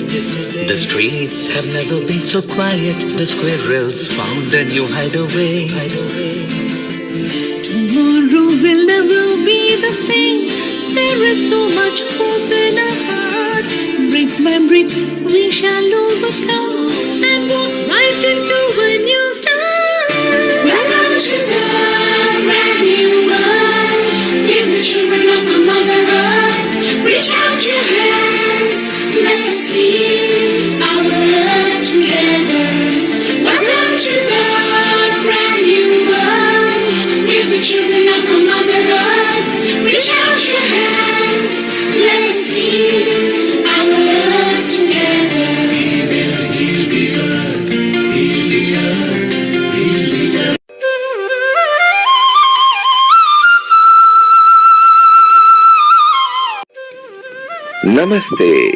The streets have never been so quiet. The squirrels found a new hideaway. Tomorrow will never be the same. There is so much hope in our hearts. Brick by brick we shall overcome and walk right into a new start. Welcome to the brand new world. Give the children of our Mother Earth. Reach out your hands. Let us lead our earth together. Welcome to the brand new world. Give the children of our Mother Earth. Reach out your hands. Let us lead our earth together. We will heal the earth. Heal the earth. Heal the earth. Namaste.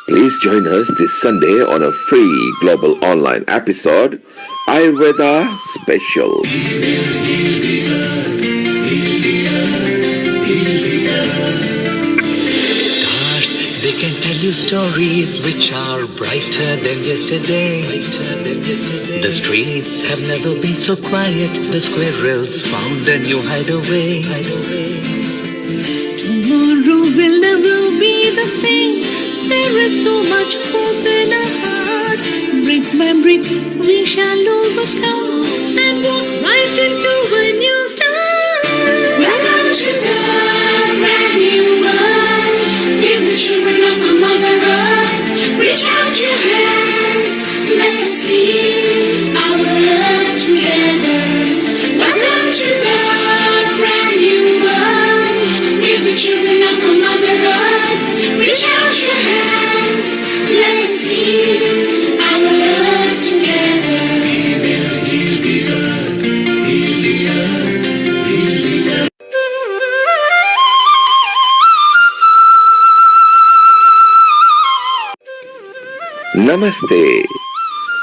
Please join us this Sunday on a free global online episode, Ayurveda Special. Stars, they can tell you stories which are brighter than yesterday. The streets have never been so quiet. The squirrels found a new hideaway. Tomorrow will never be the same. There is so much hope in our hearts. Brick by brick we shall overcome and walk right into a new start. Welcome to the brand new world. Give the children of our Mother Earth. Reach out your hands. Let us lead our earth together. Welcome to the brand new world. Give the children of our Mother Earth. Reach out your hands. Let us lead our earth together. We will heal the earth. Heal the earth. Heal the earth. Namaste.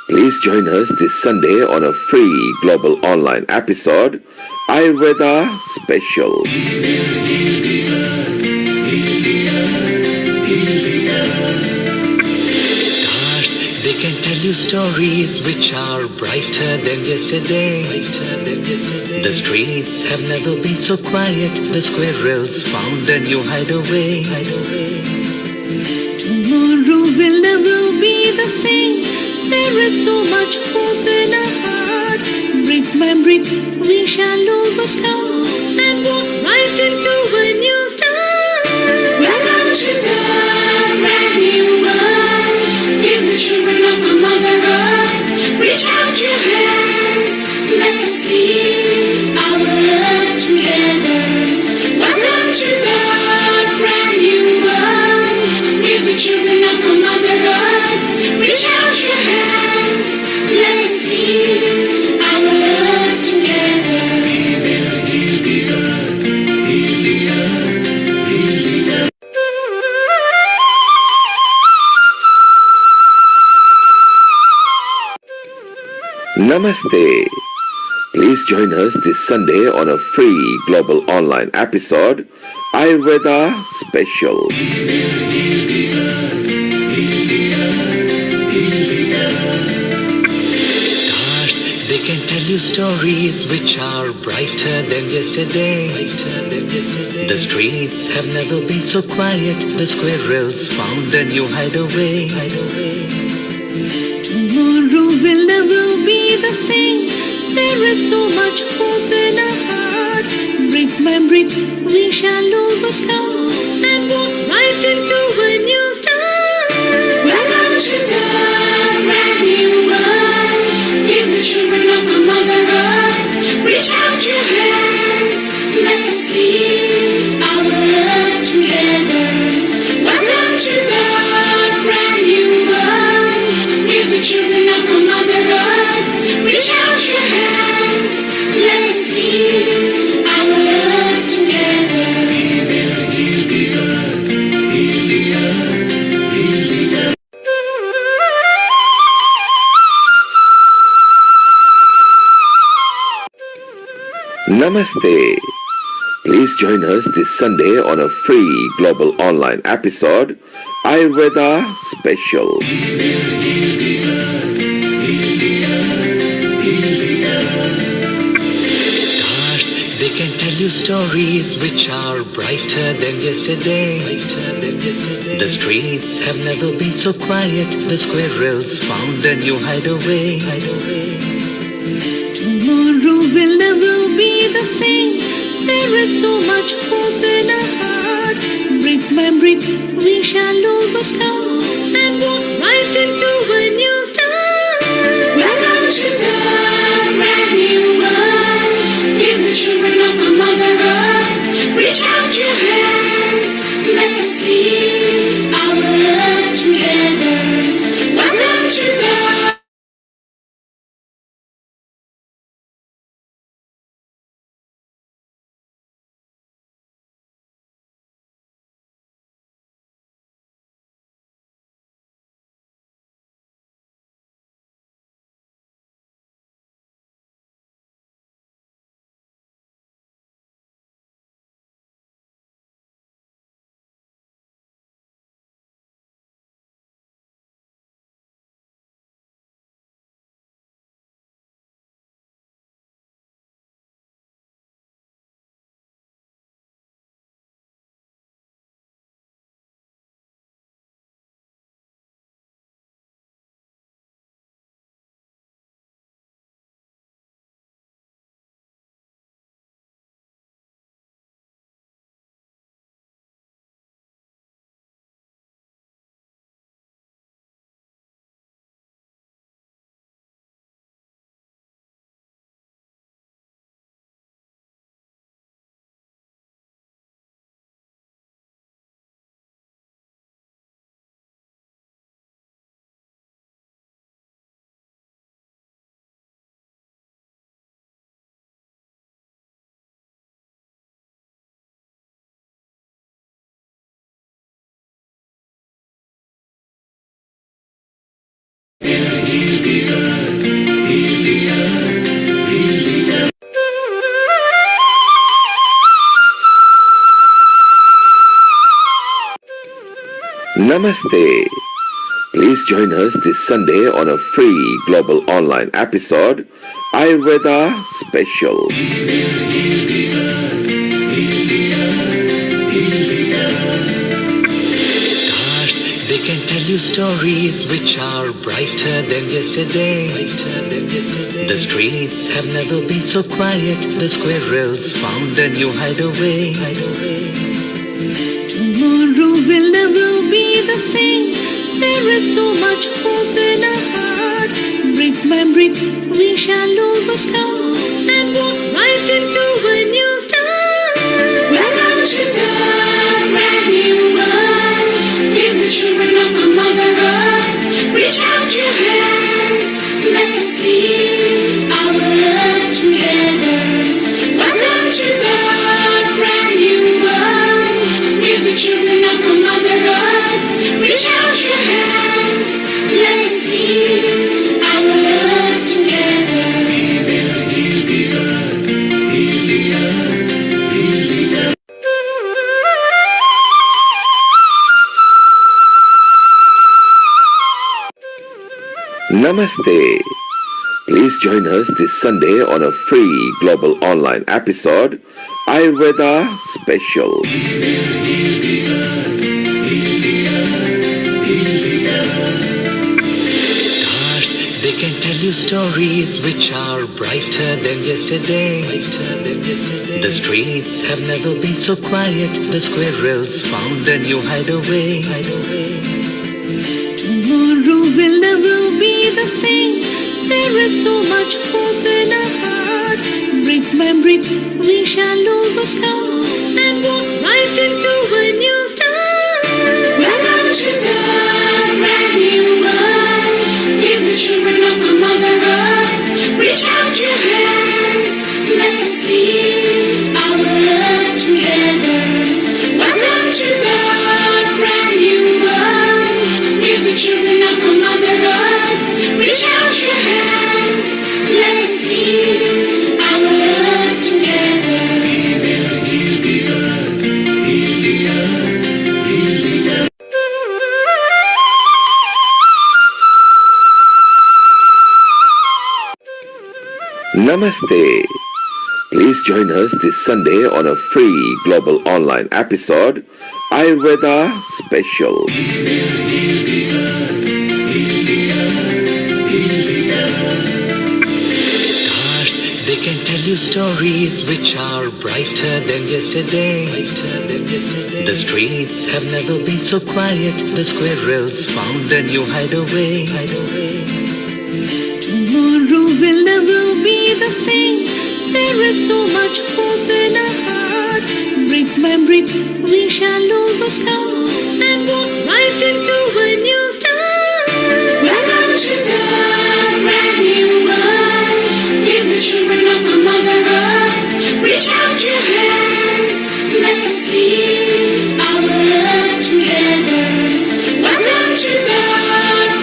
Please join us this Sunday on a free global online episode, Ayurveda Special. Stars, they can tell you stories which are brighter than yesterday. The streets have never been so quiet. The squirrels found a new hideaway. Tomorrow will never be the same. There is so much hope in our hearts. Brick by brick we shall overcome and walk right into a new start. Welcome to the brand new world. Give the children of our Mother Earth. Reach out your hands. Let us lead our earth together. Welcome to the brand new world. Give the children of our Mother Earth. Reach out your hands. Let us lead our earth together. We will heal the earth. Heal the earth. Heal the earth. Namaste. Please join us this Sunday on a free global online episode, Ayurveda Special. Stars, they can tell you stories which are brighter than yesterday. The streets have never been so quiet. The squirrels found a new hideaway. Tomorrow will never be the same. There is so much hope in our hearts. Brick by brick we shall overcome and walk right into a new start. Welcome to the brand new world. Give the children of our Mother Earth. Reach out your hands. Let us lead our earth together. Welcome to the brand new world. Give the children of our Mother Earth. Reach out your hands. Let us lead our earth together. We will heal the earth. Heal the earth. Heal the earth. Namaste. Please join us this Sunday on a free global online episode, Ayurveda Special. Stars, they can tell you stories which are brighter than yesterday. The streets have never been so quiet. The squirrels found a new hideaway. Tomorrow will never be the same. There is so much hope in our hearts. Brick by brick, we shall overcome and walk right into a new start. Welcome to the brand new world. We're the children of a Mother Earth. Reach out your hands. Let us lead our earth together. Welcome to the Namaste. Please join us this Sunday on a free global online episode, Ayurveda Special. Stars, they can tell you stories which are brighter than yesterday. The streets have never been so quiet. The squirrels found a new hideaway. Tomorrow will never be the same. There is so much hope in our hearts. Brick by brick, we shall overcome and walk right into a new start. Welcome to the brand new world. We're the children of a Mother Earth. Reach out your hands. Let us lead our earth together. Welcome to the brand new world. We're the children of a Mother Earth. Reach out your hands. Let us lead our earth together. Namaste. Please join us this Sunday on a free global online episode, Ayurveda Special. Stars, they can tell you stories which are brighter than yesterday. The streets have never been so quiet. The squirrels found a new hideaway. Tomorrow will never be the same. There is so much hope in our hearts. Brick by brick, we shall overcome and walk right into a new start. Welcome to the brand new world. We're the children of a Mother Earth. Reach out your hands. Let us lead our earth together. Welcome to the brand new world. We're the children of a Mother Earth. Reach out your hands. Let us lead our earth together. Namaste. Please join us this Sunday on a free global online episode, Ayurveda Special. Stars, they can tell you stories which are brighter than yesterday. The streets have never been so quiet. The squirrels found a new hideaway. Tomorrow will never be the same. There is so much hope in our hearts. Brick by brick, we shall overcome and walk right into a new start. Welcome to the brand new world. With the children of a Mother Earth, reach out your hands. Let us lead our earth together. Welcome to the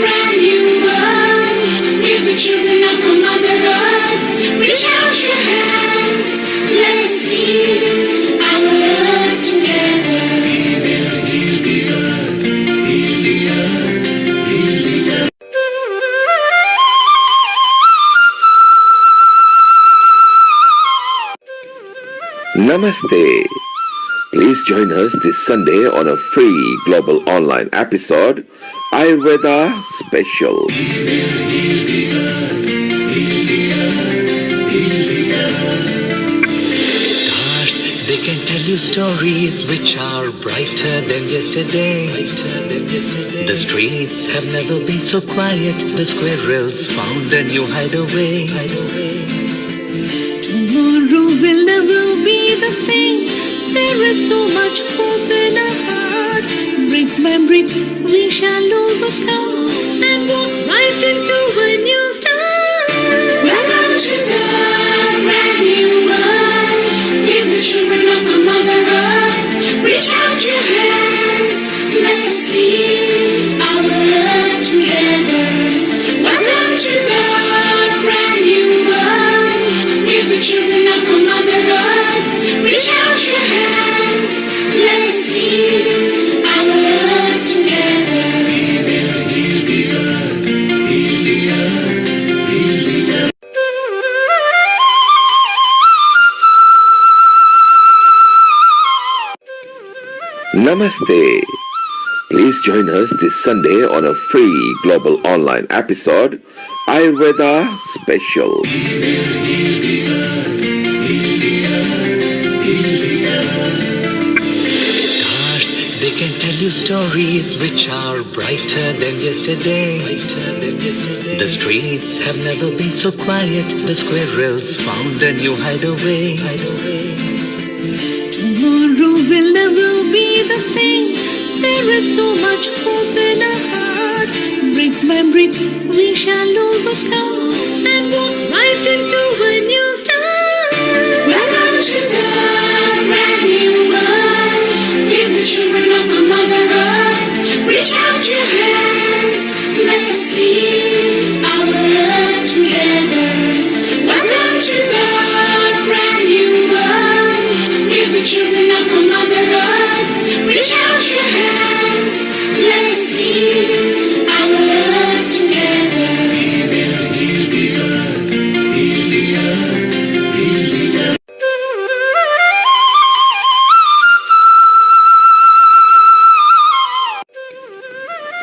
brand new world. With the children of a Mother Earth, reach out your hands. Let us lead our earth together. Namaste. Please join us this Sunday on a free global online episode, Ayurveda Special. Stars, they can tell you stories which are brighter than yesterday. The streets have never been so quiet. The squirrels found a new hideaway. Tomorrow will never be the same. There is so much hope in our hearts. Brick by brick, we shall overcome and walk right into a new start. Welcome to the brand new world. With the children of a Mother Earth, reach out your hands. Let us lead our earth together. Welcome to the brand new world. With the children of a Mother Earth, reach out your hands. Let us lead our earth together. Namaste. Please join us this Sunday on a free global online episode, Ayurveda Special. Stars, they can tell you stories which are brighter than yesterday. The streets have never been so quiet. The squirrels found a new hideaway. Tomorrow will never be the same. There is so much hope in our hearts. Brick by brick, we shall overcome and walk right into a new start. Welcome to the brand new world. With the children of a Mother Earth, reach out your hands. Let us lead our earth together. Welcome to the brand new world. With the children of a Mother Earth, reach out your hands. Let us lead our earth together.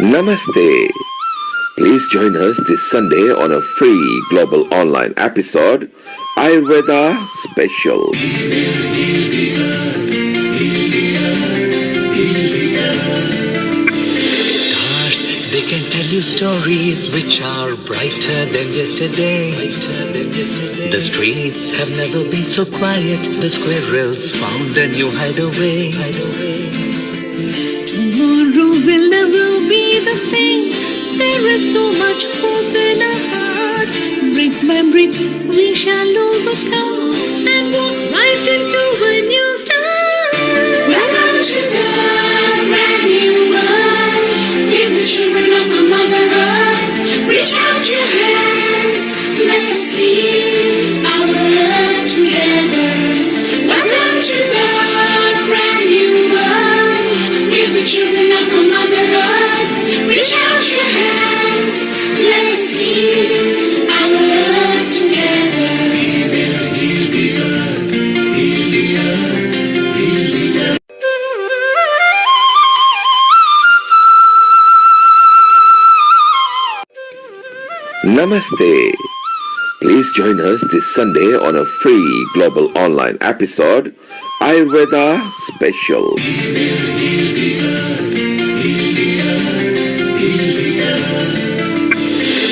Namaste. Please join us this Sunday on a free global online episode, Ayurveda Special. Stars, they can tell you stories which are brighter than yesterday. The streets have never been so quiet. The squirrels found a new hideaway. Tomorrow will never be the same. There is so much hope in our hearts. Brick by brick, we shall overcome and walk right into a new start. Welcome to the brand new world. With the children of a Mother Earth, reach out your hands. Let us lead our earth together. Welcome to the brand new world. With the children of a Mother Earth, reach out your hands. Let us lead our earth together. Namaste. Please join us this Sunday on a free global online episode, Ayurveda Special.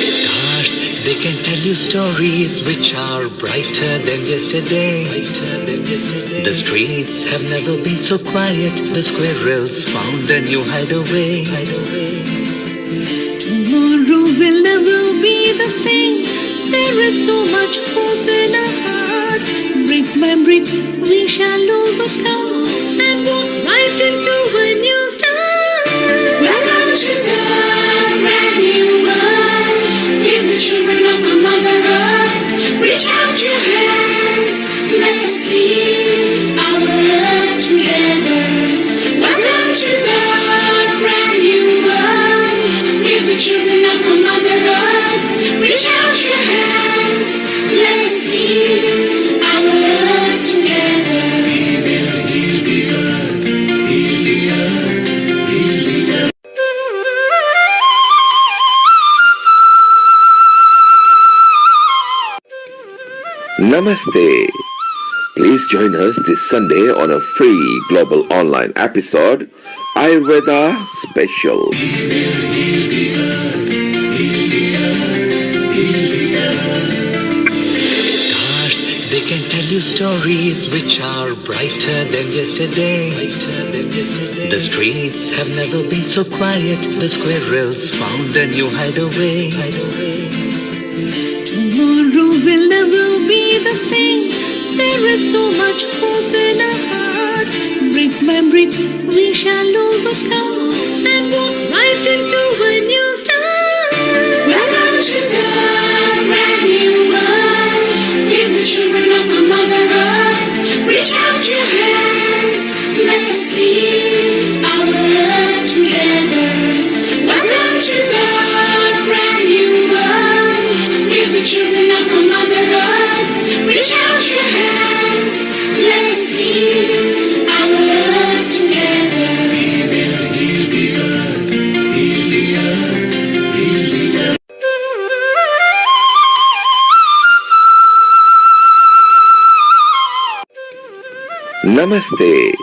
Stars, they can tell you stories which are brighter than yesterday. The streets have never been so quiet. The squirrels found a new hideaway. Tomorrow will never be the same. There is so much hope in our hearts. Brick by brick, we shall overcome and walk right into a new start. Welcome to the brand new world. Give the children of our Mother Earth. Reach out your hands. Let us lead our earth together. Welcome to the brand new world. Give the children of our Mother Earth. Reach out your hands. Let us lead our earth together. We will heal the earth. Heal the earth. Heal the earth. Namaste. Please join us this Sunday on a free global online episode, Ayurveda Special. Stars, they can tell you stories which are brighter than yesterday. The streets have never been so quiet. The squirrels found a new hideaway. Tomorrow will never be the same. There is so much hope in our hearts. Brick by brick, we shall overcome and walk right into a new start. Welcome to the brand new world. Give the children of our Mother Earth. Reach out your hands. Let us lead our earth together. Welcome to the brand new world. Give the children of our Mother Earth. Reach out your hands. Let us lead our earth together. We will heal the earth. Heal the earth. Heal the earth. Namaste.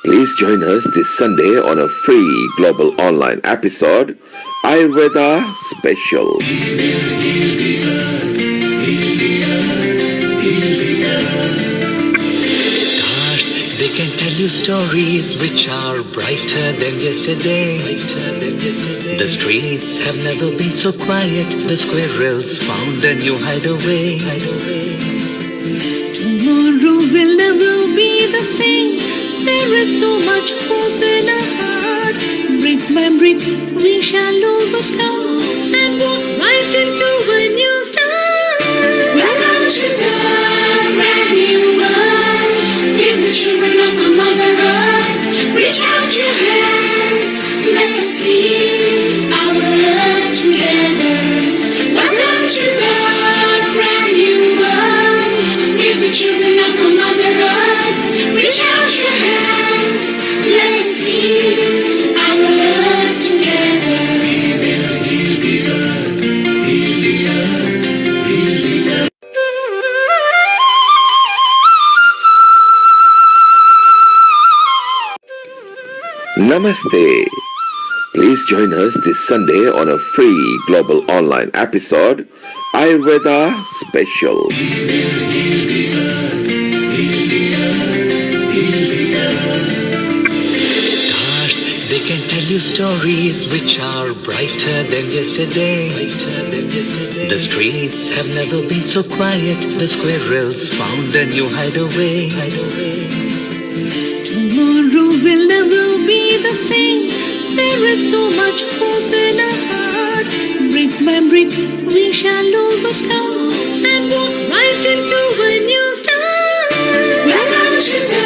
Please join us this Sunday on a free global online episode, Ayurveda Special. Stars, they can tell you stories which are brighter than yesterday. The streets have never been so quiet. The squirrels found a new hideaway. Tomorrow will never be the same. There is so much hope in our hearts. Brick by brick, we shall overcome and walk right into a new start. Welcome to the brand new world. Give the children of our Mother Earth. Reach out your hands. Let us lead our earth together. Welcome to the brand new world. Give the children of our Mother Earth. Reach out your hands. Let us lead our earth together. We will heal the earth. Heal the earth. Heal the earth. Namaste. Please join us this Sunday on a free global online episode, Ayurveda Special. Stars, they can tell you stories which are brighter than yesterday. The streets have never been so quiet. The squirrels found a new hideaway. Tomorrow will never be the same. There is so much hope in our hearts. Brick by brick, we shall overcome and walk right into a new start. Welcome to the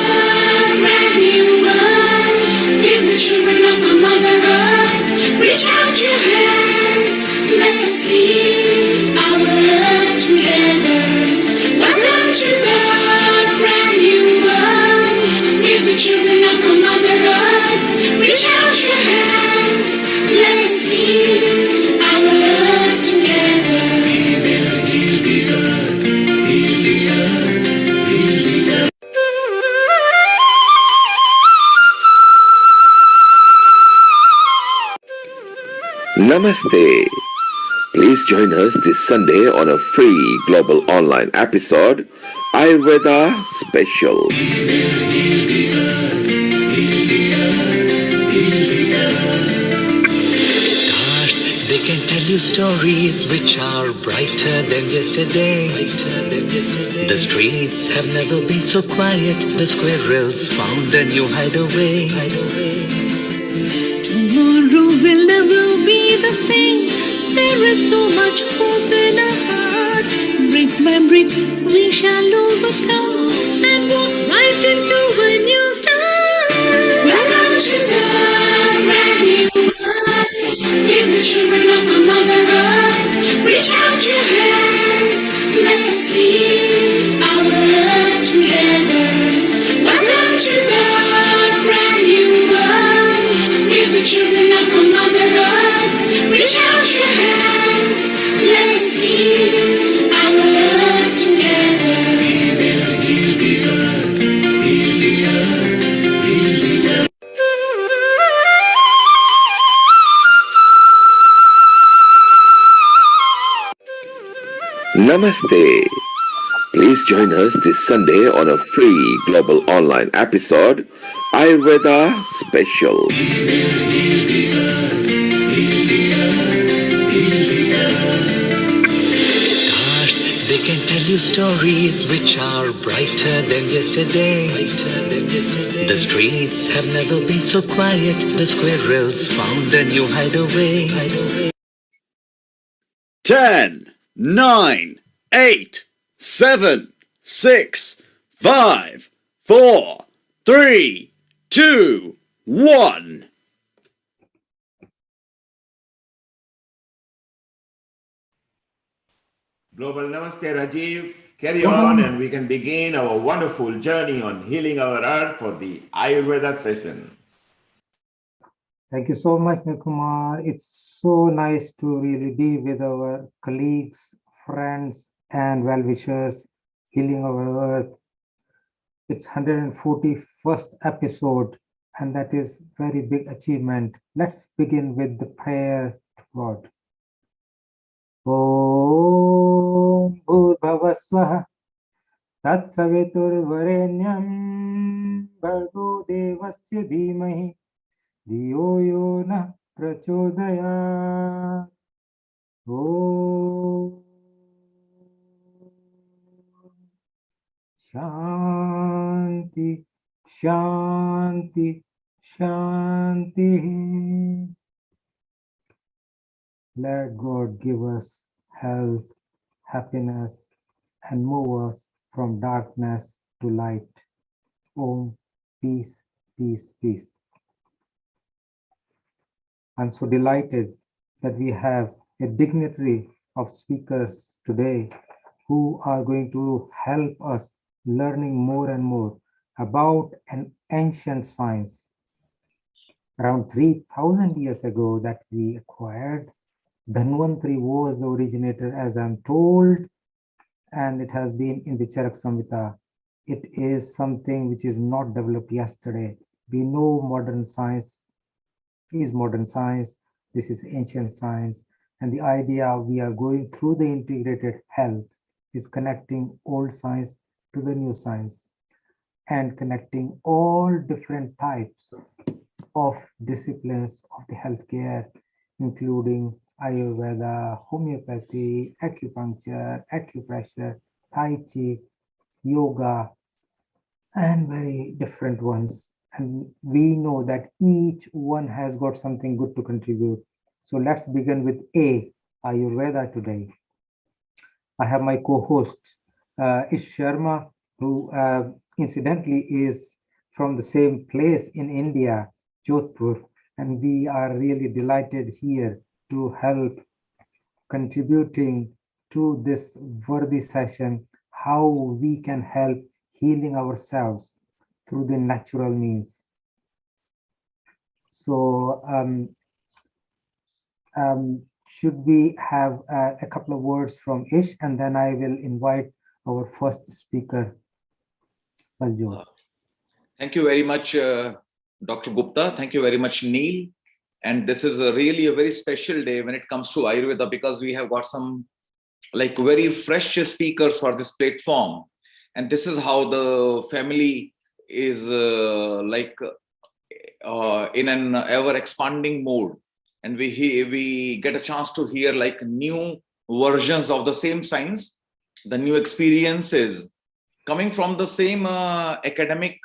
brand new world. Give the children of our Mother Earth. Reach out your hands. Let us lead our earth together. Welcome to the brand new world. Give the children of our Mother Earth. Reach out your hands. Let us lead our earth together. Namaste. Please join us this Sunday on a free global online episode, Ayurveda Special. Stars, they can tell you stories which are brighter than yesterday. The streets have never been so quiet. The squirrels found a new hideaway. Tomorrow will never be the same. There is so much hope in our hearts. Brick by brick, we shall overcome and walk right into a new start. Welcome to the brand new world. With the children of a mother earth. Reach out your hands. Let us lead our earth together. Welcome to the brand new world. With the children of a mother earth. Reach out your hands. Let us lead our earth together. We will heal the earth. Heal the earth. Heal the earth. Namaste. Please join us this Sunday on a free global online episode, Ayurveda Special. Stars, they can tell you stories which are brighter than yesterday. The streets have never been so quiet. The squirrels found a new hideaway. 10, 9, 8, 7, 6, 5, 4, 3, 2, 1. Global Namaste, Rajiv. Carry on and we can begin our wonderful journey on healing our earth for the Ayurveda session. Thank you so much, Nilkumar. It's so nice to really be with our colleagues, friends, and well-wishers healing our earth. It's 141st episode, and that is very big achievement. Let's begin with the prayer to God. Om Bhurбhavасвah Tatsaviturvarenyam Bhargo Devasya Dhimahi Dhiyo yo na prachodayat. Om Shanti, Shanti, Shanti. Let God give us health, happiness, and move us from darkness to light. Om, peace, peace, peace. I'm so delighted that we have a dignitary of speakers today who are going to help us learning more and more about an ancient science around 3,000 years ago that we acquired. Dhanvantari was the originator, as I'm told, and it has been in the Charak Samhita. It is something which is not developed yesterday. We know modern science is modern science. This is ancient science. And the idea we are going through the integrated health is connecting old science to the new science and connecting all different types of disciplines of the healthcare, including Ayurveda, homeopathy, acupuncture, acupressure, Tai Chi, yoga, and very different ones. And we know that each one has got something good to contribute. So let's begin with A, Ayurveda today. I have my co-host, Ish Sharma, who incidentally is from the same place in India, Jodhpur, and we are really delighted here to help contributing to this worthy session, how we can help healing ourselves through the natural means. So should we have a couple of words from Ish, and then I will invite our first speaker, Paljot. Thank you very much, Dr. Gupta. Thank you very much, Neil. And this is really a very special day when it comes to Ayurveda, because we have got some like very fresh speakers for this platform. And this is how the family is in an ever expanding mode. And we get a chance to hear like new versions of the same science, the new experiences coming from the same academic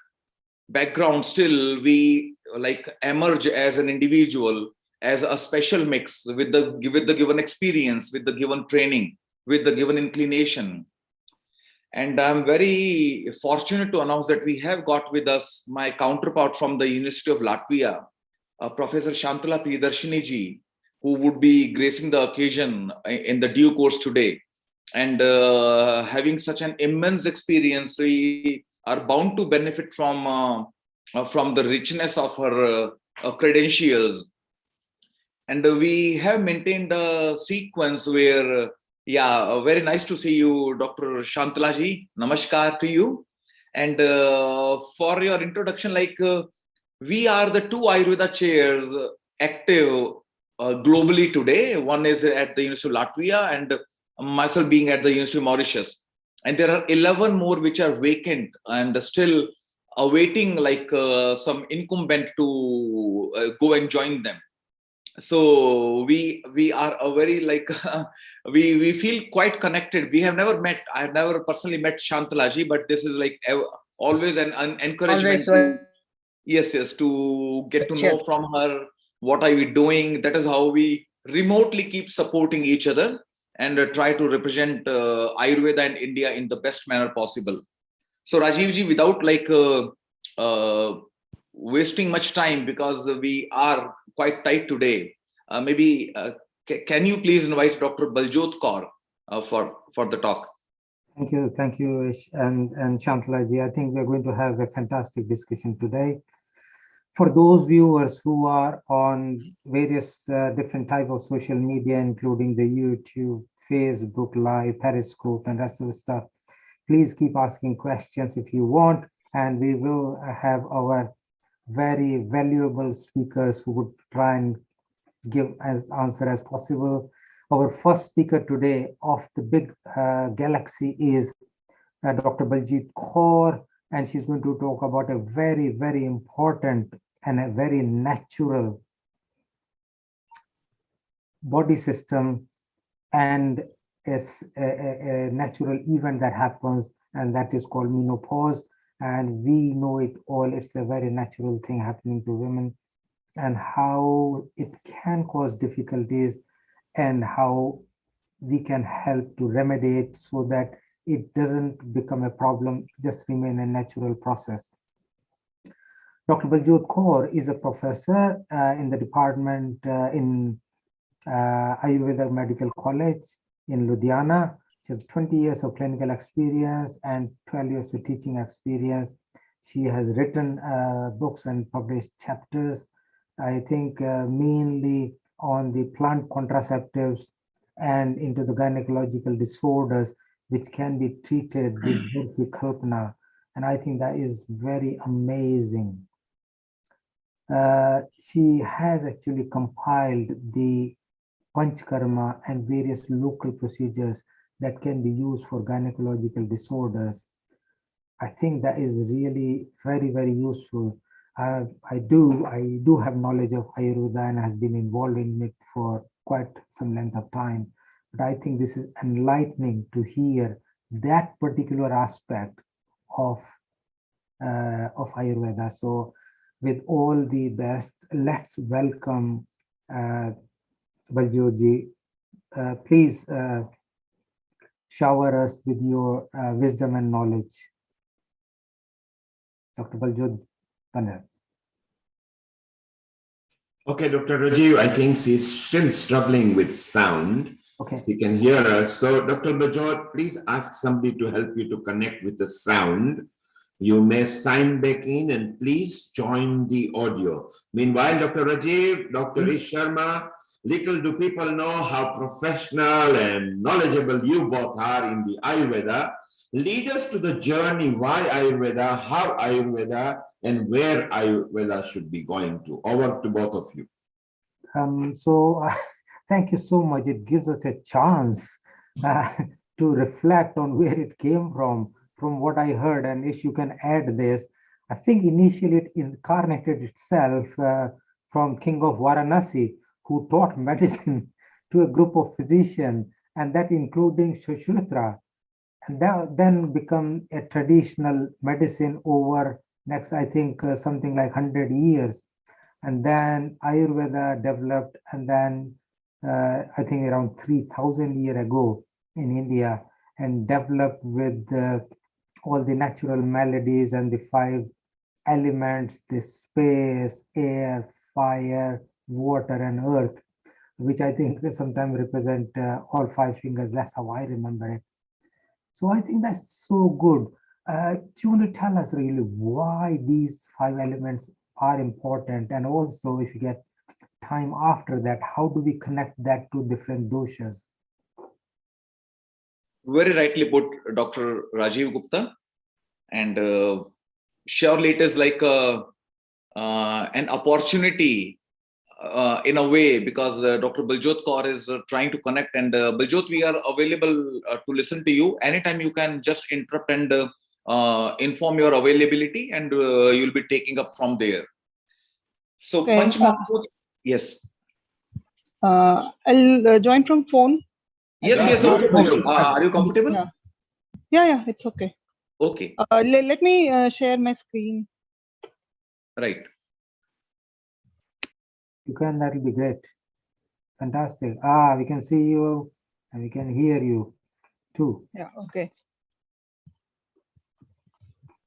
background. Still we like emerge as an individual, as a special mix with the given experience, with the given training, with the given inclination. And I'm very fortunate to announce that we have got with us my counterpart from the University of Latvia, Professor Shantala Priyadarshini ji, who would be gracing the occasion in the due course today. And having such an immense experience, we are bound to benefit from the richness of her credentials. And we have maintained a sequence where, very nice to see you, Dr. Shantala ji. Namaskar to you. And for your introduction, we are the two Ayurveda chairs active globally today. One is at the University of Latvia, and myself being at the University of Mauritius. And there are 11 more which are vacant and still awaiting some incumbent to go and join them. So we are a very we feel quite connected. We have never met. I have never personally met Shantala ji, but this is always an encouragement. Yes, to get to know from her what are we doing. That is how we remotely keep supporting each other and try to represent Ayurveda and India in the best manner possible. So Rajiv ji, without wasting much time, because we are quite tight today, can you please invite Dr. Baljot Kaur for the talk? Thank you, and Shantala ji. I think we're going to have a fantastic discussion today. For those viewers who are on various different type of social media, including the YouTube, Facebook Live, Periscope, and rest of the stuff, please keep asking questions if you want, and we will have our very valuable speakers who would try and give as answer as possible. Our first speaker today of the big galaxy is Dr. Baljit Kaur, and she's going to talk about a very, very important and a very natural body system and a natural event that happens, and that is called menopause. And we know it all. It's a very natural thing happening to women, and how it can cause difficulties and how we can help to remedy it so that it doesn't become a problem, just remain a natural process. Dr. Baljot Kaur is a professor in the department in Ayurveda Medical College in Ludhiana. She has 20 years of clinical experience and 12 years of teaching experience. She has written books and published chapters, I think mainly on the plant contraceptives and into the gynecological disorders which can be treated with Vikalpana. And I think that is very amazing. She has actually compiled the Panchkarma and various local procedures that can be used for gynecological disorders. I think that is really very, very useful. I do have knowledge of Ayurveda and has been involved in it for quite some length of time. But I think this is enlightening to hear that particular aspect of Ayurveda. So with all the best, let's welcome Baljoji. Please shower us with your wisdom and knowledge. Dr. Baljot Panel. Okay, Dr. Rajiv, I think she's still struggling with sound. Okay. She can hear us. So, Dr. Baljot, please ask somebody to help you to connect with the sound. You may sign back in and please join the audio. Meanwhile, Dr. Rajiv, Dr. Ish Sharma, little do people know how professional and knowledgeable you both are in the Ayurveda. Lead us to the journey, why Ayurveda, how Ayurveda, and where Ayurveda should be going to. Over to both of you. So thank you so much. It gives us a chance uh, to reflect on where it came from what I heard. And if you can add this, I think initially it incarnated itself from King of Varanasi, who taught medicine to a group of physicians, and that including Shirodhara, and that then become a traditional medicine over next, I think, something like 100 years. And then Ayurveda developed, and then I think around 3,000 years ago in India, and developed with all the natural melodies and the 5 elements, the space, air, fire, water, and earth, which I think sometimes represent all 5 fingers. That's how I remember it. So I think that's so good. Do you want to tell us really why these 5 elements are important? And also, if you get time after that, how do we connect that to different doshas? Very rightly put, Dr. Rajiv Gupta. And surely it is like an opportunity in a way, because Dr. Baljot Kaur is trying to connect. And Baljot, we are available to listen to you. Anytime you can just interrupt and inform your availability, and you'll be taking up from there. So, Okay, Panchmahabhut, yes. I'll join from phone. Yes, okay. Are you comfortable? Yeah, it's okay. Okay. Let me share my screen. Right. You can, that will be great. Fantastic. We can see you and we can hear you too. Yeah, okay.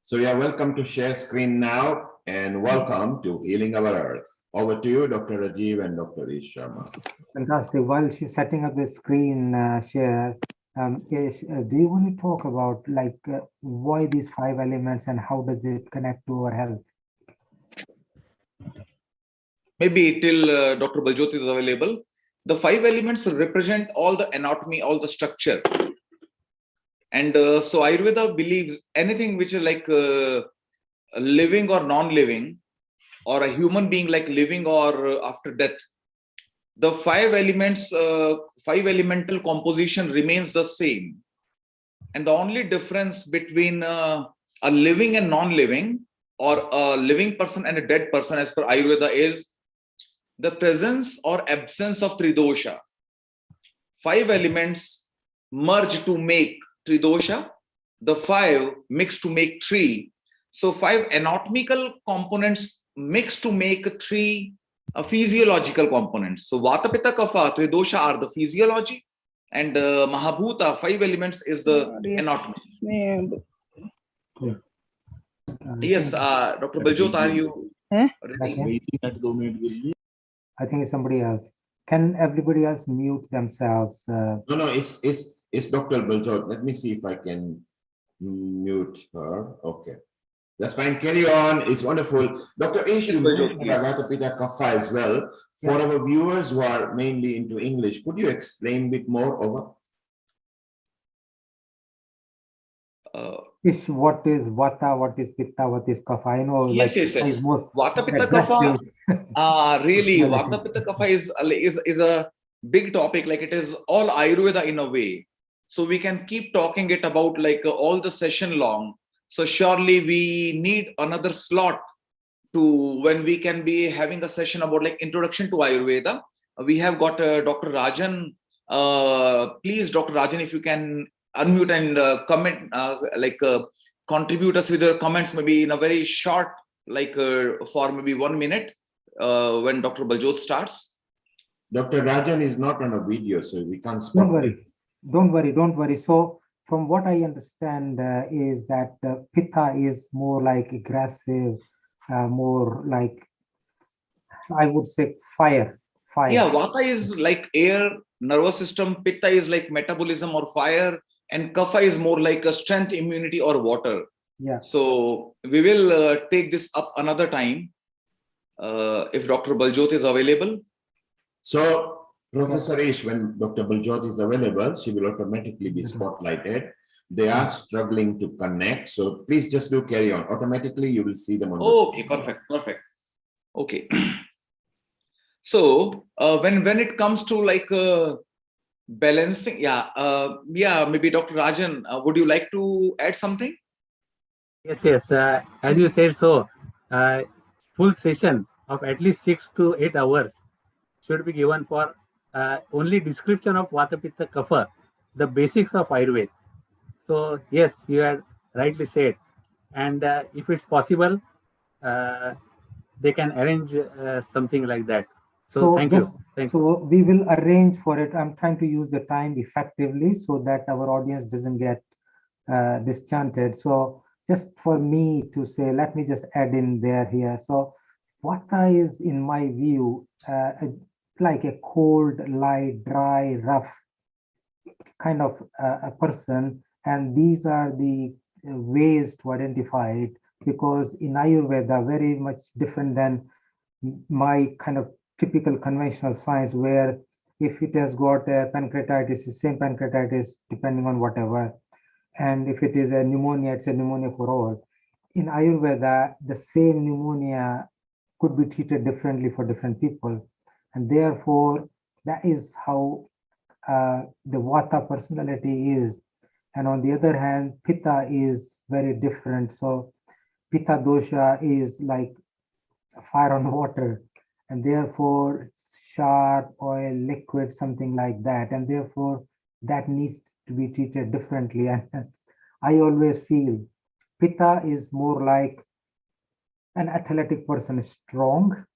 So you're welcome to share screen now, and welcome to Healing Our Earth. Over to you, Dr. Rajiv and Dr. Ish Sharma. Fantastic. While she's setting up the screen share, Ish, do you want to talk about like why these 5 elements and how does it connect to our health? Maybe till Dr. Baljot is available. The 5 elements represent all the anatomy, all the structure. And so Ayurveda believes anything which is like living or non-living, or a human being like living or after death, the 5 elements, 5 elemental composition remains the same. And the only difference between a living and non-living, or a living person and a dead person as per Ayurveda, is the presence or absence of Tridosha. 5 elements merge to make Tridosha, the 5 mix to make 3. So 5 anatomical components mix to make 3 physiological components. So Vata, Pitta, Kapha, Tridosha are the physiology, and Mahabhuta, 5 elements, is the anatomy. Yes, Dr. Baljot, are you ready? I think it's somebody else. Can everybody else mute themselves? No, it's Dr. Baljot. Let me see if I can mute her. Okay. That's fine. Carry on. It's wonderful. Dr. Ish, you mentioned about Vata, Pitta, Kapha as well. For our viewers who are mainly into English, could you explain a bit more over? What is Vata, what is Pitta, what is Kapha? I know. Yes. Vata, Pitta, Kapha. Really, Vata, Pitta, Kapha is a big topic. Like, it is all Ayurveda in a way. So we can keep talking it about like all the session long. So surely we need another slot to when we can be having a session about like introduction to Ayurveda. We have got Dr. Rajan. Please, Dr. Rajan, if you can unmute and comment, contribute us with your comments, maybe in a very short, like for maybe 1 minute when Dr. Baljot starts. Dr. Rajan is not on a video, so we can't spot. Don't worry. So from what I understand is that Pitta is more like aggressive, more like, I would say, fire. Yeah, Vata is like air, nervous system. Pitta is like metabolism or fire, and Kapha is more like a strength, immunity, or water. Yeah. So we will take this up another time if Dr. Baljot is available. So, Professor Ish, when Dr. Baljot is available, she will automatically be spotlighted. They are struggling to connect, so please just do carry on. Automatically, you will see them on the screen. Okay, perfect. Okay. So when it comes to like balancing, maybe Dr. Rajan, would you like to add something? Yes, yes. As you said, so full session of at least 6 to 8 hours should be given for only description of Vata Pitta Kapha, the basics of Ayurveda. So yes, you had rightly said, and if it's possible, uh, they can arrange something like that. So So thank you. just Thank you. so we will arrange for it. I'm trying to use the time effectively so that our audience doesn't get disenchanted. So just for me to say, let me just add in there here. So Vata is, in my view, like a cold, light, dry, rough kind of a person, and these are the ways to identify it, because in Ayurveda, very much different than my kind of typical conventional science, where if it has got a pancreatitis, it's same pancreatitis depending on whatever, and if it is a pneumonia, it's a pneumonia for all. In Ayurveda, the same pneumonia could be treated differently for different people, and therefore that is how the Vata personality is. And on the other hand, Pitta is very different. So Pitta dosha is like fire on water, and therefore it's sharp, oil, liquid, something like that. And therefore that needs to be treated differently. And I always feel Pitta is more like an athletic person, strong,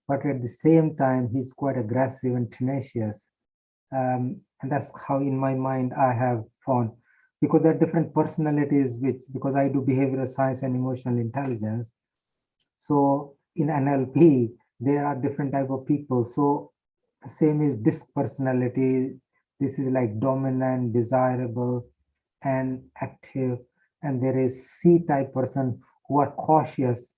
but at the same time, he's quite aggressive and tenacious. And that's how in my mind I have found, because there are different personalities, which, because I do behavioral science and emotional intelligence, so in NLP there are different type of people. So same is disc personality. This is like dominant, desirable, and active. And there is C type person who are cautious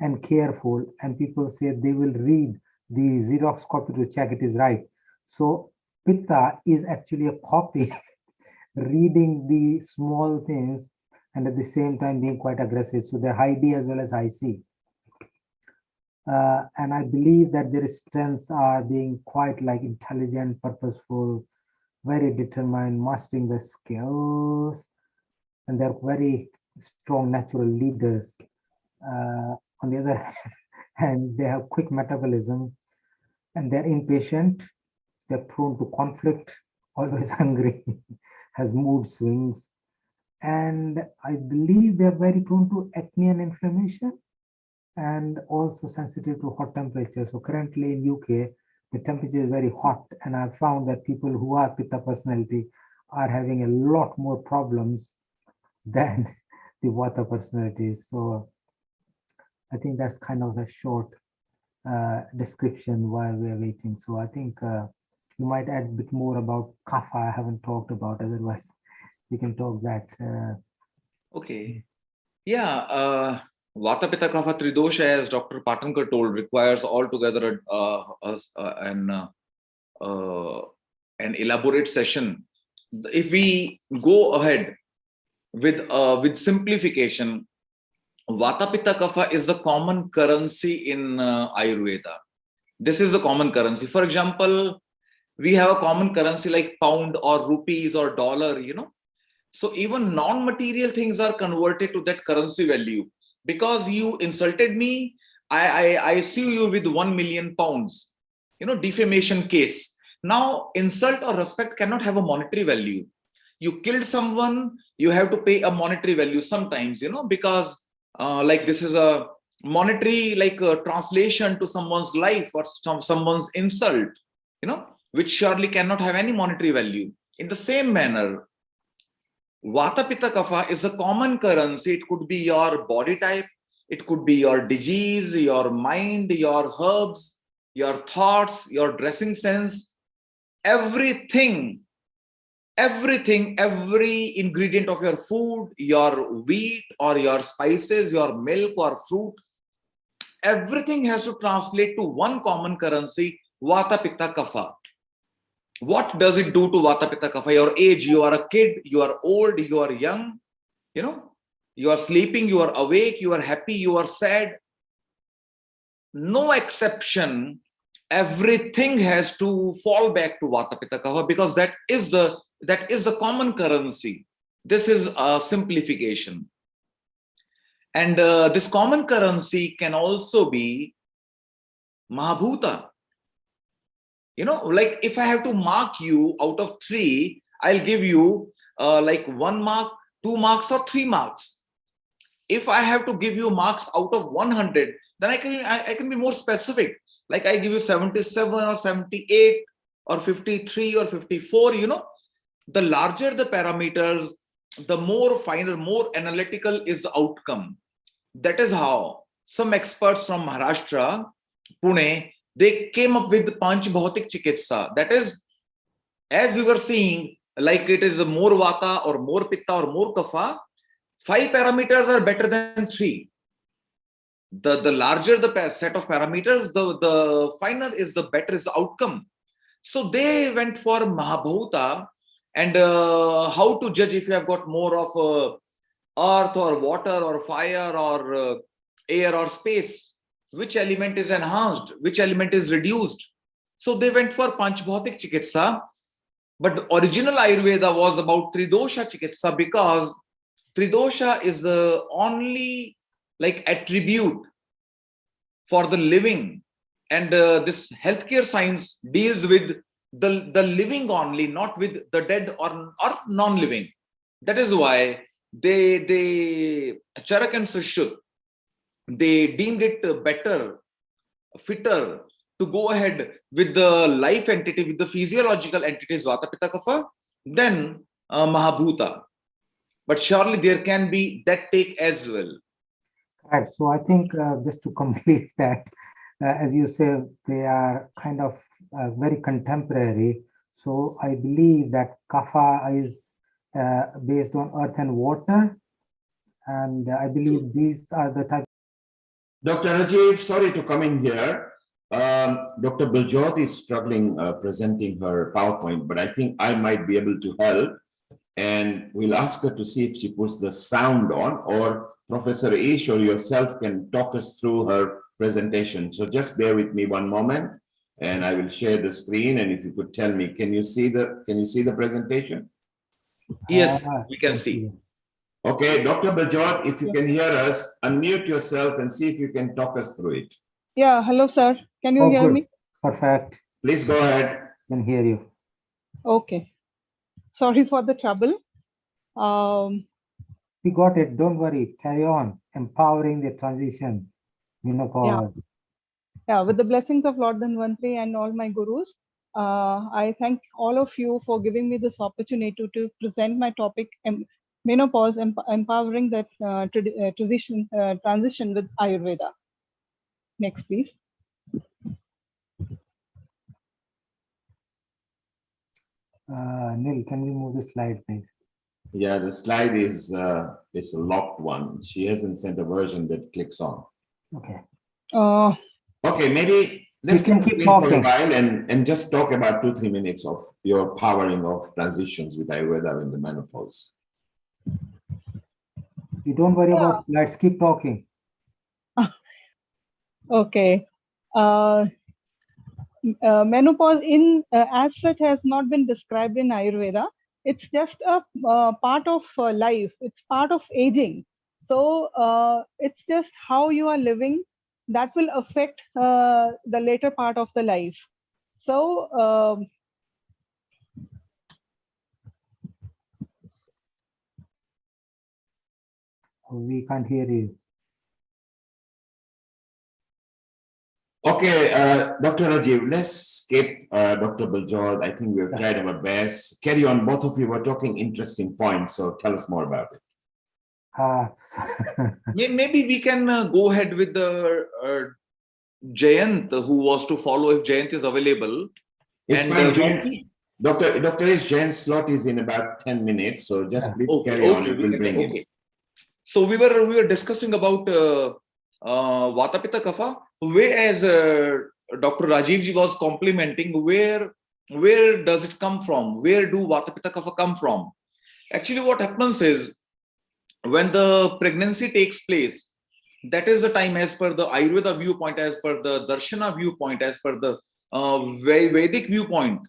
and careful, and people say they will read the Xerox copy to check it is right. So Pitta is actually a copy, reading the small things and at the same time being quite aggressive. So they're high D as well as high C. And I believe that their strengths are being quite like intelligent, purposeful, very determined, mastering the skills, and they're very strong natural leaders. On the other hand, they have quick metabolism, and they're impatient, they're prone to conflict, always hungry, has mood swings, and I believe they're very prone to acne and inflammation, and also sensitive to hot temperatures. So currently in UK, the temperature is very hot, and I've found that people who are Pitta personality are having a lot more problems than the Vata personalities. So I think that's kind of a short description while we're waiting. So I think you might add a bit more about Kapha. I haven't talked about, otherwise we can talk that. Okay. Yeah. Vata Pitta Kapha Tridosha, as Dr. Patankar told, requires altogether an elaborate session. If we go ahead with simplification, Vata Pitta Kapha is the common currency in Ayurveda. This is the common currency. For example, we have a common currency like pound or rupees or dollar, So even non-material things are converted to that currency value. Because you insulted me, I sue you with 1 million pounds, defamation case. Now, insult or respect cannot have a monetary value. You killed someone, you have to pay a monetary value sometimes, because like this is a monetary, like a translation to someone's life or someone's insult, which surely cannot have any monetary value. In the same manner, Vata Pitta Kapha is a common currency. It could be your body type, it could be your disease, your mind, your herbs, your thoughts, your dressing sense, everything, every ingredient of your food, your wheat or your spices, your milk or fruit, everything has to translate to one common currency, Vata Pitta Kapha. What does it do to Vata Pitta Kapha? Your age, you are a kid, you are old, you are young, you are sleeping, you are awake, you are happy, you are sad. No exception everything has to fall back to Vata Pitta Kapha, because that is the common currency. This is a simplification. And this common currency can also be Mahabhuta. Like if I have to mark you out of 3, I'll give you like 1 mark, 2 marks, or 3 marks. If I have to give you marks out of 100, then I can be more specific. Like I give you 77 or 78 or 53 or 54. The larger the parameters, the more finer, more analytical is the outcome. That is how some experts from Maharashtra, Pune, they came up with Panch Bhautik Chikitsa. That is, as we were seeing, like it is more Vata or more Pitta or more Kapha, 5 parameters are better than 3. The larger the set of parameters, the finer is, the better is the outcome. So they went for Mahabhuta, and how to judge if you have got more of earth or water or fire or air or space, which element is enhanced, which element is reduced. So they went for Panchbhautik Chikitsa, but original Ayurveda was about Tridosha Chikitsa, because Tridosha is the only like attribute for the living, and this healthcare science deals with the living only, not with the dead or non-living. That is why they Charak and Sushruta, they deemed it better, fitter to go ahead with the life entity, with the physiological entities Vata Pitta Kapha, than Mahabhuta. But surely there can be that take as well. Right. So I think just to complete that, as you say, they are kind of very contemporary. So I believe that Kapha is based on earth and water. And I believe these are the type. Dr. Rajiv, sorry to come in here. Dr. Biljot is struggling presenting her PowerPoint, but I think I might be able to help. And we'll ask her to see if she puts the sound on, or Professor Ish or yourself can talk us through her presentation. So just bear with me one moment, and I will share the screen. And if you could tell me, can you see the presentation? Yes, we can see. Okay, Dr. Biljot, if you can hear us, unmute yourself and see if you can talk us through it. Yeah, hello, sir. Can you hear good. me? Perfect. Please go ahead. Can hear you. Okay. Sorry for the trouble. We got it. Don't worry. Carry on. Empowering the transition. Menopause. Yeah, with the blessings of Lord Dhanvantri and all my gurus, I thank all of you for giving me this opportunity to present my topic, menopause, empowering that transition with Ayurveda. Next, please. Neil, can you move the slide, please? Yeah, the slide is a locked one. She hasn't sent a version that clicks on. Okay. Okay, maybe let's can keep keep for a talking. while and just talk about 2-3 minutes of your powering of transitions with Ayurveda in the menopause. You don't worry about slides. Keep talking. Okay. Menopause as such has not been described in Ayurveda. It's just a part of life. It's part of aging. So it's just how you are living that will affect the later part of the life. So We can't hear you. Okay, Dr. Rajiv, let's skip Dr. Biljot. I think we've tried our best. Carry on. Both of you were talking interesting points, so tell us more about it. Maybe we can go ahead with the Jayant, who was to follow if Jayant is available. It's fine, Jayant. Dr. Ish, Jayant's slot is in about 10 minutes, so just please carry on. We'll bring it. So we were discussing about Vata Pitta Kapha, whereas Dr. Rajiv ji was complimenting where does it come from? Where do Vata Pitta Kapha come from? Actually, what happens is when the pregnancy takes place, that is the time, as per the Ayurveda viewpoint, as per the Darshana viewpoint, as per the Vedic viewpoint,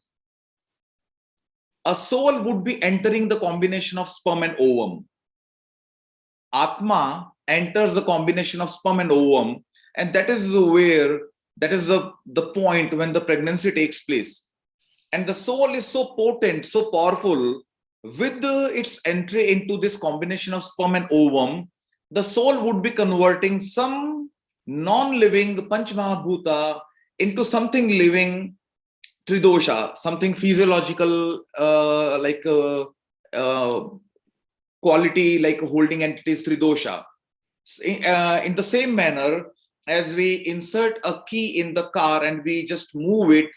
a soul would be entering the combination of sperm and ovum. Atma enters the combination of sperm and ovum, and that is the point when the pregnancy takes place. And the soul is so potent, so powerful, with its entry into this combination of sperm and ovum, the soul would be converting some non-living Panch Mahabhuta into something living, Tridosha, something physiological, quality, like holding entities, Tridosha. In the same manner, as we insert a key in the car and we just move it,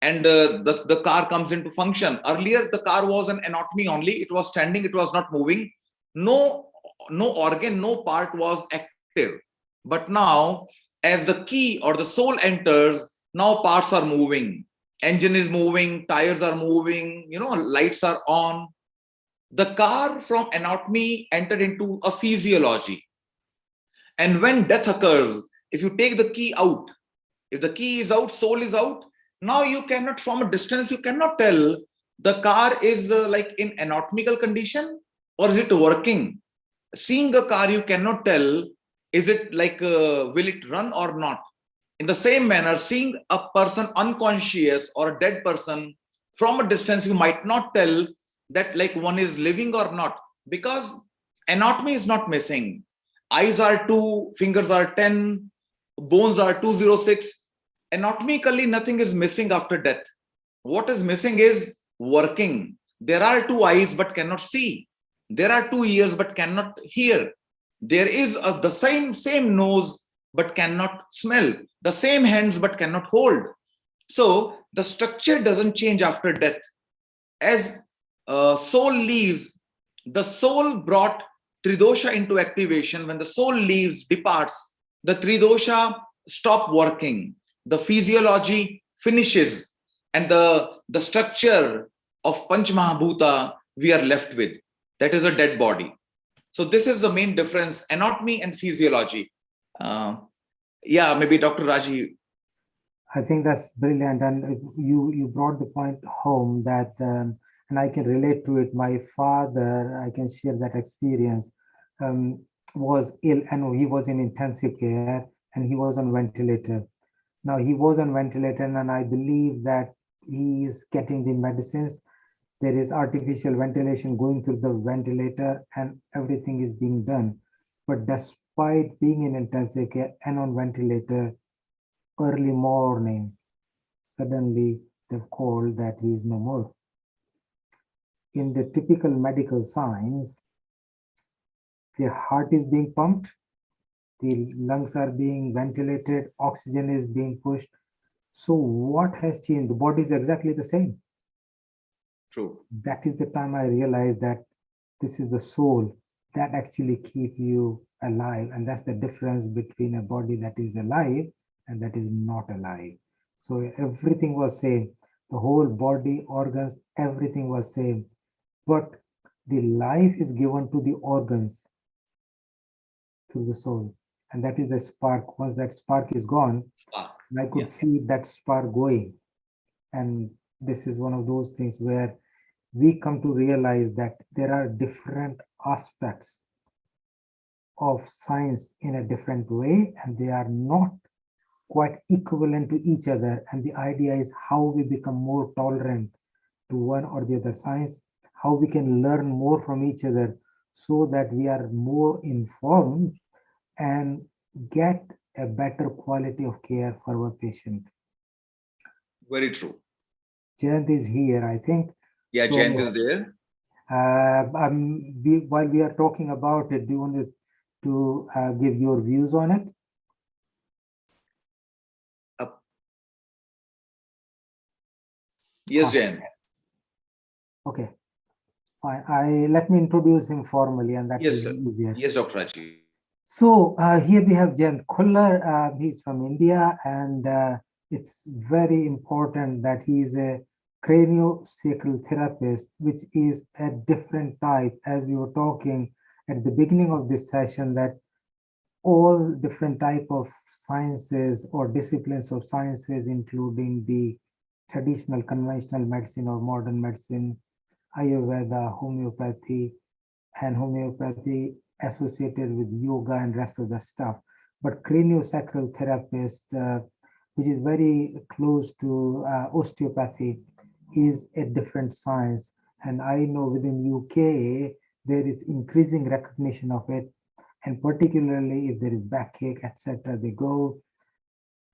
and the car comes into function. Earlier, the car was an anatomy only. It was standing, it was not moving. No organ, no part was active. But now, as the key or the soul enters, now parts are moving. Engine is moving, tires are moving, lights are on. The car from anatomy entered into a physiology. And when death occurs, if you take the key out, if the key is out, soul is out, now you cannot, from a distance, you cannot tell the car is like in anatomical condition or is it working. Seeing the car, you cannot tell, is it like, will it run or not? In the same manner, seeing a person unconscious or a dead person from a distance, you might not tell that like one is living or not, because anatomy is not missing. Eyes are 2, fingers are 10, bones are 206. Anatomically, nothing is missing after death. What is missing is working. There are 2 eyes but cannot see. There are 2 ears but cannot hear. There is the same nose but cannot smell. The same hands but cannot hold. So the structure doesn't change after death. As soul leaves, the soul brought Tridosha into activation. When the soul leaves, departs, the Tridosha stop working. The physiology finishes, and the structure of Panch Mahabhuta we are left with. That is a dead body. So this is the main difference, anatomy and physiology. Maybe Dr. Raji. I think that's brilliant, and you brought the point home that, and I can relate to it. My father, I can share that experience, was ill, and he was in intensive care, and he was on ventilator. Now he was on ventilator, and I believe that he is getting the medicines. There is artificial ventilation going through the ventilator, and everything is being done. But despite being in intensive care and on ventilator, early morning, suddenly they've called that he is no more. In the typical medical signs, the heart is being pumped, the lungs are being ventilated, oxygen is being pushed. So what has changed? The body is exactly the same. True. That is the time I realized that this is the soul that actually keeps you alive. And that's the difference between a body that is alive and that is not alive. So everything was same. The whole body, organs, everything was same. But the life is given to the organs through the soul. And that is the spark. Once that spark is gone, I could see that spark going. And this is one of those things where we come to realize that there are different aspects of science in a different way, and they are not quite equivalent to each other. And the idea is how we become more tolerant to one or the other science, how we can learn more from each other so that we are more informed and get a better quality of care for our patient. Very true. Jayant is here, I think. Yeah, so, Jayant is there. While we are talking about it, do you want to give your views on it? Yes, Jayant. Okay, fine. Let me introduce him formally, and that will be easier. Yes, Dr. Raji. So here we have Jayant Khullar. He's from India, and it's very important that he is a craniosacral therapist, which is a different type. As we were talking at the beginning of this session, that all different type of sciences or disciplines of sciences, including the traditional conventional medicine or modern medicine, Ayurveda, homeopathy, and homeopathy associated with yoga and rest of the stuff. But craniosacral therapist, which is very close to osteopathy, is a different science. And I know within UK, there is increasing recognition of it. And particularly if there is backache, etc., they go.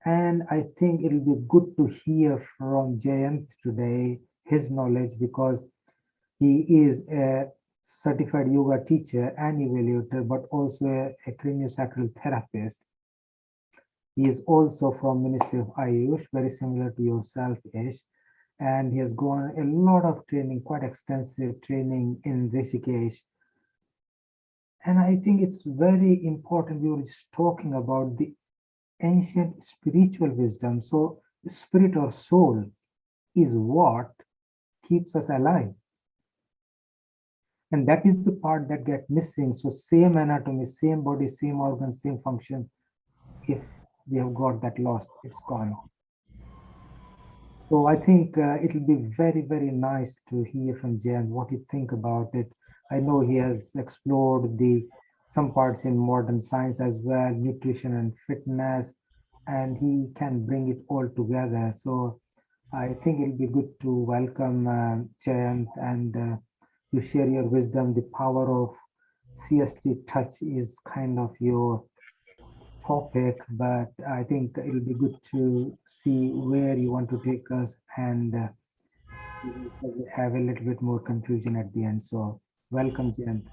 And I think it'll be good to hear from Jayant today, his knowledge, because he is a certified yoga teacher and evaluator, but also a craniosacral therapist. He is also from Ministry of Ayush, very similar to yourself, Ish. And he has gone a lot of training, quite extensive training in Rishikesh. And I think it's very important. We were just talking about the ancient spiritual wisdom. So spirit or soul is what keeps us alive. And that is the part that gets missing. So same anatomy, same body, same organ, same function. If we have got that lost, it's gone. So I think it'll be very, very nice to hear from Jan what you think about it. I know he has explored some parts in modern science as well, nutrition and fitness, and he can bring it all together. So I think it'll be good to welcome Jayant and you share your wisdom. The power of CST touch is kind of your topic, but I think it'll be good to see where you want to take us, and we will probably have a little bit more conclusion at the end. So welcome, Jayant.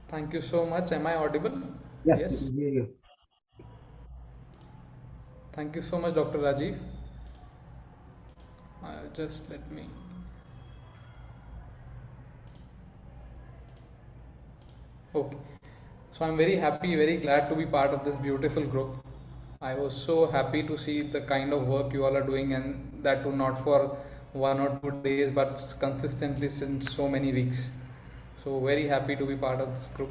Thank you so much. Am I audible? Yes, we Yes. can hear you. Thank you so much, Dr. Rajiv. Just let me. Okay. So I'm very happy, very glad to be part of this beautiful group. I was so happy to see the kind of work you all are doing, and that too not for 1 or 2 days, but consistently since so many weeks. So very happy to be part of this group.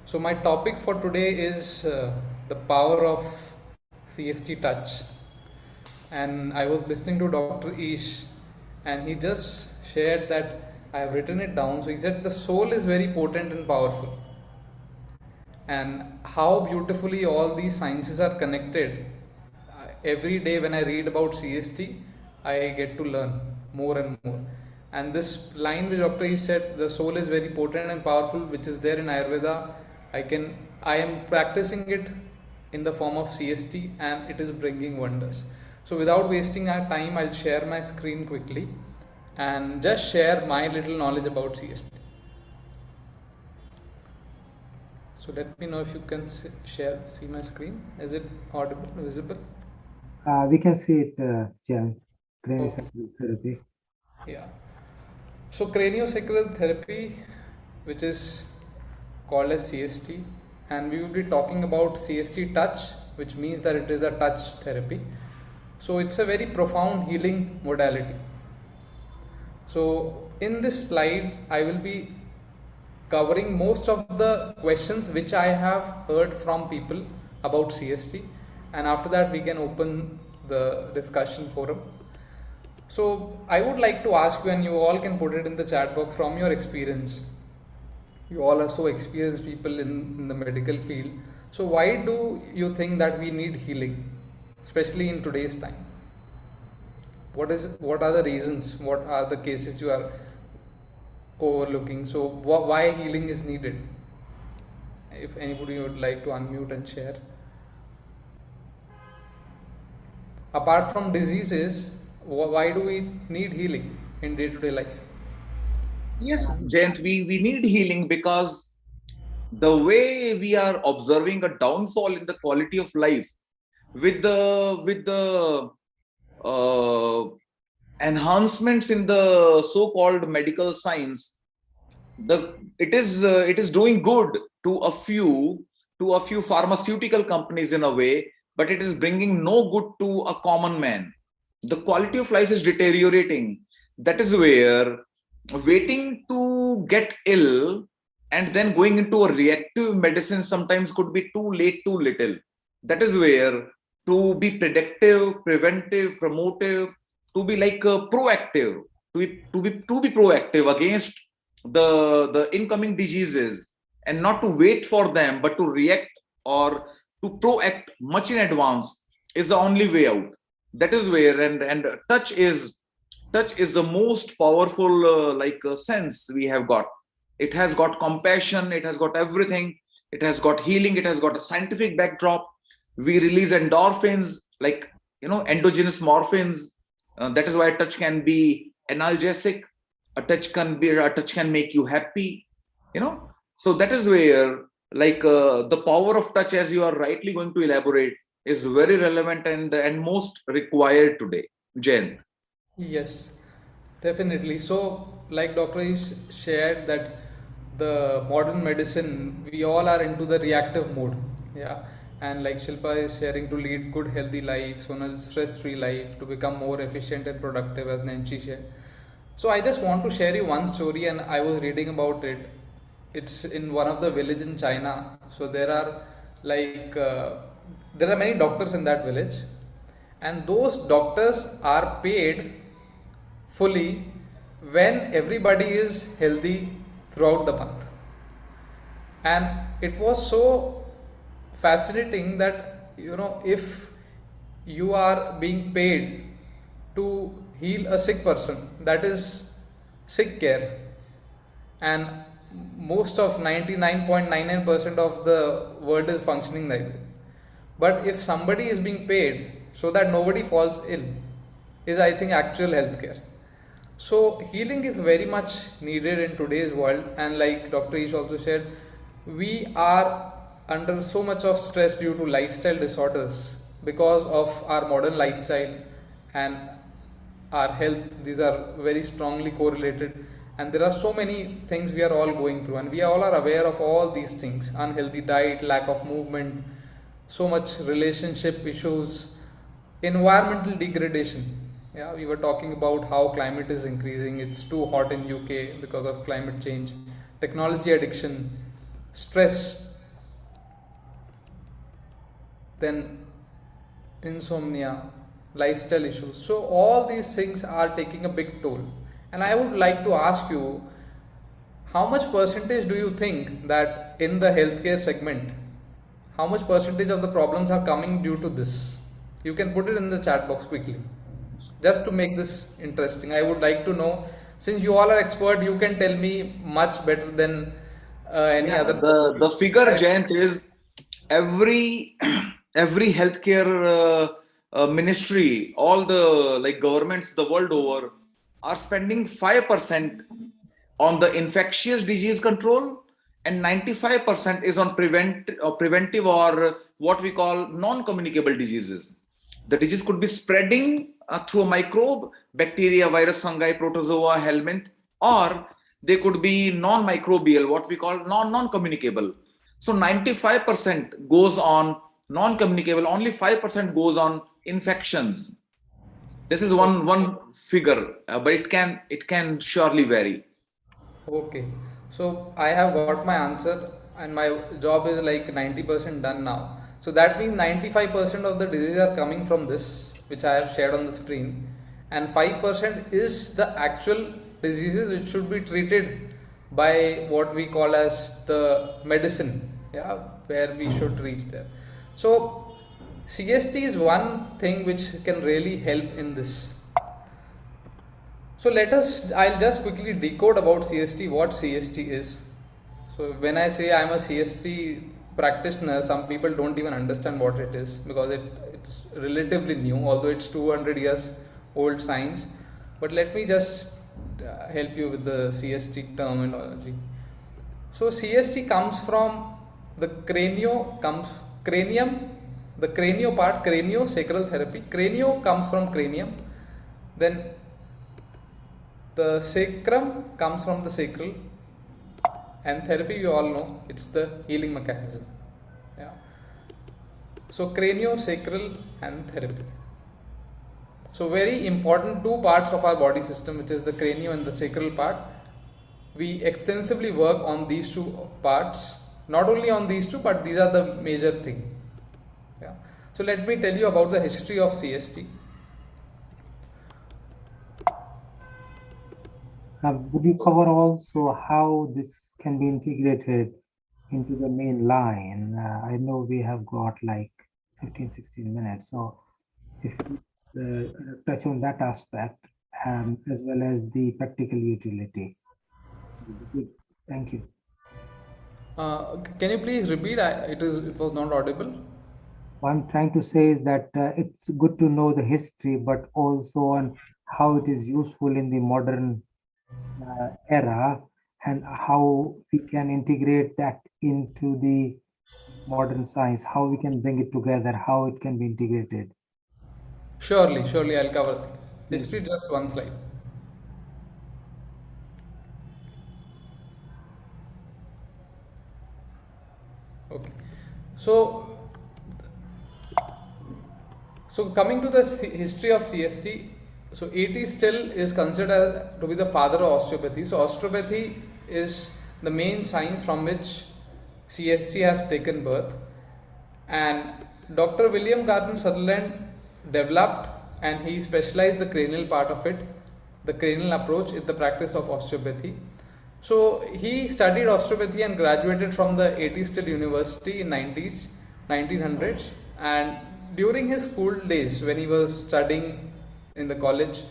So my topic for today is the power of CST touch. And I was listening to Dr. Ish, and he just shared that I have written it down. So he said the soul is very potent and powerful, and how beautifully all these sciences are connected. Every day when I read about CST, I get to learn more and more. And this line which Dr. E said, the soul is very potent and powerful, which is there in Ayurveda, I am practicing it in the form of CST, and it is bringing wonders. So without wasting our time, I'll share my screen quickly and just share my little knowledge about CST. So let me know if you can see my screen. Is it audible, visible? We can see it, Jayant. Craniosacral therapy. Yeah. So craniosacral therapy, which is called as CST, and we will be talking about CST touch, which means that it is a touch therapy. So it's a very profound healing modality. So in this slide, I will be covering most of the questions which I have heard from people about CST, and after that we can open the discussion forum. So I would like to ask you, and you all can put it in the chat box from your experience. You all are so experienced people in the medical field. So why do you think that we need healing, especially in today's time? What are the reasons? What are the cases you are overlooking? So why healing is needed? If anybody would like to unmute and share. Apart from diseases, why do we need healing in day-to-day life? Yes, Jayant, we need healing because the way we are observing a downfall in the quality of life with the enhancements in the so-called medical science, it is doing good to a few pharmaceutical companies in a way, but it is bringing no good to a common man. The quality of life is deteriorating. That is where waiting to get ill and then going into a reactive medicine sometimes could be too late, too little. That is where to be predictive, preventive, promotive, to be like proactive, to be proactive against the incoming diseases, and not to wait for them, but to react or to proact much in advance is the only way out. That is where, and touch is the most powerful sense we have got. It has got compassion, it has got everything, it has got healing, it has got a scientific backdrop. We release endorphins, like endogenous morphins. That is why touch can be analgesic. A touch can make you happy. So that is where the power of touch, as you are rightly going to elaborate, is very relevant and most required today. Jen. Yes, definitely. So, like Dr. is shared that the modern medicine, we all are into the reactive mode. Yeah. And like Shilpa is sharing to lead good healthy life, Sonal stress-free life, to become more efficient and productive, as Nancy shared. So I just want to share you one story, and I was reading about it. It's in one of the village in China. So there are many doctors in that village, and those doctors are paid fully when everybody is healthy throughout the month. And it was so fascinating that if you are being paid to heal a sick person, that is sick care, and most of 99.99% of the world is functioning like that. But if somebody is being paid so that nobody falls ill, is, I think, actual healthcare. So healing is very much needed in today's world, and like Dr. Ish also said, we are under so much of stress due to lifestyle disorders because of our modern lifestyle and our health. These are very strongly correlated, and there are so many things we are all going through, and we all are aware of all these things: unhealthy diet, lack of movement, so much relationship issues, environmental degradation. Yeah, we were talking about how climate is increasing. It's too hot in UK because of climate change. Technology addiction, stress, then insomnia, lifestyle issues. So all these things are taking a big toll. And I would like to ask you, how much percentage do you think that in the healthcare segment, how much percentage of the problems are coming due to this? You can put it in the chat box quickly. Just to make this interesting, I would like to know, since you all are expert, you can tell me much better than any Yeah, other the person. figure, Jayant, is every every healthcare ministry, all the governments the world over are spending 5% on the infectious disease control, and 95% is on preventive, or what we call non-communicable diseases. The disease could be spreading through a microbe, bacteria, virus, fungi, protozoa, helminth, or they could be non-microbial, what we call non-communicable. So 95% goes on non-communicable, only 5% goes on infections. This is one figure, but it can surely vary. Okay, so I have got my answer, and my job is like 90% done now. So that means 95% of the diseases are coming from this, which I have shared on the screen, and 5% is the actual diseases which should be treated by what we call as the medicine, yeah, where we should reach there. So CST is one thing which can really help in this. So I'll just quickly decode about CST, what CST is. So when I say I'm a CST practitioner, some people don't even understand what it is because it's relatively new, although it's 200 years old science. But let me just help you with the CST terminology. So CST comes from the cranium, the cranio part, craniosacral therapy. Cranio comes from cranium, then the sacrum comes from the sacral, and therapy, we all know, it's the healing mechanism. Yeah. So craniosacral and therapy. So very important two parts of our body system, which is the cranial and the sacral part. we extensively work on these two parts. Not only on these two, but these are the major thing. Yeah. So let me tell you about the history of CST. Would you cover also how this can be integrated into the main line? I know we have got like 15-16 minutes, so if you touch on that aspect as well as the practical utility. Good. Thank you. Can you please repeat? It was not audible. What I'm trying to say is that it's good to know the history, but also on how it is useful in the modern era and how we can integrate that into the modern science, how we can bring it together, how it can be integrated. Surely, I'll cover that. History, just one slide. Okay. So, coming to the history of CST, so AT still is considered to be the father of osteopathy. So osteopathy is the main science from which CST has taken birth, and Dr. William Gardner Sutherland developed and he specialized the cranial part of it, the cranial approach in the practice of osteopathy. So he studied osteopathy and graduated from the AT Still University in 1900s, and during his school days when he was studying in the college,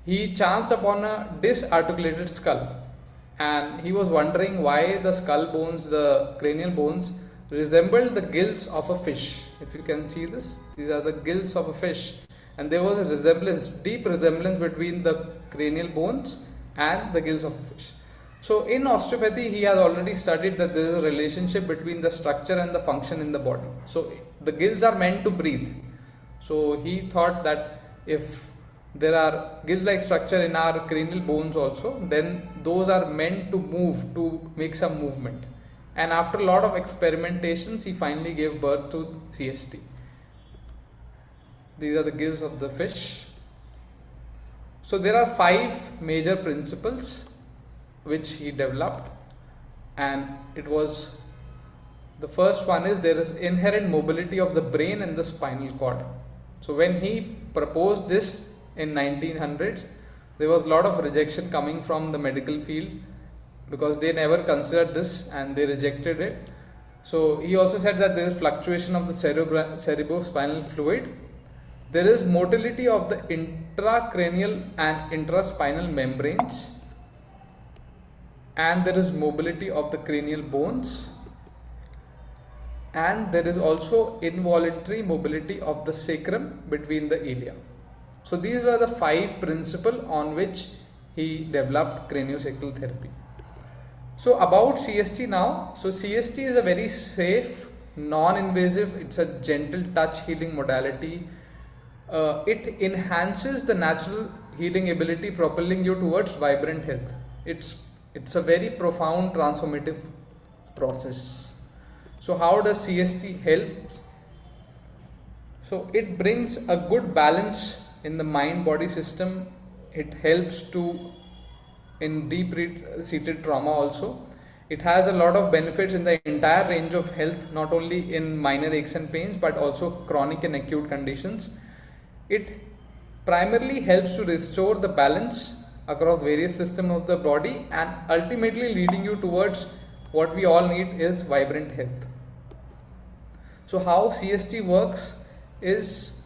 he chanced upon a disarticulated skull, and he was wondering why the skull bones, the cranial bones, resembled the gills of a fish. If you can see this, these are the gills of a fish, and there was a resemblance, deep resemblance between the cranial bones and the gills of a fish. So in osteopathy, he has already studied that there is a relationship between the structure and the function in the body. So the gills are meant to breathe. So he thought that if there are gill-like structure in our cranial bones also, then those are meant to move, to make some movement. And after a lot of experimentations, he finally gave birth to CST. These are the gills of the fish. So there are 5 major principles which he developed, and it was, the first one is there is inherent mobility of the brain and the spinal cord. So when he proposed this in 1900s, there was a lot of rejection coming from the medical field because they never considered this and they rejected it. So he also said that there is fluctuation of the cerebrospinal fluid, there is motility of the intracranial and intraspinal membranes, and there is mobility of the cranial bones, and there is also involuntary mobility of the sacrum between the ilia. So these were the 5 principles on which he developed craniosacral therapy. So about CST now, so CST is a very safe, non-invasive, it's a gentle touch healing modality. It enhances the natural healing ability, propelling you towards vibrant health. It's a very profound transformative process. So how does CST help? So it brings a good balance in the mind-body system. It helps to in deep-seated trauma also. It has a lot of benefits in the entire range of health, not only in minor aches and pains, but also chronic and acute conditions. It primarily helps to restore the balance across various systems of the body and ultimately leading you towards what we all need is vibrant health. So how CST works is,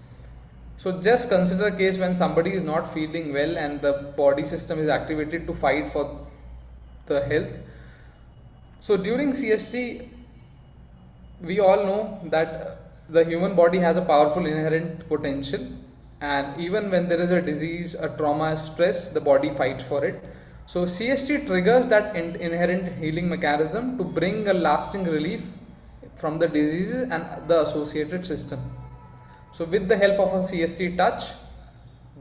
so just consider a case when somebody is not feeling well and the body system is activated to fight for the health. So during CST, we all know that the human body has a powerful inherent potential, and even when there is a disease, a trauma, a stress, the body fights for it. So CST triggers that inherent healing mechanism to bring a lasting relief from the diseases and the associated system. So with the help of a CST touch,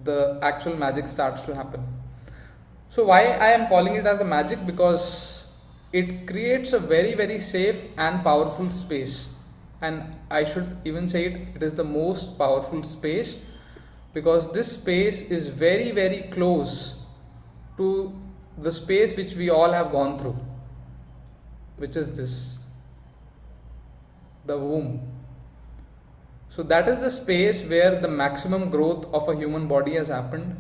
the actual magic starts to happen. So why I am calling it as a magic? Because it creates a very, very safe and powerful space. And I should even say it is the most powerful space, because this space is very, very close to the space which we all have gone through, which is this, the womb. So that is the space where the maximum growth of a human body has happened,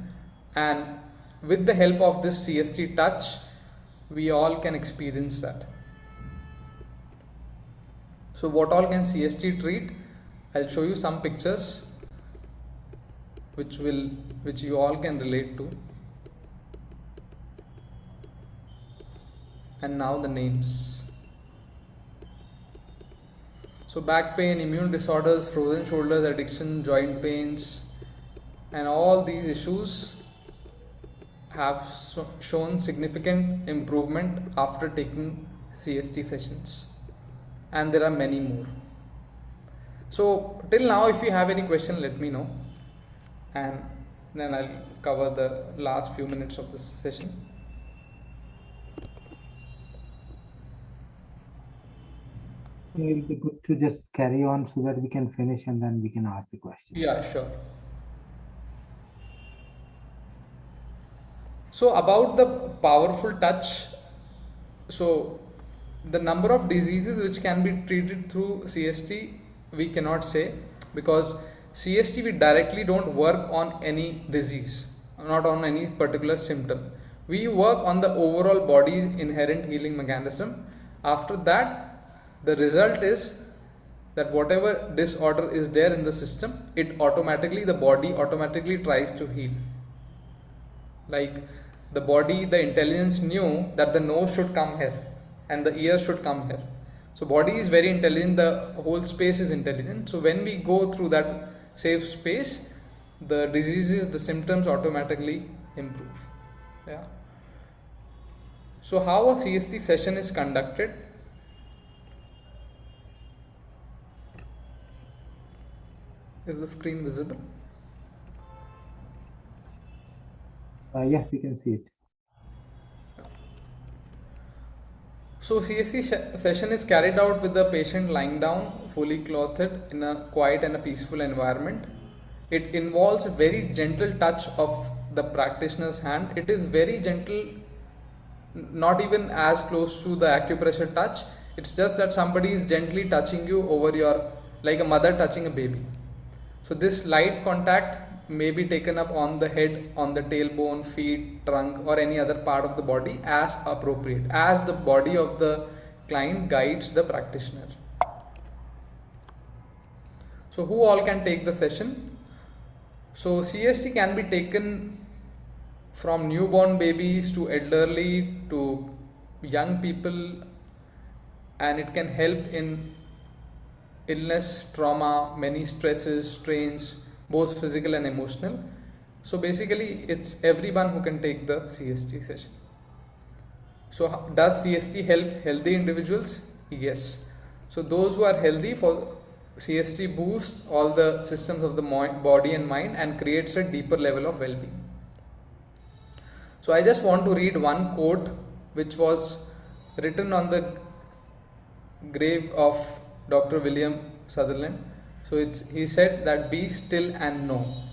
and with the help of this CST touch, we all can experience that. So what all can CST treat? I'll show you some pictures which you all can relate to. And now the names. So back pain, immune disorders, frozen shoulders, addiction, joint pains, and all these issues have shown significant improvement after taking CST sessions, and there are many more. So till now, if you have any question, let me know, and then I'll cover the last few minutes of this session. It will be good to just carry on so that we can finish and then we can ask the questions. Yeah, sure. So about the powerful touch, so the number of diseases which can be treated through CST, we cannot say, because CST we directly don't work on any disease, not on any particular symptom. We work on the overall body's inherent healing mechanism. After that, the result is that whatever disorder is there in the system, the body automatically tries to heal. Like the body, the intelligence knew that the nose should come here and the ear should come here. So body is very intelligent, the whole space is intelligent. So when we go through that safe space, the diseases, the symptoms automatically improve. Yeah. So how a CST session is conducted? Is the screen visible? Yes, we can see it. So CST session is carried out with the patient lying down, fully clothed in a quiet and a peaceful environment. It involves a very gentle touch of the practitioner's hand. It is very gentle, not even as close to the acupressure touch. It's just that somebody is gently touching you over your, like a mother touching a baby. So this light contact may be taken up on the head, on the tailbone, feet, trunk, or any other part of the body as appropriate, as the body of the client guides the practitioner. So who all can take the session? So CST can be taken from newborn babies to elderly to young people, and it can help in illness, trauma, many stresses, strains, both physical and emotional. So basically it's everyone who can take the CST session. So does CST help healthy individuals? Yes. So those who are healthy, for CST boosts all the systems of the body and mind and creates a deeper level of well-being. So I just want to read one quote which was written on the grave of Dr. William Sutherland. So he said that be still and know,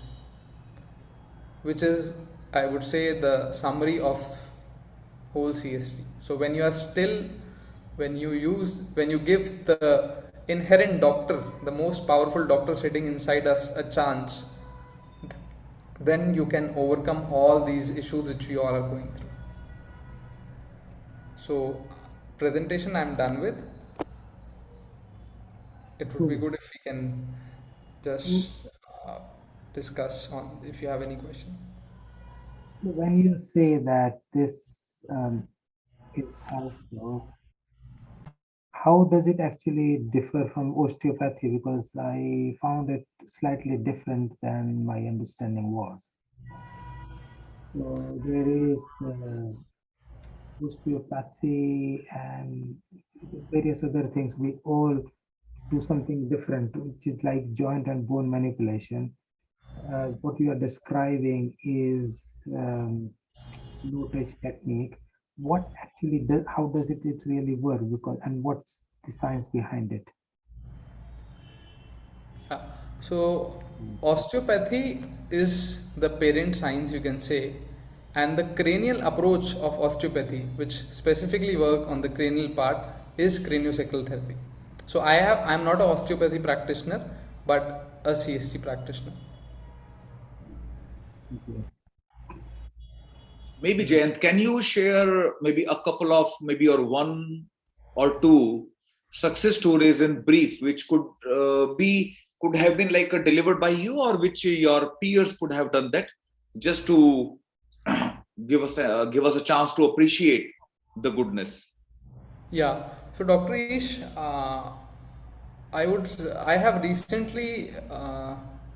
which is, I would say, the summary of whole CST. So when you are still, when you give the inherent doctor, the most powerful doctor sitting inside us, a chance, then you can overcome all these issues which we all are going through. So presentation I'm done with. It would be good if we can just discuss on if you have any question. When you say that this is helpful, how does it actually differ from osteopathy? Because I found it slightly different than my understanding was. So there is osteopathy and various other things. We all do something different, which is like joint and bone manipulation. What you are describing is low touch technique. What actually does, how does it really work? Because, and what's the science behind it? Yeah. So osteopathy is the parent science, you can say. And the cranial approach of osteopathy, which specifically work on the cranial part, is craniosacral therapy. So I'm not an osteopathy practitioner, but a CST practitioner. Maybe Jayant, can you share maybe a couple of maybe or one or two success stories in brief, which could have been like delivered by you, or which your peers could have done that, just to give us a chance to appreciate the goodness. Yeah. So Dr. Ish, I have recently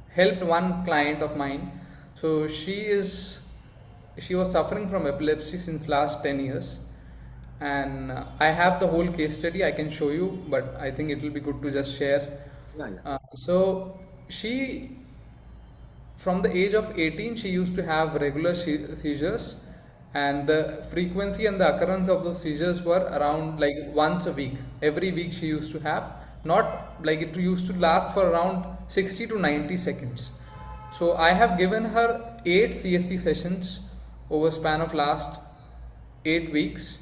helped one client of mine. So she was suffering from epilepsy since last 10 years, and I have the whole case study. I can show you, but I think it will be good to just share. Yeah, yeah. So she, from the age of 18, she used to have regular seizures, and the frequency and the occurrence of those seizures were around like once a week. Every week she used to have, not like it used to last for around 60 to 90 seconds. So I have given her 8 CST sessions over span of last 8 weeks,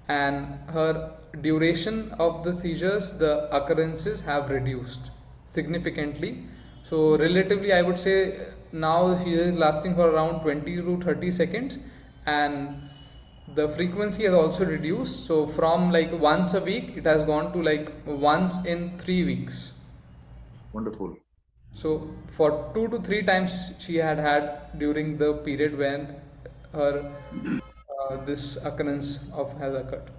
and her duration of the seizures, the occurrences have reduced significantly. So relatively, I would say now she is lasting for around 20 to 30 seconds, and the frequency has also reduced. So from like once a week, it has gone to like once in 3 weeks. Wonderful. So for 2 to 3 times she had during the period when her this occurrence of has occurred.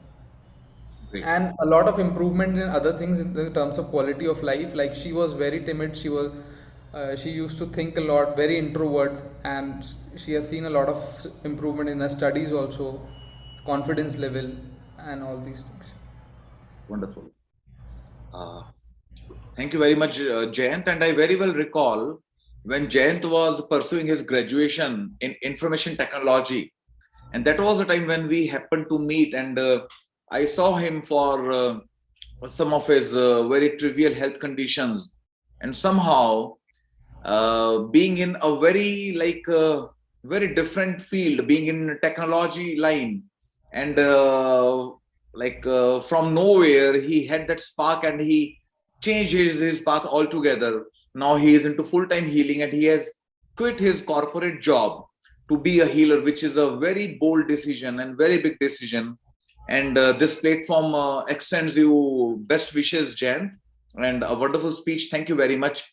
Great. And a lot of improvement in other things in the terms of quality of life. Like she was very timid, she used to think a lot, very introvert, and she has seen a lot of improvement in her studies also, confidence level, and all these things. Wonderful. Thank you very much, Jayant. And I very well recall when Jayant was pursuing his graduation in information technology, and that was a time when we happened to meet, and I saw him for some of his very trivial health conditions, and somehow being in a very very different field, being in technology line, and from nowhere he had that spark, and he changed his path altogether. Now he is into full-time healing, and he has quit his corporate job to be a healer, which is a very bold decision and very big decision. And this platform extends you best wishes, Jayant, and a wonderful speech. Thank you very much.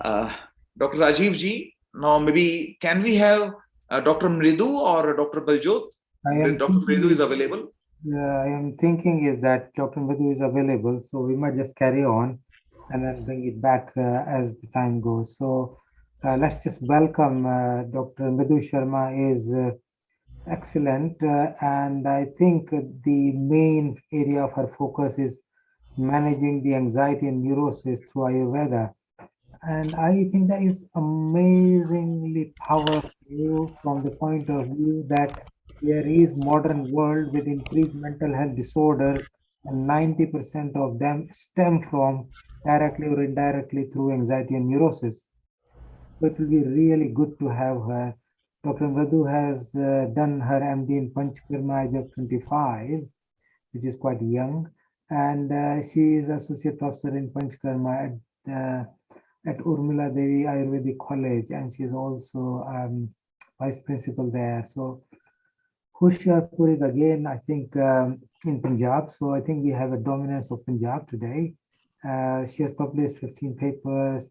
Dr. Rajiv ji, now maybe can we have Dr. Mridu or Dr. Baljot? Dr. Mridu is available. I am thinking is that Dr. Madhu is available, so we might just carry on and then bring it back as the time goes. So let's just welcome Dr. Madhu Sharma is excellent, and I think the main area of her focus is managing the anxiety and neurosis through Ayurveda. And I think that is amazingly powerful from the point of view that there is modern world with increased mental health disorders, and 90% of them stem from directly or indirectly through anxiety and neurosis. So it will be really good to have her. Dr. Madhu has done her MD in Panchkarma age of 25, which is quite young, and she is associate professor in Panchkarma at Urmila Devi Ayurvedic College, and she is also vice principal there. So Hoshiarpur is again, I think, in Punjab. So I think we have a dominance of Punjab today. She has published 15 papers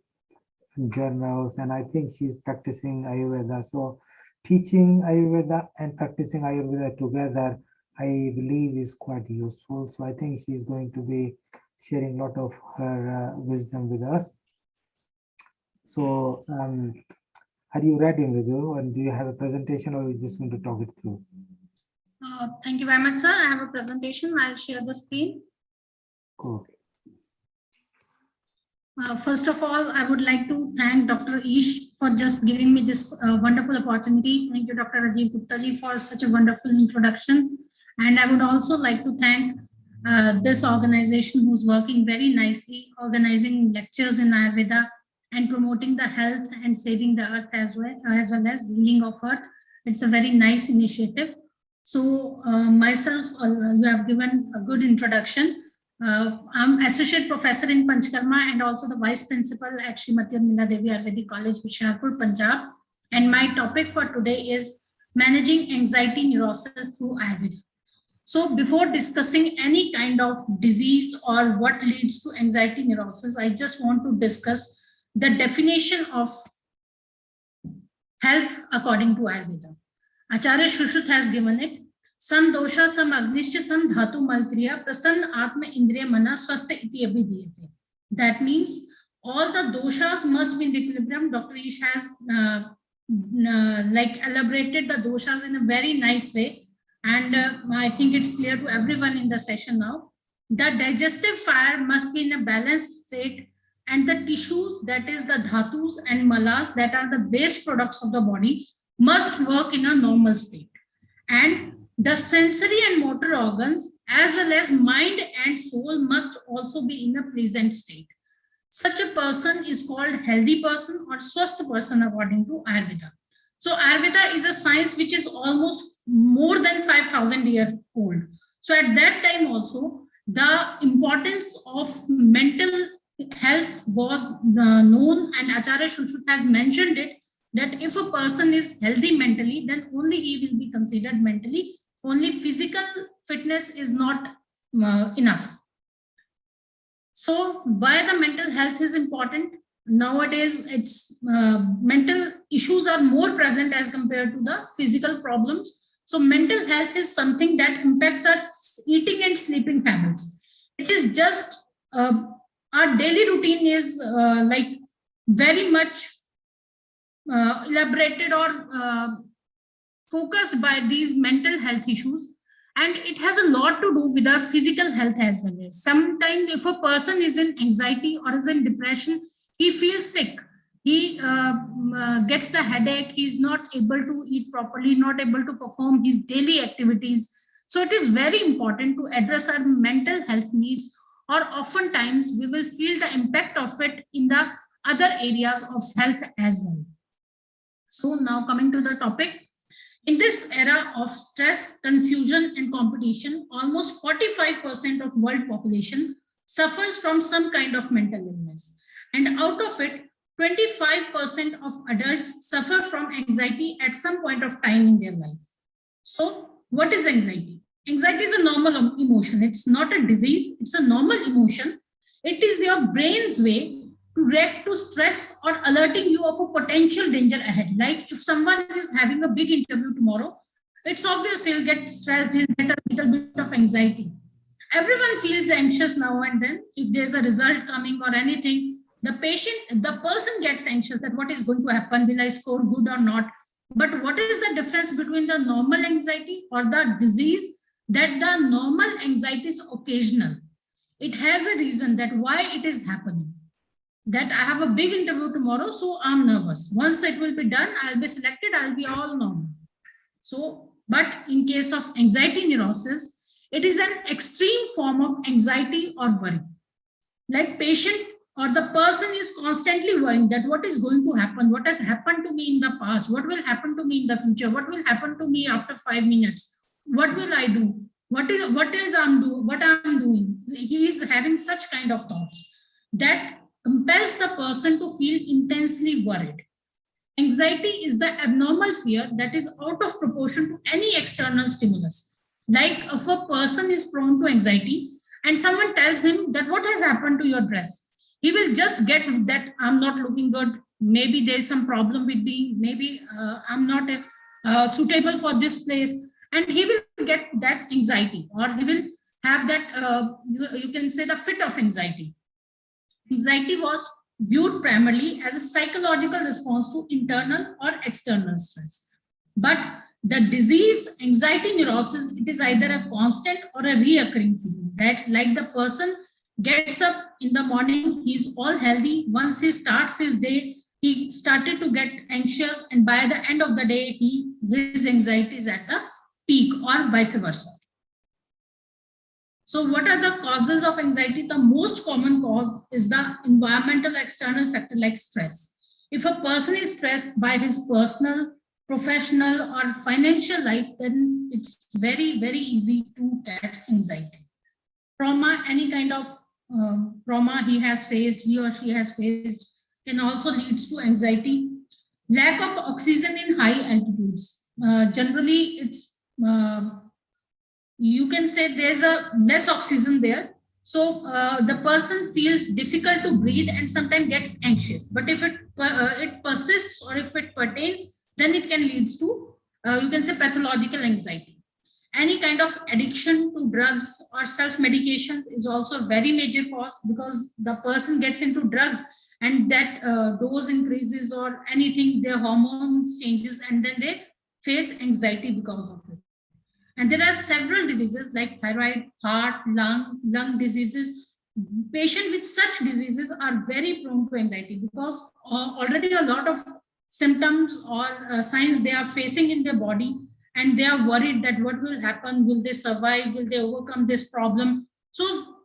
in journals, and I think she's practicing Ayurveda. So teaching Ayurveda and practicing Ayurveda together, I believe, is quite useful. So I think she's going to be sharing a lot of her wisdom with us. So are you ready, Mridu? And do you have a presentation, or are you just going to talk it through? Thank you very much, sir. I have a presentation. I'll share the screen. Cool. First of all, I would like to thank Dr. Ish for just giving me this wonderful opportunity. Thank you, Dr. Rajiv Gupta ji, for such a wonderful introduction. And I would also like to thank this organization who's working very nicely, organizing lectures in Ayurveda and promoting the health and saving the earth as well as healing of earth It's a very nice initiative. So myself, you have given a good introduction. I'm associate professor in Panchkarma and also the vice principal at Srimati Amina Devi Ayurvedic College, Hoshiarpur, Punjab. And my topic for today is managing anxiety neurosis through Ayurveda. So before discussing any kind of disease or what leads to anxiety neurosis, I just want to discuss the definition of health according to Ayurveda. Acharya Shushruta has given it. Sam dosha, sam agnishtya, sam dhatu malkriya, prasanna atma indriya mana swastha iti abhidhyate. That means all the doshas must be in equilibrium. Dr. Ish has like elaborated the doshas in a very nice way. And I think it's clear to everyone in the session now. The digestive fire must be in a balanced state, and the tissues, that is the dhatus and malas, that are the waste products of the body, must work in a normal state. And the sensory and motor organs, as well as mind and soul, must also be in a pleasant state. Such a person is called healthy person or swasth person according to Ayurveda. So Ayurveda is a science which is almost more than 5,000 years old. So at that time also, the importance of mental health was known, and Acharya Shushruta has mentioned it, that if a person is healthy mentally, then only he will be considered mentally. Only physical fitness is not enough. So why the mental health is important? Nowadays, it's mental issues are more prevalent as compared to the physical problems. So mental health is something that impacts our eating and sleeping habits. It is just our daily routine is like very much elaborated or focused by these mental health issues, and it has a lot to do with our physical health as well. As sometimes if a person is in anxiety or is in depression, he feels sick, he gets the headache, he's not able to eat properly, not able to perform his daily activities. So it is very important to address our mental health needs, or oftentimes we will feel the impact of it in the other areas of health as well. So now coming to the topic. In this era of stress, confusion, and competition, almost 45% of world population suffers from some kind of mental illness. And out of it, 25% of adults suffer from anxiety at some point of time in their life. So what is anxiety? Anxiety is a normal emotion. It's not a disease. It's a normal emotion. It is your brain's way to react to stress or alerting you of a potential danger ahead. Like if someone is having a big interview tomorrow, it's obvious he'll get stressed, he'll get a little bit of anxiety. Everyone feels anxious now and then. If there's a result coming or anything, the person gets anxious that what is going to happen, will I score good or not? But what is the difference between the normal anxiety or the disease? That the normal anxiety is occasional. It has a reason that why it is happening. That I have a big interview tomorrow, so I'm nervous. Once it will be done, I'll be selected, I'll be all normal. So, but in case of anxiety neurosis, it is an extreme form of anxiety or worry. Like patient or the person is constantly worrying that what is going to happen, what has happened to me in the past, what will happen to me in the future, what will happen to me after 5 minutes, what will I do, what I'm doing. He is having such kind of thoughts that compels the person to feel intensely worried. Anxiety is the abnormal fear that is out of proportion to any external stimulus. Like if a person is prone to anxiety and someone tells him that what has happened to your dress, he will just get that I'm not looking good, maybe there's some problem with me, maybe I'm not suitable for this place, and he will get that anxiety, or he will have that, you can say, the fit of anxiety. Anxiety was viewed primarily as a psychological response to internal or external stress. But the disease, anxiety neurosis, it is either a constant or a reoccurring feeling that like the person gets up in the morning, he's all healthy. Once he starts his day, he started to get anxious, and by the end of the day, his anxiety is at the peak, or vice versa. So what are the causes of anxiety? The most common cause is the environmental external factor like stress. If a person is stressed by his personal professional or financial life, then it's very, very easy to catch anxiety. Trauma, any kind of trauma he or she has faced, can also lead to anxiety. Lack of oxygen in high altitudes. Generally, it's you can say there's a less oxygen there. So the person feels difficult to breathe and sometimes gets anxious. But if it persists or if it pertains, then it can lead to, you can say, pathological anxiety. Any kind of addiction to drugs or self-medication is also a very major cause, because the person gets into drugs and that dose increases or anything, their hormones changes, and then they face anxiety because of it. And there are several diseases like thyroid, heart, lung diseases. Patients with such diseases are very prone to anxiety, because already a lot of symptoms or signs they are facing in their body, and they are worried that what will happen, will they survive, will they overcome this problem. So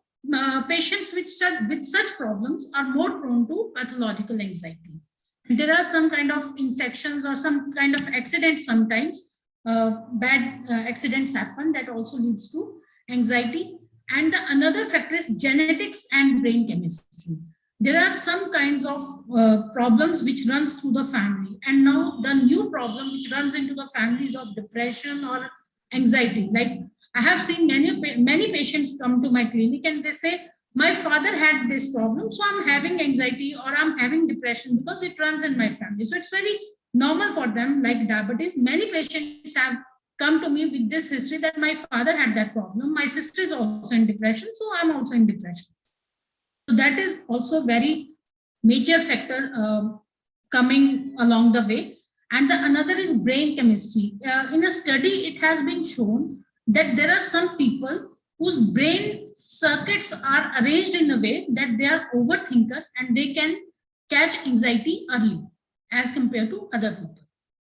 patients with such problems are more prone to pathological anxiety. And there are some kind of infections or some kind of accidents sometimes. Bad accidents happen that also leads to anxiety. And another factor is genetics and brain chemistry. There are some kinds of problems which runs through the family, and now the new problem which runs into the families of depression or anxiety. Like I have seen many patients come to my clinic and they say, my father had this problem, so I'm having anxiety or I'm having depression because it runs in my family. So it's very normal for them, like diabetes. Many patients have come to me with this history that my father had that problem, my sister is also in depression, so I'm also in depression. So that is also very major factor coming along the way. And the another is brain chemistry. In a study, it has been shown that there are some people whose brain circuits are arranged in a way that they are overthinker and they can catch anxiety early as compared to other people.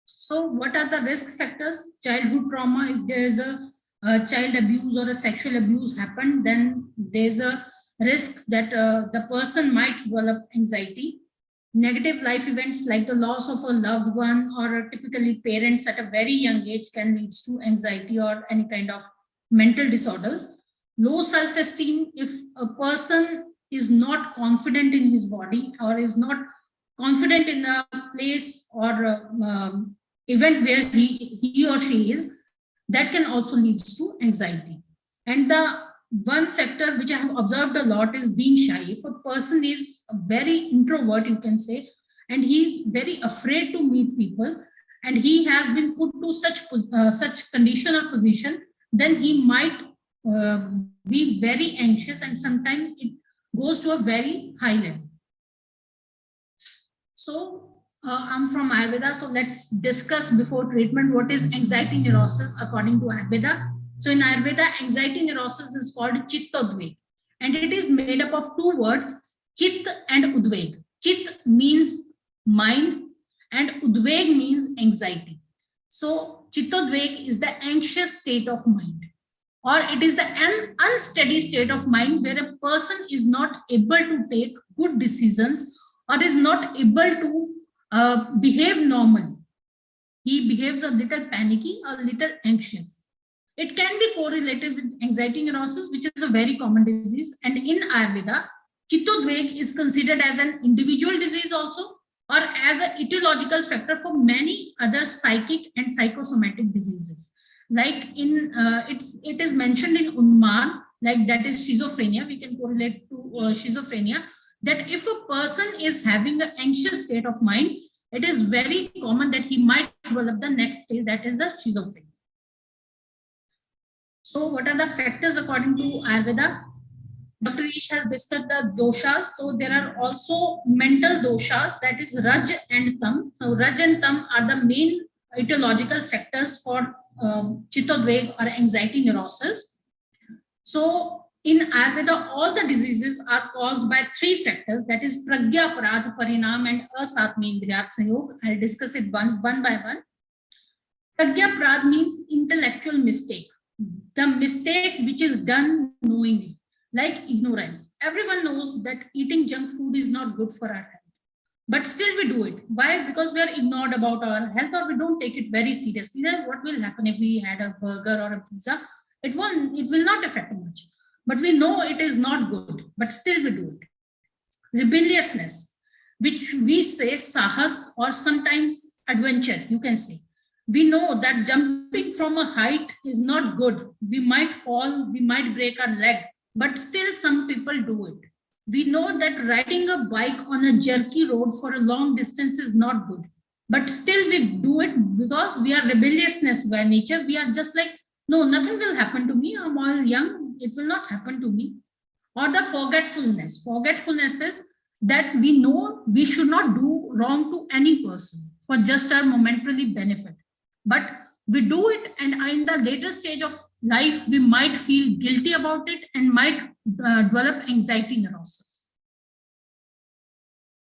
So what are the risk factors? Childhood trauma. If there is a child abuse or a sexual abuse happened, then there's a risk that the person might develop anxiety. Negative life events like the loss of a loved one or typically parents at a very young age can lead to anxiety or any kind of mental disorders. Low self-esteem. If a person is not confident in his body or is not confident in a place or event where he or she is, that can also lead to anxiety. And the one factor which I have observed a lot is being shy. If a person is a very introvert, you can say, and he's very afraid to meet people, and he has been put to such condition or position, then he might be very anxious, and sometimes it goes to a very high level. So I'm from Ayurveda, so let's discuss before treatment what is anxiety neurosis according to Ayurveda. So in Ayurveda, anxiety neurosis is called Chittodveg, and it is made up of two words, Chit and Udveg. Chit means mind and Udveg means anxiety. So Chittodveg is the anxious state of mind, or it is the unsteady state of mind where a person is not able to take good decisions or is not able to behave normally. He behaves a little panicky, a little anxious. It can be correlated with anxiety neurosis, which is a very common disease. And in Ayurveda, Chittodveg is considered as an individual disease also, or as an etiological factor for many other psychic and psychosomatic diseases. Like in it is mentioned in Unman, like that is schizophrenia. We can correlate to schizophrenia, that if a person is having an anxious state of mind, it is very common that he might develop the next stage, that is the schizophrenia. So what are the factors according to Ayurveda? Dr. Ish has discussed the doshas. So there are also mental doshas, that is Raj and Tam. So Raj and Tam are the main etiological factors for Chittodveg or anxiety neurosis. So in Ayurveda, all the diseases are caused by three factors, that is Pragya, Paradha, Parinam and Asatmi Indriyat Sanyog. I'll discuss it one by one. Pragya Prad means intellectual mistake, the mistake which is done knowingly, like ignorance. Everyone knows that eating junk food is not good for our health. but still we do it. Why? Because we are ignored about our health, or we don't take it very seriously. Then what will happen if we had a burger or a pizza? It will not affect much, but we know it is not good, but still we do it. Rebelliousness, which we say sahas, or sometimes adventure, you can say. We know that jumping from a height is not good. We might fall, we might break our leg, but still some people do it. We know that riding a bike on a jerky road for a long distance is not good, but still we do it because we are rebelliousness by nature. We are just like, no, nothing will happen to me. I'm all young. It will not happen to me. Or the forgetfulness. Forgetfulness is that we know we should not do wrong to any person for just our momentarily benefit. But we do it, and in the later stage of life, we might feel guilty about it and might develop anxiety neurosis.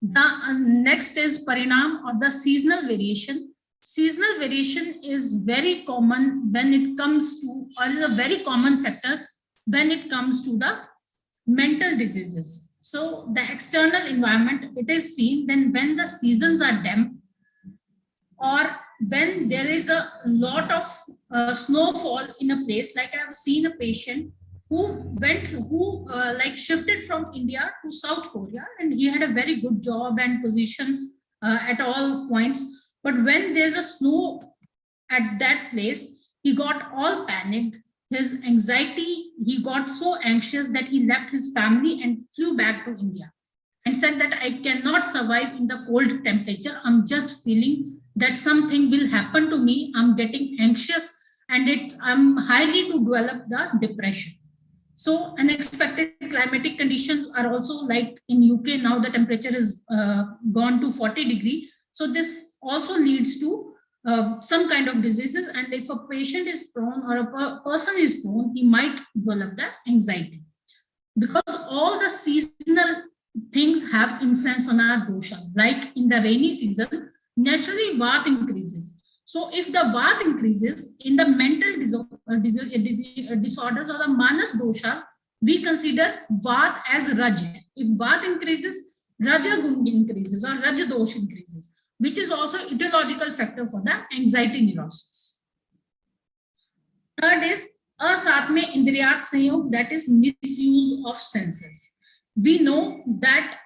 The next is parinam, or the seasonal variation. Seasonal variation is very common when it comes to, or is a very common factor when it comes to the mental diseases. So the external environment, it is seen then when the seasons are damp, or when there is a lot of snowfall in a place. Like I have seen a patient who shifted from India to South Korea, and he had a very good job and position at all points. But when there's a snow at that place, he got all panicked. His anxiety, he got so anxious that he left his family and flew back to India and said that I cannot survive in the cold temperature. I'm just feeling that something will happen to me. I'm getting anxious, and I'm highly to develop the depression. So unexpected climatic conditions are also, like in UK now, the temperature is gone to 40 degrees. So this also leads to some kind of diseases. And if a patient is prone, or a person is prone, he might develop the anxiety. Because all the seasonal things have influence on our doshas. Like in the rainy season, naturally Vata increases. So if the Vata increases in the mental disorders or the manas doshas, we consider Vata as Raj. If Vata increases, Raja Gun increases, or Raja dosh increases, which is also etiological factor for the anxiety neurosis. Third is asatme indriyat sanyog, that is misuse of senses. We know that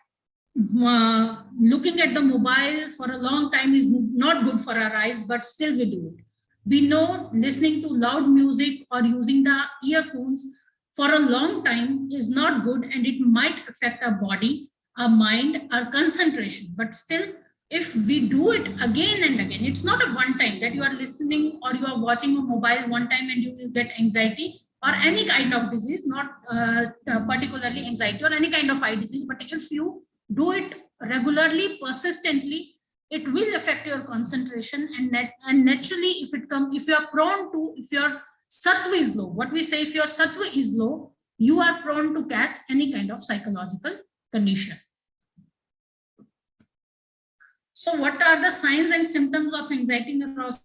looking at the mobile for a long time is not good for our eyes, but still we do it. We know listening to loud music or using the earphones for a long time is not good, and it might affect our body, our mind, our concentration. But still, if we do it again and again, it's not a one time that you are listening or you are watching a mobile one time and you will get anxiety or any kind of disease, not particularly anxiety or any kind of eye disease. But if you do it regularly, persistently, it will affect your concentration, and naturally, if you are prone to, if your sattva is low, what we say, if your sattva is low, you are prone to catch any kind of psychological condition. So what are the signs and symptoms of anxiety neurosis?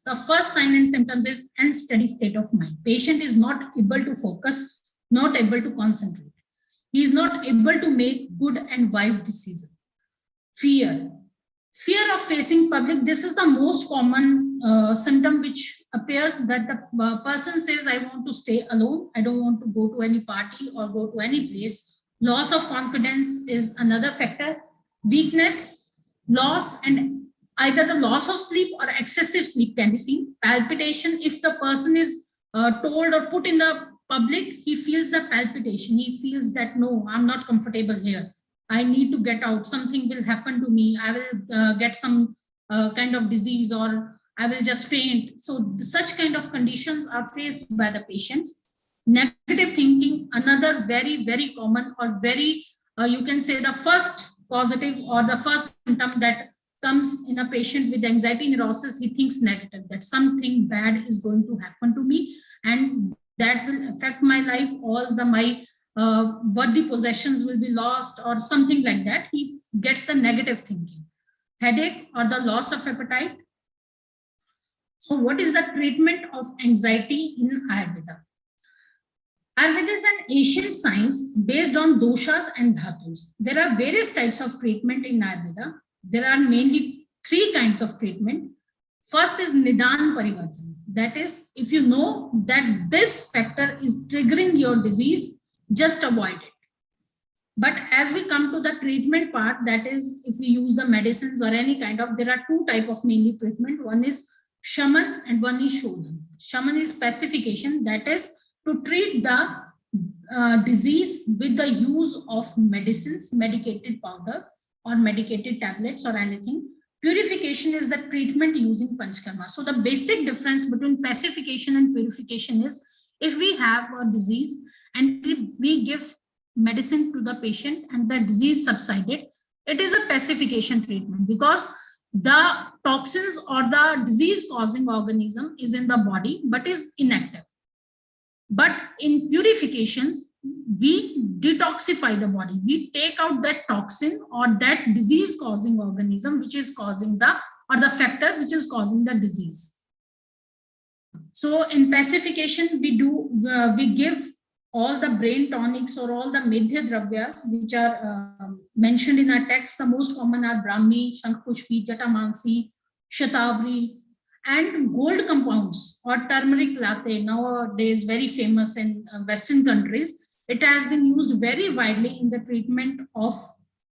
The first sign and symptoms is unsteady state of mind. Patient is not able to focus, not able to concentrate. He is not able to make good and wise decisions. Fear of facing public. This is the most common symptom which appears, that the person says, I want to stay alone. I don't want to go to any party or go to any place. Loss of confidence is another factor. Weakness, loss, and either the loss of sleep or excessive sleep can be seen. Palpitation, if the person is told or put in the public, he feels a palpitation. He feels that, no, I'm not comfortable here. I need to get out. Something will happen to me. I will get some kind of disease, or I will just faint. So such kind of conditions are faced by the patients. Negative thinking, another very, very common, or very, you can say the first positive or the first symptom that comes in a patient with anxiety neurosis. He thinks negative, that something bad is going to happen to me and that will affect my life. All my worthy possessions will be lost, or something like that. He gets the negative thinking. Headache or the loss of appetite. So what is the treatment of anxiety in Ayurveda? Ayurveda is an ancient science based on doshas and dhatus. There are various types of treatment in Ayurveda. there are mainly three kinds of treatment. First is Nidan Parivartan. That is, if you know that this factor is triggering your disease, just avoid it. But as we come to the treatment part, that is, if we use the medicines or any kind of, there are two type of mainly treatment. One is Shaman and one is Shodhan. Shaman is pacification, that is to treat the disease with the use of medicines, medicated powder or medicated tablets or anything. Purification is the treatment using Panchkarma. So the basic difference between pacification and purification is, if we have a disease and if we give medicine to the patient and the disease subsided, it is a pacification treatment because the toxins or the disease causing organism is in the body but is inactive. But in purifications, we detoxify the body. We take out that toxin or that disease causing organism which is causing the factor which is causing the disease. So in pacification, we give all the brain tonics or all the Medhya Dravyas which are mentioned in our text. The most common are Brahmi, Shankpushpi, Jatamansi, Shatavari, and gold compounds or turmeric latte, nowadays very famous in Western countries. It has been used very widely in the treatment of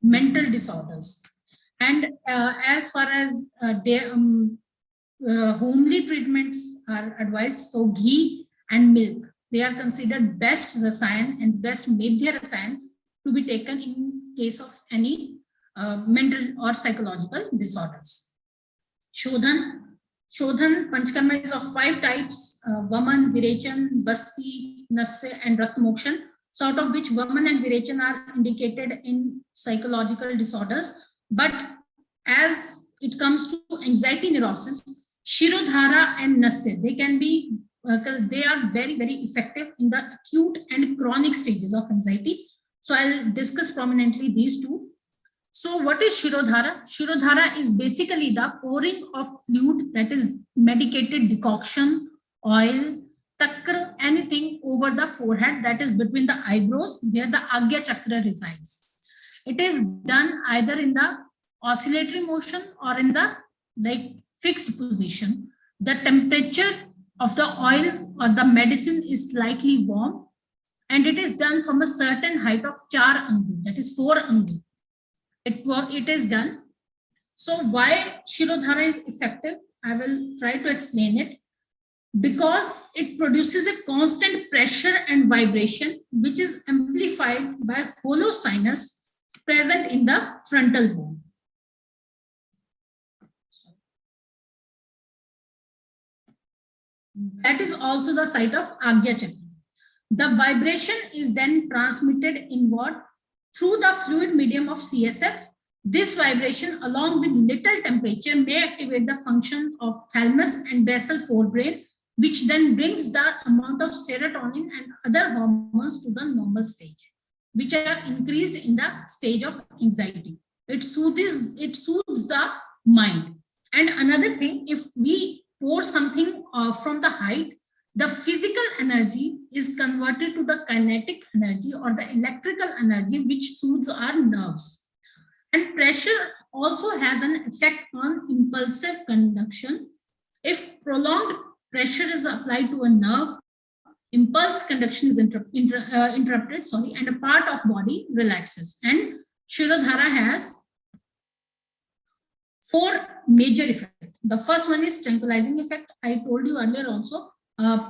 mental disorders. And as far as homely treatments are advised, so ghee and milk, they are considered best rasayan and best medhya rasayan to be taken in case of any mental or psychological disorders. Shodhan Panchkarma is of 5 types: Vaman, Virechan, Basti, Nasya, and Ratmokshan. So out of which Vaman and Virechan are indicated in psychological disorders. But as it comes to anxiety neurosis, Shirodhara and Nasya, they can be, they are very, very effective in the acute and chronic stages of anxiety. So I'll discuss prominently these two. So what is Shirodhara? Shirodhara is basically the pouring of fluid, that is medicated decoction, oil, takra, anything over the forehead, that is between the eyebrows where the Agya Chakra resides. It is done either in the oscillatory motion or in the fixed position. The temperature of the oil or the medicine is slightly warm and it is done from a certain height of 4 angul, that is 4 angul. It is done. So why Shirodhara is effective? I will try to explain it. Because it produces a constant pressure and vibration which is amplified by hollow sinus present in the frontal bone. That is also the site of Agya Chakra. The vibration is then transmitted inward through the fluid medium of CSF. This vibration along with little temperature may activate the function of thalamus and basal forebrain, which then brings the amount of serotonin and other hormones to the normal stage, which are increased in the stage of anxiety. It soothes the mind. And another thing, if we pour something from the height, the physical energy is converted to the kinetic energy or the electrical energy, which soothes our nerves. And pressure also has an effect on impulsive conduction. If prolonged pressure is applied to a nerve, impulse conduction is interrupted, and a part of body relaxes. And Shirodhara has 4 major effects. The first one is tranquilizing effect. I told you earlier also,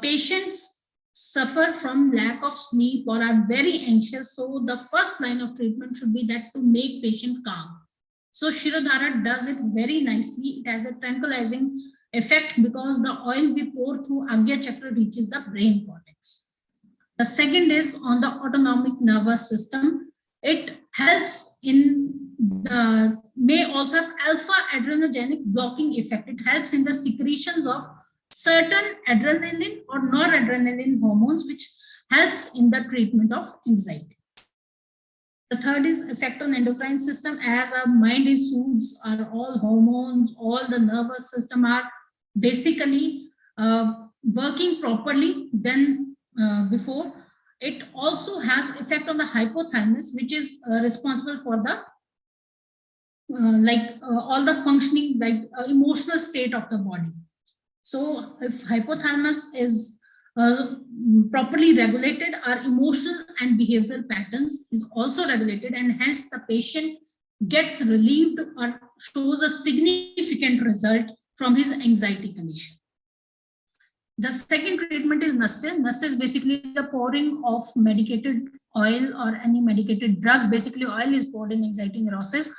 patients suffer from lack of sleep or are very anxious. So the first line of treatment should be that to make patient calm. So Shirodhara does it very nicely. It has a tranquilizing effect because the oil we pour through Agya Chakra reaches the brain cortex. The second is on the autonomic nervous system. It helps in the, may also have alpha adrenogenic blocking effect. It helps in the secretions of certain adrenaline or noradrenaline hormones, which helps in the treatment of anxiety. The third is effect on endocrine system. As our mind is soothed, our all hormones, all the nervous system are basically working properly than before. It also has effect on the hypothalamus, which is responsible for the all the functioning, emotional state of the body. So if hypothalamus is properly regulated, our emotional and behavioral patterns is also regulated, and hence the patient gets relieved or shows a significant result from his anxiety condition. The second treatment is Nasya. Nasya is basically the pouring of medicated oil or any medicated drug. Basically, oil is poured in anxiety neurosis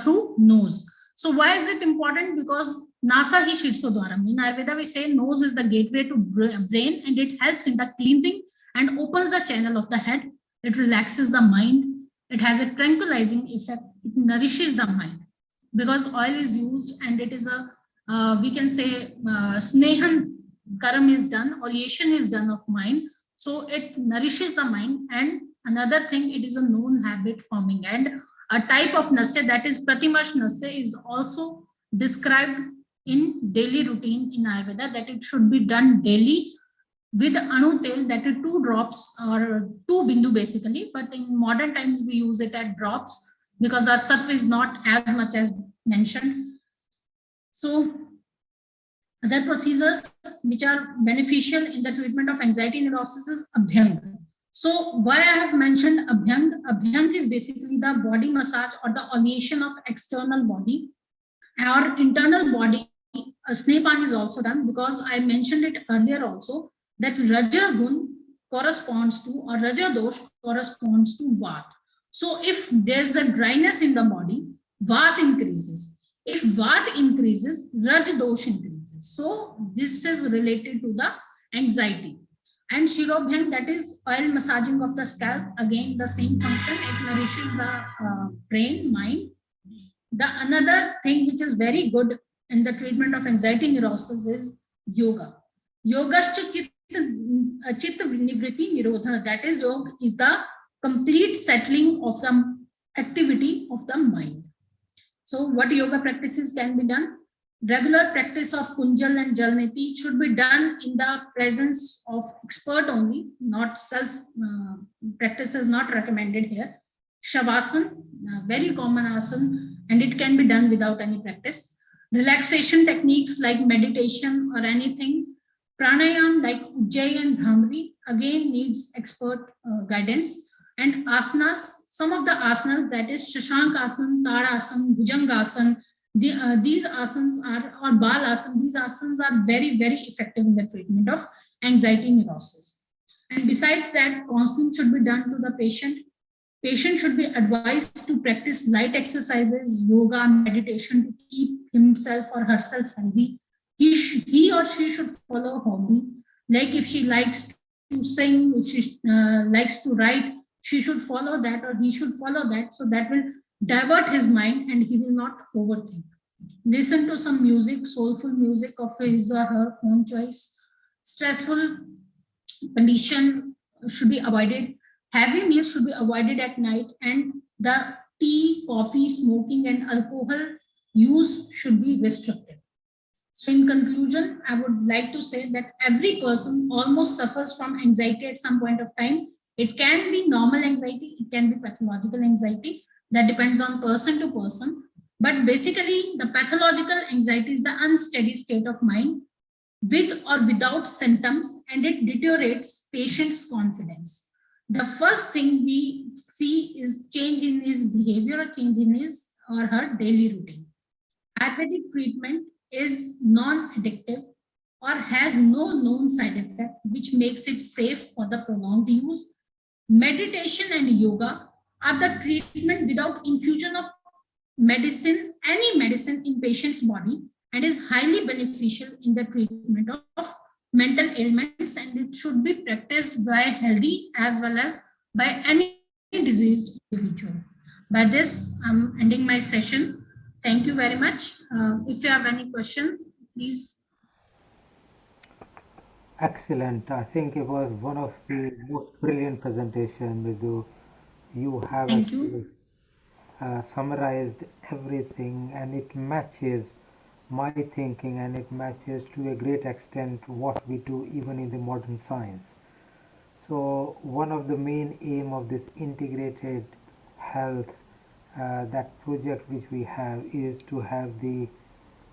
through nose. So why is it important? Because nasa hi shirtsodaram. In Ayurveda, we say nose is the gateway to brain, and it helps in the cleansing and opens the channel of the head. It relaxes the mind. It has a tranquilizing effect. It nourishes the mind because oil is used, and it is a we can say snehan karam is done, oleation is done of mind. So it nourishes the mind. And another thing, it is a known habit forming, and a type of nasya, that is pratimash nasya, is also described in daily routine in Ayurveda, that it should be done daily with anu tel, that is 2 drops or 2 bindu basically, but in modern times we use it at drops because our sattva is not as much as mentioned. So other procedures which are beneficial in the treatment of anxiety neurosis is Abhyang. So why I have mentioned Abhyang? Abhyang is basically the body massage or the oleation of external body or internal body. Snepan is also done because I mentioned it earlier also that Raja Gun corresponds to, or Raja Dosh corresponds to Vat. So if there's a dryness in the body, Vat increases. If Vat increases, Raj Dosh increases. So this is related to the anxiety. And Shirobhyang, that is oil massaging of the scalp, again the same function. It nourishes the brain, mind. The another thing which is very good in the treatment of anxiety neurosis is yoga. Yogascha chitta nivriti nirodha, that is yoga is the complete settling of the activity of the mind. So what yoga practices can be done? Regular practice of Kunjal and Jalniti should be done in the presence of expert only, not self practice is not recommended here. Shavasana, very common asana, and it can be done without any practice. Relaxation techniques like meditation or anything. Pranayam like Ujjayi and Bhramari again needs expert guidance. And asanas, some of the asanas, that is Shashank Asana, Tadasana, Bhujangasana, these asanas are, or Bal Asana, these asanas are very, very effective in the treatment of anxiety neurosis. And besides that, counseling should be done to the patient. Patient should be advised to practice light exercises, yoga, and meditation to keep himself or herself healthy. He or she should follow a hobby. Like if she likes to sing, if she likes to write, she should follow that, or he should follow that. So that will divert his mind and he will not overthink. Listen to some music, soulful music of his or her own choice. Stressful conditions should be avoided. Heavy meals should be avoided at night, and the tea, coffee, smoking, and alcohol use should be restricted. So in conclusion, I would like to say that every person almost suffers from anxiety at some point of time. It can be normal anxiety, it can be pathological anxiety. That depends on person to person. But basically, the pathological anxiety is the unsteady state of mind with or without symptoms, and it deteriorates patient's confidence. The first thing we see is change in his behavior or change in his or her daily routine. Ayurvedic treatment is non-addictive or has no known side effect, which makes it safe for the prolonged use. Meditation and yoga are the treatment without infusion of medicine, any medicine in patient's body, and is highly beneficial in the treatment of mental ailments, and it should be practiced by healthy as well as by any diseased individual. By this, I'm ending my session. Thank you very much. If you have any questions, please. Excellent. I think it was one of the most brilliant presentation, Vidhu. You have Thank actually you. summarized everything, and it matches my thinking, and it matches to a great extent what we do even in the modern science. So one of the main aim of this integrated health that project which we have is to have the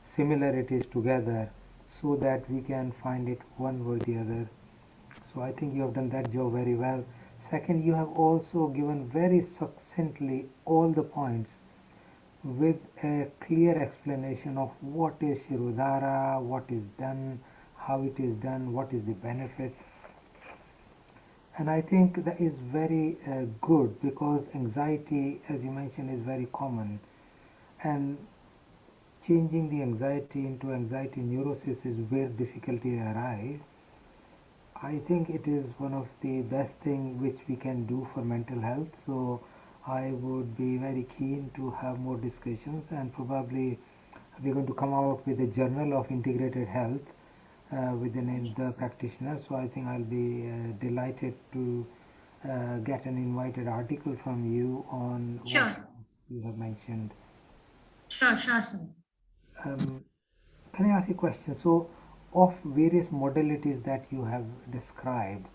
similarities together so that we can find it one or the other. So I think you have done that job very well. Second, you have also given very succinctly all the points with a clear explanation of what is Shirodhara, what is done, how it is done, what is the benefit. And I think that is very good because anxiety, as you mentioned, is very common. And changing the anxiety into anxiety neurosis is where difficulty arrives. I think it is one of the best thing which we can do for mental health. So I would be very keen to have more discussions, and probably we're going to come out with a journal of integrated health within the practitioners. So I think I'll be delighted to get an invited article from you on what Sure, you have mentioned. sure, sure, sir. Can I ask you a question? So, of various modalities that you have described,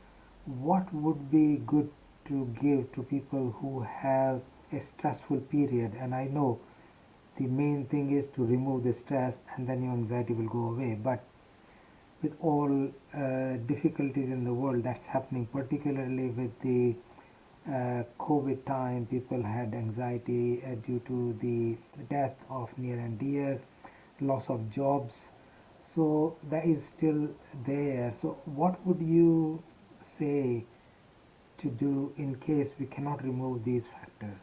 what would be good to give to people who have a stressful period? And I know the main thing is to remove the stress and then your anxiety will go away. But with all difficulties in the world that's happening, particularly with the COVID time, people had anxiety due to the death of near and dears, loss of jobs. So that is still there. So what would you say to do in case we cannot remove these factors?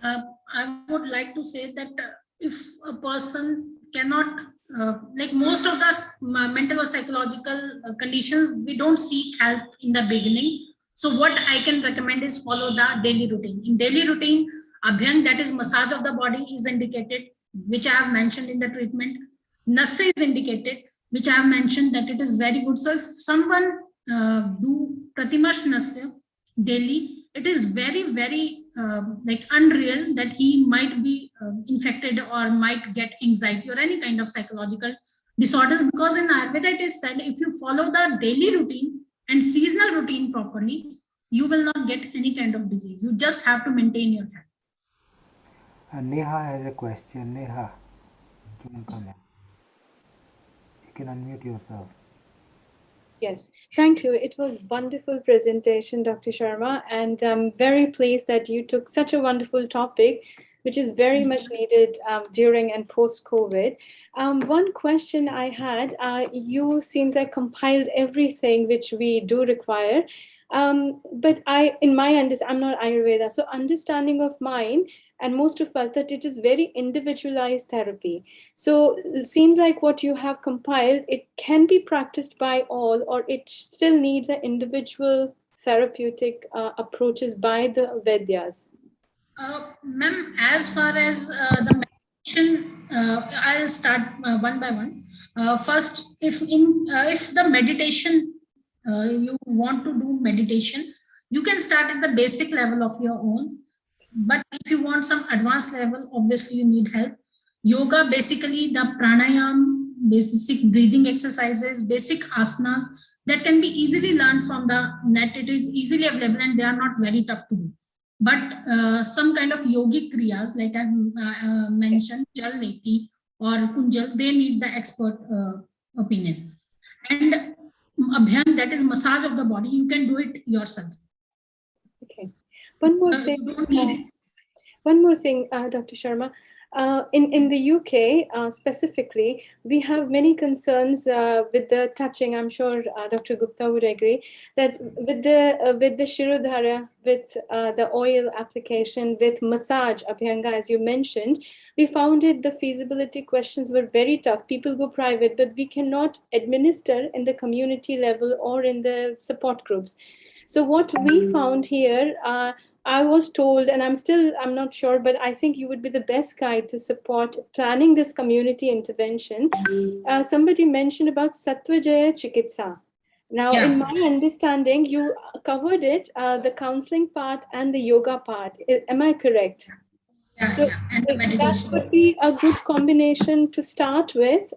I would like to say that if a person cannot, like most of the mental or psychological conditions, we don't seek help in the beginning. So what I can recommend is follow the daily routine. In daily routine, Abhyang, that is massage of the body, is indicated, which I have mentioned in the treatment. Nasya is indicated, which I have mentioned that it is very good. So if someone do Pratimash Nasya daily, it is very, very like unreal that he might be infected or might get anxiety or any kind of psychological disorders, because in Ayurveda it is said if you follow the daily routine and seasonal routine properly, you will not get any kind of disease. You just have to maintain your health. Neha has a question. Neha, you can come in. You can unmute yourself. Yes, thank you. It was wonderful presentation, Dr. Sharma, and I'm very pleased that you took such a wonderful topic, which is very much needed during and post-COVID. One question I had, you seems like compiled everything which we do require, but in my understanding, I'm not Ayurveda, so understanding of mine and most of us that it is very individualized therapy. So it seems like what you have compiled, it can be practiced by all, or it still needs an individual therapeutic approaches by the Vedyas. Ma'am, as far as the meditation, I'll start one by one. First, if the meditation, you want to do meditation, you can start at the basic level of your own. But if you want some advanced level, obviously you need help. Yoga, basically the pranayam, basic breathing exercises, basic asanas that can be easily learned from the net. It is easily available and they are not very tough to do. But some kind of yogic kriyas, like I mentioned, Jal Neti or Kunjal, they need the expert opinion. And Abhyang, that is massage of the body, you can do it yourself. Okay. One more thing. You don't need One more thing, Dr. Sharma. In the UK specifically, we have many concerns with the touching. I'm sure Dr. Gupta would agree that with the Shirodhara, with the oil application, with massage, Abhyanga, as you mentioned, we found it the feasibility questions were very tough. People go private, but we cannot administer in the community level or in the support groups. So what we found here, I was told, and I'm not sure, but I think you would be the best guide to support planning this community intervention. Somebody mentioned about Sattvajaya Chikitsa. Now, in my understanding, you covered it, the counseling part and the yoga part. Am I correct? So and that could be a good combination to start with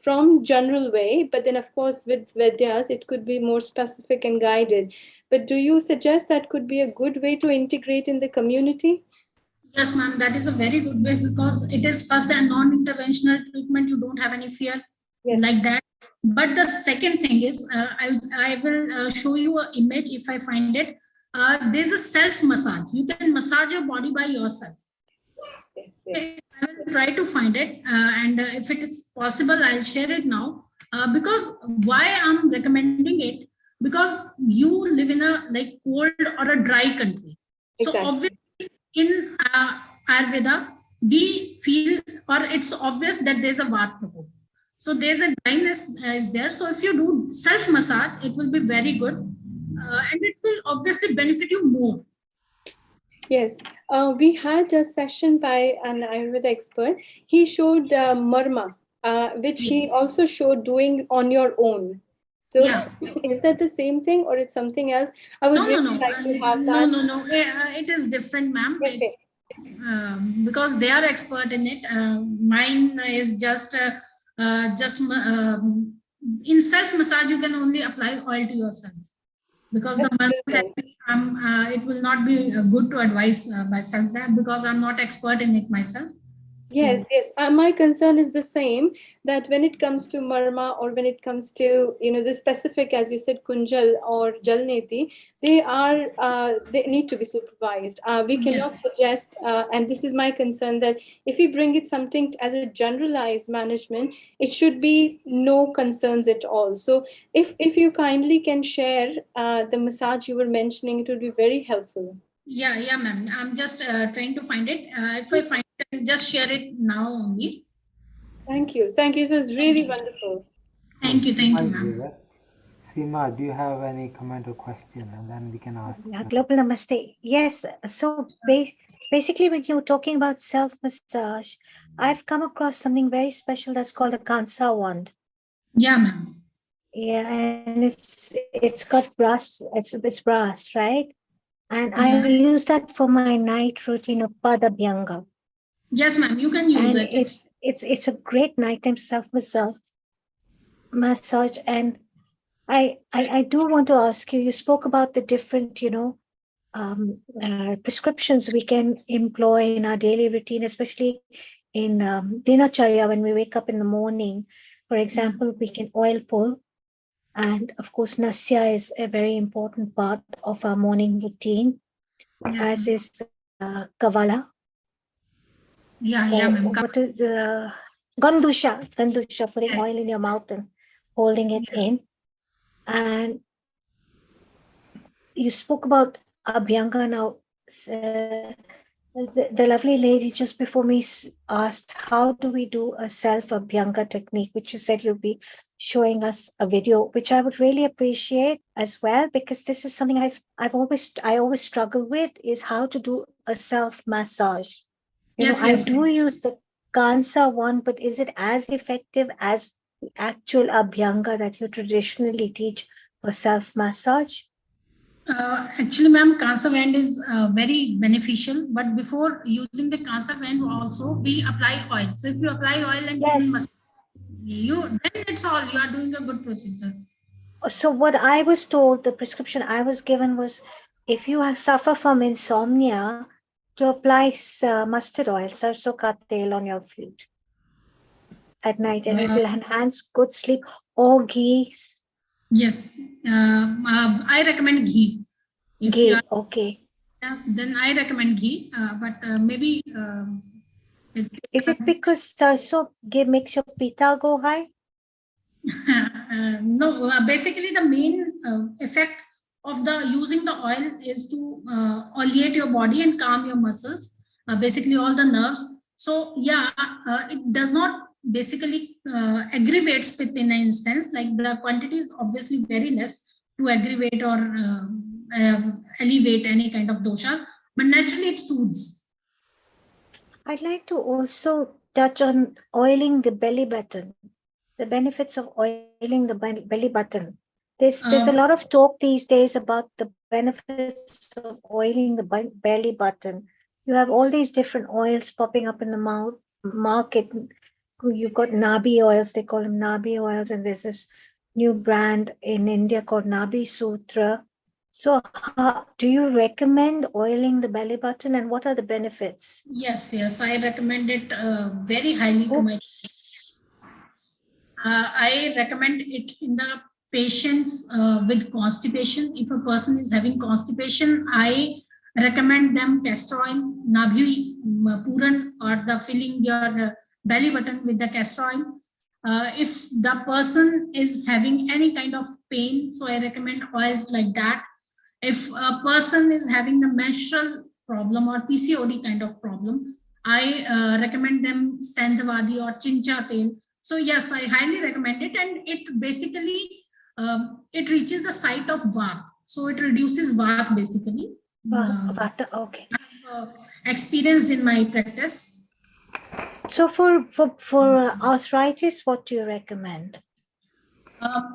from general way, but then of course with Vedyas, it could be more specific and guided. But do you suggest that could be a good way to integrate in the community? Yes, ma'am, that is a very good way because it is first a non-interventional treatment. You don't have any fear Yes. like that. But the second thing is, I will show you an image if I find it. There's a self massage. You can massage your body by yourself. Yes, yes. I will try to find it, and if it is possible, I'll share it now. Because why I'm recommending it? Because you live in a like cold or a dry country. So Exactly. obviously, in Ayurveda, we feel, or it's obvious that there's a Vata Prabhu. So there's a dryness is there. So if you do self massage, it will be very good, and it will obviously benefit you more. Yes, we had a session by an Ayurveda expert. He showed marma, which he also showed doing on your own. So, Yeah. is that the same thing or it's something else? I would really like to have No, that. no. It is different, ma'am. Okay. It's because they are expert in it. Mine is just in self massage. You can only apply oil to yourself because the it will not be good to advise myself that because I'm not expert in it myself. Yes, yes. My concern is the same, that when it comes to marma or when it comes to, the specific, as you said, kunjal or jalneti, they need to be supervised. We cannot suggest, and this is my concern, that if we bring it something as a generalized management, it should be no concerns at all. So if you kindly can share the massage you were mentioning, it would be very helpful. Yeah, ma'am. I'm just trying to find it. If I find it, I'll just share it now only. Thank you. Thank you. It was really wonderful. Thank you, Seema is ma'am. with us. Seema, do you have any comment or question? And then we can ask. Global Namaste. Yes. So basically, when you're talking about self massage, I've come across something very special that's called a Kansa wand. Yeah, ma'am. Yeah, and it's got brass. It's brass, right? And I use that for my night routine of Padabhyanga. Yes, ma'am. You can use And it. it's a great nighttime self massage. And I do want to ask you. You spoke about the different, prescriptions we can employ in our daily routine, especially in dinacharya when we wake up in the morning. For example, we can oil pull. And of course, nasya is a very important part of our morning routine, as is kavala. Ma'am. What is gandusha, putting oil in your mouth and holding it in. And you spoke about Abhyanga now. The lovely lady just before me asked, how do we do a self-Abhyanga technique, which you said you'll be showing us a video, which I would really appreciate as well, because this is something I always struggle with, is how to do a self-massage. I do use the Kansa one, but is it as effective as the actual Abhyanga that you traditionally teach for self-massage? Actually, ma'am, Cancer Wand is very beneficial. But before using the Cancer Wand, also we apply oil. So if you apply oil and then it's all you are doing a good procedure. So what I was told, the prescription I was given was, if you suffer from insomnia, to apply mustard oil, sarso ka tel on your feet at night, and it will enhance good sleep, or ghee. Yes, I recommend ghee. If ghee, you are, okay. Then I recommend ghee, but maybe. Is it because sarso makes your pitta go high? No, basically the main effect of the using the oil is to oleate your body and calm your muscles, basically all the nerves. So yeah, it does not basically aggravates pitta in an instance, like the quantity is obviously very less to aggravate or elevate any kind of doshas, but naturally it soothes. I'd like to also touch on oiling the belly button, the benefits of oiling the belly button. There's a lot of talk these days about the benefits of oiling the belly button. You have all these different oils popping up in the market. You've got Nabi oils, they call them Nabi oils, and there's this new brand in India called Nabi Sutra. So, do you recommend oiling the belly button, and what are the benefits? Yes, yes, I recommend it very highly to my. I recommend it in the patients with constipation. If a person is having constipation, I recommend them castor oil, nabhi, puran, or the filling your belly button with the castor oil. If the person is having any kind of pain, so I recommend oils like that. If a person is having the menstrual problem or PCOD kind of problem, I recommend them Sandhavadi or Chincha tail. So yes, I highly recommend it, and it basically it reaches the site of Vata, so it reduces Vata basically. Vata, okay. Experienced in my practice. So for arthritis, what do you recommend?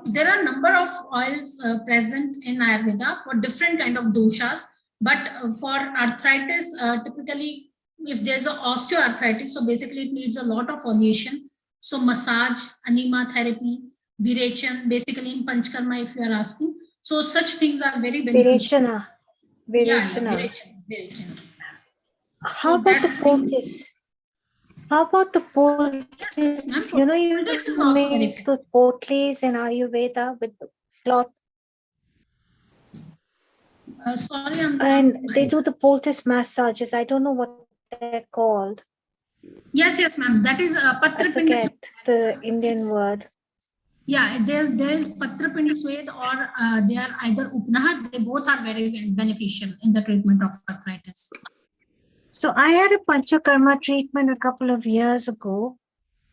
There are a number of oils present in Ayurveda for different kind of doshas, but for arthritis, typically if there's an osteoarthritis, so basically it needs a lot of oleation. So massage, anema therapy, virechan, basically in Panchkarma if you are asking. So such things are very beneficial. Virechana. Yeah, Virechana. How about the poultice? How about the poultice? Yes, you know, you poultice is also very make the poultice in Ayurveda with the cloth. Sorry, and they do the poultice massages. I don't know what they're called. Yes, ma'am. That is I forget the Indian word. Yeah, there is Patrapindi Swed or they are either Upnaha. They both are very beneficial in the treatment of arthritis. So I had a Panchakarma treatment a couple of years ago,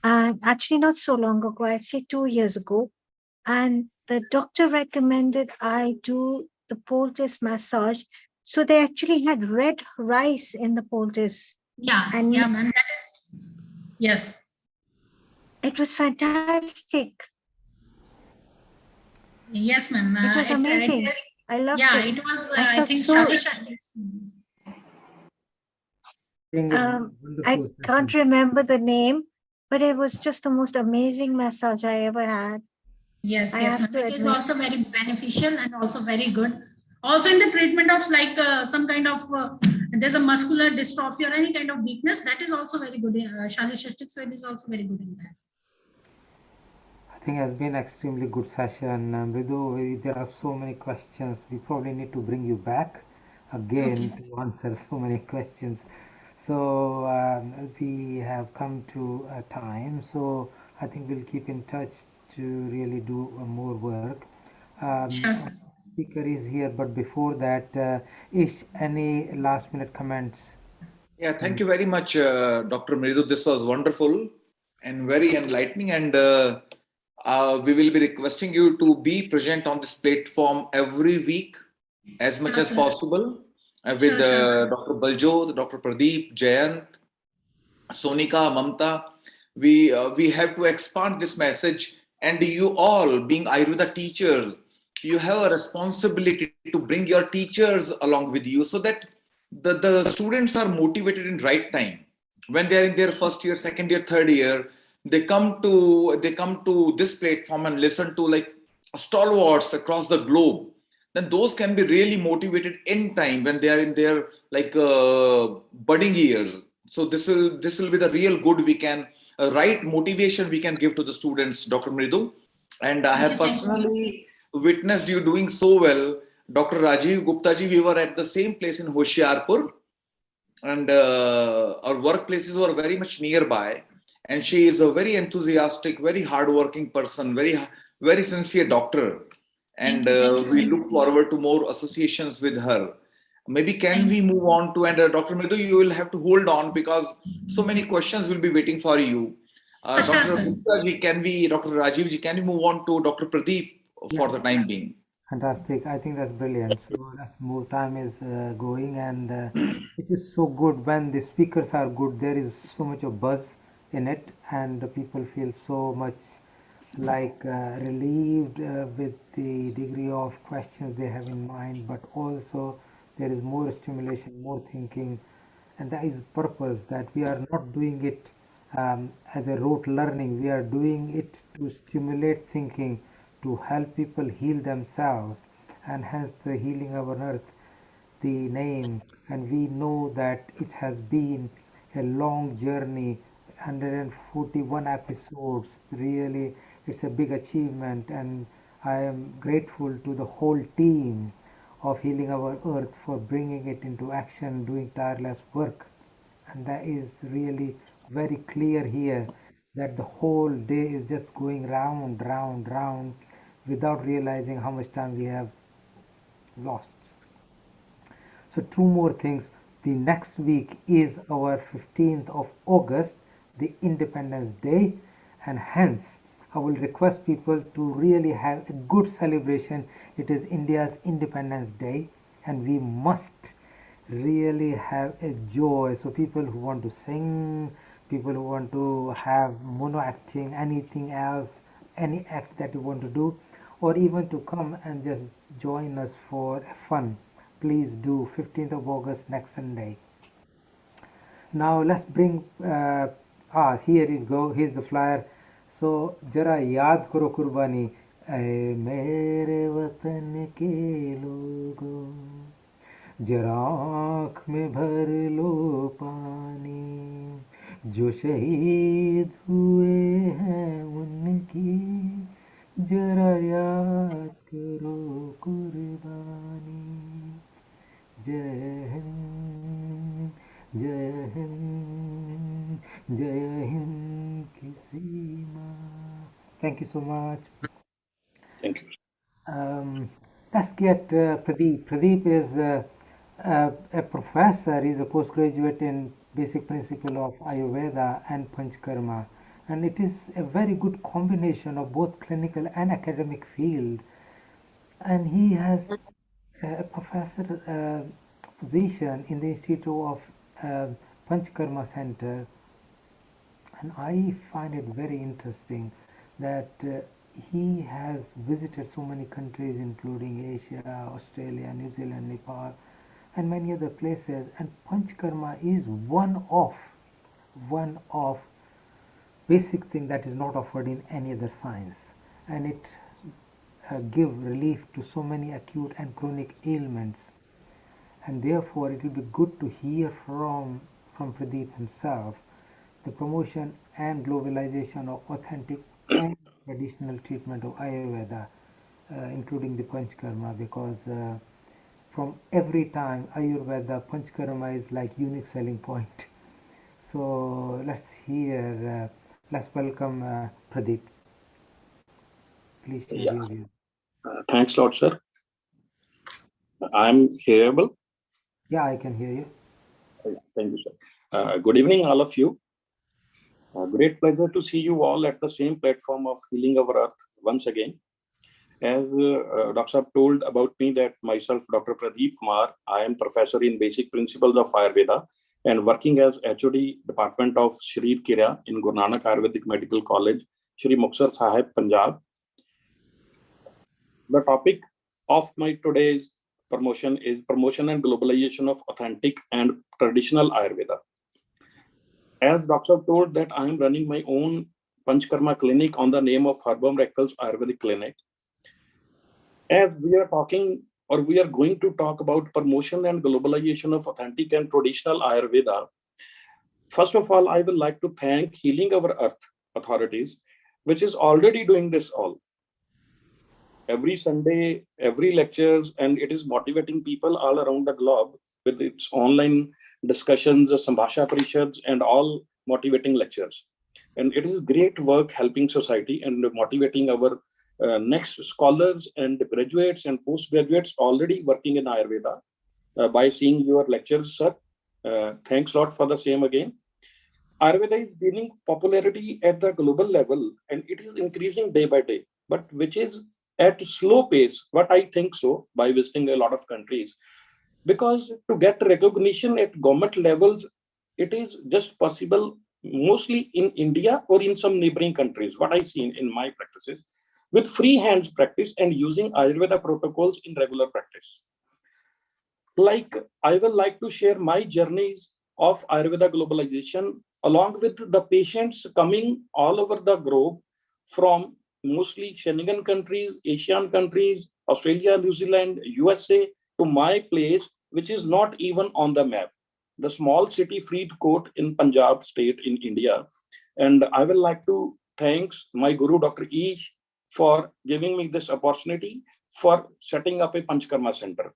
and actually not so long ago, I'd say 2 years ago. And the doctor recommended I do the poultice massage. So they actually had red rice in the poultice. Yeah, yeah, ma'am. That is, yes. It was fantastic. Yes, ma'am. It was amazing. I loved it. Yeah, it was, I think, so, I can't remember the name, but it was just the most amazing massage I ever had. Yes, ma'am. It is also very beneficial and also very good. Also in the treatment of like some kind of, there's a muscular dystrophy or any kind of weakness, that is also very good. Shali Swed is also very good in that. I think it has been extremely good session. Mridu, there are so many questions. We probably need to bring you back again to answer so many questions. So we have come to a time. So I think we'll keep in touch to really do more work. Sure, speaker is here, but before that, Ish, any last minute comments? Yeah, thank you very much, Dr. Mridu. This was wonderful and very enlightening. And we will be requesting you to be present on this platform every week as much as possible with Dr. Baljot, Dr. Pradeep, Jayant, Sonika, Mamta. We have to expand this message, and you all being Ayurveda teachers, you have a responsibility to bring your teachers along with you so that the students are motivated in right time. When they are in their first year, second year, third year, they come to this platform and listen to like stalwarts across the globe. Then those can be really motivated in time when they are in their like budding years. So this will be the real good we can right motivation we can give to the students, Dr. Mridu. And I have personally witnessed you doing so well. Dr. Rajiv Gupta ji, we were at the same place in Hoshiarpur, and our workplaces were very much nearby. And she is a very enthusiastic, very hardworking person, very sincere doctor. And we look forward to more associations with her. Maybe can we move on to, and Dr. Mridu, you will have to hold on because so many questions will be waiting for you. Dr. Gupta ji, Dr. Rajiv ji, can we move on to Dr. Pradeep for the time being? Fantastic. I think that's brilliant. So as more time is going, and it is so good when the speakers are good. There is so much of buzz in it, and the people feel so much like relieved with the degree of questions they have in mind, but also there is more stimulation, more thinking, and that is purpose, that we are not doing it as a rote learning. We are doing it to stimulate thinking, to help people heal themselves, and hence the Healing Our Earth, the name. And we know that it has been a long journey, 141 episodes. Really, it's a big achievement, and I am grateful to the whole team of Healing Our Earth for bringing it into action, doing tireless work. And that is really very clear here, that the whole day is just going round, round, round without realizing how much time we have lost. So two more things. The next week is our 15th of August, the Independence Day, and hence I will request people to really have a good celebration. It is India's Independence Day, and we must really have a joy. So people who want to sing, people who want to have mono acting, anything else, any act that you want to do, or even to come and just join us for fun, please do. 15th of August, next Sunday. Now let's bring here you go, here's the flyer. So जरा याद करो कुर्बानी, ऐ मेरे वतन के लोगों, जरा आँख में भर लो पानी, जो शहीद हुए हैं उनकी जरा याद करो कुर्बानी. जय हिंद, जय हिंद, जय हिंद की सीमा. Thank you so much. Thank you. Let's get Pradeep. Pradeep is a professor. He's a postgraduate in basic principle of Ayurveda and Panchkarma. And it is a very good combination of both clinical and academic field. And he has a professor position in the Institute of Panchkarma Center. And I find it very interesting that he has visited so many countries, including Asia, Australia, New Zealand, Nepal, and many other places. And Panchkarma is one of basic thing that is not offered in any other science, and it give relief to so many acute and chronic ailments. And therefore, it will be good to hear from Pradeep himself the promotion and globalization of authentic and traditional treatment of Ayurveda, including the Panchkarma, because from every time Ayurveda, Panchkarma is like unique selling point. So let's welcome Pradeep. Please share your views. Thanks a lot, sir. I'm hearable. Yeah, I can hear you. Thank you, sir. Good evening, all of you. Great pleasure to see you all at the same platform of Healing Our Earth once again. As Dr. Saab told about me, that myself, Dr. Pradeep Kumar, I am professor in basic principles of Ayurveda and working as HOD Department of Sharir Kriya in Guru Nanak Ayurvedic Medical College, Shri Muksar Sahib, Punjab. The topic of my today's promotion is promotion and globalization of authentic and traditional Ayurveda. As Dr. told that I am running my own Panchkarma clinic on the name of Herbal Miracles Ayurvedic Clinic. As we are talking, or we are going to talk about promotion and globalization of authentic and traditional Ayurveda, first of all, I would like to thank Healing Our Earth authorities, which is already doing this all. Every Sunday, every lectures, and it is motivating people all around the globe with its online discussions, Sambhasha Parishads, and all motivating lectures. And it is great work helping society and motivating our next scholars and graduates and postgraduates already working in Ayurveda by seeing your lectures, sir. Thanks a lot for the same again. Ayurveda is gaining popularity at the global level, and it is increasing day by day, but which is at slow pace, what I think so, by visiting a lot of countries. Because to get recognition at government levels, it is just possible mostly in India or in some neighboring countries, what I see in my practices, with free hands practice and using Ayurveda protocols in regular practice. Like, I will like to share my journeys of Ayurveda globalization along with the patients coming all over the globe from mostly Schengen countries, Asian countries, Australia, New Zealand, USA, to my place, which is not even on the map, the small city Faridkot in Punjab state in India. And I would like to thanks my guru, Dr. Ish, for giving me this opportunity for setting up a Panchkarma center.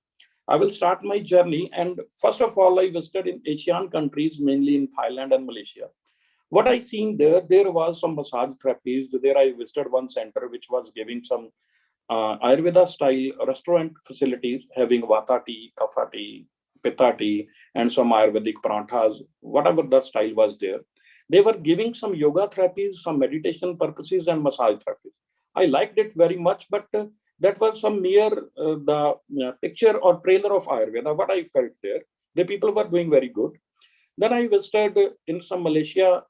I will start my journey. And first of all, I visited in Asian countries, mainly in Thailand and Malaysia. What I seen there was some massage therapies. There I visited one center which was giving some Ayurveda style restaurant facilities, having Vata tea, Kapha tea, Pitta tea, and some Ayurvedic pranthas, whatever the style was there. They were giving some yoga therapies, some meditation purposes, and massage therapies. I liked it very much, but that was some mere the picture or trailer of Ayurveda. What I felt there, the people were doing very good. Then I visited in some Malaysia,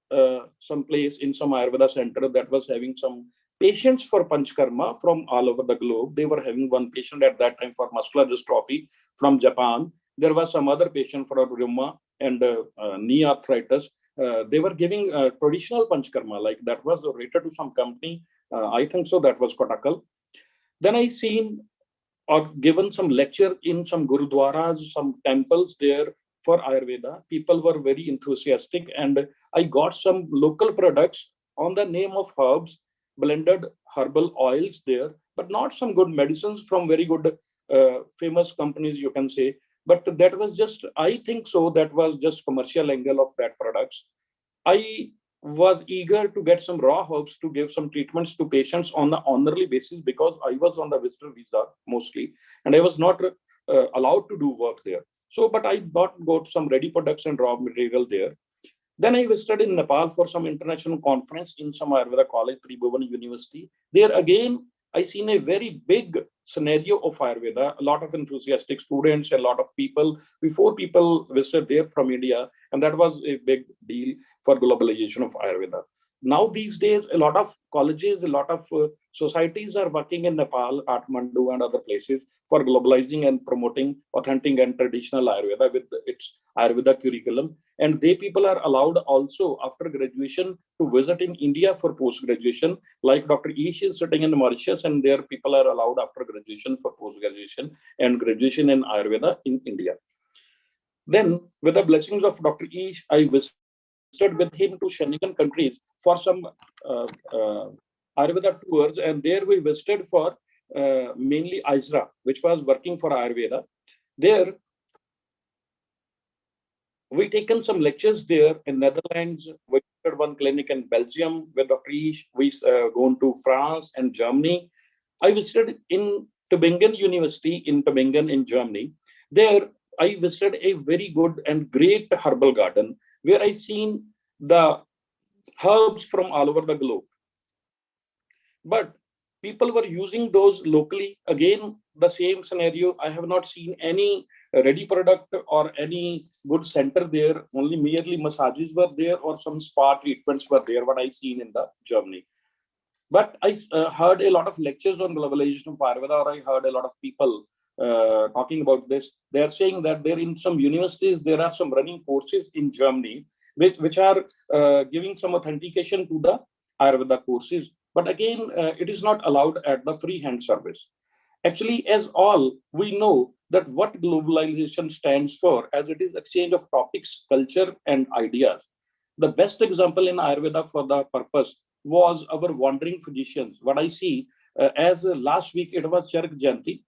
some place in some Ayurveda center that was having some patients for Panchkarma from all over the globe. They were having one patient at that time for muscular dystrophy from Japan. There was some other patient for rheuma and knee arthritis. They were giving traditional Panchkarma, like that was related to some company. I think so, that was Kotakal. Then I seen or given some lecture in some gurudwaras, some temples there for Ayurveda. People were very enthusiastic, and I got some local products on the name of herbs, blended herbal oils there, but not some good medicines from very good famous companies, you can say. But that was just, I think so, that was just commercial angle of that products. I was eager to get some raw herbs to give some treatments to patients on the honorary basis, because I was on the visitor visa mostly, and I was not allowed to do work there. So, but I got some ready products and raw material there. Then I visited in Nepal for some international conference in some Ayurveda college, Tribhuvan University. There again, I seen a very big scenario of Ayurveda, a lot of enthusiastic students, a lot of people, before people visited there from India, and that was a big deal for globalization of Ayurveda. Now these days, a lot of colleges, a lot of societies are working in Nepal, Kathmandu and other places for globalizing and promoting authentic and traditional Ayurveda with its Ayurveda curriculum. And they people are allowed also after graduation to visit in India for post-graduation, like Dr. Ish is sitting in Mauritius, and there people are allowed after graduation for post-graduation and graduation in Ayurveda in India. Then, with the blessings of Dr. Ish, I visited with him to Schengen countries for some Ayurveda tours, and there we visited for mainly ISRA, which was working for Ayurveda. There, we taken some lectures there in Netherlands. We did one clinic in Belgium with Dr. Ish. We gone to France and Germany. I visited in Tübingen University in Tübingen in Germany. There, I visited a very good and great herbal garden where I seen the herbs from all over the globe. But people were using those locally. Again, the same scenario. I have not seen any ready product or any good center there. Only merely massages were there or some spa treatments were there, what I seen in the Germany. But I heard a lot of lectures on globalization of Ayurveda, or I heard a lot of people talking about this. They are saying that there in some universities, there are some running courses in Germany, which are giving some authentication to the Ayurveda courses. But again, it is not allowed at the free hand service. Actually, as all, we know that what globalization stands for, as it is exchange of topics, culture, and ideas. The best example in Ayurveda for the purpose was our wandering physicians. What I see, as last week, it was Charak Jayanti,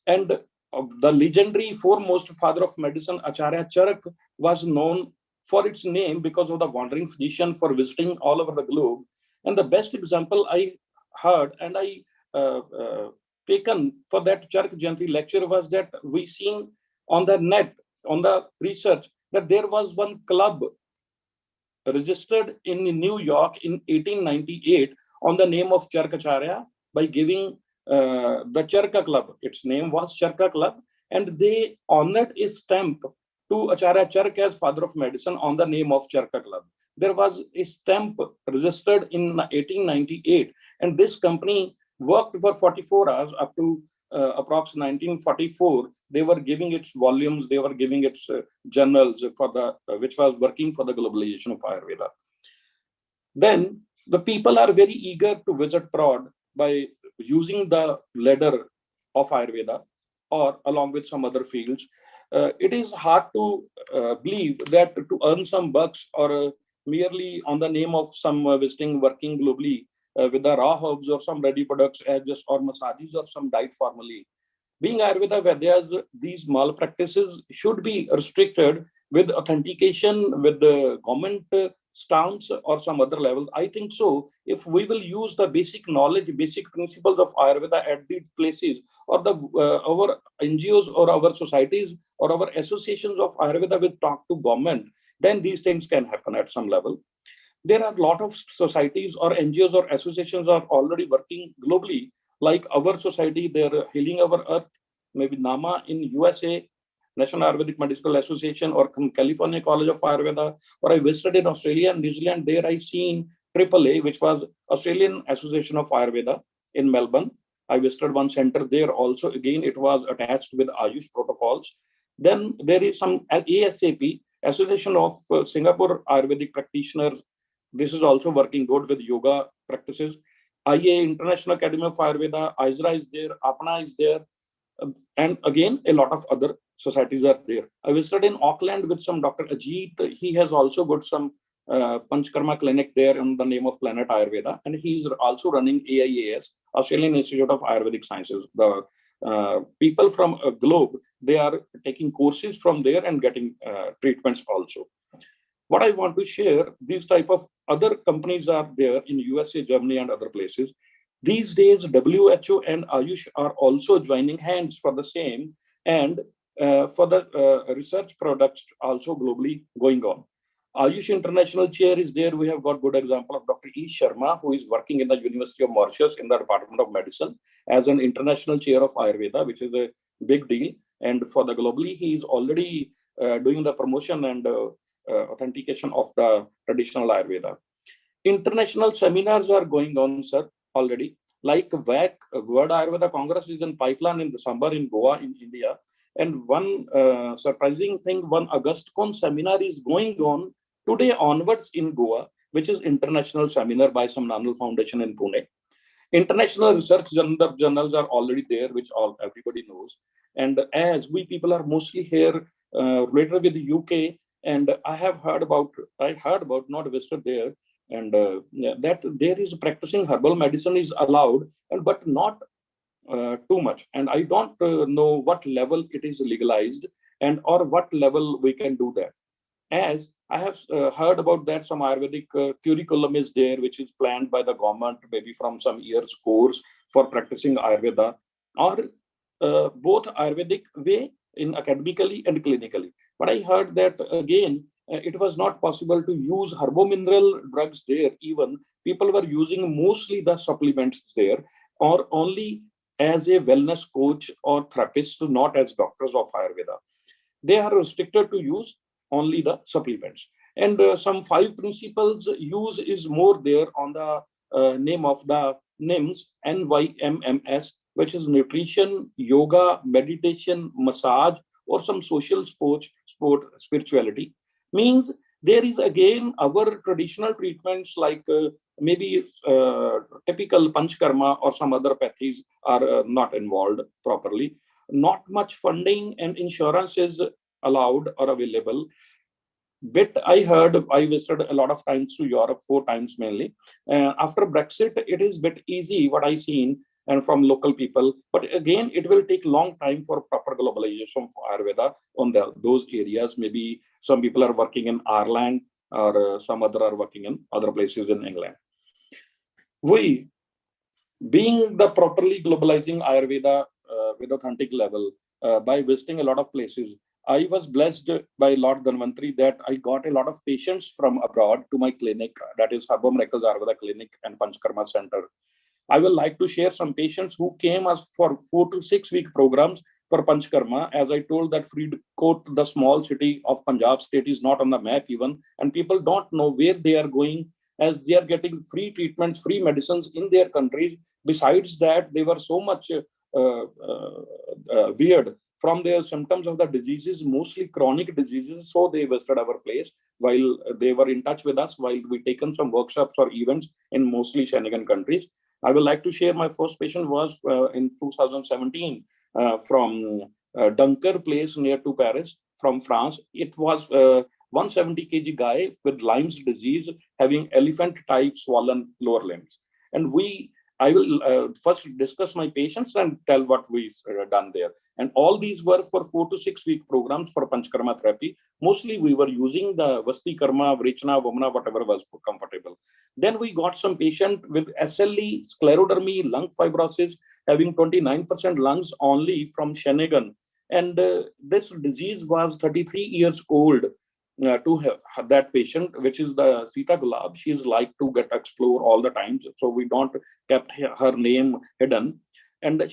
and the legendary foremost father of medicine, Acharya Charak, was known for its name because of the wandering physician for visiting all over the globe. And the best example I heard and I taken for that Charak Jayanti lecture was that we seen on the net, on the research, that there was one club registered in New York in 1898 on the name of Charkacharya by giving the Charka Club. Its name was Charka Club, and they honored a stamp to Acharya Chark as father of medicine on the name of Charka Club. There was a stamp registered in 1898, and this company worked for 44 hours up to approx 1944. They were giving its volumes, they were giving its journals for the which was working for the globalization of Ayurveda. Then the people are very eager to visit abroad by using the ladder of Ayurveda or along with some other fields, it is hard to believe that to earn some bucks or merely on the name of some visiting working globally with the raw herbs or some ready products as just or massages or some diet formally. Being Ayurveda Vaidya's, these malpractices should be restricted with authentication with the government stamps or some other levels. I think so. If we will use the basic knowledge, basic principles of Ayurveda at these places, or the our NGOs or our societies or our associations of Ayurveda will talk to government, then these things can happen at some level. There are a lot of societies or NGOs or associations are already working globally, like our society, they're Healing Our Earth, maybe NAMA in USA, National Ayurvedic Medical Association, or California College of Ayurveda, or I visited in Australia and New Zealand. There I seen AAA, which was Australian Association of Ayurveda in Melbourne. I visited one center there also. Again, it was attached with Ayush protocols. Then there is some ASAP, Association of Singapore Ayurvedic Practitioners. This is also working good with yoga practices. IA, International Academy of Ayurveda, ISRA is there, APNA is there, and again, a lot of other societies are there. I visited in Auckland with some Dr. Ajit. He has also got some Panchkarma clinic there in the name of Planet Ayurveda, and he's also running AIAS, Australian Institute of Ayurvedic Sciences. The people from a globe, they are taking courses from there and getting treatments also. What I want to share, these type of other companies are there in USA, Germany, and other places. These days, WHO and Ayush are also joining hands for the same, and for the research products also globally going on. Ayush International Chair is there. We have got good example of Dr. E. Sharma, who is working in the University of Mauritius in the Department of Medicine as an international chair of Ayurveda, which is a big deal. And for the globally, he is already doing the promotion and authentication of the traditional Ayurveda. International seminars are going on, sir, already. Like WAC, World Ayurveda Congress is in pipeline in December in Goa, in India. And one surprising thing, one AugustCon seminar is going on today onwards in Goa, which is international seminar by some Nanal Foundation in Pune. International research journals are already there, which everybody knows. And as we people are mostly here related with the UK, and I heard about, not visited there, and that there is practicing herbal medicine is allowed, but not too much. And I don't know what level it is legalized and or what level we can do that. As I have heard about that some Ayurvedic curriculum is there, which is planned by the government, maybe from some years course for practicing Ayurveda, or both Ayurvedic way in academically and clinically. But I heard that again, it was not possible to use herbomineral drugs there. Even people were using mostly the supplements there, or only as a wellness coach or therapist, not as doctors of Ayurveda. They are restricted to use only the supplements. And some 5 principles use is more there on the name of the NIMS, NYMMS, which is nutrition, yoga, meditation, massage, or some social sport, spirituality. Means there is again our traditional treatments like maybe typical Panchkarma or some other pathies are not involved properly. Not much funding and insurance is allowed or available. Bit I heard, I visited a lot of times to Europe, 4 times mainly. After Brexit, it is bit easy what I seen and from local people. But again, it will take long time for proper globalization for Ayurveda on those areas. Maybe some people are working in Ireland or some other are working in other places in England. We, being the properly globalizing Ayurveda with authentic level by visiting a lot of places, I was blessed by Lord Dhanvantri that I got a lot of patients from abroad to my clinic, that is Harbo Miracles Ayurveda Clinic and Panchkarma Center. I will like to share some patients who came as for 4 to 6 week programs for Panchkarma. As I told that Faridkot, the small city of Punjab state, is not on the map even, and people don't know where they are going, as they are getting free treatments, free medicines in their countries. Besides that, they were so much weird from their symptoms of the diseases, mostly chronic diseases. So they visited our place while they were in touch with us, while we taken some workshops or events in mostly Schengen countries. I would like to share my first patient was in 2017 from Dunker place near to Paris from France. It was 170 kg guy with Lyme's disease having elephant type swollen lower limbs. And I will first discuss my patients and tell what we done there. And all these were for 4 to 6 week programs for Panchkarma therapy. Mostly we were using the Vasti Karma, Vrichna, Vamana, whatever was comfortable. Then we got some patient with SLE, sclerodermy, lung fibrosis, having 29% lungs only from Shenigan. And this disease was 33 years old. To have that patient, which is the Sita Gulab, she is like to get explore all the time, so we don't kept her name hidden. And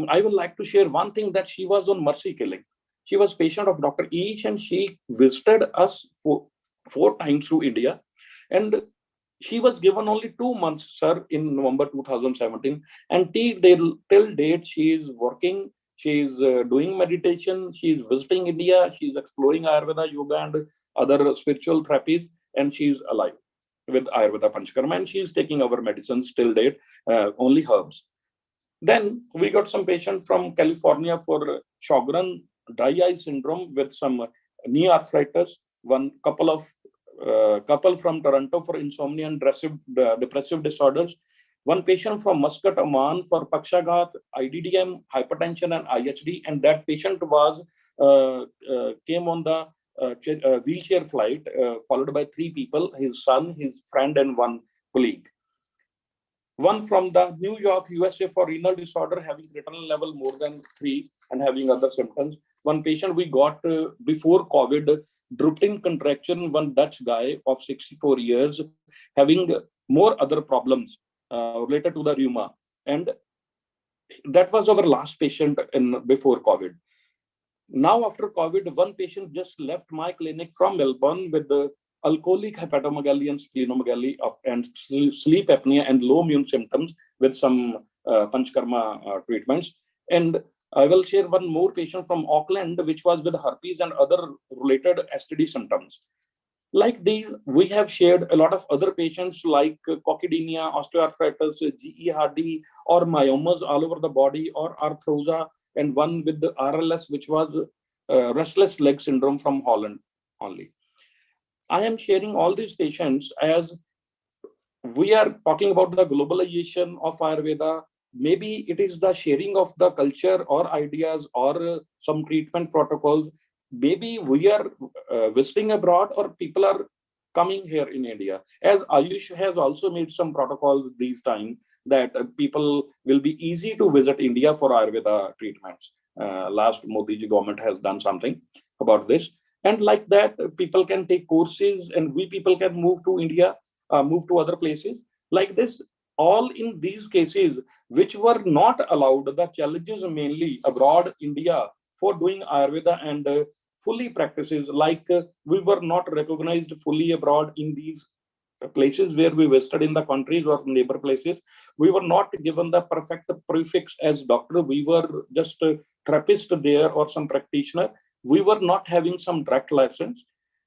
I would like to share one thing, that she was on mercy killing. She was patient of Dr. Ish, and she visited us four times through India, and she was given only 2 months, sir, in November 2017, and till date she is working. She is doing meditation. She is visiting India. She is exploring Ayurveda, yoga, and other spiritual therapies, and she is alive with Ayurveda Panchakarma, and she is taking our medicines till date, only herbs. Then we got some patient from California for Sjogren dry eye syndrome with some knee arthritis. One couple from Toronto for insomnia and depressive disorders. One patient from Muscat, Oman for Pakshaghat, IDDM, hypertension, and IHD, and that patient was came on the wheelchair flight, followed by 3 people: his son, his friend, and one colleague. One from the New York, USA for renal disorder, having retinal level more than 3 and having other symptoms. One patient we got before COVID, drooping contraction, one Dutch guy of 64 years, having more other problems related to the rheuma. And that was our last patient before COVID. Now, after COVID, one patient just left my clinic from Melbourne with the alcoholic hepatomegaly and splenomegaly and sleep apnea and low immune symptoms with some Panchkarma treatments. And I will share one more patient from Auckland, which was with herpes and other related STD symptoms. Like these, we have shared a lot of other patients like coccydynia, osteoarthritis, GERD, or myomas all over the body, or arthrosa, and one with the RLS, which was restless leg syndrome from Holland only. I am sharing all these patients as we are talking about the globalization of Ayurveda. Maybe it is the sharing of the culture or ideas or some treatment protocols. Maybe we are visiting abroad, or people are coming here in India. As Ayush has also made some protocols these times that people will be easy to visit India for Ayurveda treatments. Last Modi ji government has done something about this. And like that, people can take courses, and we people can move to India, move to other places. Like this, all in these cases, which were not allowed, the challenges mainly abroad India for doing Ayurveda and fully practices, like we were not recognized fully abroad in these places where we visited in the countries or neighbor places. We were not given the perfect prefix as doctor. We were just a therapist there or some practitioner. We were not having some direct license.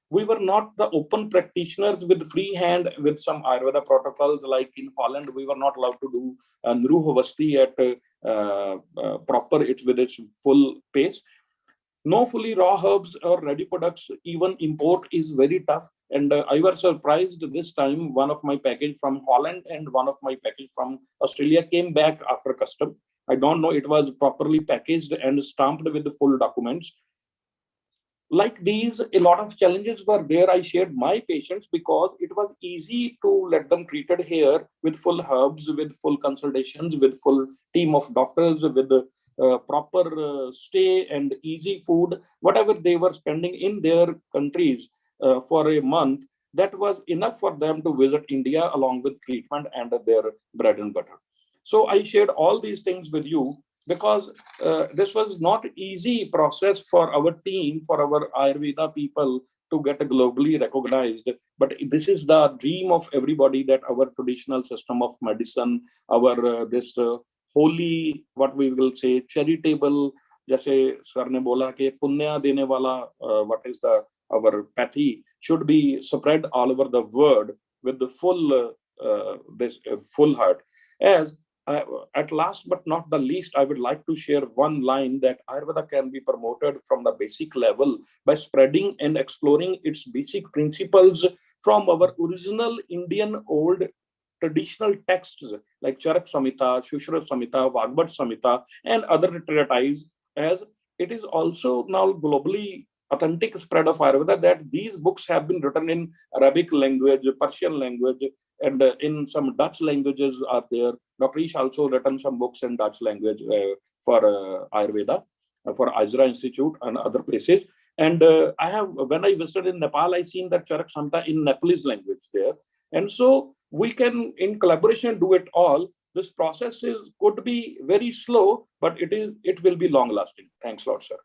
We were not the open practitioners with free hand with some Ayurveda protocols. Like in Holland, we were not allowed to do Nruhavasti at proper, it's with its full pace. No fully raw herbs or ready products, even import is very tough. And I was surprised this time, one of my package from Holland and one of my package from Australia came back after custom. I don't know, it was properly packaged and stamped with the full documents. Like these, a lot of challenges were there. I shared my patients because it was easy to let them treated here with full herbs, with full consultations, with full team of doctors, with proper stay and easy food. Whatever they were spending in their countries for a month, that was enough for them to visit India along with treatment and their bread and butter. So I shared all these things with you because this was not easy process for our team, for our Ayurveda people to get globally recognized. But this is the dream of everybody, that our traditional system of medicine, our this holy, what we will say, charitable, जैसे sir ने बोला कि पुण्य देने वाला, what is the our pathy should be spread all over the world with the full this full heart. As at last but not the least, I would like to share one line that Ayurveda can be promoted from the basic level by spreading and exploring its basic principles from our original Indian old traditional texts like Charak Samhita, Shushra Samhita, Vagbat Samhita, and other treatises, as it is also now globally authentic spread of Ayurveda that these books have been written in Arabic language, Persian language, and in some Dutch languages are there. Dr. Ish also written some books in Dutch language for Ayurveda, for Ajra Institute and other places. And I have, when I visited in Nepal, I seen that Charak Samhita in Nepalese language there. And so we can, in collaboration, do it all. This process could be very slow, but it will be long lasting. Thanks a lot, sir.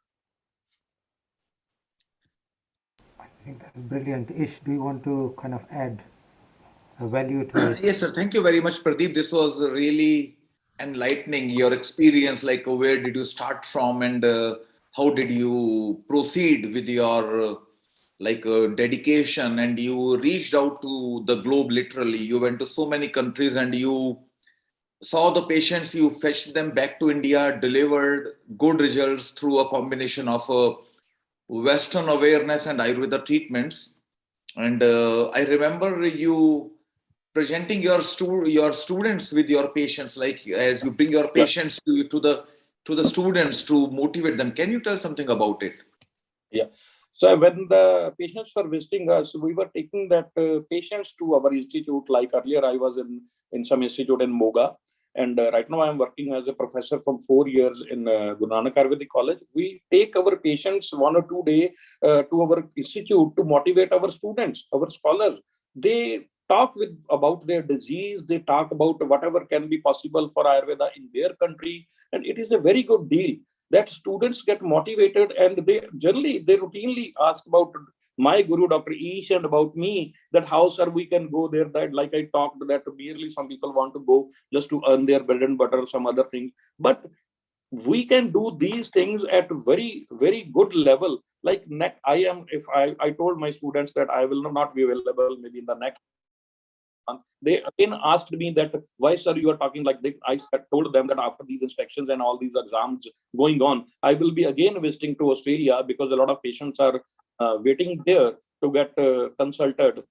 I think that's brilliant. Ish, do you want to kind of add a value to it? Yes, sir. Thank you very much, Pradeep. This was really enlightening. Your experience, like where did you start from, and how did you proceed with your dedication? And you reached out to the globe literally. You went to so many countries, and you saw the patients. You fetched them back to India, delivered good results through a combination of Western awareness and Ayurveda treatments. And I remember you presenting your students with your patients, like as you bring your patients to the students to motivate them. Can you tell something about it? Yeah. So when the patients were visiting us, we were taking that patients to our institute. Like earlier, I was in some institute in Moga, and right now I'm working as a professor from 4 years in Guru Nanak Ayurvedic College. We take our patients 1 or 2 days to our institute to motivate our students, our scholars. They talk about their disease. They talk about whatever can be possible for Ayurveda in their country, and it is a very good deal that students get motivated, and they routinely ask about my guru, Dr. Ish, and about me, that how, sir, we can go there. That, like I talked, that merely some people want to go just to earn their bread and butter, some other things. But we can do these things at very, very good level. Like if I told my students that I will not be available maybe in the next month, they again asked me that, why, sir, you are talking like this? I told them that after these inspections and all these exams going on, I will be again visiting to Australia, because a lot of patients are waiting there to get consulted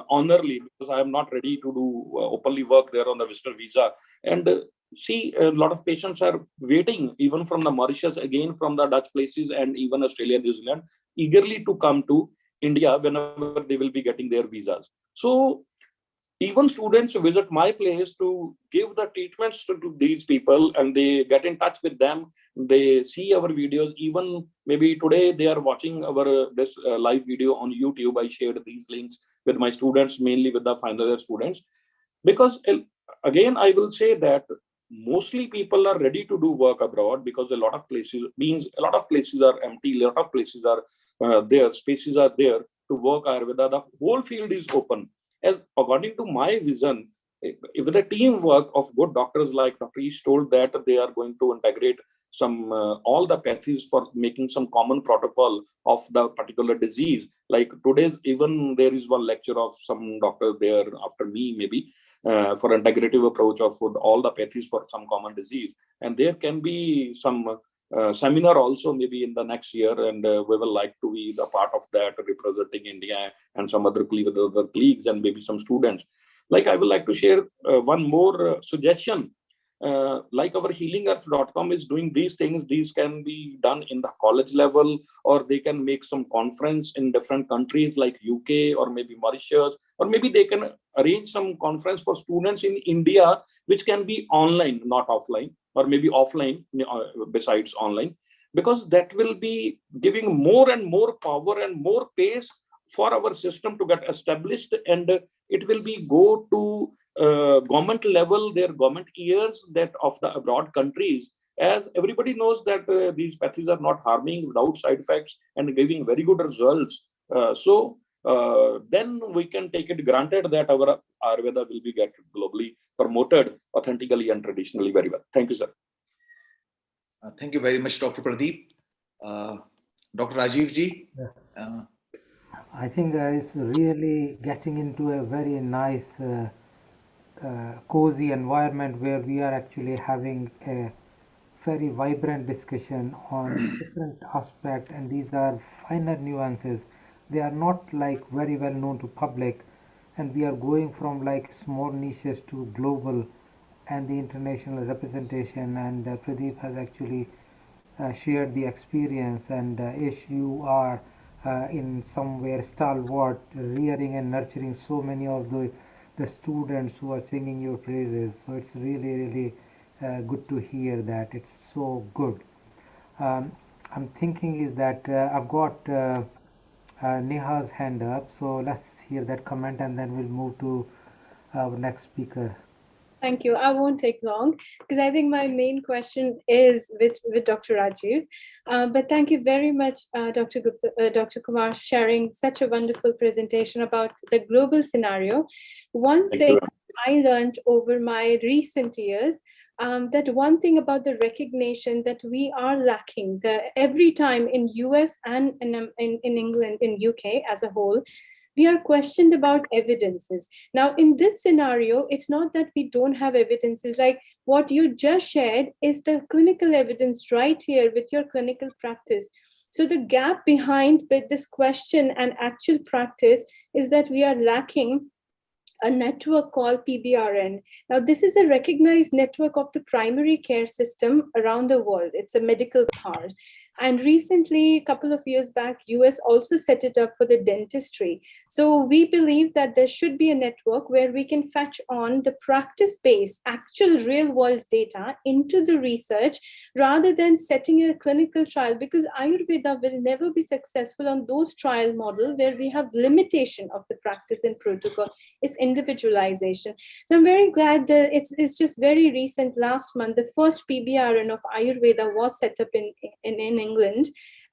honorably, because I am not ready to do openly work there on the visitor visa. And see, a lot of patients are waiting, even from the Mauritius, again from the Dutch places, and even Australia, New Zealand, eagerly to come to India whenever they will be getting their visas. So even students visit my place to give the treatments to these people, and they get in touch with them. They see our videos. Even maybe today they are watching our this live video on YouTube. I shared these links with my students, mainly with the final year students, because again I will say that mostly people are ready to do work abroad, because a lot of places are empty, a lot of places are there, spaces are there to work Ayurveda. The whole field is open. As according to my vision, if the teamwork of good doctors, like Dr. Ish told, that they are going to integrate some all the pathies for making some common protocol of the particular disease. Like today's, even there is one lecture of some doctor there after me, maybe for integrative approach of all the pathies for some common disease. And there can be some seminar also maybe in the next year, and we will like to be the part of that, representing India and some other colleagues and maybe some students. Like I would like to share one more suggestion. Like our healingearth.com is doing these things. These can be done in the college level, or they can make some conference in different countries like UK or maybe Mauritius, or maybe they can arrange some conference for students in India, which can be online, not offline, or maybe offline besides online, because that will be giving more and more power and more pace for our system to get established, and it will be go to government level, their government ears, that of the abroad countries, as everybody knows that these pathies are not harming, without side effects, and giving very good results. Then we can take it granted that our Ayurveda will be get globally promoted authentically and traditionally very well. Thank you, sir. Thank you very much, Dr. Pradeep. Dr. Rajiv ji. I think it's really getting into a very nice cozy environment where we are actually having a very vibrant discussion on different aspects, and these are finer nuances. They are not like very well known to public, and we are going from like small niches to global and the international representation. And Pradeep has actually shared the experience, and Ish, you are in somewhere stalwart, rearing and nurturing so many of the students who are singing your praises. So it's really, really good to hear that. It's so good. Um, I'm thinking is that I've got Neha's hand up, so let's hear that comment and then we'll move to our next speaker. Thank you. I won't take long because I think my main question is with Dr. Rajiv. But thank you very much, Dr. Gupta, Dr. Kumar, sharing such a wonderful presentation about the global scenario. One thing I learned over my recent years, that one thing about the recognition that we are lacking, every time in US and in England, in UK as a whole, we are questioned about evidences. Now, in this scenario, it's not that we don't have evidences. Like what you just shared is the clinical evidence right here with your clinical practice. So the gap behind with this question and actual practice is that we are lacking a network called PBRN. Now, this is a recognized network of the primary care system around the world. It's a medical card. And recently, a couple of years back, US also set it up for the dentistry. So we believe that there should be a network where we can fetch on the practice-based, actual real-world data into the research rather than setting a clinical trial, because Ayurveda will never be successful on those trial models where we have limitation of the practice and protocol. It's individualization. So I'm very glad that it's just very recent, last month, the first PBRN of Ayurveda was set up in England,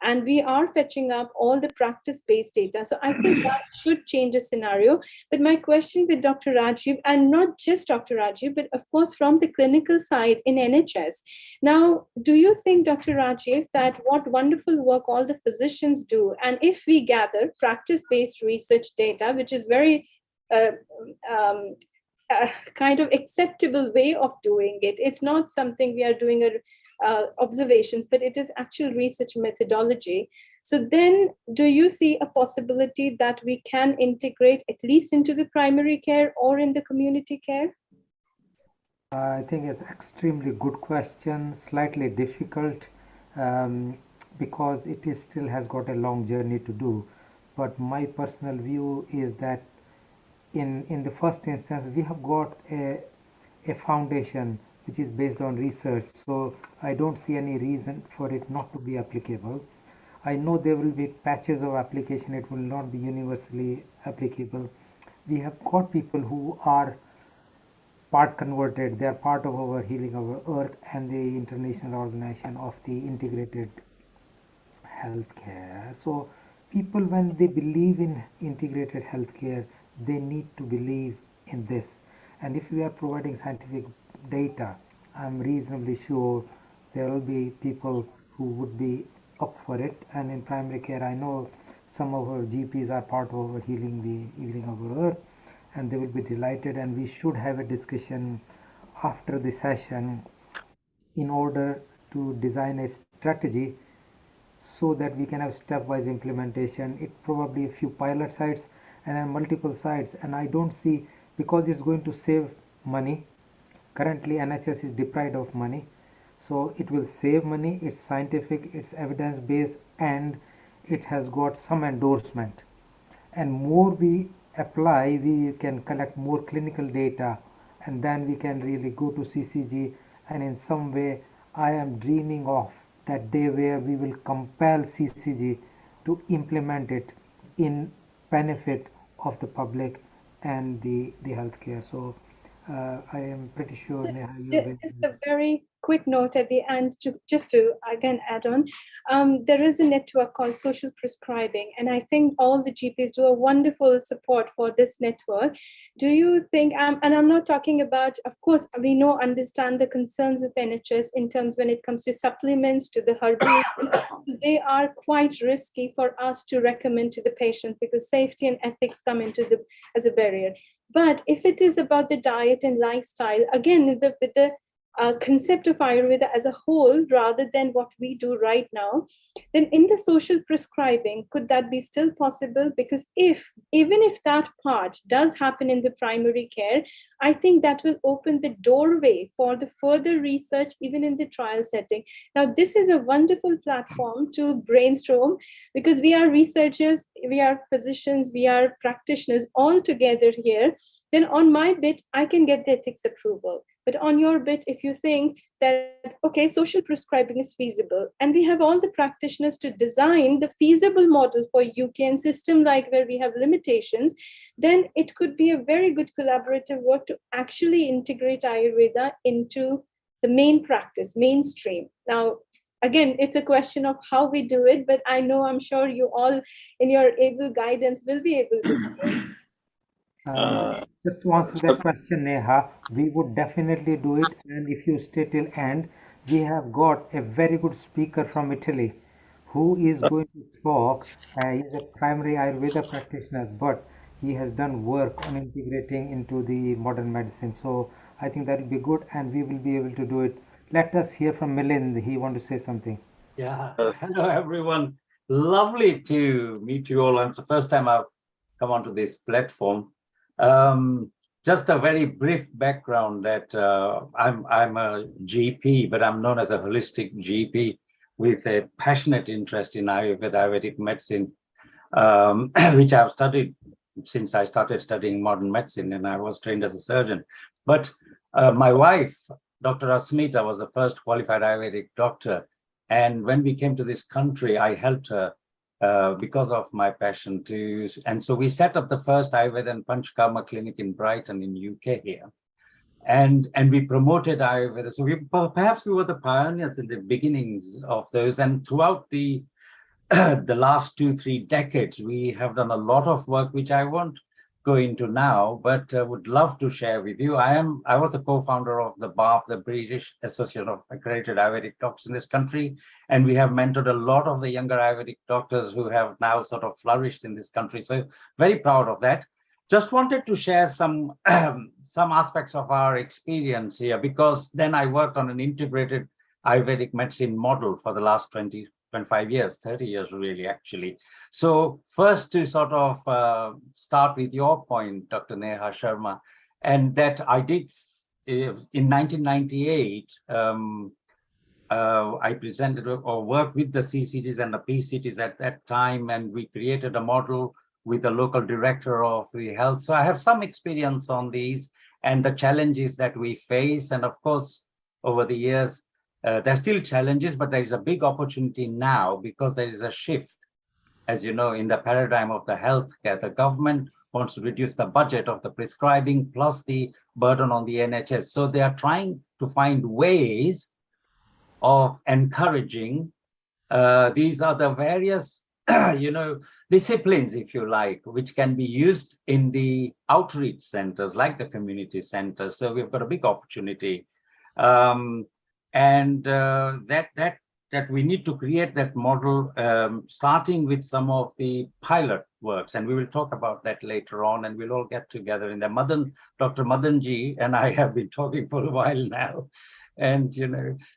and we are fetching up all the practice-based data. So I think that should change the scenario. But my question with Dr. Rajiv, and not just Dr. Rajiv, but of course from the clinical side in NHS. Now, do you think, Dr. Rajiv, that what wonderful work all the physicians do, and if we gather practice-based research data, which is very kind of acceptable way of doing it. It's not something we are doing observations, but it is actual research methodology. So then do you see a possibility that we can integrate at least into the primary care or in the community care? I think it's extremely good question, slightly difficult because it is still has got a long journey to do. But my personal view is that in the first instance, we have got a foundation which is based on research. So I don't see any reason for it not to be applicable. I know there will be patches of application. It will not be universally applicable. We have got people who are part converted. They are part of our Healing Our Earth and the International Organization of the Integrated Healthcare. So people, when they believe in integrated healthcare, they need to believe in this. And if we are providing scientific data, I'm reasonably sure there will be people who would be up for it. And in primary care, I know some of our GPs are part of our Healing Our Earth, and they will be delighted. And we should have a discussion after the session in order to design a strategy so that we can have stepwise implementation. It probably a few pilot sites and then multiple sites, and I don't see, because it's going to save money. Currently NHS is deprived of money, so it will save money. It's scientific, it's evidence based, and it has got some endorsement. And more we apply, we can collect more clinical data, and then we can really go to CCG. And in some way I am dreaming of that day where we will compel CCG to implement it in benefit of the public and the healthcare. So I am pretty sure, Neha, you will. Just a very quick note at the end, just to again add on. There is a network called Social Prescribing, and I think all the GPs do a wonderful support for this network. Do you think, and I'm not talking about, of course, we understand the concerns of NHS in terms when it comes to supplements, to the herbal, because they are quite risky for us to recommend to the patient because safety and ethics come into as a barrier. But if it is about the diet and lifestyle, again, with the concept of Ayurveda as a whole, rather than what we do right now, then in the social prescribing, could that be still possible? Because even if that part does happen in the primary care, I think that will open the doorway for the further research, even in the trial setting. Now, this is a wonderful platform to brainstorm, because we are researchers, we are physicians, we are practitioners all together here. Then on my bit, I can get the ethics approval. But on your bit, if you think that, okay, social prescribing is feasible, and we have all the practitioners to design the feasible model for UK and system like where we have limitations, then it could be a very good collaborative work to actually integrate Ayurveda into the main practice, mainstream. Now, again, it's a question of how we do it, but I know, I'm sure you all in your able guidance will be able to do it. Just to answer that question, Neha, we would definitely do it. And if you stay till end, we have got a very good speaker from Italy who is going to talk. He's a primary Ayurveda practitioner, but he has done work on integrating into the modern medicine. So I think that will be good, and we will be able to do it. Let us hear from Milind. He want to say something. Yeah, hello everyone. Lovely to meet you all. It's the first time I've come onto this platform. Just a very brief background that I'm a GP, but I'm known as a holistic GP with a passionate interest in Ayurvedic medicine, which I've studied since I started studying modern medicine, and I was trained as a surgeon. But my wife, Dr. Asmita, was the first qualified Ayurvedic doctor. And when we came to this country, I helped her because of my passion to, and so we set up the first Ayurveda and Panchkarma clinic in Brighton in UK here. And we promoted Ayurveda. So perhaps we were the pioneers in the beginnings of those. And throughout the last 2-3 decades, we have done a lot of work, which I won't go into now, but would love to share with you. I was the co-founder of the BAF, the British Association of Accredited Ayurvedic Doctors in this country, and we have mentored a lot of the younger Ayurvedic doctors who have now sort of flourished in this country. So very proud of that. Just wanted to share some aspects of our experience here, because then I worked on an integrated Ayurvedic medicine model for the last 25 years, 30 years really, actually. So first, to sort of start with your point, Dr. Neha Sharma, and that I did in 1998, I presented or worked with the CCTs and the PCTs at that time, and we created a model with the local director of the health. So I have some experience on these and the challenges that we face. And of course, over the years, there are still challenges, but there is a big opportunity now because there is a shift, as you know, in the paradigm of the healthcare. The government wants to reduce the budget of the prescribing plus the burden on the NHS. So they are trying to find ways of encouraging. These are the various, disciplines, if you like, which can be used in the outreach centers, like the community centers. So we've got a big opportunity. That we need to create that model, starting with some of the pilot works, and we will talk about that later on, and we'll all get together in there. Dr. Madanji and I have been talking for a while now, and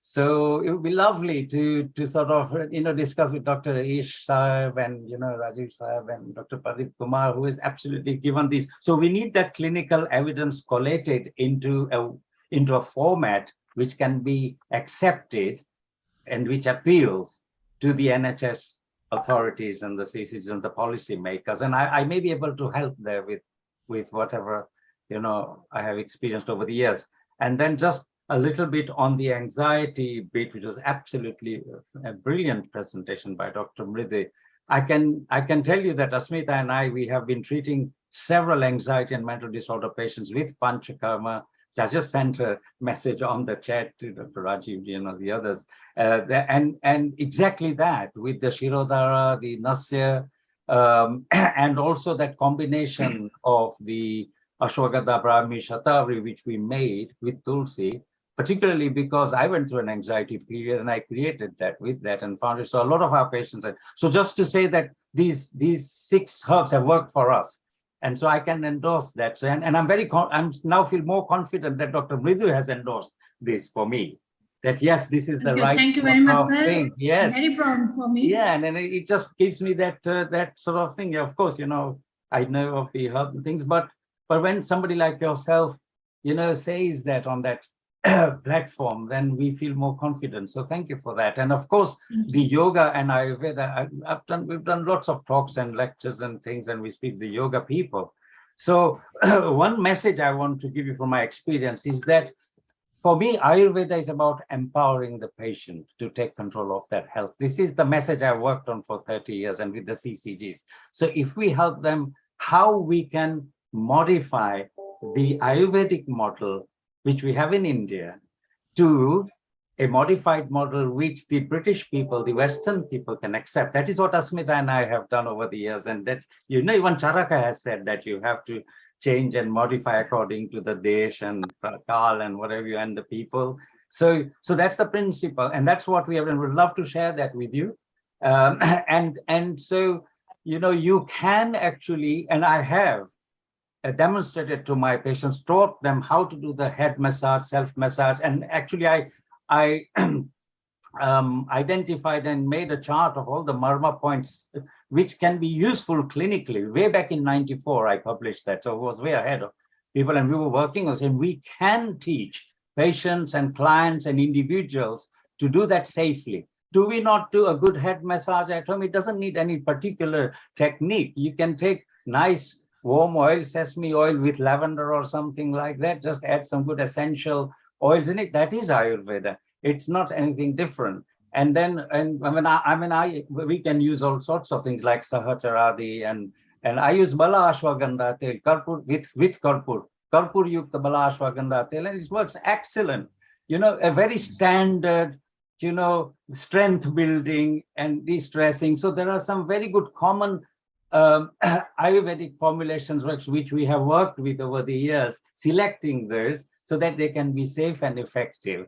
so it would be lovely to sort of discuss with Dr. Ish Sahib and Rajiv Sahib and Dr. Pradeep Kumar, who is absolutely given these. So we need that clinical evidence collated into a format which can be accepted and which appeals to the NHS authorities and the CCs and the policy makers. And I may be able to help there with whatever, I have experienced over the years. And then just a little bit on the anxiety bit, which was absolutely a brilliant presentation by Dr. Mridhi. I can tell you that Asmita and we have been treating several anxiety and mental disorder patients with Panchakarma. I just sent a message on the chat to Dr. Rajiv, the others, and exactly that with the Shirodhara, the Nasya, and also that combination of the Ashwagandha Brahmi Shatavari, which we made with Tulsi, particularly because I went through an anxiety period and I created that with that and found it. So a lot of our patients, so just to say that these 6 herbs have worked for us. And so I can endorse that. So, and I'm now feel more confident that Dr. Mridu has endorsed this for me. That yes, this is the right Thank you very much, sir. thing. Yes. Very proud for me. Yeah, and then it just gives me that that sort of thing. Of course, you know, I know of the herbs and things, but when somebody like yourself, you know, says that on that platform, then we feel more confident. So thank you for that. And of course, the yoga and Ayurveda, we've done lots of talks and lectures and things, and we speak the yoga people. So one message I want to give you from my experience is that for me, Ayurveda is about empowering the patient to take control of their health. This is the message I've worked on for 30 years and with the CCGs. So if we help them, how we can modify the Ayurvedic model, which we have in India, to a modified model which the British people, the Western people can accept. That is what Asmita and I have done over the years. And that, you know, even Charaka has said that you have to change and modify according to the Desh and Kal and whatever you and the people. So that's the principle. And that's what we have, and we'd love to share that with you. And so, you know, you can actually, and I have demonstrated to my patients, taught them how to do the head massage, self-massage. And actually I identified and made a chart of all the marma points which can be useful clinically. Way back in '94, I published that, so it was way ahead of people, and we were working on saying we can teach patients and clients and individuals to do that safely. Do we not do a good head massage at home? It doesn't need any particular technique. You can take nice warm oil, sesame oil with lavender or something like that, just add some good essential oils in it. That is Ayurveda. It's not anything different. And then, we can use all sorts of things like Sahacharadi, and I use Bala Ashwagandha tel, Karpur with Karpur Yukta Bala Ashwagandha tel, and it works excellent. You know, a very standard, you know, strength building and de-stressing. So there are some very good common Ayurvedic formulations which we have worked with over the years, selecting those so that they can be safe and effective.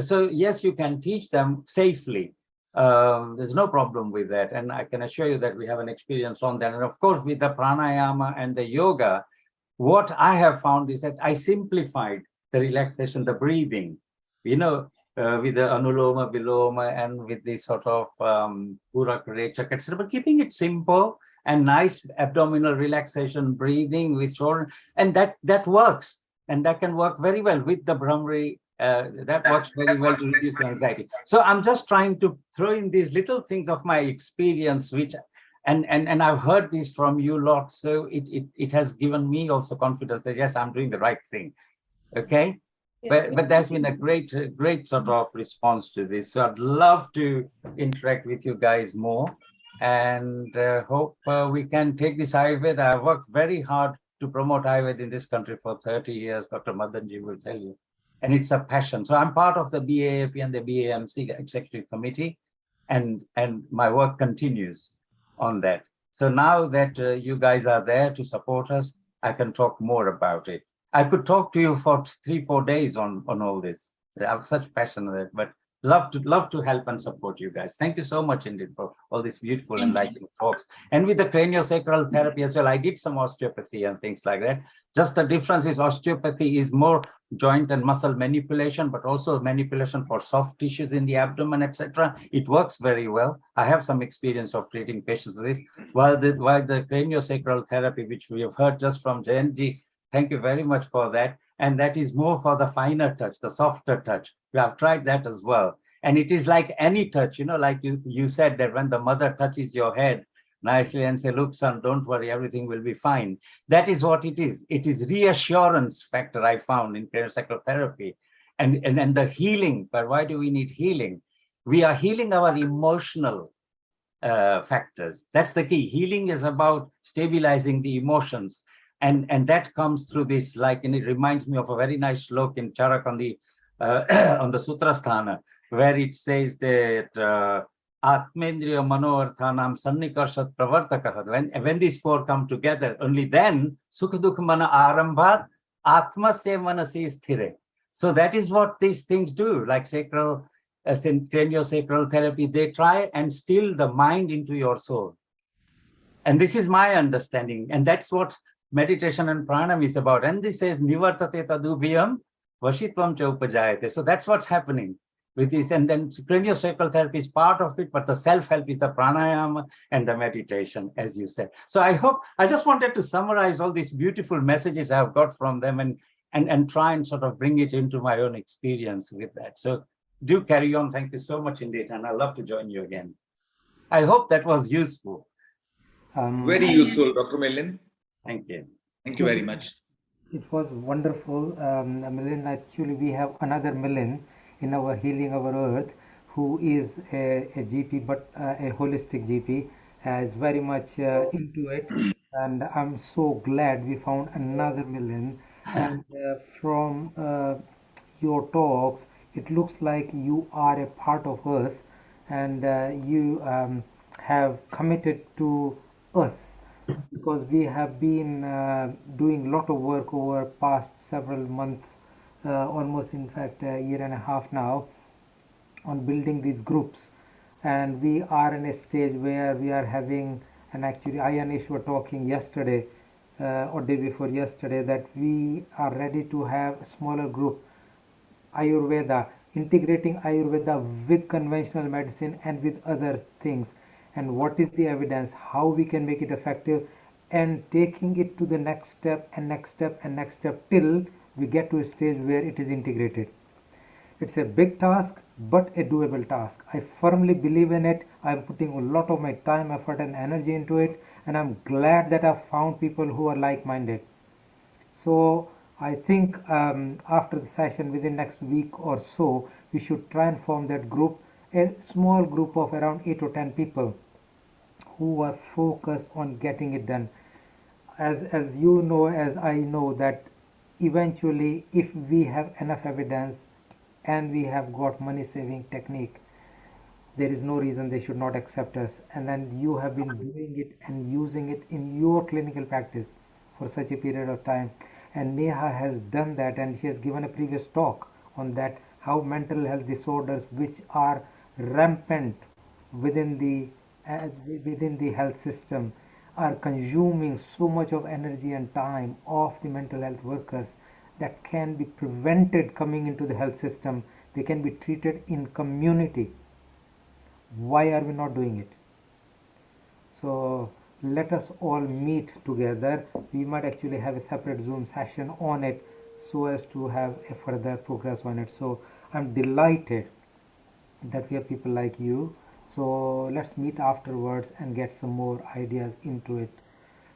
So yes, you can teach them safely. There's no problem with that. And I can assure you that we have an experience on that. And of course, with the pranayama and the yoga, what I have found is that I simplified the relaxation, the breathing, you know, with the anuloma, viloma, and with this sort of purak, rechak, etc. But keeping it simple and nice abdominal relaxation, breathing with shoulder, and that works. And that can work very well with the Brahmari. That works very well to reduce anxiety. So I'm just trying to throw in these little things of my experience, which, and I've heard this from you lot. So it has given me also confidence that yes, I'm doing the right thing. Okay. Yeah. But there's been a great sort of response to this. So I'd love to interact with you guys more, and hope we can take this Ayurveda. I've worked very hard to promote Ayurveda in this country for 30 years. Dr. Madanji will tell you. And it's a passion. So I'm part of the BAAP and the BAMC executive committee, and my work continues on that. So now that you guys are there to support us, I can talk more about it. I could talk to you for 3-4 days on all this. I have such passion on it, but love to help and support you guys. Thank you so much indeed for all these beautiful enlightening talks. And with the craniosacral therapy as well, I did some osteopathy and things like that. Just the difference is osteopathy is more joint and muscle manipulation, but also manipulation for soft tissues in the abdomen, etc. It works very well. I have some experience of treating patients with this. While the craniosacral therapy, which we have heard just from Jayanji, thank you very much for that. And that is more for the finer touch, the softer touch. We have tried that as well. And it is like any touch, you know, like you said that when the mother touches your head nicely and say, look, son, don't worry, everything will be fine. That is what it is. It is reassurance factor I found in craniosacral therapy. And the healing, but why do we need healing? We are healing our emotional factors. That's the key. Healing is about stabilizing the emotions. And that comes through this, like, and it reminds me of a very nice slok in Charak on the Sutrasthana, where it says that Atmendriya Manoarthanam Sannikarshat Pravartakaha. When these four come together, only then Sukha Dukha Mana Arambhat Atma Se Manasi Sthire. So that is what these things do, like sacral, craniosacral therapy. They try and still the mind into your soul. And this is my understanding. And that's what meditation and pranam is about. And this says, nivartate tadubhyam vashitvam cha upajayate. So that's what's happening with this. And then craniosacral therapy is part of it, but the self-help is the pranayama and the meditation, as you said. So I just wanted to summarize all these beautiful messages I've got from them and try and sort of bring it into my own experience with that. So do carry on. Thank you so much indeed. And I'd love to join you again. I hope that was useful. Very useful, Dr. Milind. Thank you. Thank you very much. It was wonderful. Milind, actually, we have another Milind in our Healing Our Earth, who is a GP, but a holistic GP, is very much into it. And I'm so glad we found another Milind. And from your talks, it looks like you are a part of us, and you have committed to us, because we have been doing a lot of work over past several months, almost in fact a year and a half now, on building these groups. And we are in a stage where we are having, and actually I and Ish were talking yesterday or day before yesterday, that we are ready to have a smaller group, Ayurveda, integrating Ayurveda with conventional medicine and with other things, and what is the evidence, how we can make it effective, and taking it to the next step and next step and next step till we get to a stage where it is integrated. It's a big task, but a doable task. I firmly believe in it. I'm putting a lot of my time, effort, and energy into it, and I'm glad that I've found people who are like-minded. So I think after the session, within next week or so, we should try and form that group, a small group of around 8 or 10 people who are focused on getting it done. As you know, as I know, that eventually, if we have enough evidence and we have got money saving technique, there is no reason they should not accept us. And then you have been doing it and using it in your clinical practice for such a period of time, and Neha has done that, and she has given a previous talk on that, how mental health disorders which are rampant within the health system are consuming so much of energy and time of the mental health workers, that can be prevented coming into the health system. They can be treated in community. Why are we not doing it? So let us all meet together. We might actually have a separate Zoom session on it so as to have a further progress on it. So I'm delighted that we have people like you. So let's meet afterwards and get some more ideas into it.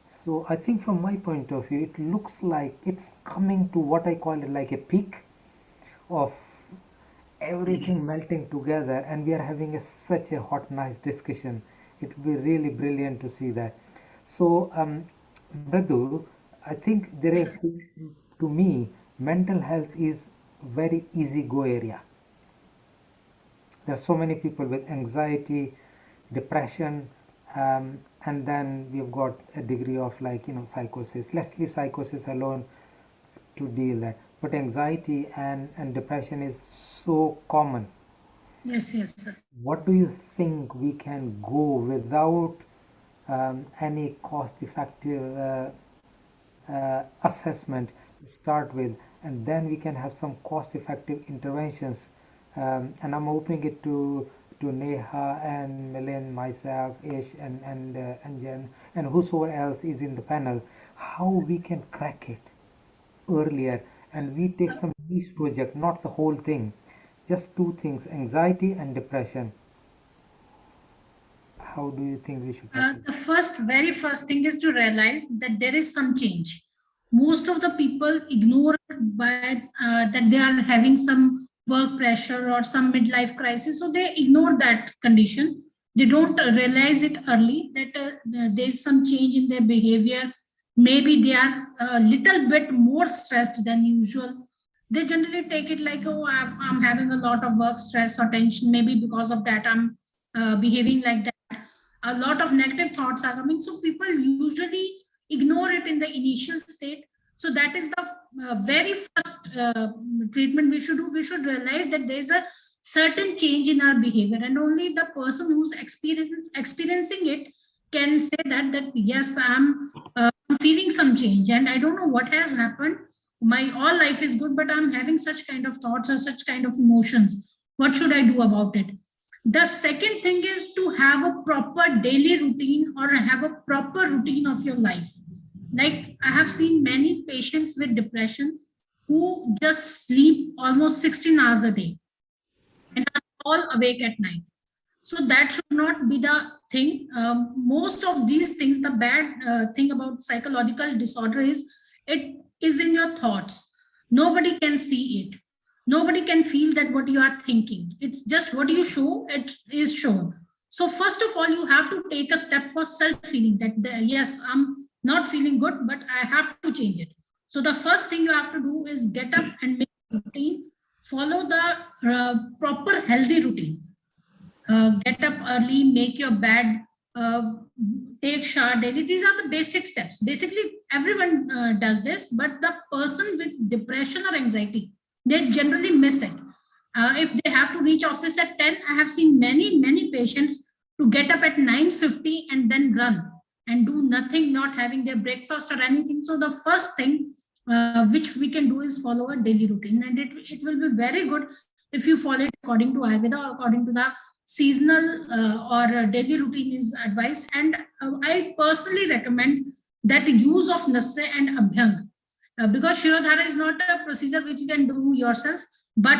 So I think from my point of view, it looks like it's coming to what I call it like a peak of everything melting together, and we are having such a hot, nice discussion. It will be really brilliant to see that. So, Mridul, I think there is, to me, mental health is very easy go area. There are so many people with anxiety, depression, and then we've got a degree of psychosis. Let's leave psychosis alone to deal that. But anxiety and depression is so common. Yes, sir. What do you think we can go without any cost-effective assessment to start with, and then we can have some cost-effective interventions? And I'm opening it to Neha and Milind, myself, Ish, and Jen, and whosoever else is in the panel, how we can crack it earlier, and we take some niche project, not the whole thing, just two things, anxiety and depression. How do you think we should tackle The very first thing is to realize that there is some change. Most of the people ignore by that they are having some work pressure or some midlife crisis, so they ignore that condition. They don't realize it early that there is some change in their behavior. Maybe they are a little bit more stressed than usual. They generally take it like, oh, I'm having a lot of work stress or tension. Maybe because of that, I'm behaving like that. A lot of negative thoughts are coming. So people usually ignore it in the initial state. So that is the very first treatment we should do. We should realize that there's a certain change in our behavior, and only the person who's experiencing it can say that yes, I'm feeling some change and I don't know what has happened. My all life is good, but I'm having such kind of thoughts or such kind of emotions. What should I do about it? The second thing is to have a proper daily routine or have a proper routine of your life. Like I have seen many patients with depression who just sleep almost 16 hours a day and are all awake at night. So that should not be the thing. Most of these things, the bad thing about psychological disorder is it is in your thoughts. Nobody can see it. Nobody can feel that what you are thinking. It's just what you show, it is shown. So first of all, you have to take a step for self-healing that yes, I'm not feeling good, but I have to change it. So the first thing you have to do is get up and make a routine, follow the proper healthy routine. Get up early, make your bed, take shower daily. These are the basic steps. Basically, everyone does this, but the person with depression or anxiety, they generally miss it. If they have to reach office at 10, I have seen many patients to get up at 9:50 and then run and do nothing, not having their breakfast or anything. So the first thing which we can do is follow a daily routine, and it will be very good if you follow it according to Ayurveda or according to the seasonal or daily routine is advised. And I personally recommend that use of Nasse and Abhyang because Shirodhara is not a procedure which you can do yourself, but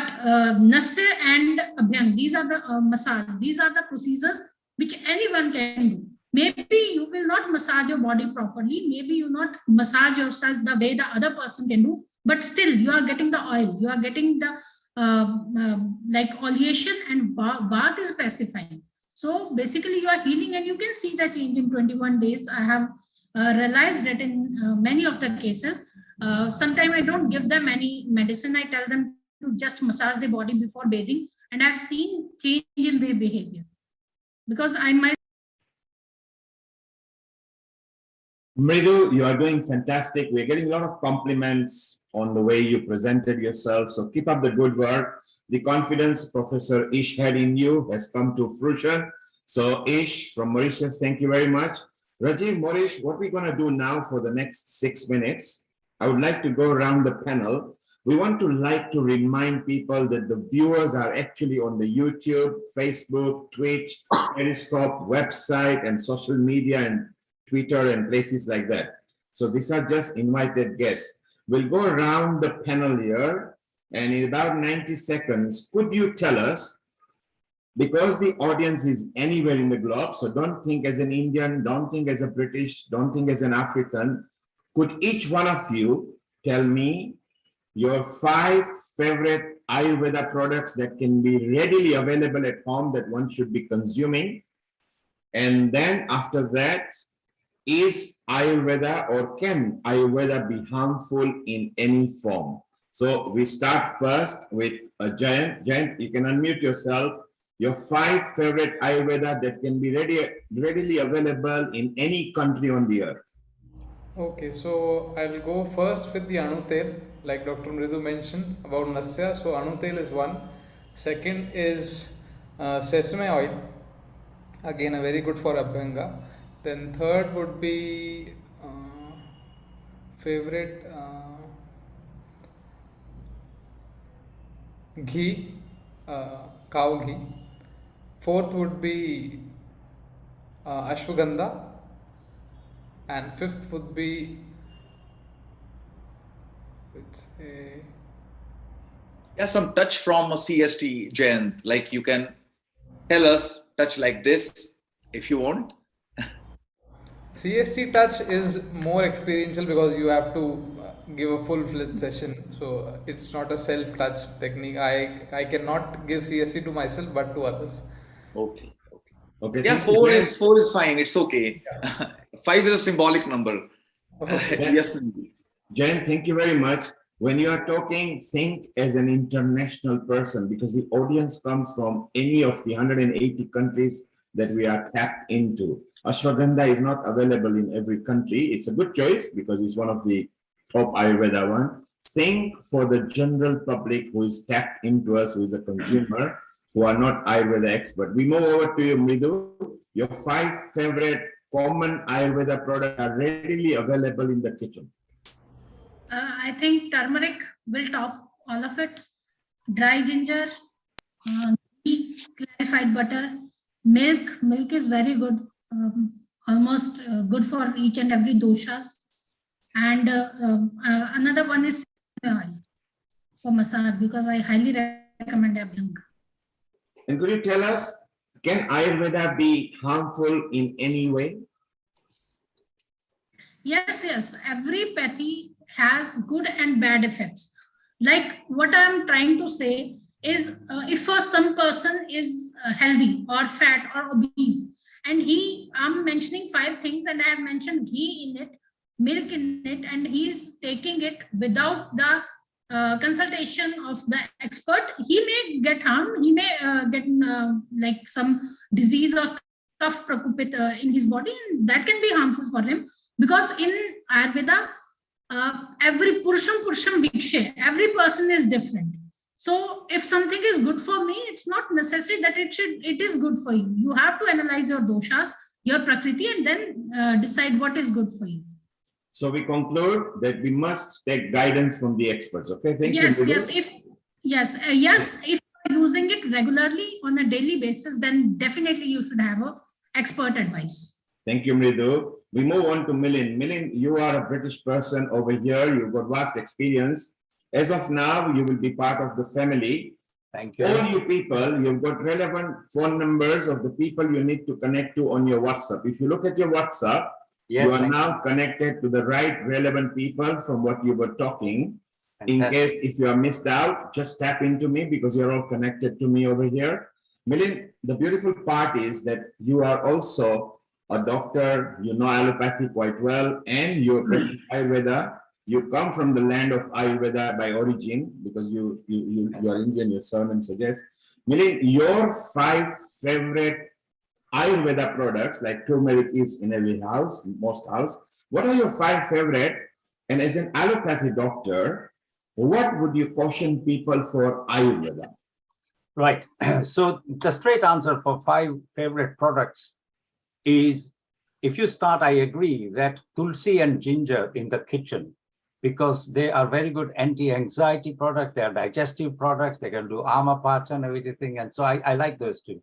Nasse and Abhyang, these are the massage, these are the procedures which anyone can do. Maybe you will not massage your body properly, maybe you not massage yourself the way the other person can do, but still you are getting the oil, you are getting the like oleation and bath is pacifying. So basically you are healing and you can see the change in 21 days. I have realized that in many of the cases, sometimes I don't give them any medicine. I tell them to just massage their body before bathing, and I've seen change in their behavior because I might. Mridu, you are doing fantastic. We're getting a lot of compliments on the way you presented yourself. So keep up the good work. The confidence Professor Ish had in you has come to fruition. So Ish from Mauritius, thank you very much. Rajiv, Maurice, what we're going to do now for the next 6 minutes, I would like to go around the panel. We want to remind people that the viewers are actually on the YouTube, Facebook, Twitch, Periscope, website, and social media, and Twitter and places like that. So these are just invited guests. We'll go around the panel here, and in about 90 seconds, could you tell us, because the audience is anywhere in the globe, so don't think as an Indian, don't think as a British, don't think as an African, could each one of you tell me your 5 favorite Ayurveda products that can be readily available at home that one should be consuming? And then after that, is Ayurveda or can Ayurveda be harmful in any form? So we start first with Jayant. Jayant, you can unmute yourself. Your 5 favorite Ayurveda that can be readily available in any country on the earth. Okay, so I'll go first with the Anutel, like Dr. Mridu mentioned about Nasya. So Anutel is one. Second is sesame oil, again a very good for Abhyanga. Then third would be favorite ghee, cow ghee. Fourth would be ashwagandha, and fifth would be Yeah, some touch from a CST, Jayant. Like you can tell us touch like this if you want. CST touch is more experiential because you have to give a full-fledged session. So it's not a self-touch technique. I cannot give CST to myself, but to others. Okay. Okay. Yeah, four is fine. It's okay. Yeah. 5 is a symbolic number. Okay. Yes. Jen, thank you very much. When you are talking, think as an international person, because the audience comes from any of the 180 countries that we are tapped into. Ashwagandha is not available in every country. It's a good choice because it's one of the top Ayurveda one. Think for the general public who is tapped into us, who is a consumer, who are not Ayurveda expert. We move over to you, Mridu. Your 5 favorite common Ayurveda products are readily available in the kitchen? I think turmeric will top all of it. Dry ginger, ghee, clarified butter, milk. Milk is very good, almost good for each and every doshas. And another one is oil for massage, because I highly recommend Abhyang. And could you tell us, can Ayurveda be harmful in any way? Yes, yes. Every pathy has good and bad effects. Like what I'm trying to say is, if some person is healthy or fat or obese, and I'm mentioning 5 things, and I have mentioned ghee in it, milk in it, and he's taking it without the consultation of the expert, he may get harm. He may get like some disease or tough prakupit in his body, and that can be harmful for him. Because in Ayurveda, every Purusham Vikshe, every person is different. So if something is good for me, it's not necessary that it is good for you. You have to analyze your doshas, your prakriti, and then decide what is good for you. So we conclude that we must take guidance from the experts. Okay, thank you. Yes. If you're using it regularly on a daily basis, then definitely you should have a expert advice. Thank you, Mridu. We move on to Milind. Milind, you are a British person over here. You've got vast experience. As of now, you will be part of the family. Thank you. All you people, you've got relevant phone numbers of the people you need to connect to on your WhatsApp. If you look at your WhatsApp, yes, you are now connected to the right relevant people from what you were talking. In case if you are missed out, just tap into me because you're all connected to me over here. Milind, the beautiful part is that you are also a doctor, you know allopathy quite well, and you practice Ayurveda. You come from the land of Ayurveda by origin because you are Indian, your surname suggests. Milind, your 5 favorite Ayurveda products, like turmeric is in every house, most house. What are your 5 favorite? And as an allopathy doctor, what would you caution people for Ayurveda? Right. So the straight answer for 5 favorite products is, if you start, I agree that tulsi and ginger in the kitchen, because they are very good anti-anxiety products, they are digestive products, they can do amapacha and everything. And so I like those 2.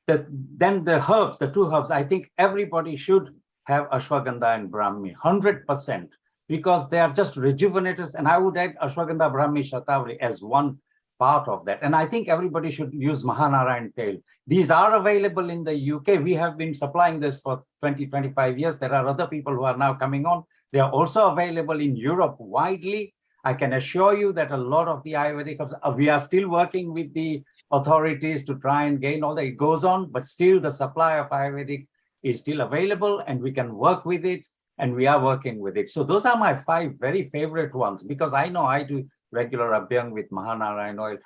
Then the herbs, the 2 herbs, I think everybody should have ashwagandha and brahmi, 100%, because they are just rejuvenators. And I would add ashwagandha, brahmi, shatavari as one part of that. And I think everybody should use Mahanarayan tail. These are available in the UK. We have been supplying this for 20, 25 years. There are other people who are now coming on. They are also available in Europe widely. I can assure you that a lot of the Ayurvedic herbs, we are still working with the authorities to try and gain all that. It goes on, but still the supply of Ayurvedic is still available and we can work with it, and we are working with it. So those are my 5 very favorite ones, because I know I do regular Abhyang with Mahanarayan oil.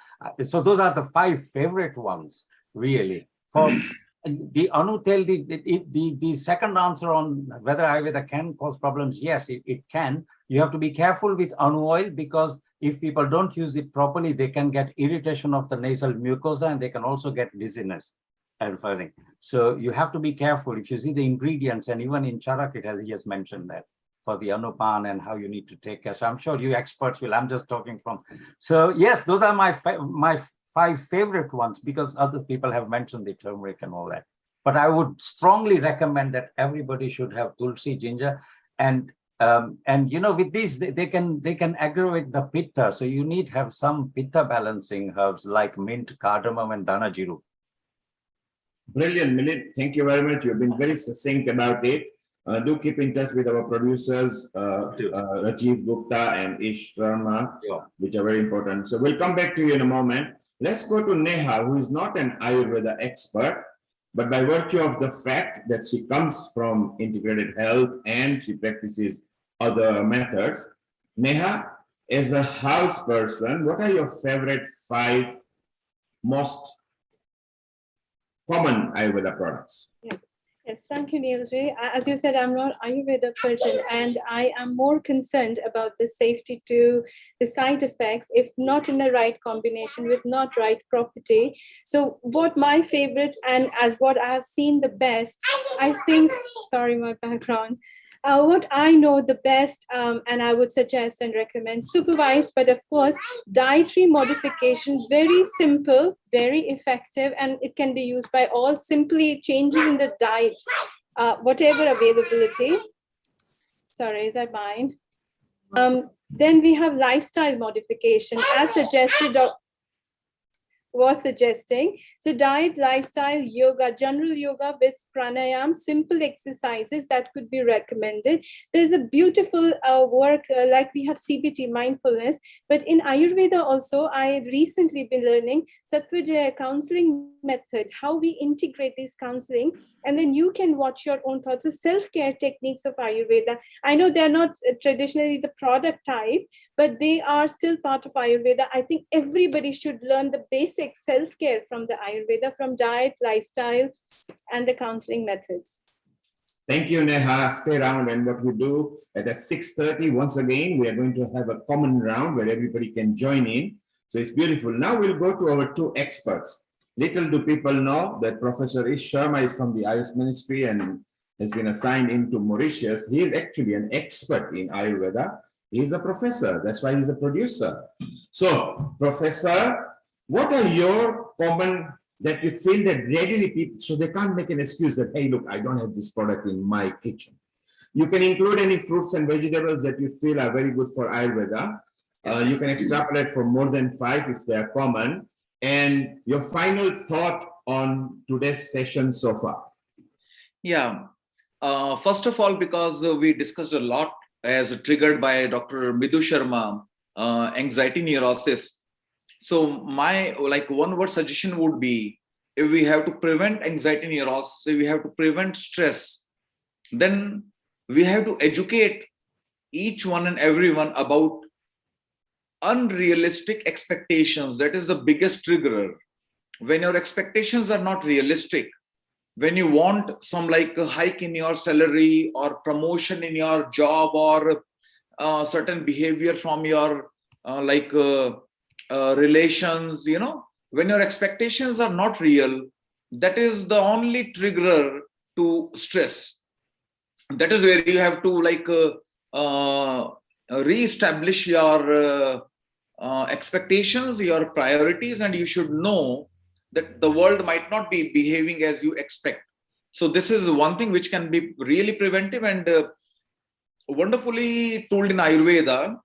So those are the 5 favorite ones, really. For the Anu Tel, the second answer on whether Ayurveda can cause problems, yes, it can. You have to be careful with Anu oil, because if people don't use it properly, they can get irritation of the nasal mucosa and they can also get dizziness and further. So you have to be careful. If you see the ingredients, and even in Charak, he has mentioned that for the Anupan and how you need to take care. So I'm sure you experts will, I'm just talking from. So yes, those are my 5 favorite ones, because other people have mentioned the turmeric and all that. But I would strongly recommend that everybody should have tulsi, ginger, and you know, with these they can aggravate the pitta. So you need to have some pitta balancing herbs like mint, cardamom, and danajiru. Brilliant, Milind. Thank you very much. You've been very succinct about it. Do keep in touch with our producers, Rajiv Gupta and Ish Sharma, which are very important. So we'll come back to you in a moment. Let's go to Neha, who is not an Ayurveda expert, but by virtue of the fact that she comes from integrated health and she practices other methods. Neha, as a house person, what are your favorite 5 most common Ayurveda products? Yes, thank you, Neilji. As you said, I'm not Ayurveda person, and I am more concerned about the safety to the side effects if not in the right combination with not right property. So what my favorite, and as what I have seen the best I think, sorry, my background. What I know the best, and I would suggest and recommend supervised, but of course, dietary modification, very simple, very effective, and it can be used by all, simply changes in the diet, whatever availability. Sorry, is that mine? Then we have lifestyle modification, as suggested was suggesting. So diet, lifestyle, yoga, general yoga with pranayam, simple exercises that could be recommended. There's a beautiful work, like we have CBT, mindfulness, but in Ayurveda also, I recently been learning Sattvajaya counseling method, how we integrate this counseling, and then you can watch your own thoughts. So self-care techniques of Ayurveda. I know they're not traditionally the product type, but they are still part of Ayurveda. I think everybody should learn the basic self-care from the Ayurveda, from diet, lifestyle, and the counseling methods. Thank you, Neha. Stay around, and what we do at 6:30, once again, we are going to have a common round where everybody can join in. So it's beautiful. Now we'll go to our two experts. Little do people know that Professor Ish Sharma is from the Ayush Ministry and has been assigned into Mauritius. He is actually an expert in Ayurveda. He's a professor. That's why he's a producer. So, Professor, what are your common that you feel that readily people, so they can't make an excuse that, hey, look, I don't have this product in my kitchen. You can include any fruits and vegetables that you feel are very good for Ayurveda. You can extrapolate for more than 5 if they are common. And your final thought on today's session so far. Yeah. First of all, because we discussed a lot as triggered by Dr. Midhu Sharma, anxiety neurosis. So my one word suggestion would be, if we have to prevent anxiety neurosis, if we have to prevent stress, then we have to educate each one and everyone about unrealistic expectations. That is the biggest triggerer. When your expectations are not realistic, when you want some a hike in your salary or promotion in your job or certain behavior from your relations, when your expectations are not real, that is the only triggerer to stress. That is where you have to re-establish your expectations, your priorities, and you should know that the world might not be behaving as you expect. So this is one thing which can be really preventive and wonderfully told in Ayurveda,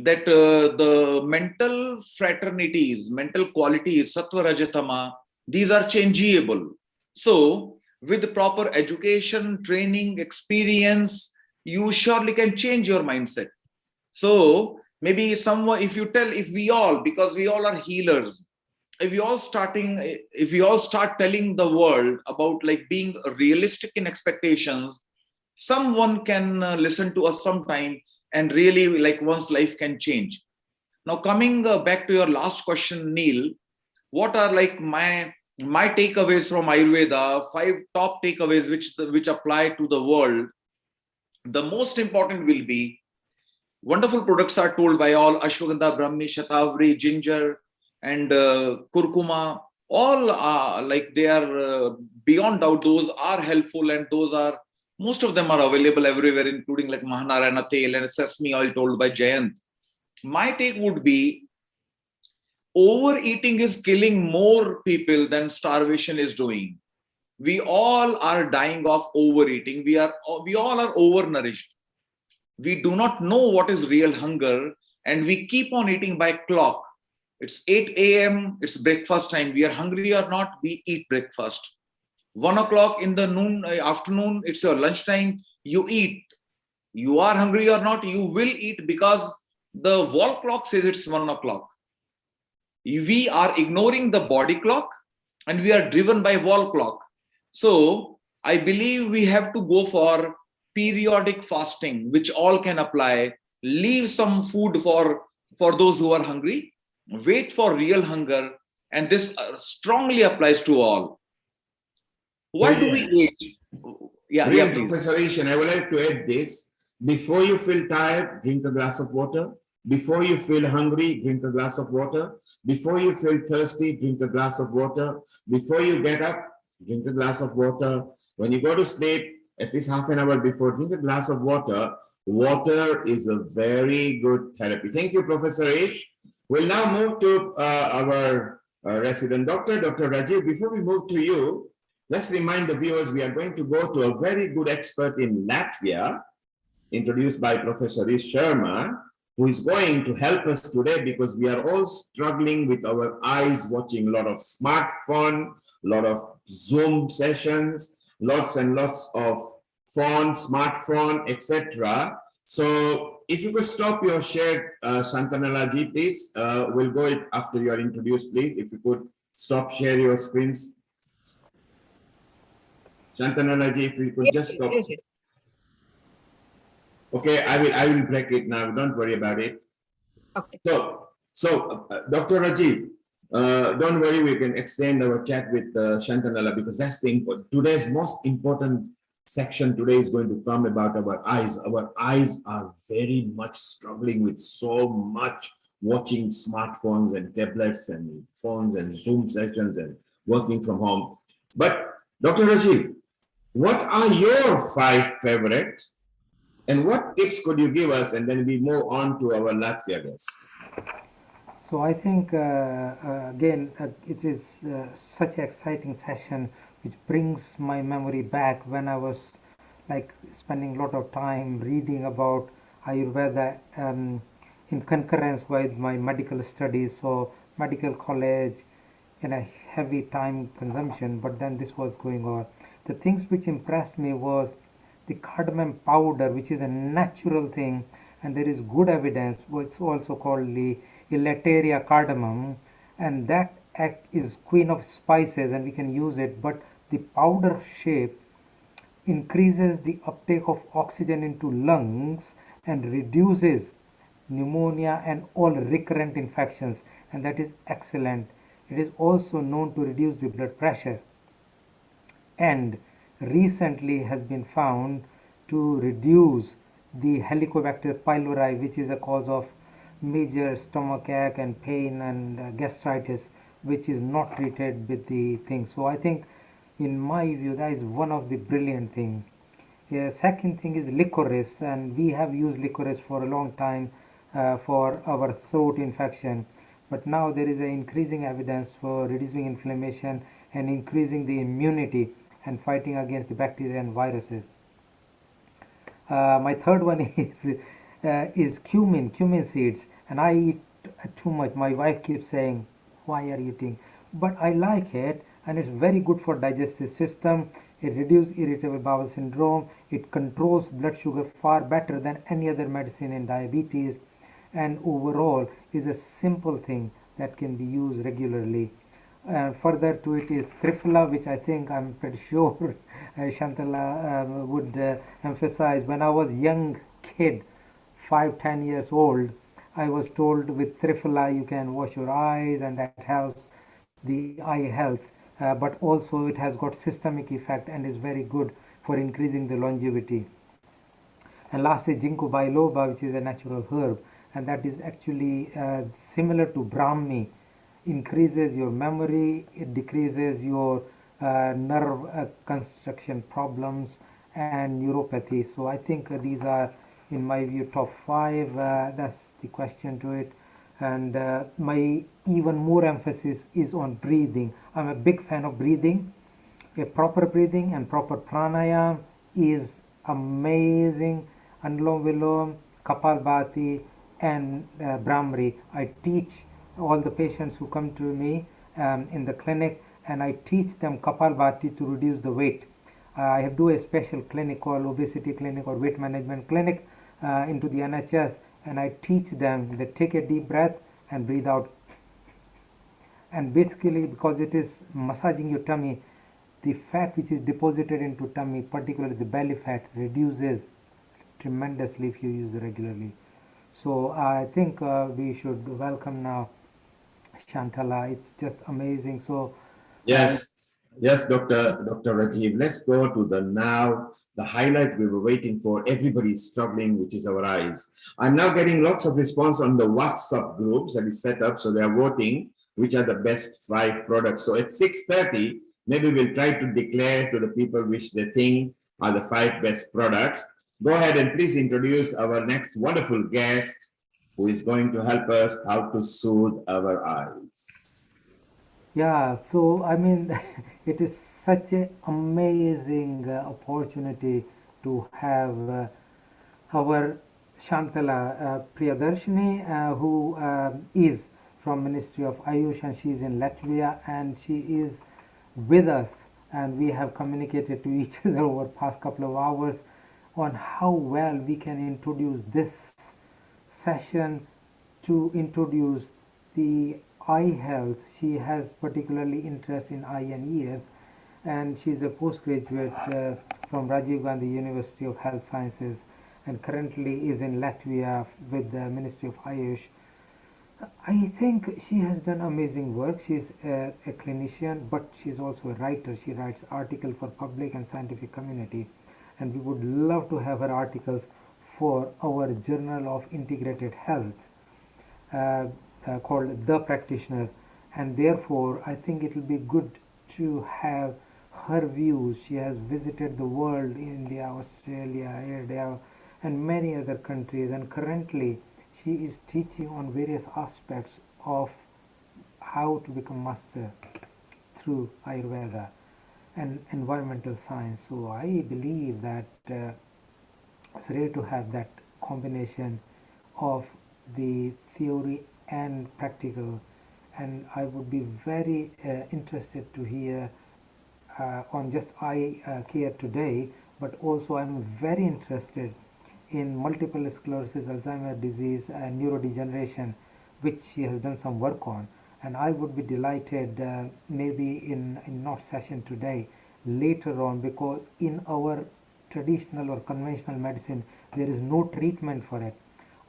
that the mental fraternities, mental qualities, sattva, rajatama, these are changeable. So with proper education, training, experience, you surely can change your mindset. So maybe someone, if we all, because we all are healers, if we all start telling the world about being realistic in expectations, someone can listen to us sometime, and really one's life can change. Now coming back to your last question, Neil, what are my takeaways from Ayurveda, 5 top takeaways which apply to the world. The most important will be, wonderful products are told by all, ashwagandha, brahmi, shatavari, ginger, and kurkuma, all are they are beyond doubt, those are helpful, and those are, most of them are available everywhere, including Mahanarayana Tel and sesame oil told by Jayant. My take would be, overeating is killing more people than starvation is doing. We all are dying of overeating. We all are overnourished. We do not know what is real hunger, and we keep on eating by clock. It's 8 a.m., it's breakfast time. We are hungry or not, we eat breakfast. 1 o'clock in the afternoon, it's your lunchtime, you eat. You are hungry or not, you will eat, because the wall clock says it's 1 o'clock. We are ignoring the body clock and we are driven by wall clock. So I believe we have to go for periodic fasting, which all can apply. Leave some food for those who are hungry. Wait for real hunger, and this strongly applies to all. Why do we eat? Yeah, please. Professor Ish, I would like to add this. Before you feel tired, drink a glass of water. Before you feel hungry, drink a glass of water. Before you feel thirsty, drink a glass of water. Before you get up, drink a glass of water. When you go to sleep, at least half an hour before, drink a glass of water. Water is a very good therapy. Thank you, Professor Ish. We'll now move to our resident doctor, Dr. Rajiv. Before we move to you, let's remind the viewers we are going to go to a very good expert in Latvia, introduced by Professor Ish Sharma, who is going to help us today because we are all struggling with our eyes, watching a lot of smartphone, a lot of Zoom sessions, lots and lots of phone, smartphone, etc. So if you could stop your share, Shantanala ji, please. We'll go it after you are introduced, please. If you could stop share your screens. Shantanu ji, if you could just stop. Yes. Okay, I will break it now. Don't worry about it. Okay. So Dr. Rajiv, don't worry, we can extend our chat with Shantanala because that's the today's most important section today is going to come about our eyes. Our eyes are very much struggling with so much watching smartphones and tablets and phones and Zoom sessions and working from home. But Dr. Rajiv, what are your 5 favorites and what tips could you give us? And then we move on to our Latvia guest. So I think again it is such an exciting session which brings my memory back when I was like spending a lot of time reading about Ayurveda in concurrence with my medical studies. So medical college in a heavy time consumption, but then this was going on. The things which impressed me was the cardamom powder, which is a natural thing, and there is good evidence. It's also called the Elateria cardamom, and that is queen of spices, and we can use it. But the powder shape increases the uptake of oxygen into lungs and reduces pneumonia and all recurrent infections, and that is excellent. It is also known to reduce the blood pressure, and recently has been found to reduce the Helicobacter pylori, which is a cause of major stomachache and pain and gastritis, which is not treated with the thing. So I think in my view that is one of the brilliant thing. Second thing is licorice, and we have used licorice for a long time for our throat infection, but now there is an increasing evidence for reducing inflammation and increasing the immunity and fighting against the bacteria and viruses. My third one is cumin seeds, and I eat too much. My wife keeps saying, "Why are you eating?" But I like it, and it's very good for digestive system. It reduces irritable bowel syndrome. It controls blood sugar far better than any other medicine in diabetes, and overall is a simple thing that can be used regularly. Further to it is Triphala, which I think I'm pretty sure Shantala would emphasize. When I was young kid, 5-10 years old, I was told with Triphala you can wash your eyes and that helps the eye health. But also it has got systemic effect and is very good for increasing the longevity. And last is Ginkgo biloba, which is a natural herb, and that is actually similar to Brahmi. Increases your memory, it decreases your nerve construction problems and neuropathy. So I think these are, in my view, top 5. That's the question to it. And my even more emphasis is on breathing. I'm a big fan of breathing. A proper breathing and proper pranayam is amazing. Anulom Vilom, Kapalbhati, and Brahmari. I teach all the patients who come to me in the clinic, and I teach them Kapalbhati to reduce the weight. I do a special clinic called obesity clinic or weight management clinic into the NHS, and I teach them that take a deep breath and breathe out. And basically, because it is massaging your tummy, the fat which is deposited into tummy, particularly the belly fat, reduces tremendously if you use it regularly. So I think we should welcome now Shantala. It's just amazing. So yes, Dr. Rajiv. Let's go to the highlight we were waiting for. Everybody's struggling, which is our eyes. I'm now getting lots of response on the WhatsApp groups that is set up. So they are voting which are the best 5 products. So at 6:30, maybe we'll try to declare to the people which they think are the 5 best products. Go ahead and please introduce our next wonderful guest who is going to help us how to soothe our eyes. Yeah, so I mean, it is such an amazing opportunity to have our Shantala Priyadarshini, who is from Ministry of Ayush, and she is in Latvia, and she is with us, and we have communicated to each other over past couple of hours on how well we can introduce this session to introduce the eye health. She has particularly interest in eye and ears, and she's a postgraduate from Rajiv Gandhi University of Health Sciences, and currently is in Latvia with the Ministry of Ayush. I think she has done amazing work. She's a clinician, but she's also a writer. She writes articles for public and scientific community, and we would love to have her articles for our Journal of Integrated Health called The Practitioner, and therefore I think it will be good to have her views. She has visited the world, India, Australia, India, and many other countries, and currently she is teaching on various aspects of how to become master through Ayurveda and environmental science. So I believe that it's rare to have that combination of the theory and practical, and I would be very interested to hear on just eye care today, but also I'm very interested in multiple sclerosis, Alzheimer's disease, and neurodegeneration, which she has done some work on. And I would be delighted maybe in not session today, later on, because in our traditional or conventional medicine there is no treatment for it,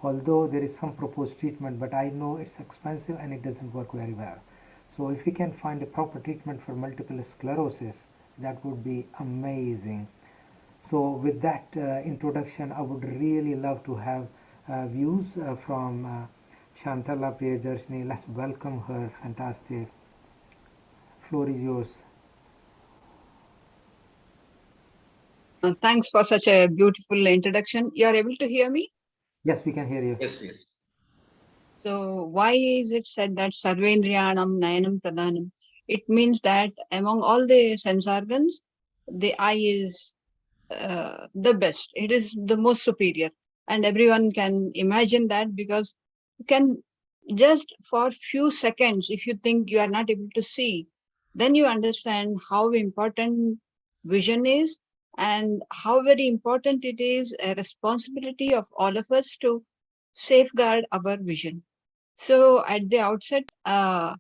although there is some proposed treatment, but I know it's expensive and it doesn't work very well. So if we can find a proper treatment for multiple sclerosis, that would be amazing. So with that introduction, I would really love to have views from Shantala Priyadarshini. Let's welcome her. Fantastic. Floor is yours. Thanks for such a beautiful introduction. You are able to hear me? Yes, we can hear you. Yes, yes. So why is it said that Sarvendriyanam Nayanam Pradhanam? It means that among all the sense organs, the eye is the best. It is the most superior. And everyone can imagine that, because you can just for few seconds, if you think you are not able to see, then you understand how important vision is and how very important it is, a responsibility of all of us to safeguard our vision. So at the outset, I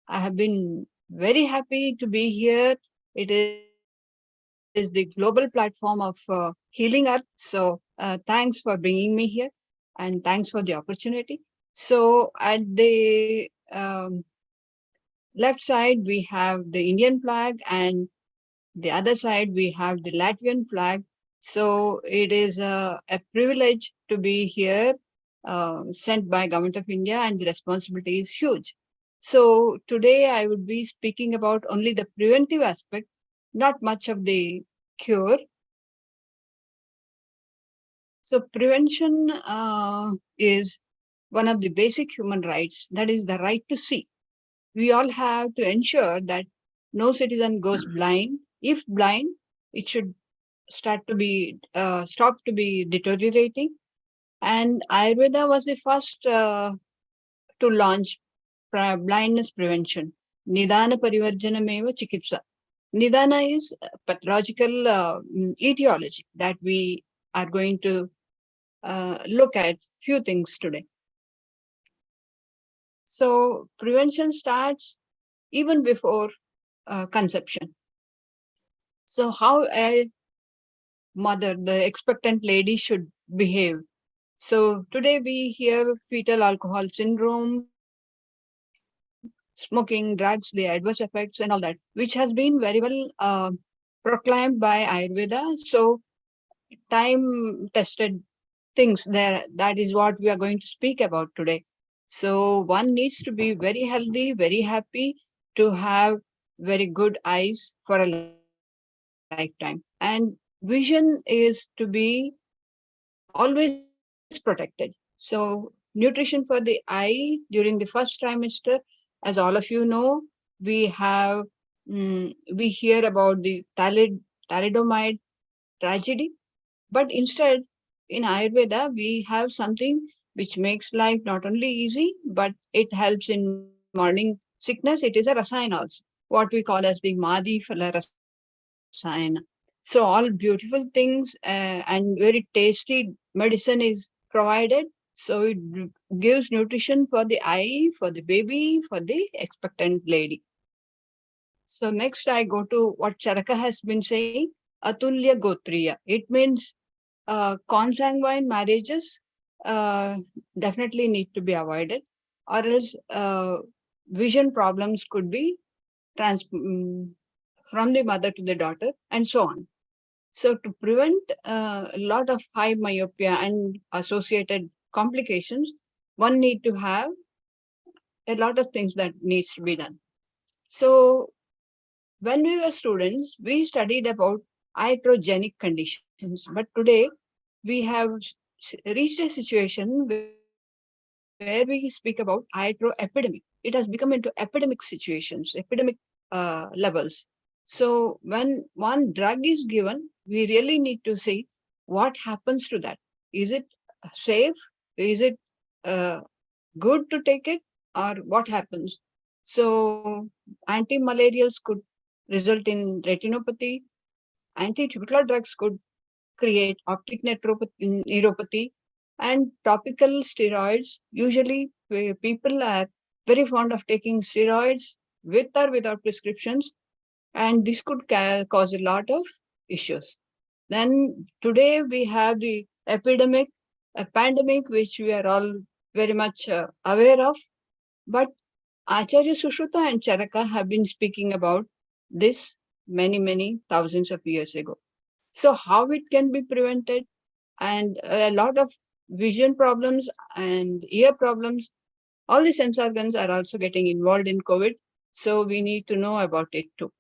have been very happy to be here. It is the global platform of Healing Earth. So thanks for bringing me here, and thanks for the opportunity. So at the left side, we have the Indian flag, and the other side, we have the Latvian flag. So it is a privilege to be here, sent by Government of India, and the responsibility is huge. So today I would be speaking about only the preventive aspect, not much of the cure. So prevention is one of the basic human rights, that is the right to see. We all have to ensure that no citizen goes blind. If blind, it should stop to be deteriorating. And Ayurveda was the first to launch blindness prevention. Nidana Parivarjanameva Chikitsa. Nidana is pathological etiology that we are going to look at few things today. So prevention starts even before conception. So how a mother, the expectant lady, should behave. So today we hear fetal alcohol syndrome, smoking, drugs, the adverse effects and all that, which has been very well proclaimed by Ayurveda. So time tested things there, that is what we are going to speak about today. So one needs to be very healthy, very happy, to have very good eyes for a lifetime. And vision is to be always protected. So nutrition for the eye during the first trimester, as all of you know, we hear about the thalidomide tragedy, but instead in Ayurveda we have something which makes life not only easy, but it helps in morning sickness. It is a rasayana also, what we call as the Madi Phala Rasayana. So all beautiful things and very tasty medicine is provided. So it gives nutrition for the eye, for the baby, for the expectant lady. So next I go to what Charaka has been saying, Atulya Gotriya. It means consanguine marriages definitely need to be avoided, or else vision problems could be from the mother to the daughter, and so on. So to prevent a lot of high myopia and associated complications, one need to have a lot of things that needs to be done. So when we were students, we studied about iatrogenic conditions, but today we have reached a situation where we speak about iatroepidemic. It has become into epidemic situations, epidemic levels. So when one drug is given, we really need to see what happens to that. Is it safe? Is it uh, good to take it, or what happens? So anti-malarials could result in retinopathy. Anti-tubercular drugs could create optic neuropathy, and topical steroids. Usually, people are very fond of taking steroids with or without prescriptions, and this could cause a lot of issues. Then today we have the epidemic, a pandemic, which we are all very much aware of. But Acharya Sushruta and Charaka have been speaking about this many thousands of years ago. So how it can be prevented, and a lot of vision problems and ear problems, all the sense organs are also getting involved in COVID. So we need to know about it too.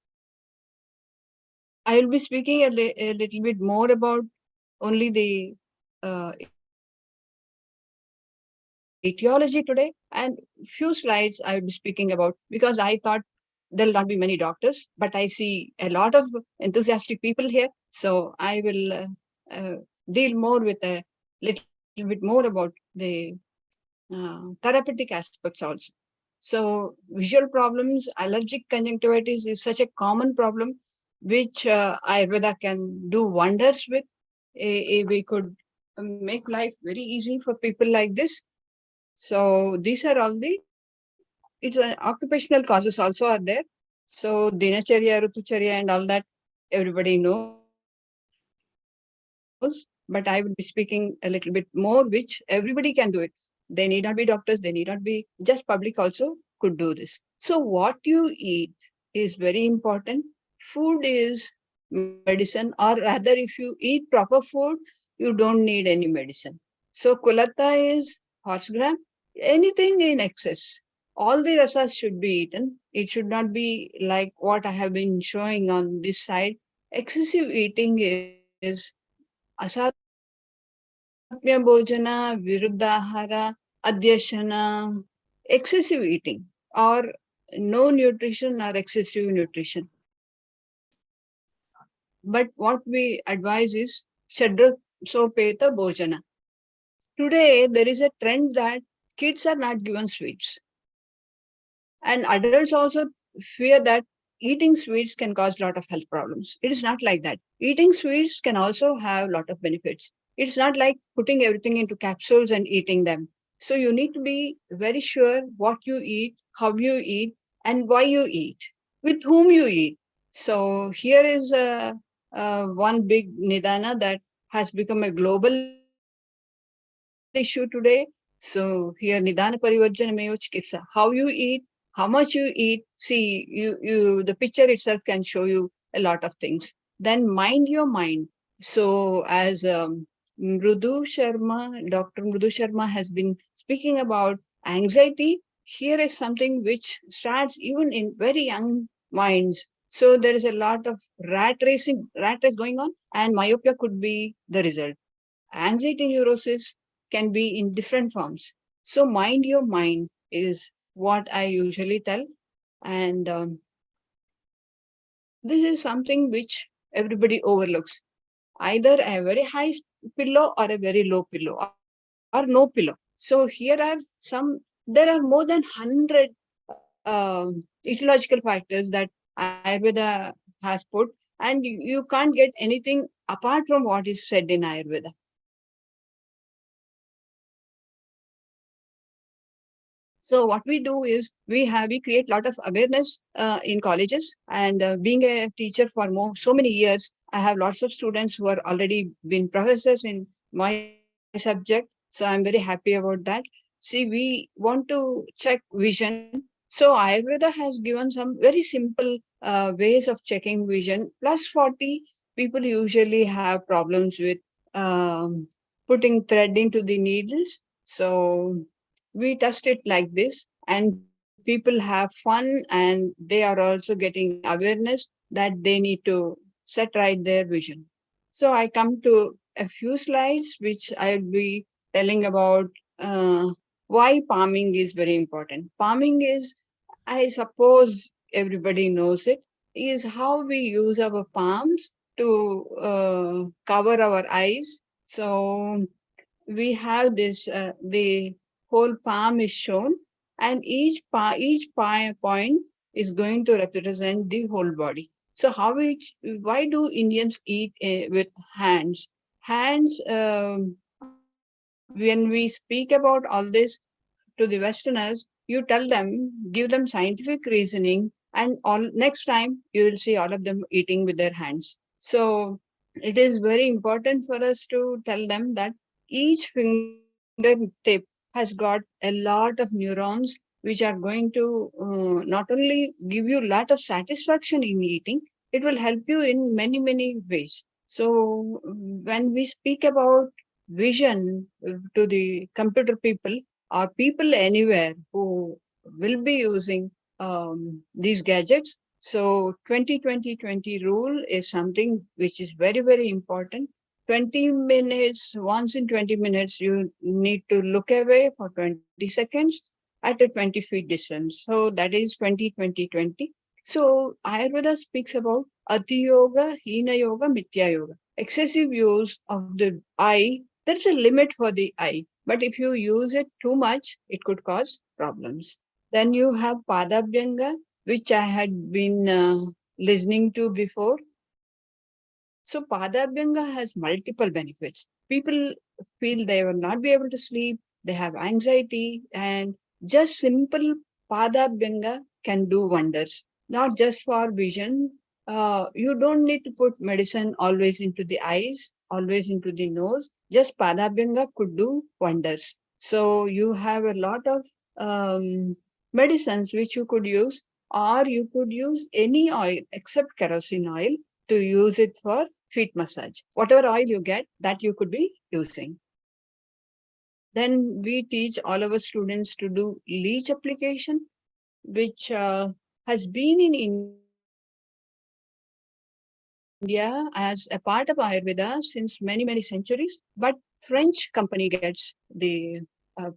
I will be speaking a little bit more about only the etiology today, and few slides I will be speaking about, because I thought there'll not be many doctors, but I see a lot of enthusiastic people here. So I will deal more with a little bit more about the therapeutic aspects also. So visual problems, allergic conjunctivitis is such a common problem, which Ayurveda can do wonders with. We could make life very easy for people like this. So these are all the, it's an occupational causes also are there. So dinacharya, rutucharya and all that everybody knows, but I will be speaking a little bit more, which everybody can do it. They need not be doctors, they need not be just public also could do this. So what you eat is very important. Food is medicine, or rather if you eat proper food, you don't need any medicine. So kulata is horse gram, anything in excess. All the rasas should be eaten. It should not be like what I have been showing on this side. Excessive eating is asatmya bhojana, viruddhahara, adhyashana, excessive eating, or no nutrition or excessive nutrition. But what we advise is shadrasopeta bhojana. Today, there is a trend that kids are not given sweets. And adults also fear that eating sweets can cause a lot of health problems. It is not like that. Eating sweets can also have a lot of benefits. It's not like putting everything into capsules and eating them. So you need to be very sure what you eat, how you eat, and why you eat, with whom you eat. So here is one big nidana that has become a global issue today. So here nidana parivarjana meyo chikitsa. How you eat, how much you eat. See, the picture itself can show you a lot of things. Then mind your mind. So as Dr. Mrudu Sharma has been speaking about anxiety, here is something which starts even in very young minds. So there is a lot of rat race going on, and myopia could be the result. Anxiety neurosis can be in different forms. So mind your mind is what I usually tell. And this is something which everybody overlooks. Either a very high pillow or a very low pillow or no pillow. So here are there are more than 100 ecological factors that Ayurveda has put, and you can't get anything apart from what is said in Ayurveda. So what we do is we create lot of awareness in colleges, and being a teacher for so many years, I have lots of students who are already been professors in my subject. So I'm very happy about that. See, we want to check vision. So Ayurveda has given some very simple ways of checking vision. Plus 40 people usually have problems with putting thread into the needles. So we test it like this, and people have fun, and they are also getting awareness that they need to set right their vision. So I come to a few slides which I'll be telling about why palming is very important. Palming is, I suppose everybody knows it, is how we use our palms to cover our eyes. So we have this, the whole palm is shown, and each point is going to represent the whole body. So why do Indians eat with hands? Hands, when we speak about all this to the Westerners, you tell them, give them scientific reasoning, and all next time you will see all of them eating with their hands. So it is very important for us to tell them that each fingertip has got a lot of neurons which are going to not only give you a lot of satisfaction in eating, it will help you in many ways. So when we speak about vision to the computer people or people anywhere who will be using these gadgets, so 20-20-20 rule is something which is very important. 20 minutes, once in 20 minutes, you need to look away for 20 seconds at a 20 feet distance. So that is 20-20-20. So Ayurveda speaks about Ati Yoga, Hina Yoga, Mithya Yoga. Excessive use of the eye, there's a limit for the eye. But if you use it too much, it could cause problems. Then you have Padabhyanga, which I had been listening to before. So Padabhyanga has multiple benefits. People feel they will not be able to sleep, they have anxiety, and just simple Padabhyanga can do wonders. Not just for vision. You don't need to put medicine always into the eyes, always into the nose. Just Padabhyanga could do wonders. So you have a lot of medicines which you could use, or you could use any oil except kerosene oil to use it for feet massage. Whatever oil you get, that you could be using. Then we teach all our students to do leech application, which has been in India as a part of Ayurveda since many centuries. But French company gets the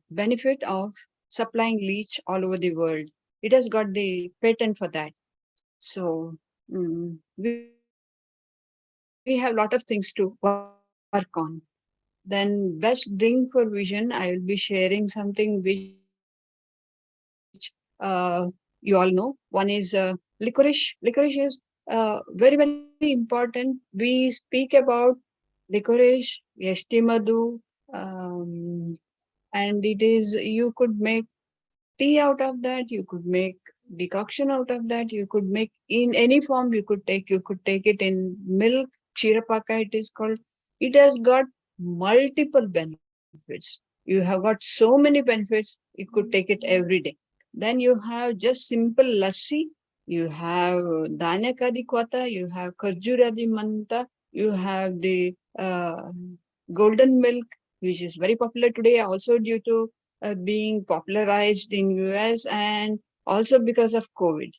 benefit of supplying leech all over the world. It has got the patent for that. So we have a lot of things to work on. Then best drink for vision, I will be sharing something which you all know. One is licorice. Licorice is very important. We speak about licorice, yashti madhu, and it is, you could make tea out of that, you could make decoction out of that, you could make in any form you could take it in milk, Chirapaka it is called. It has got multiple benefits. You have got so many benefits, you could take it every day. Then you have just simple lassi, you have Danya Kadikwata, you have Karjuradi Manta, you have the golden milk, which is very popular today, also due to being popularized in US and also because of COVID.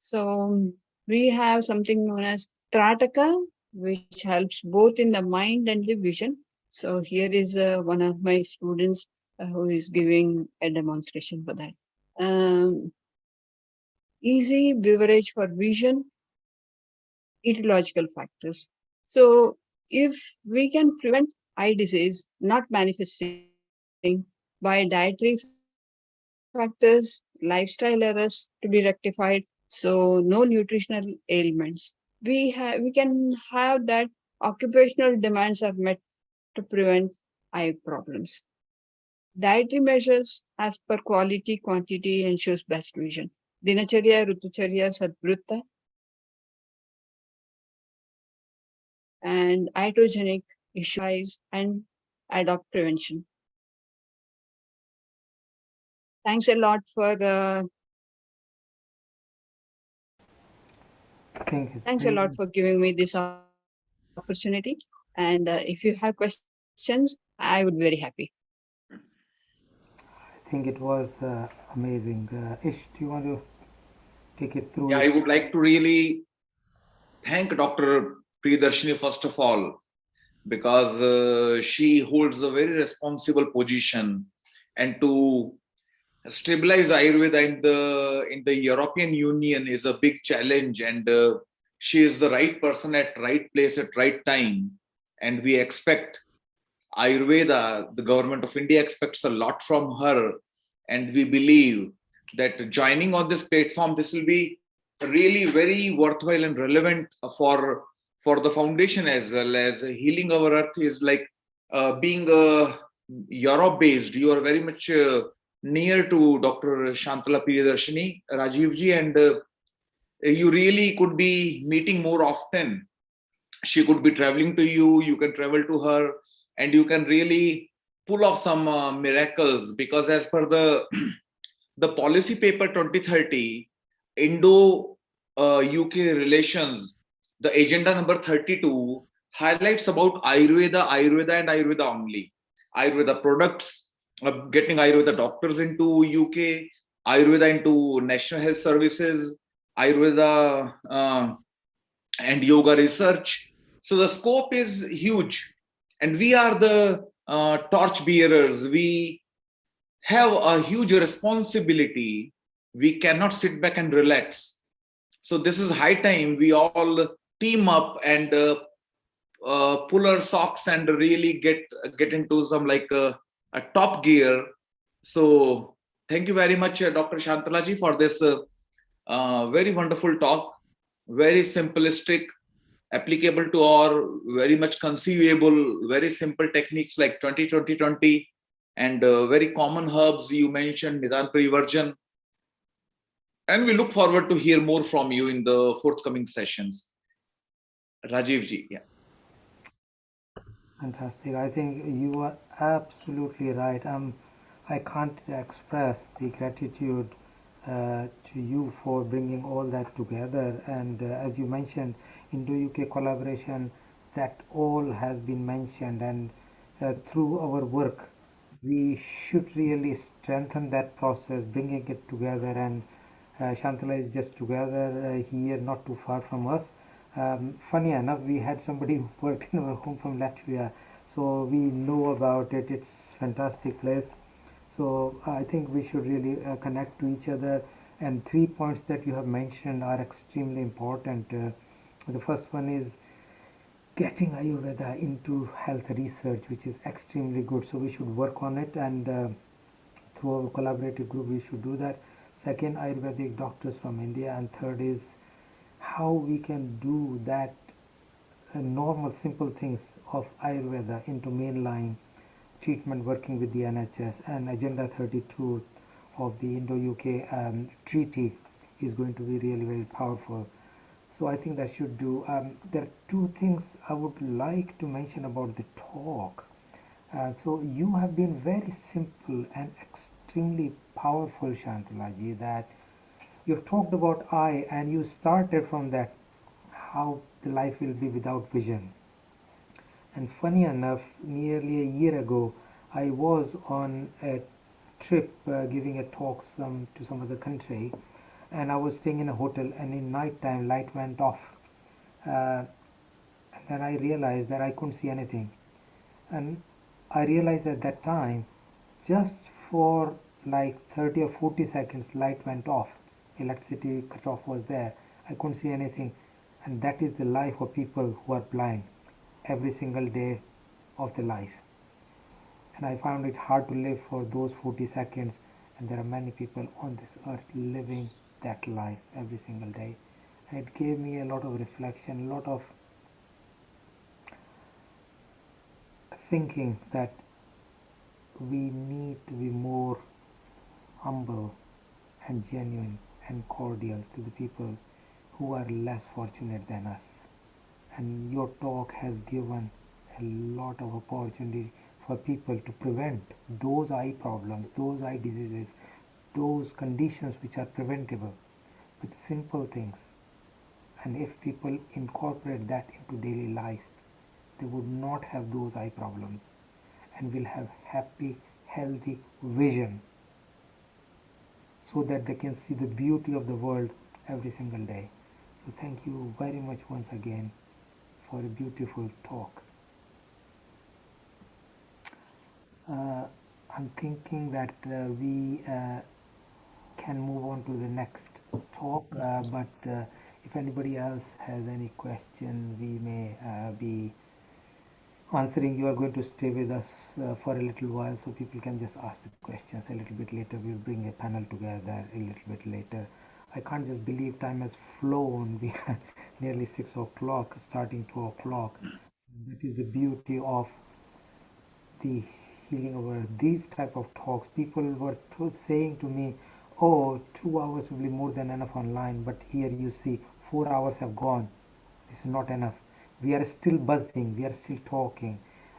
So we have something known as Trataka, which helps both in the mind and the vision. So here is one of my students who is giving a demonstration for that. Easy beverage for vision, etiological factors. So if we can prevent eye disease not manifesting by dietary factors, lifestyle errors to be rectified, so no nutritional ailments. We can have that occupational demands are met to prevent eye problems. Dietary measures as per quality, quantity ensures best vision. Dinacharya, Rutucharya, Sadvrutta, and iatrogenic issues and adopt prevention. Thanks a lot for thanks a lot for giving me this opportunity. And if you have questions, I would be very happy. I think it was amazing. Ish, do you want to take it through? Yeah, I would like to really thank Dr. Priyadarshini first of all, because she holds a very responsible position, and to stabilize Ayurveda in the European Union is a big challenge, and she is the right person at right place at right time, and we expect Ayurveda, the government of India expects a lot from her, and we believe that joining on this platform, this will be really very worthwhile and relevant for the foundation, as well as healing our earth is like being Europe based. You are very much near to Dr. Shantala Priyadarshini, Rajivji, and you really could be meeting more often. She could be traveling to you, you can travel to her, and you can really pull off some miracles, because as per the the policy paper 2030 Indo UK relations, the agenda number 32 highlights about Ayurveda and Ayurveda only. Ayurveda products, getting Ayurveda doctors into UK, Ayurveda into national health services, Ayurveda and yoga research. So the scope is huge, and we are the torch bearers. We have a huge responsibility. We cannot sit back and relax. So this is high time we all team up and pull our socks and really get into some like a top gear. So thank you very much, Dr. Shantalaji, for this very wonderful talk. Very simplistic, applicable to all, very much conceivable, very simple techniques like 20-20-20, and very common herbs you mentioned, Nidan Privarjan. And we look forward to hear more from you in the forthcoming sessions. Rajiv ji, yeah. Fantastic. I think you are absolutely right. I can't express the gratitude to you for bringing all that together. And as you mentioned, Indo-UK collaboration, that all has been mentioned. And through our work, we should really strengthen that process, bringing it together. And Shantala is just together here, not too far from us. Funny enough, we had somebody who worked in our home from Latvia, so we know about it. It's fantastic place. So I think we should really connect to each other. And 3 points that you have mentioned are extremely important. The first one is getting Ayurveda into health research, which is extremely good. So we should work on it, and through our collaborative group, we should do that. Second, Ayurvedic doctors from India, and third is how we can do that normal simple things of Ayurveda into mainline treatment, working with the NHS. And Agenda 32 of the Indo-UK treaty is going to be really very powerful. So I think that should do. There are two things I would like to mention about the talk. So you have been very simple and extremely powerful, Shantalaji, that you've talked about eye, and you started from that, how the life will be without vision. And funny enough, nearly a year ago, I was on a trip giving a talk to some other country, and I was staying in a hotel, and in night time light went off, and then I realized that I couldn't see anything, and I realized at that time, just for like 30 or 40 seconds light went off, electricity cut off was there, I couldn't see anything, and that is the life of people who are blind every single day of the life. And I found it hard to live for those 40 seconds, and there are many people on this earth living that life every single day. And it gave me a lot of reflection, a lot of thinking that we need to be more humble and genuine and cordial to the people who are less fortunate than us. And your talk has given a lot of opportunity for people to prevent those eye problems, those eye diseases, those conditions which are preventable with simple things. And if people incorporate that into daily life, they would not have those eye problems and will have happy, healthy vision, so that they can see the beauty of the world every single day. So thank you very much once again for a beautiful talk. I'm thinking that we can move on to the next talk, but if anybody else has any question, we may be answering. You are going to stay with us for a little while, so people can just ask the questions a little bit later. We'll bring a panel together a little bit later. I can't just believe time has flown. We are nearly 6 o'clock, starting 2 o'clock. That is the beauty of the healing over these type of talks. People were saying to me, oh, 2 hours will be more than enough online, but here you see 4 hours have gone. This is not enough. We are still buzzing, we are still talking,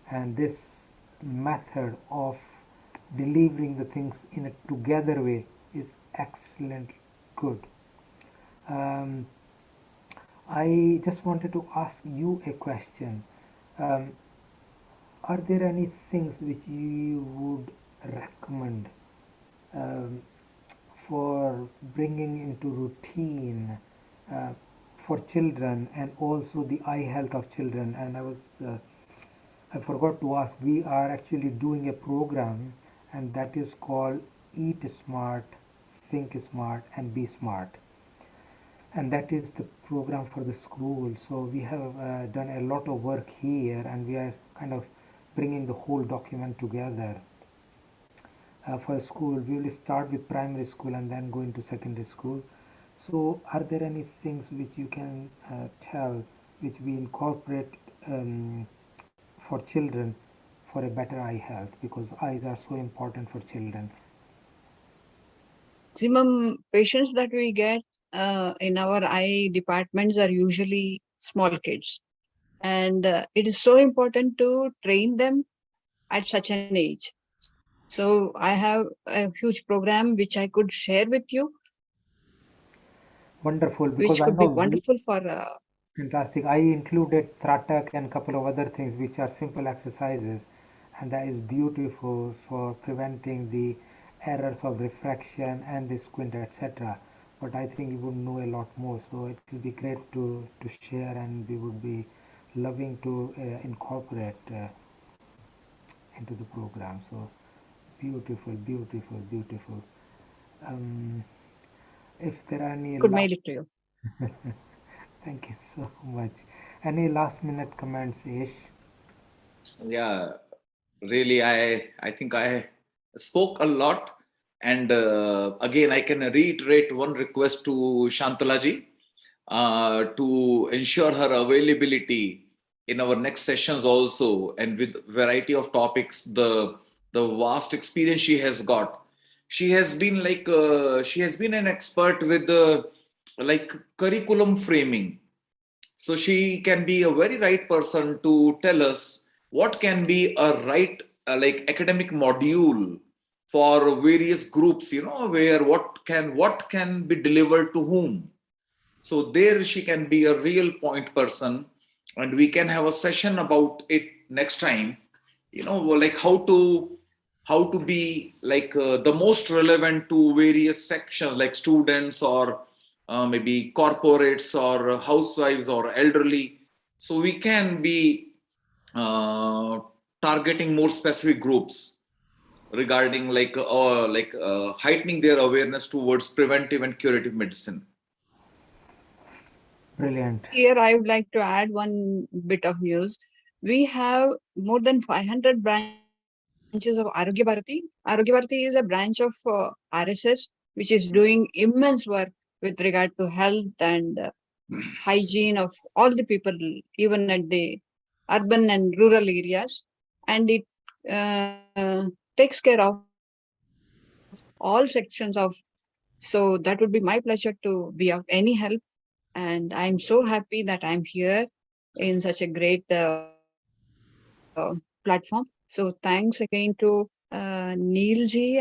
and this method of delivering the things in a together way is excellent, good. I just wanted to ask you a question. Are there any things which you would recommend for bringing into routine for children, and also the eye health of children? And I forgot to ask, we are actually doing a program, and that is called Eat Smart, Think Smart, and Be Smart. And that is the program for the school. So we have done a lot of work here, and we are kind of bringing the whole document together. For school, we will start with primary school and then go into secondary school. So are there any things which you can tell which we incorporate for children for a better eye health, because eyes are so important for children? Maximum patients that we get in our eye departments are usually small kids. And it is so important to train them at such an age. So I have a huge program which I could share with you. Wonderful, Which because I could be know wonderful for fantastic. I included Tratak and a couple of other things which are simple exercises, and that is beautiful for preventing the errors of refraction and the squint, etc. But I think you would know a lot more, so it will be great to share, and we would be loving to incorporate into the program. So beautiful, beautiful, beautiful. If there are any could mail it to you. Thank you so much. Any last minute comments, Ish? Yeah, really, I think I spoke a lot. And again, I can reiterate one request to Shantalaji to ensure her availability in our next sessions also, and with variety of topics, the vast experience she has got. She has been an expert with like curriculum framing. So she can be a very right person to tell us what can be a right like academic module for various groups, where what can be delivered to whom. So there she can be a real point person, and we can have a session about it next time, like how to how to be like the most relevant to various sections like students or maybe corporates or housewives or elderly. So we can be targeting more specific groups regarding like heightening their awareness towards preventive and curative medicine. Brilliant. Here, I would like to add one bit of news. We have more than 500 branches of Arogya Bharati. Arogya Bharati is a branch of RSS, which is doing immense work with regard to health and hygiene of all the people, even at the urban and rural areas. And it takes care of all sections of. So that would be my pleasure to be of any help. And I'm so happy that I'm here in such a great platform. So thanks again to Neil ji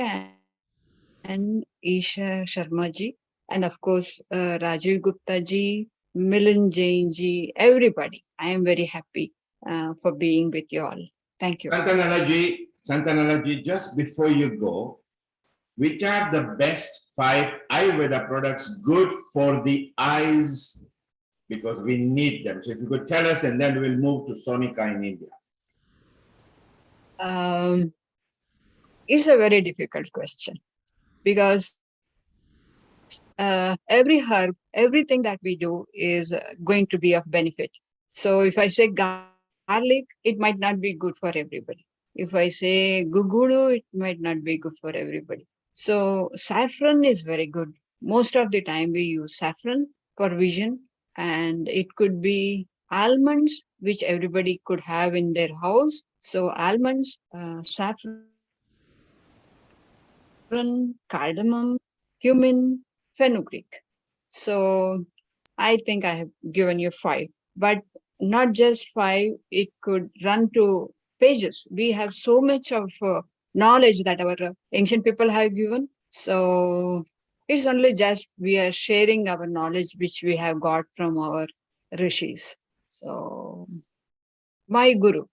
and Isha Sharma ji, and of course Rajiv Gupta ji, Milan Jain ji, everybody. I am very happy for being with you all. Thank you. Santanala ji, just before you go, which are the best 5 Ayurveda products good for the eyes? Because we need them. So if you could tell us, and then we'll move to Sonika in India. It's a very difficult question because every herb, everything that we do is going to be of benefit. So if I say garlic, it might not be good for everybody. If I say gugulu, it might not be good for everybody. So saffron is very good. Most of the time we use saffron for vision, and it could be almonds, which everybody could have in their house. So almonds, saffron, cardamom, cumin, fenugreek. So I think I have given you 5, but not just 5, it could run to pages. We have so much of knowledge that our ancient people have given. So it's only just we are sharing our knowledge which we have got from our rishis. So my guru,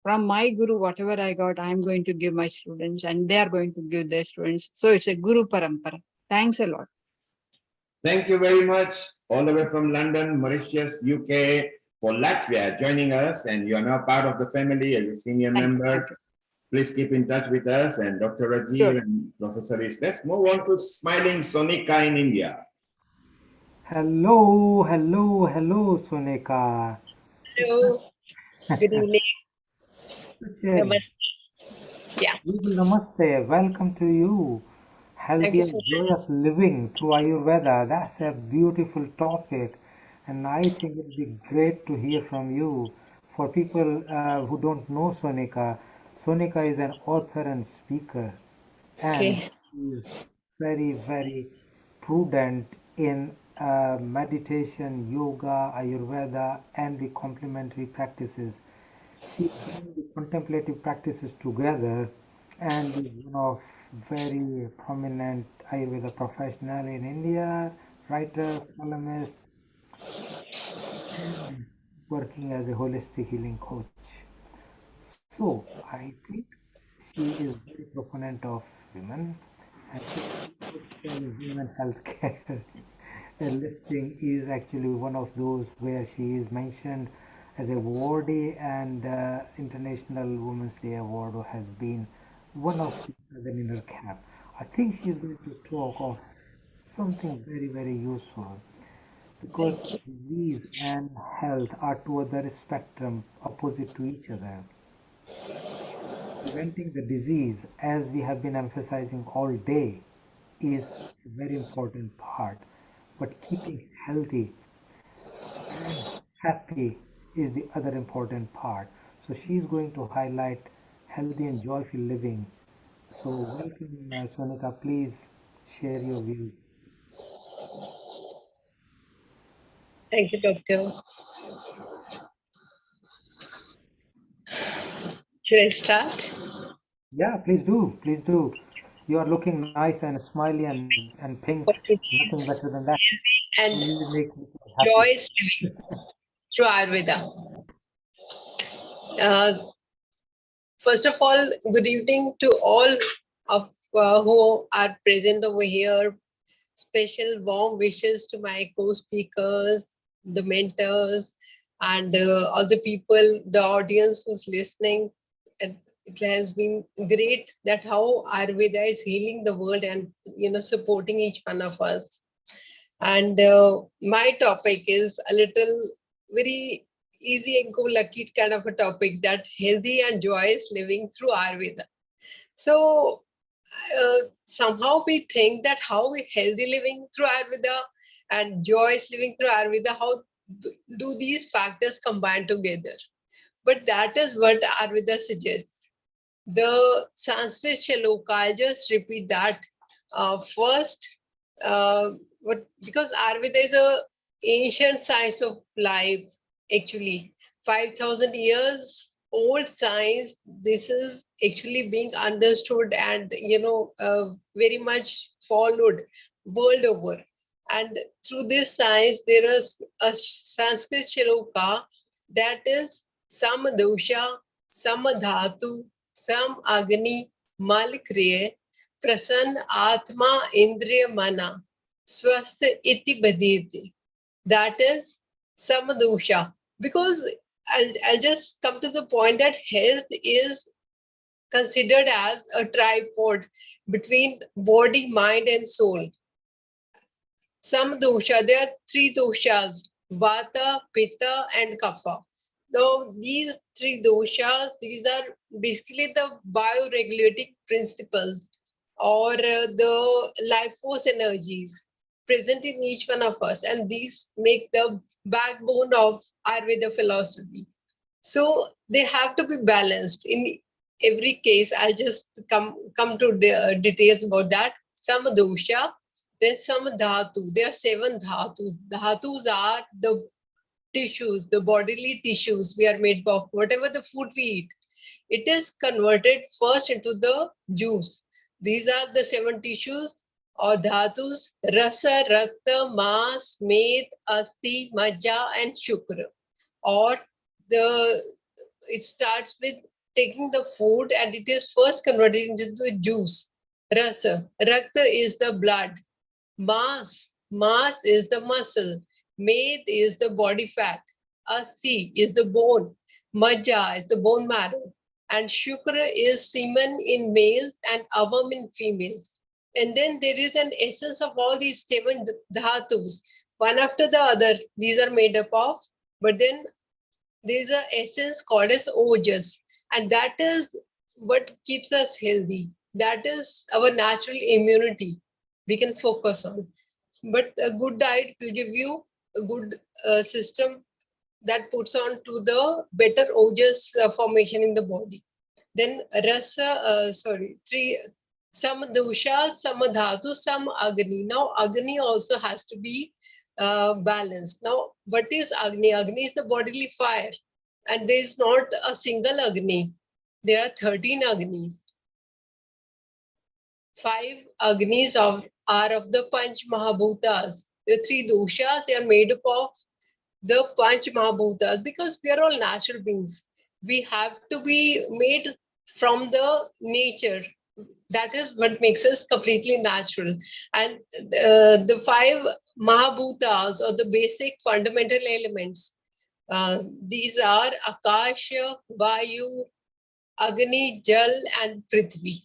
from my guru, whatever I got, I'm going to give my students and they are going to give their students. So it's a guru parampara. Thanks a lot. Thank you very much. All the way from London, Mauritius, UK, for Latvia joining us, and you are now part of the family as a senior member. Please keep in touch with us, and Dr. Rajiv and Professor Is. Let's move on to smiling Sonika in India. Hello, hello, hello, Sonika. Hello. Good evening. Namaste. Yeah. Namaste. Welcome to you. Healthy you and so much. joyous living through Ayurveda. That's a beautiful topic. And I think it would be great to hear from you. For people who don't know Sonika, Sonika is an author and speaker. And Okay. is very, very prudent in meditation, yoga, Ayurveda, and the complementary practices. She brings the contemplative practices together and is one of very prominent Ayurveda professional in India, writer, columnist, and working as a holistic healing coach. So I think she is very proponent of women and she takes care of women healthcare. Her listing is actually one of those where she is mentioned as a awardee, and International Women's Day Award has been one of them in her cap. I think she's going to talk of something very, very useful because disease and health are two other spectrum opposite to each other. Preventing the disease, as we have been emphasizing all day, is a very important part. But keeping healthy and happy is the other important part. So she's going to highlight healthy and joyful living. So welcome, Sonika. Please share your views. Thank you, Doctor. Should I start? Yeah, please do. Please do. You are looking nice and smiley and pink. Nothing better than that. And You make me happy. joyous living through Ayurveda. First of all, good evening to all of who are present over here. Special warm wishes to my co-speakers, the mentors, and all the people, the audience who's listening. And it has been great that how Ayurveda is healing the world and supporting each one of us. And my topic is a little very easy and go lucky kind of a topic, that healthy and joyous living through Ayurveda. So somehow we think that how we healthy living through Ayurveda and joyous living through Ayurveda, how do these factors combine together? But that is what Ayurveda suggests. The Sanskrit shloka, I'll just repeat that first. Because Ayurveda is a ancient science of life, actually 5,000 years old science. This is actually being understood and very much followed world over. And through this science, there is a Sanskrit shloka that is Samadosha, Samadhatu, Sam Agni, Mal Kriya, Prasann Atma Indriya Mana, Swasth Iti Baditi. That is Samadosha. Because I'll just come to the point that health is considered as a tripod between body, mind, and soul. Some dosha, there are three doshas, Vata, Pitta, and Kapha. Now, these three doshas, these are basically the bioregulating principles or the life force energies present in each one of us. And these make the backbone of Ayurveda philosophy. So they have to be balanced. In every case, I'll just come to the details about that. Some dosha, then some dhatu. There are 7 dhatus. Dhatus are the tissues, the bodily tissues we are made of. Whatever the food we eat, it is converted first into the juice. These are the 7 tissues or dhatus: rasa, rakta, mas, med, asti, majja, and shukra. Or it starts with taking the food and it is first converted into the juice. Rasa, rakta is the blood. Mass is the muscle. Med is the body fat. Asti is the bone. Majja is the bone marrow. And shukra is semen in males and avam in females. And then there is an essence of all these 7 dhatus. One after the other, these are made up of. But then there's an essence called as ojas. And that is what keeps us healthy. That is our natural immunity we can focus on. But a good diet will give you a good system that puts on to the better ojas formation in the body. Then some dosha, some dhatu, some agni. Now agni also has to be balanced. Now what is agni? Agni is the bodily fire, and there is not a single agni. There are 13 agnis. 5 agnis are of the Panch Mahabhutas. The 3 doshas, they are made up of the Panch Mahabhutas because we are all natural beings. We have to be made from the nature. That is what makes us completely natural. And the 5 Mahabhutas or the basic fundamental elements, these are Akasha, Vayu, Agni, Jal, and Prithvi.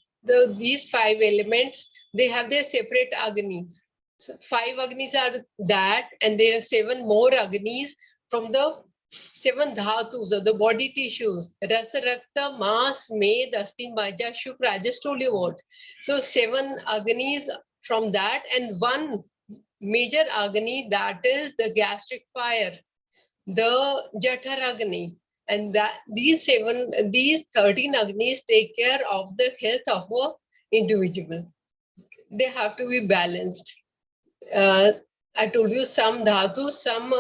These 5 elements, they have their separate agnis. So 5 agnis are that, and there are 7 more agnis from the 7 dhatus or the body tissues. Rasa, rakta, mas, med, asti, majja, shukra. I just told you what. So 7 agnis from that, and 1 major agni, that is the gastric fire, the Jatharagni. And that these 13 agnis take care of the health of an individual. They have to be balanced. I told you some dhatu, some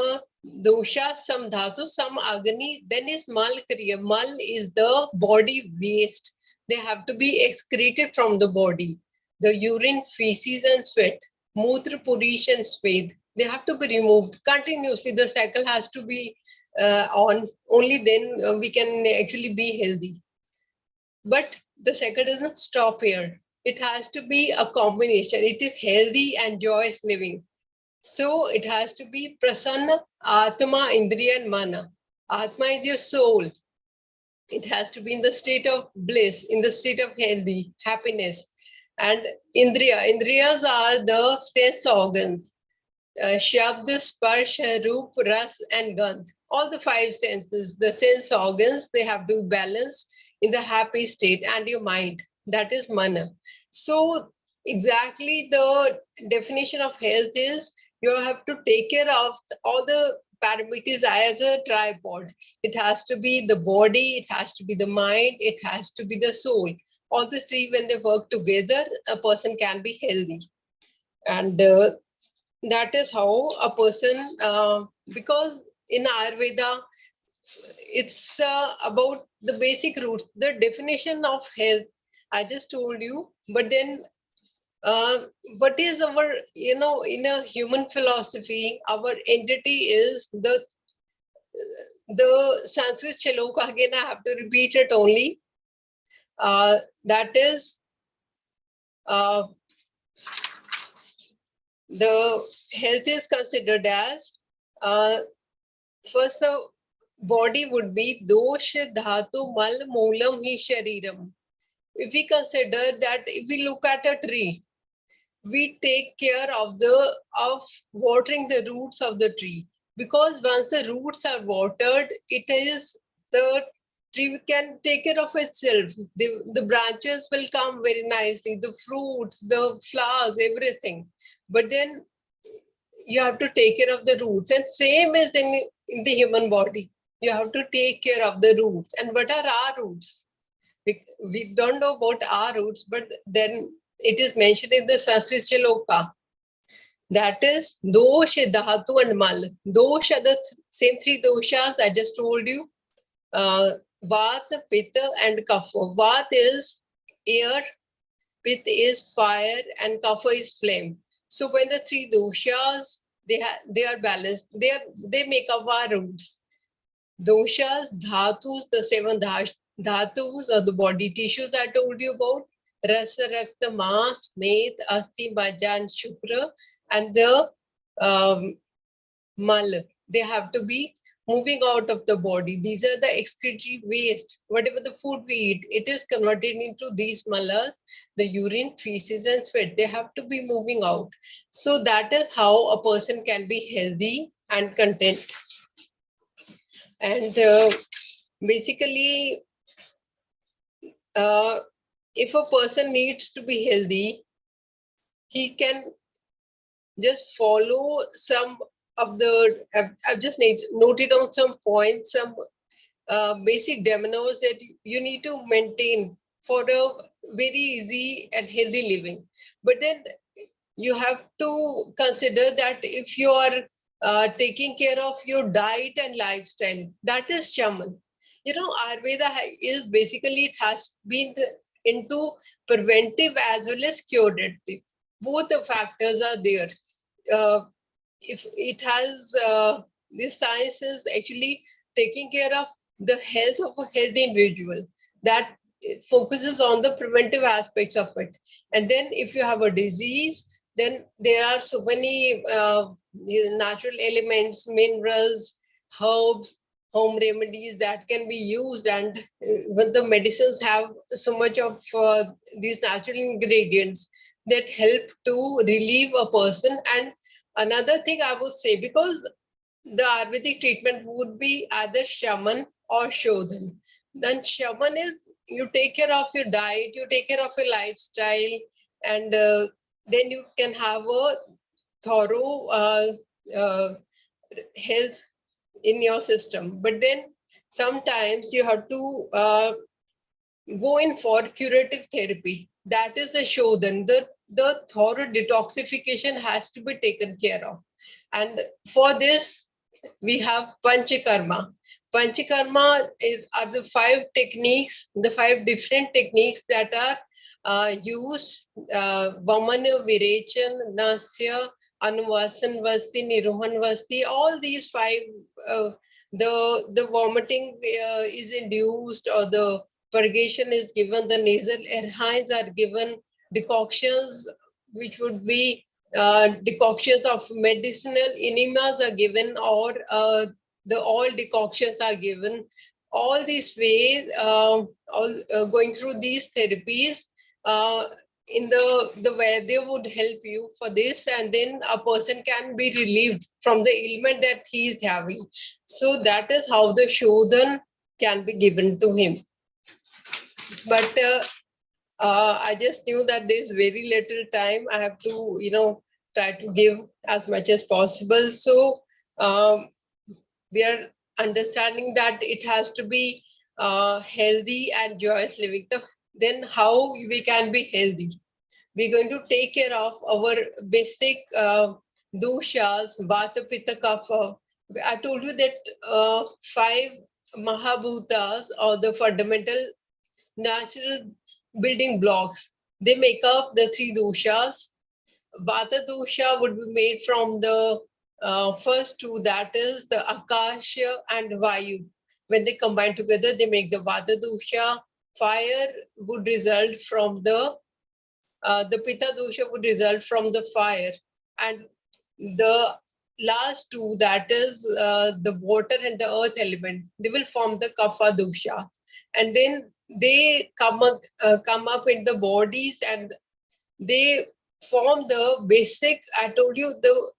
dosha, some dhatu, some agni. Then is mal kriya. Mal is the body waste. They have to be excreted from the body. The urine, feces, and sweat. Mutra, purish, and swed. They have to be removed continuously. The cycle has to be on. Only then we can actually be healthy. But the second doesn't stop here. It has to be a combination. It is healthy and joyous living. So it has to be prasanna, atma, indriya, and mana. Atma is your soul. It has to be in the state of bliss, in the state of healthy, happiness. And indriyas are the sense organs. Shabd, Sparsh, Roop, Ras, and Gandh. All the five senses, the sense organs, they have to be balanced in the happy state, and your mind. That is mana. So, exactly the definition of health is you have to take care of all the parameters as a tripod. It has to be the body, it has to be the mind, it has to be the soul. All the three, when they work together, a person can be healthy. And that is how a person, because in Ayurveda, it's about the basic roots, the definition of health. I just told you, but then what is our, in a human philosophy, our entity is the Sanskrit shloka. Again, I have to repeat it only. That is the health is considered as first the body would be dosha dhatu mal moolam hi shariram. If we consider that, if we look at a tree, we take care of watering the roots of the tree, because once the roots are watered, the tree can take care of itself. The branches will come very nicely, the fruits, the flowers, everything. But then you have to take care of the roots, and same is in the human body. You have to take care of the roots. And what are our roots? We don't know about our roots, but then it is mentioned in the Sanskrit shloka. That is dosha, dhatu, and mal. Dosha, the same three doshas I just told you. Vata, pitta, and kapha. Vata is air, pitta is fire, and kapha is flame. So when the three doshas, they are balanced, they make up our roots. Doshas, dhatus, the seven dhatus are the body tissues I told you about. Rasa, Rakta, Mas, Med, Asti, Baja, and Shukra. And the Mal, they have to be moving out of the body. These are the excretory waste. Whatever the food we eat, it is converted into these malas, the urine, feces, and sweat. They have to be moving out. So that is how a person can be healthy and content. And basically, if a person needs to be healthy, he can just follow some of the, I've just noted on some points, some basic dominoes that you need to maintain for a very easy and healthy living. But then you have to consider that if you are taking care of your diet and lifestyle, that is shaman. Ayurveda is basically, it has been into preventive as well as curative. Both the factors are there. If it has, this science is actually taking care of the health of a healthy individual. That it focuses on the preventive aspects of it. And then if you have a disease, then there are so many natural elements, minerals, herbs, home remedies that can be used. And when the medicines have so much of these natural ingredients that help to relieve a person. And another thing I would say, because the Ayurvedic treatment would be either shaman or shodhan. Then shaman is, you take care of your diet, you take care of your lifestyle, and then you can have a thorough health in your system. But then sometimes you have to go in for curative therapy. That is the shodhan. The thorough detoxification has to be taken care of. And for this, we have Panchakarma. Panchakarma are the 5 techniques, the 5 different techniques that are used. Vamana, Virechan, Nasya, Anuvasan Vasti, Niruhan Vasti, all these 5, the vomiting is induced, or the purgation is given, the nasal erhines are given, decoctions which would be decoctions of medicinal enemas are given, or the oil decoctions are given. All these ways, going through these therapies, in the way they would help you for this, and then a person can be relieved from the ailment that he is having. So that is how the shodhan can be given to him. But I just knew that there's very little time. I have to, try to give as much as possible. So we are understanding that it has to be healthy and joyous living. Then how we can be healthy? We're going to take care of our basic doshas, vata, pitta, kapha. I told you that 5 mahabhutas, or the fundamental natural building blocks, they make up the 3 doshas. Vata dosha would be made from the first 2, that is the Akasha and Vayu. When they combine together, they make the Vata dosha. Fire would result from the Pitta dosha would result from the fire. And the last 2, that is the water and the earth element, they will form the Kapha dosha. And then they come up in the bodies, and they form the basic, I told you, the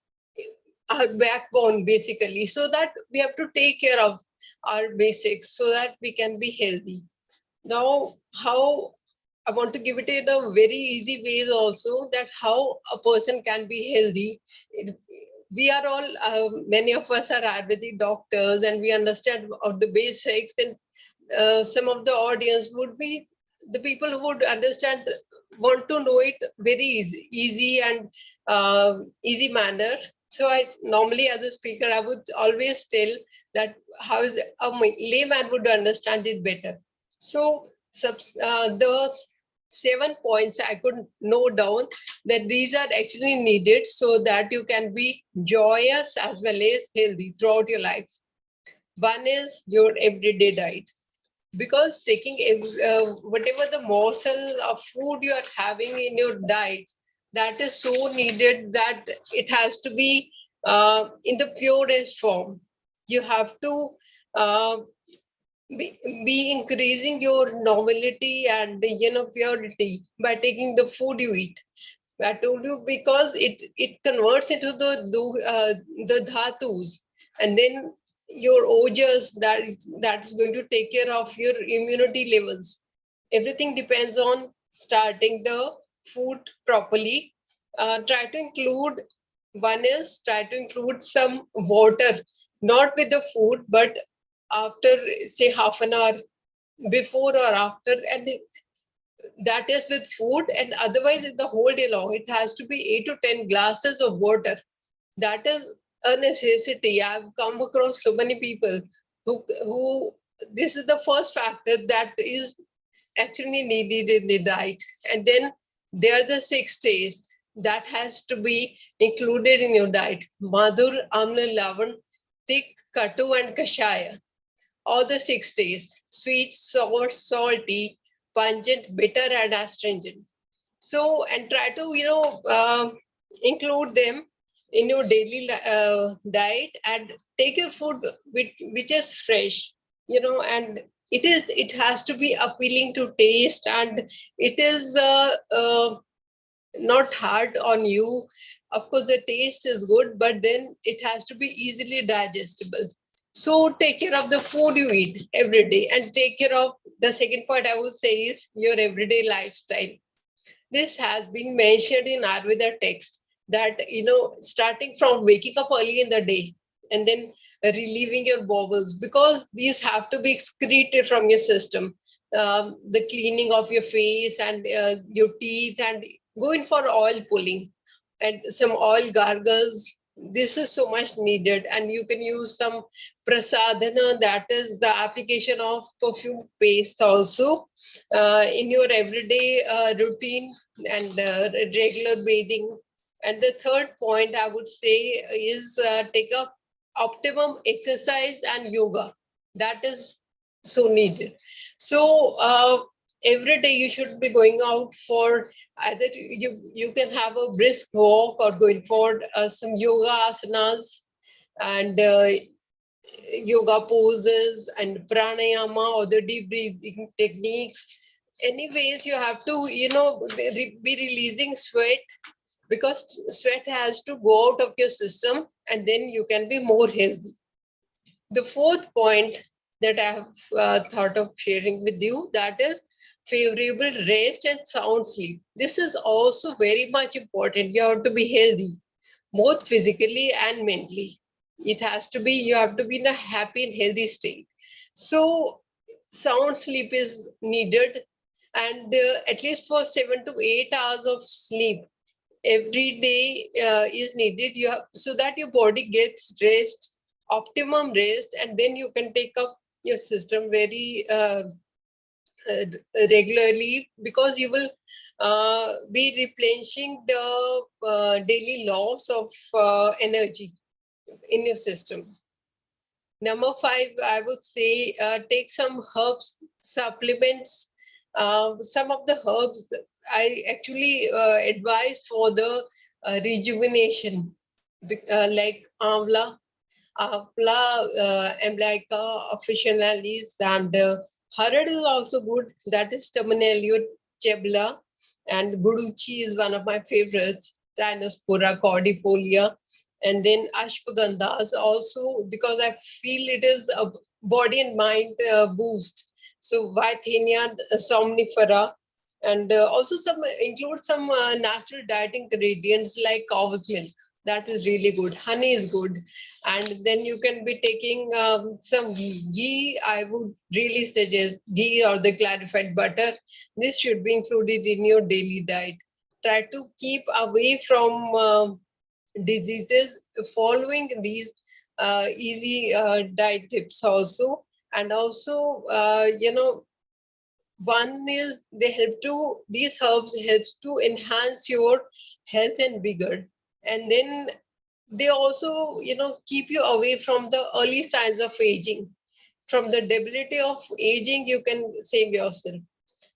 our backbone basically, so that we have to take care of our basics so that we can be healthy. Now, how I want to give it in a very easy ways also, that how a person can be healthy. We are all, many of us are Ayurvedic doctors, and we understand of the basics, and some of the audience would be the people who would understand, want to know it very easy and easy manner. So I normally, as a speaker, I would always tell that how is a layman would understand it better. So the 7 points I could note down, that these are actually needed so that you can be joyous as well as healthy throughout your life. One is your everyday diet, because taking whatever the morsel of food you are having in your diet, that is so needed that it has to be in the purest form. You have to be increasing your novelty and purity by taking the food you eat. I told you, because it converts into the dhatus, and then your ojas, that's going to take care of your immunity levels. Everything depends on starting the food properly. Try to include, one is try to include some water, not with the food, but after say half an hour, before or after, and that is with food. And otherwise in the whole day long, it has to be 8 to 10 glasses of water. That is a necessity. I've come across so many people who this is the first factor that is actually needed in the diet. And then there are the 6 days that has to be included in your diet: madhur, amla, lavan, thick, katu, and kashaya. All the 6 days: sweet, sour, salty, pungent, bitter, and astringent. So, and try to include them in your daily diet, and take your food which is fresh, and it has to be appealing to taste, and it is not hard on you. Of course, the taste is good, but then it has to be easily digestible. So take care of the food you eat every day, and take care of the second point I would say is your everyday lifestyle. This has been mentioned in Ayurveda text, that starting from waking up early in the day, and then relieving your bowels, because these have to be excreted from your system. The cleaning of your face and your teeth, and going for oil pulling and some oil gargles. This is so much needed, and you can use some prasadana, that is the application of perfume paste also, in your everyday routine, and regular bathing. And the third point I would say is take up optimum exercise and yoga. That is so needed. So every day you should be going out for either you can have a brisk walk or going for some yoga asanas and yoga poses and pranayama or the deep breathing techniques. Anyways, you have to, be releasing sweat because sweat has to go out of your system and then you can be more healthy. The fourth point that I have thought of sharing with you, that is favorable rest and sound sleep. This is also very much important. You have to be healthy, both physically and mentally. It has to be, you have to be in a happy and healthy state. So sound sleep is needed, and at least for 7 to 8 hours of sleep every day is needed. You have, so that your body gets rest, optimum rest, and then you can take up your system very regularly, because you will be replenishing the daily loss of energy in your system. Number 5, I would say take some herbs supplements. Some of the herbs I actually advise for the rejuvenation, like Amla, Emblica officinalis, and Harad is also good. That is Terminalium chebula, and Guduchi is one of my favorites. Dinospora cordifolia, and then ashwagandhas also, because I feel it is a body and mind boost. So Vithenia somnifera, and also some include some natural diet ingredients like cow's milk. That is really good. Honey is good, and then you can be taking some ghee. Ghee, I would really suggest ghee or the clarified butter. This should be included in your daily diet. Try to keep away from diseases following these easy diet tips also. And also, one is these herbs helps to enhance your health and vigor, and then they also keep you away from the early signs of aging. From the debility of aging, you can save yourself.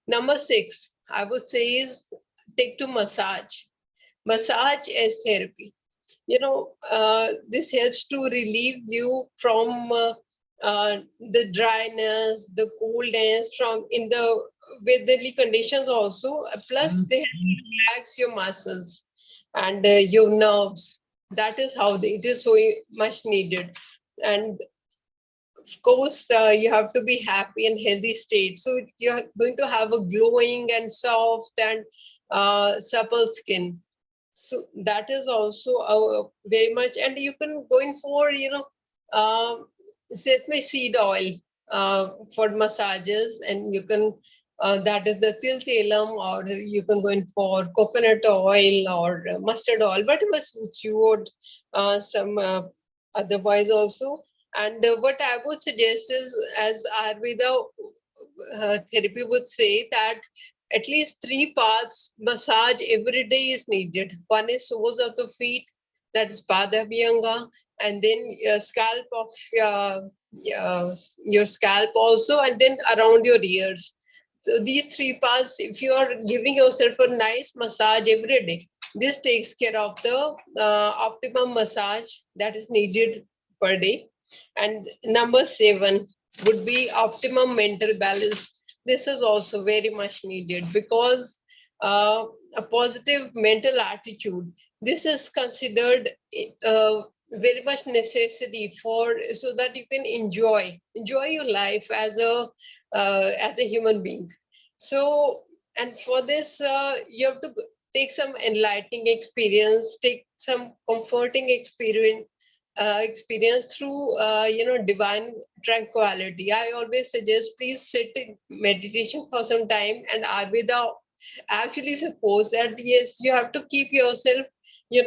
Number 6, I would say, is take to massage as therapy. This helps to relieve you from the dryness, the coldness from in the weatherly conditions also. Plus, they help to relax your muscles and your nerves. That is how it is so much needed. And of course, you have to be happy and healthy state. So you're going to have a glowing and soft and supple skin. So that is also very much, and you can go in for sesame seed oil for massages, and you can that is the tiltalam, or you can go in for coconut oil or mustard oil, whatever suits you, or some otherwise also. And what I would suggest is, as Ayurveda therapy would say, that at least 3 parts massage every day is needed. One is soles of the feet, that is Padabhyanga, and then scalp of your scalp also, and then around your ears. So these 3 parts, if you are giving yourself a nice massage every day, this takes care of the optimum massage that is needed per day. And number 7 would be optimum mental balance. This is also very much needed, because a positive mental attitude, this is considered very much necessary for, so that you can enjoy your life as a human being. So, and for this you have to take some enlightening experience, take some comforting experience through divine tranquility. I always suggest, please sit in meditation for some time, and Ayurveda actually suppose that yes, you have to keep yourself, you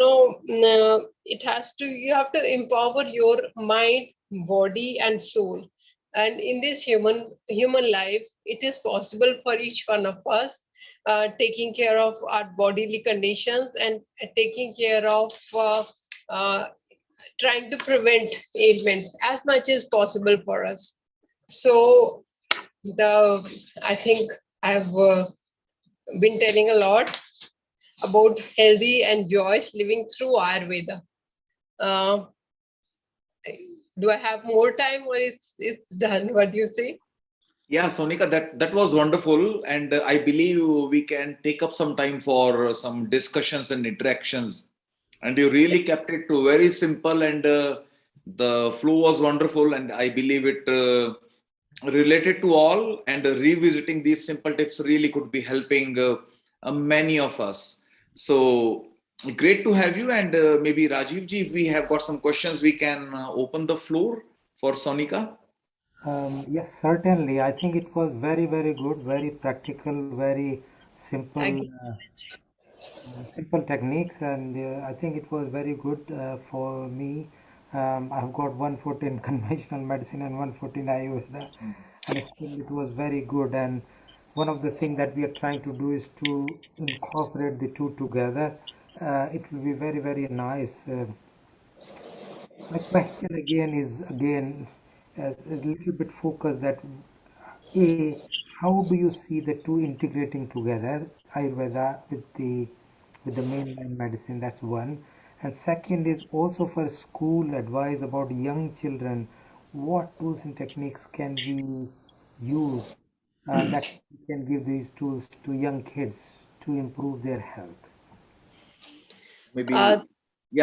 have to empower your mind, body, and soul. And in this human life, it is possible for each one of us taking care of our bodily conditions, and taking care of trying to prevent ailments as much as possible for us. So I think I've been telling a lot about healthy and joyous living through Ayurveda. Uh, do I have more time or it's done? What do you say? Yeah, Sonika, that was wonderful, and I believe we can take up some time for some discussions and interactions. And you really kept it to very simple, and the flow was wonderful, and I believe it related to all. And revisiting these simple tips really could be helping many of us. So great to have you, and maybe Rajiv ji, if we have got some questions, we can open the floor for Sonika. Yes, certainly. I think it was very, very good, very practical, very simple, simple techniques, and I think it was very good for me. I've got 1 foot in conventional medicine and 1 foot in Ayurveda, and still it was very good. And one of the things that we are trying to do is to incorporate the two together. It will be very, very nice. My question again is a little bit focused that A, how do you see the two integrating together, Ayurveda with the mainline medicine? That's one. And second is also for school advice about young children. What tools and techniques can we use that we can give these tools to young kids to improve their health? Maybe, yeah,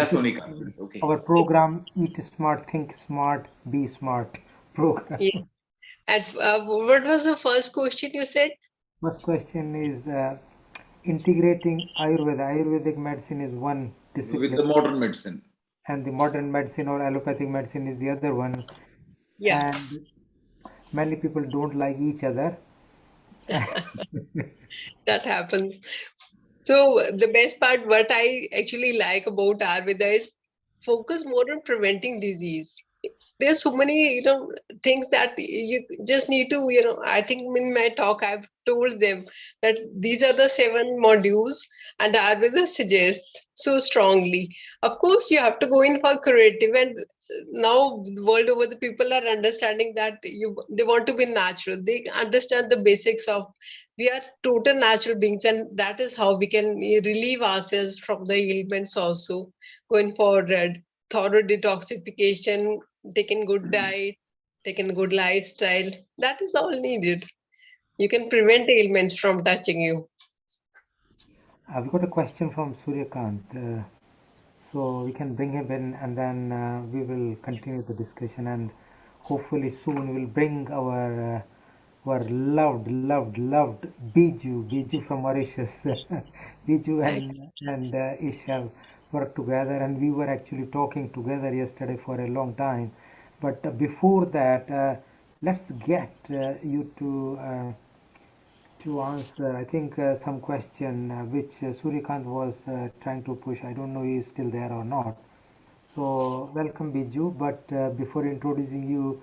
This Sonika, is please. Okay. our program, Eat Smart, Think Smart, Be Smart program. Yeah. And what was the first question you said? First question is integrating Ayurveda. Ayurvedic medicine is one With discipline, the modern medicine. and the modern medicine or allopathic medicine is the other one. Yeah. And many people don't like each other. That happens. So the best part, what I actually like about Ayurveda is focus more on preventing disease. There's so many, things that you just need to, I think in my talk I've told them that these are the 7 modules, and Ayurveda suggests so strongly. Of course, you have to go in for curative, and now world over the people are understanding that they want to be natural. They understand the basics of we are total natural beings, and that is how we can relieve ourselves from the ailments also going forward. Thorough detoxification, taking good diet, taking good lifestyle, that is all needed. You can prevent ailments from touching you. I've got a question from Suryakant. So we can bring him in, and then we will continue the discussion, and hopefully soon we'll bring our loved Biju from Mauritius. Biju and Ish have worked together, and we were actually talking together yesterday for a long time. But before that, let's get you to answer, I think, some question which Suryakant was trying to push. I don't know he is still there or not. So, welcome Biju. But before introducing you,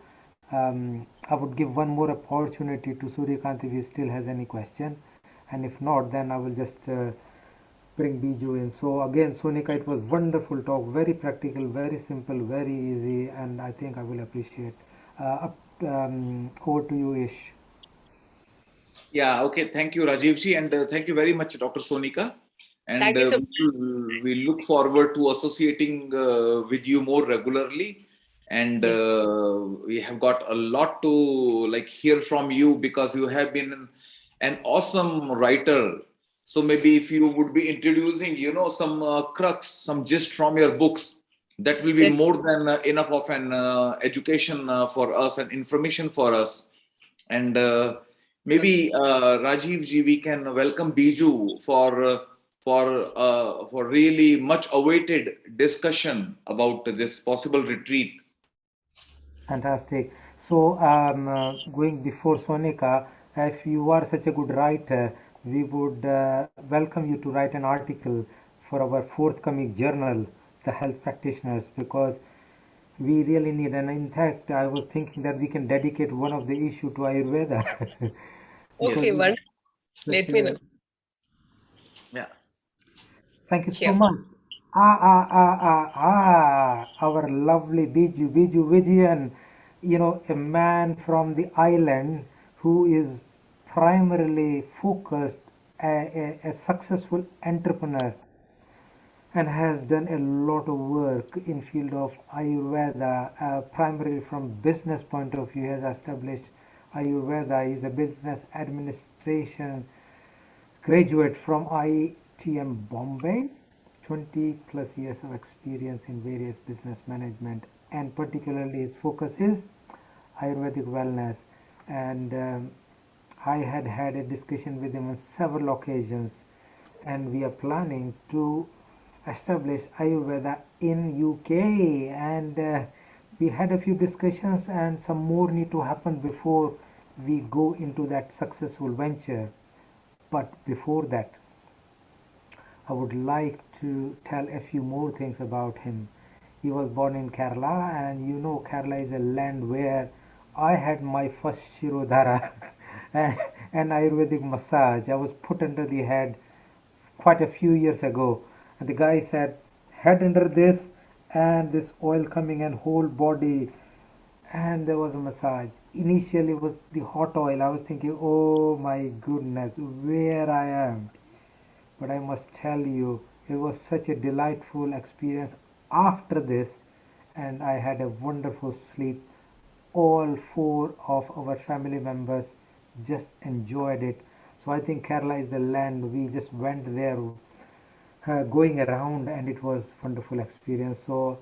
I would give one more opportunity to Suryakant if he still has any question. And if not, then I will just bring Biju in. So, again, Sonika, it was wonderful talk, very practical, very simple, very easy, and I think I will appreciate. Over to you, Ish. Yeah, okay. Thank you, Rajivji, and thank you very much, Dr. Sonika. And Thank you so we look forward to associating with you more regularly. And we have got a lot to hear from you, because you have been an awesome writer. So maybe if you would be introducing, some crux, some gist from your books, that will be much. more than enough of an education for us and information for us. And maybe Rajiv ji, we can welcome Biju for really much awaited discussion about this possible retreat. Fantastic. So, going before Sonika, if you are such a good writer, we would welcome you to write an article for our forthcoming journal, The Health Practitioners, because we really need. And in fact, I was thinking that we can dedicate one of the issue to Ayurveda. Because Okay, wonderful. such Let me know. Yeah. Thank you so Sure. much. Our lovely Biju Vijayan, a man from the island who is primarily focused, a successful entrepreneur, and has done a lot of work in field of Ayurveda, primarily from business point of view. Has established Ayurveda. Is a business administration graduate from IITM Bombay, 20 plus years of experience in various business management, and particularly his focus is Ayurvedic wellness. And I had a discussion with him on several occasions, and we are planning to establish Ayurveda in UK. And we had a few discussions, and some more need to happen before we go into that successful venture. But before that, I would like to tell a few more things about him. He was born in Kerala, and you know Kerala is a land where I had my first Shirodhara, an Ayurvedic massage. I was put under the head quite a few years ago, and the guy said, head under this, and this oil coming and whole body, and there was a massage. Initially it was the hot oil. I was thinking, oh my goodness, where I am. But I must tell you, it was such a delightful experience after this, and I had a wonderful sleep. All four of our family members just enjoyed it. So I think Kerala is the land. We just went there, going around, and it was wonderful experience. So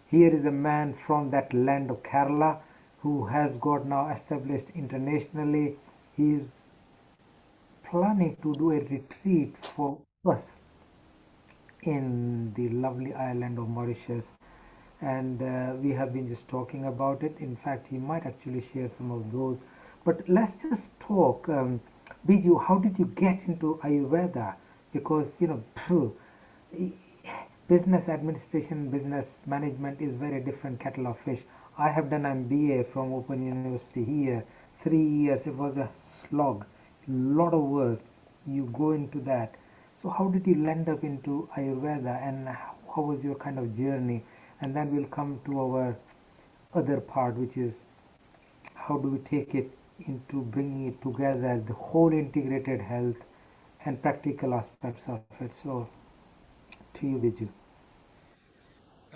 here is a man from that land of Kerala who has got now established internationally. He is planning to do a retreat for us in the lovely island of Mauritius, and we have been just talking about it. In fact, he might actually share some of those. But let's just talk. Biju, how did you get into Ayurveda? Because business administration, business management is very different kettle of fish. I have done MBA from Open University here. 3 years. It was a slog, lot of work. You go into that. So how did you land up into Ayurveda, and how was your kind of journey? And then we'll come to our other part, which is how do we take it into bringing it together, the whole integrated health and practical aspects of it. So to you, Biju.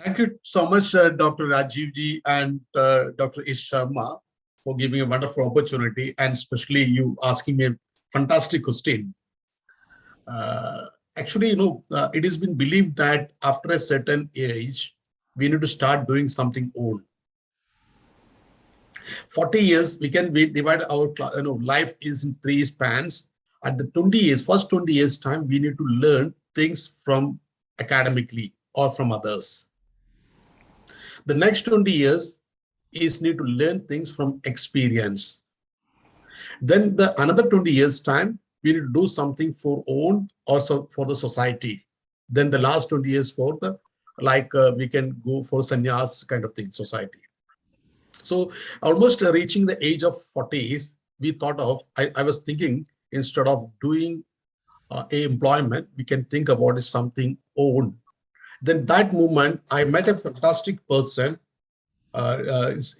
Thank you so much, Dr. Rajivji and Dr. Ish Sharma, for giving a wonderful opportunity, and especially you asking me a fantastic question. Actually, it has been believed that after a certain age, we need to start doing something own. 40 years, we can divide our life is in 3 spans. At the 20 years, first 20 years time, we need to learn things from academically or from others. The next 20 years is need to learn things from experience. Then another 20 years time, we need to do something for own, also for the society. Then the last 20 years for the, we can go for sannyas kind of thing, society. So almost reaching the age of 40s, we thought of, I was thinking, instead of doing a employment, we can think about it something own. Then that moment, I met a fantastic person.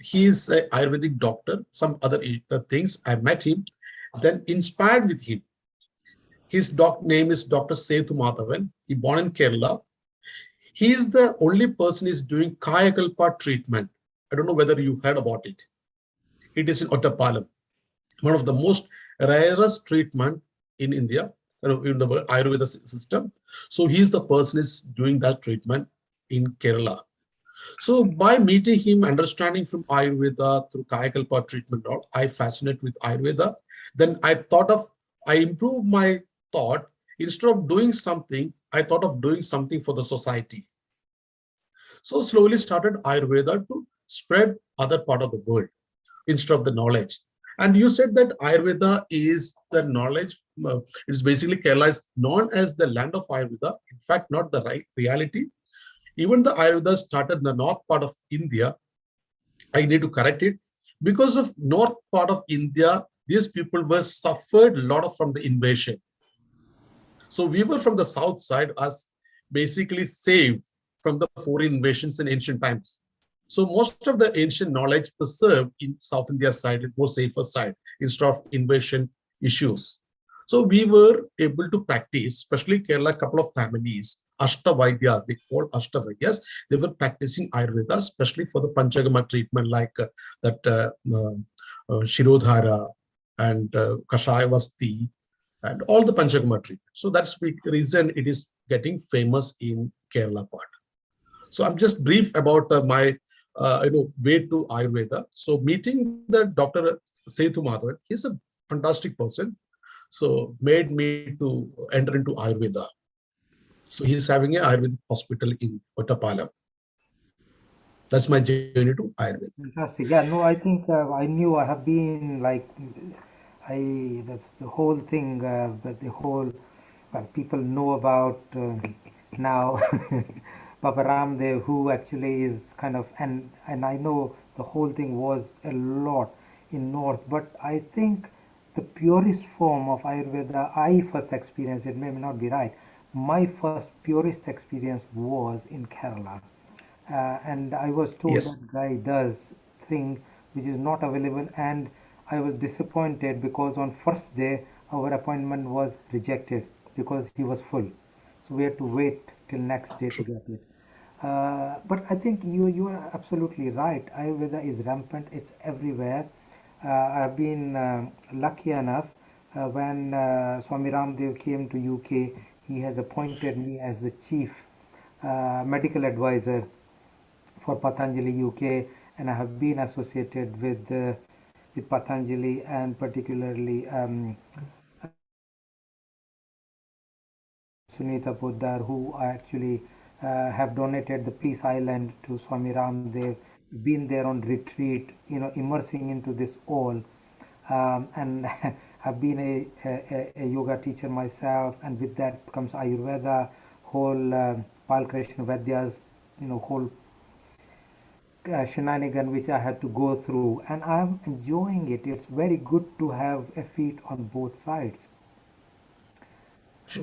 He is an Ayurvedic doctor, some other things. I met him, then inspired with him. His name is Dr. Sethu Madhavan. He born in Kerala. He is the only person is doing Kayakalpa treatment. I don't know whether you heard about it. It is in Ottapalam, one of the most rarest treatment in India, in the Ayurveda system. So he's the person is doing that treatment in Kerala. So by meeting him, understanding from Ayurveda through Kayakalpa treatment, I fascinate with Ayurveda. Then I improved my thought. Instead of doing something, I thought of doing something for the society. So slowly started Ayurveda to spread other part of the world instead of the knowledge. And you said that Ayurveda is the knowledge. It is basically Kerala is known as the land of Ayurveda. In fact, not the right reality. Even the Ayurveda started in the north part of India. I need to correct it. Because of north part of India, these people were suffered a lot from the invasion. So we were from the south side as basically saved from the foreign invasions in ancient times. So most of the ancient knowledge preserved in South India side, more safer side, instead of invasion issues. So we were able to practice, especially Kerala, a couple of families, Ashtavadyas, they call Ashtavadyas, they were practicing Ayurveda, especially for the Panchagama treatment, like Shirodhara and Kashayavasti, and all the Panchagama treatment. So that's the reason it is getting famous in Kerala part. So I'm just brief about my way to Ayurveda. So meeting the Dr. Sethu Madhavan, he's a fantastic person. So made me to enter into Ayurveda. So he's having an Ayurvedic hospital in Ottapalam. That's my journey to Ayurveda. Fantastic. Yeah, no, I think I knew I have been like, that's the whole thing, but the whole, people know about now Papa Ramdev, who actually is kind of, and I know the whole thing was a lot in North, but I think the purest form of Ayurveda I first experienced, it may not be right, my first purest experience was in Kerala. And I was told Yes. that guy does thing which is not available, and I was disappointed because on first day our appointment was rejected because he was full, so we had to wait till next day to get it. But I think you are absolutely right. Ayurveda is rampant; it's everywhere. I've been lucky enough when Swami Ramdev came to UK, he has appointed me as the chief medical advisor for Patanjali UK, and I have been associated with Patanjali, and particularly Sunita Poddar, who actually have donated the Peace Island to Swami Ramdev, been there on retreat, immersing into this all. And I've been a yoga teacher myself, and with that comes Ayurveda, whole Pal Krishna Vaidya's, whole shenanigan which I had to go through, and I'm enjoying it. It's very good to have a feet on both sides.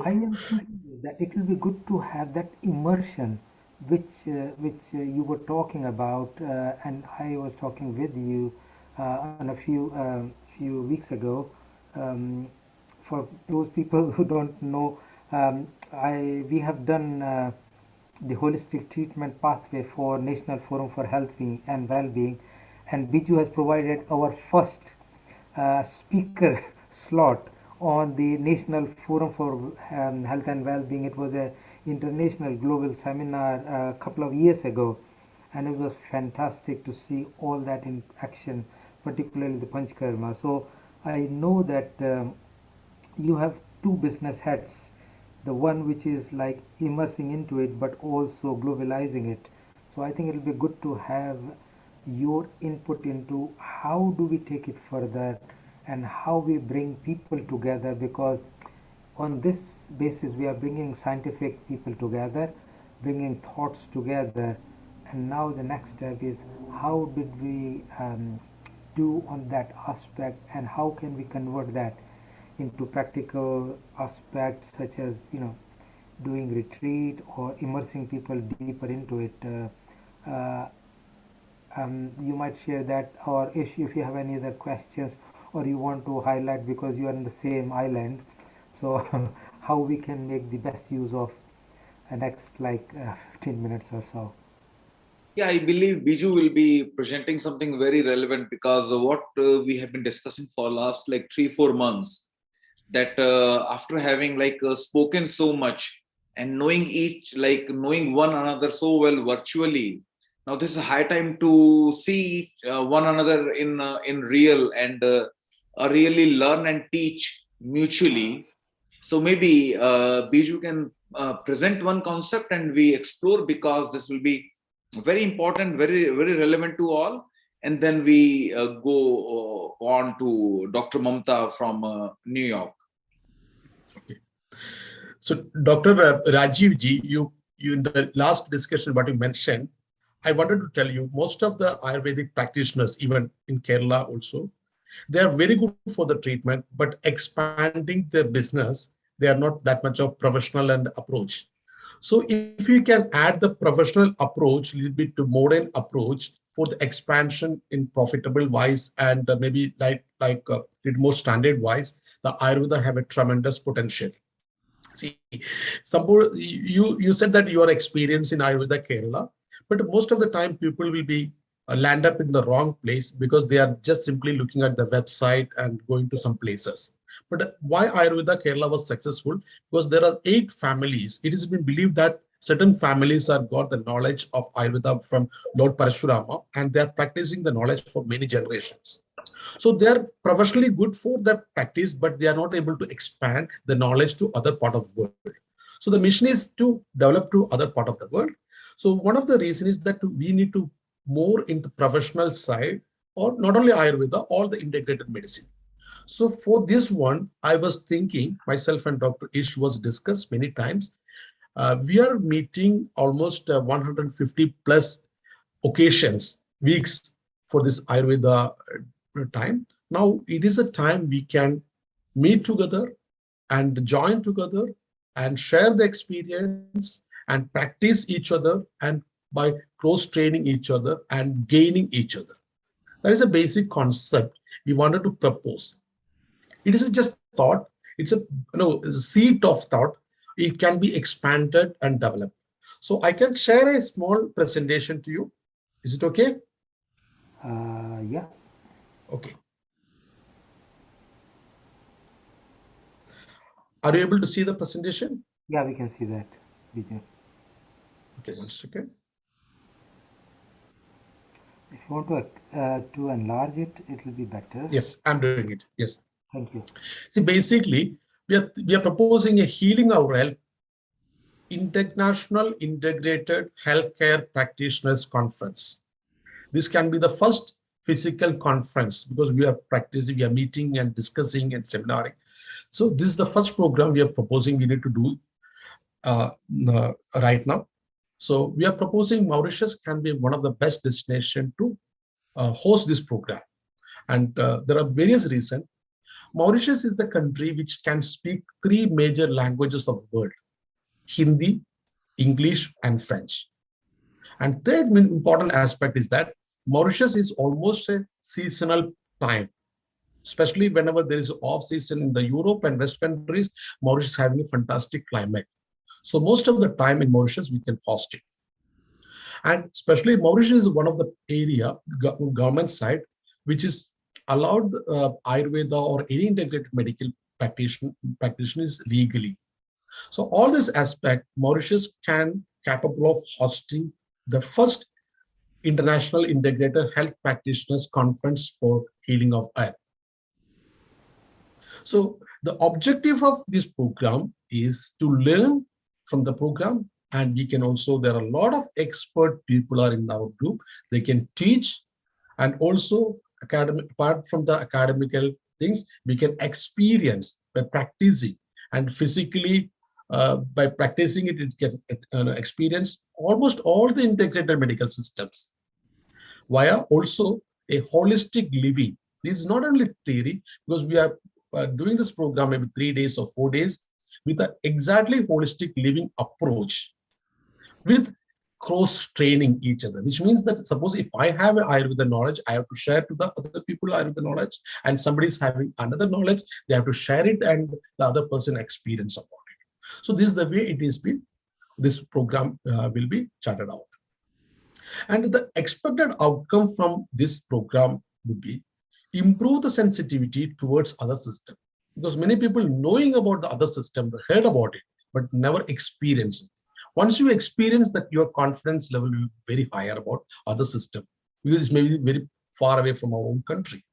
I am thinking that it will be good to have that immersion, which you were talking about, and I was talking with you on a few weeks ago. For those people who don't know, we have done the holistic treatment pathway for National Forum for Health and Well-being, and Biju has provided our first speaker slot on the National Forum for Health and Well-being. It was a international global seminar a couple of years ago, and it was fantastic to see all that in action, particularly the Panchkarma. So I know that you have two business heads, the one which is like immersing into it but also globalizing it. So I think it'll be good to have your input into how do we take it further and how we bring people together, because on this basis we are bringing scientific people together, bringing thoughts together, and now the next step is how did we do on that aspect, and how can we convert that into practical aspects, such as doing retreat or immersing people deeper into it. You might share that, or if you have any other questions or you want to highlight, because you are in the same island, so how we can make the best use of the next 15 minutes or so. Yeah, I believe Biju will be presenting something very relevant, because what we have been discussing for last 3-4 months, that after having spoken so much and knowing knowing one another so well virtually, now this is a high time to see one another in real, and really learn and teach mutually. So maybe Biju can present one concept and we explore, because this will be very important, very relevant to all. And then we go on to Dr. Mamta from New York. So Dr. Rajiv ji, you in the last discussion, what you mentioned, I wanted to tell you, most of the Ayurvedic practitioners, even in Kerala also, they are very good for the treatment, but expanding their business, they are not that much of professional and approach. So if you can add the professional approach, a little bit to modern approach for the expansion in profitable wise and maybe little more standard wise, the Ayurveda have a tremendous potential. See, you said that you are experienced in Ayurveda Kerala, but most of the time people will be land up in the wrong place because they are just simply looking at the website and going to some places. But why Ayurveda Kerala was successful? Because there are 8 families. It has been believed that certain families have got the knowledge of Ayurveda from Lord Parashurama, and they are practicing the knowledge for many generations. So they are professionally good for their practice, but they are not able to expand the knowledge to other part of the world. So the mission is to develop to other part of the world. So one of the reasons is that we need to more into professional side, or not only Ayurveda, all the integrated medicine. So for this one, I was thinking, myself and Dr. Ish was discussed many times. We are meeting almost 150 plus occasions, weeks for this Ayurveda time. Now it is a time we can meet together and join together and share the experience and practice each other, and by cross training each other and gaining each other. That is a basic concept we wanted to propose. It is just thought. It's it's a seed of thought. It can be expanded and developed. So I can share a small presentation to you. Is it okay? Yeah. Okay. Are you able to see the presentation? Yeah, we can see that, Vijay. Okay, 1 second. If you want to enlarge it, it will be better. Yes, I'm doing it. Yes. Thank you. See, basically, we are proposing a Healing Our Health International Integrated Healthcare Practitioners Conference. This can be the first physical conference because we are practicing, we are meeting and discussing and seminaring. So this is the first program we are proposing we need to do right now. So we are proposing Mauritius can be one of the best destinations to host this program. And there are various reasons. Mauritius is the country which can speak 3 major languages of the world: Hindi, English, and French. And third important aspect is that Mauritius is almost a seasonal time, especially whenever there is off season in the Europe and West countries. Mauritius is having a fantastic climate. So most of the time in Mauritius, we can host it. And especially Mauritius is one of the area, government side, which is allowed Ayurveda or any integrated medical practitioners legally. So all this aspect, Mauritius can capable of hosting the first International Integrated Health Practitioners Conference for Healing of Earth. So the objective of this program is to learn from the program, and we can also, there are a lot of expert people are in our group. They can teach, and also apart from the academical things, we can experience by practicing, and physically by practicing it, it can experience almost all the integrated medical systems via also a holistic living. This is not only theory, because we are doing this program maybe 3 days or 4 days with an exactly holistic living approach with cross training each other, which means that suppose if I have an Ayurveda knowledge, I have to share to the other people Ayurveda knowledge, and somebody is having another knowledge, they have to share it and the other person experience about it. So this is the way it is been, this program will be charted out. And the expected outcome from this program would be improve the sensitivity towards other system, because many people knowing about the other system, they heard about it, but never experienced it. Once you experience that, your confidence level will be very higher about other system, because it's maybe very far away from our own country.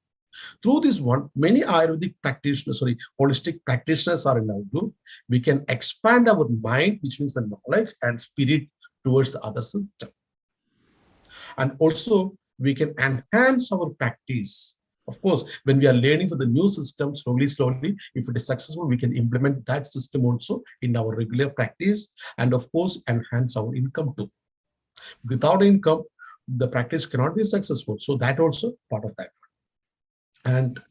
Through this one, many Ayurvedic practitioners, holistic practitioners are in our group. We can expand our mind, which means the knowledge and spirit towards the other system. And also we can enhance our practice. Of course, when we are learning for the new system, slowly, if it is successful, we can implement that system also in our regular practice, and of course, enhance our income too. Without income, the practice cannot be successful. So that also part of that. And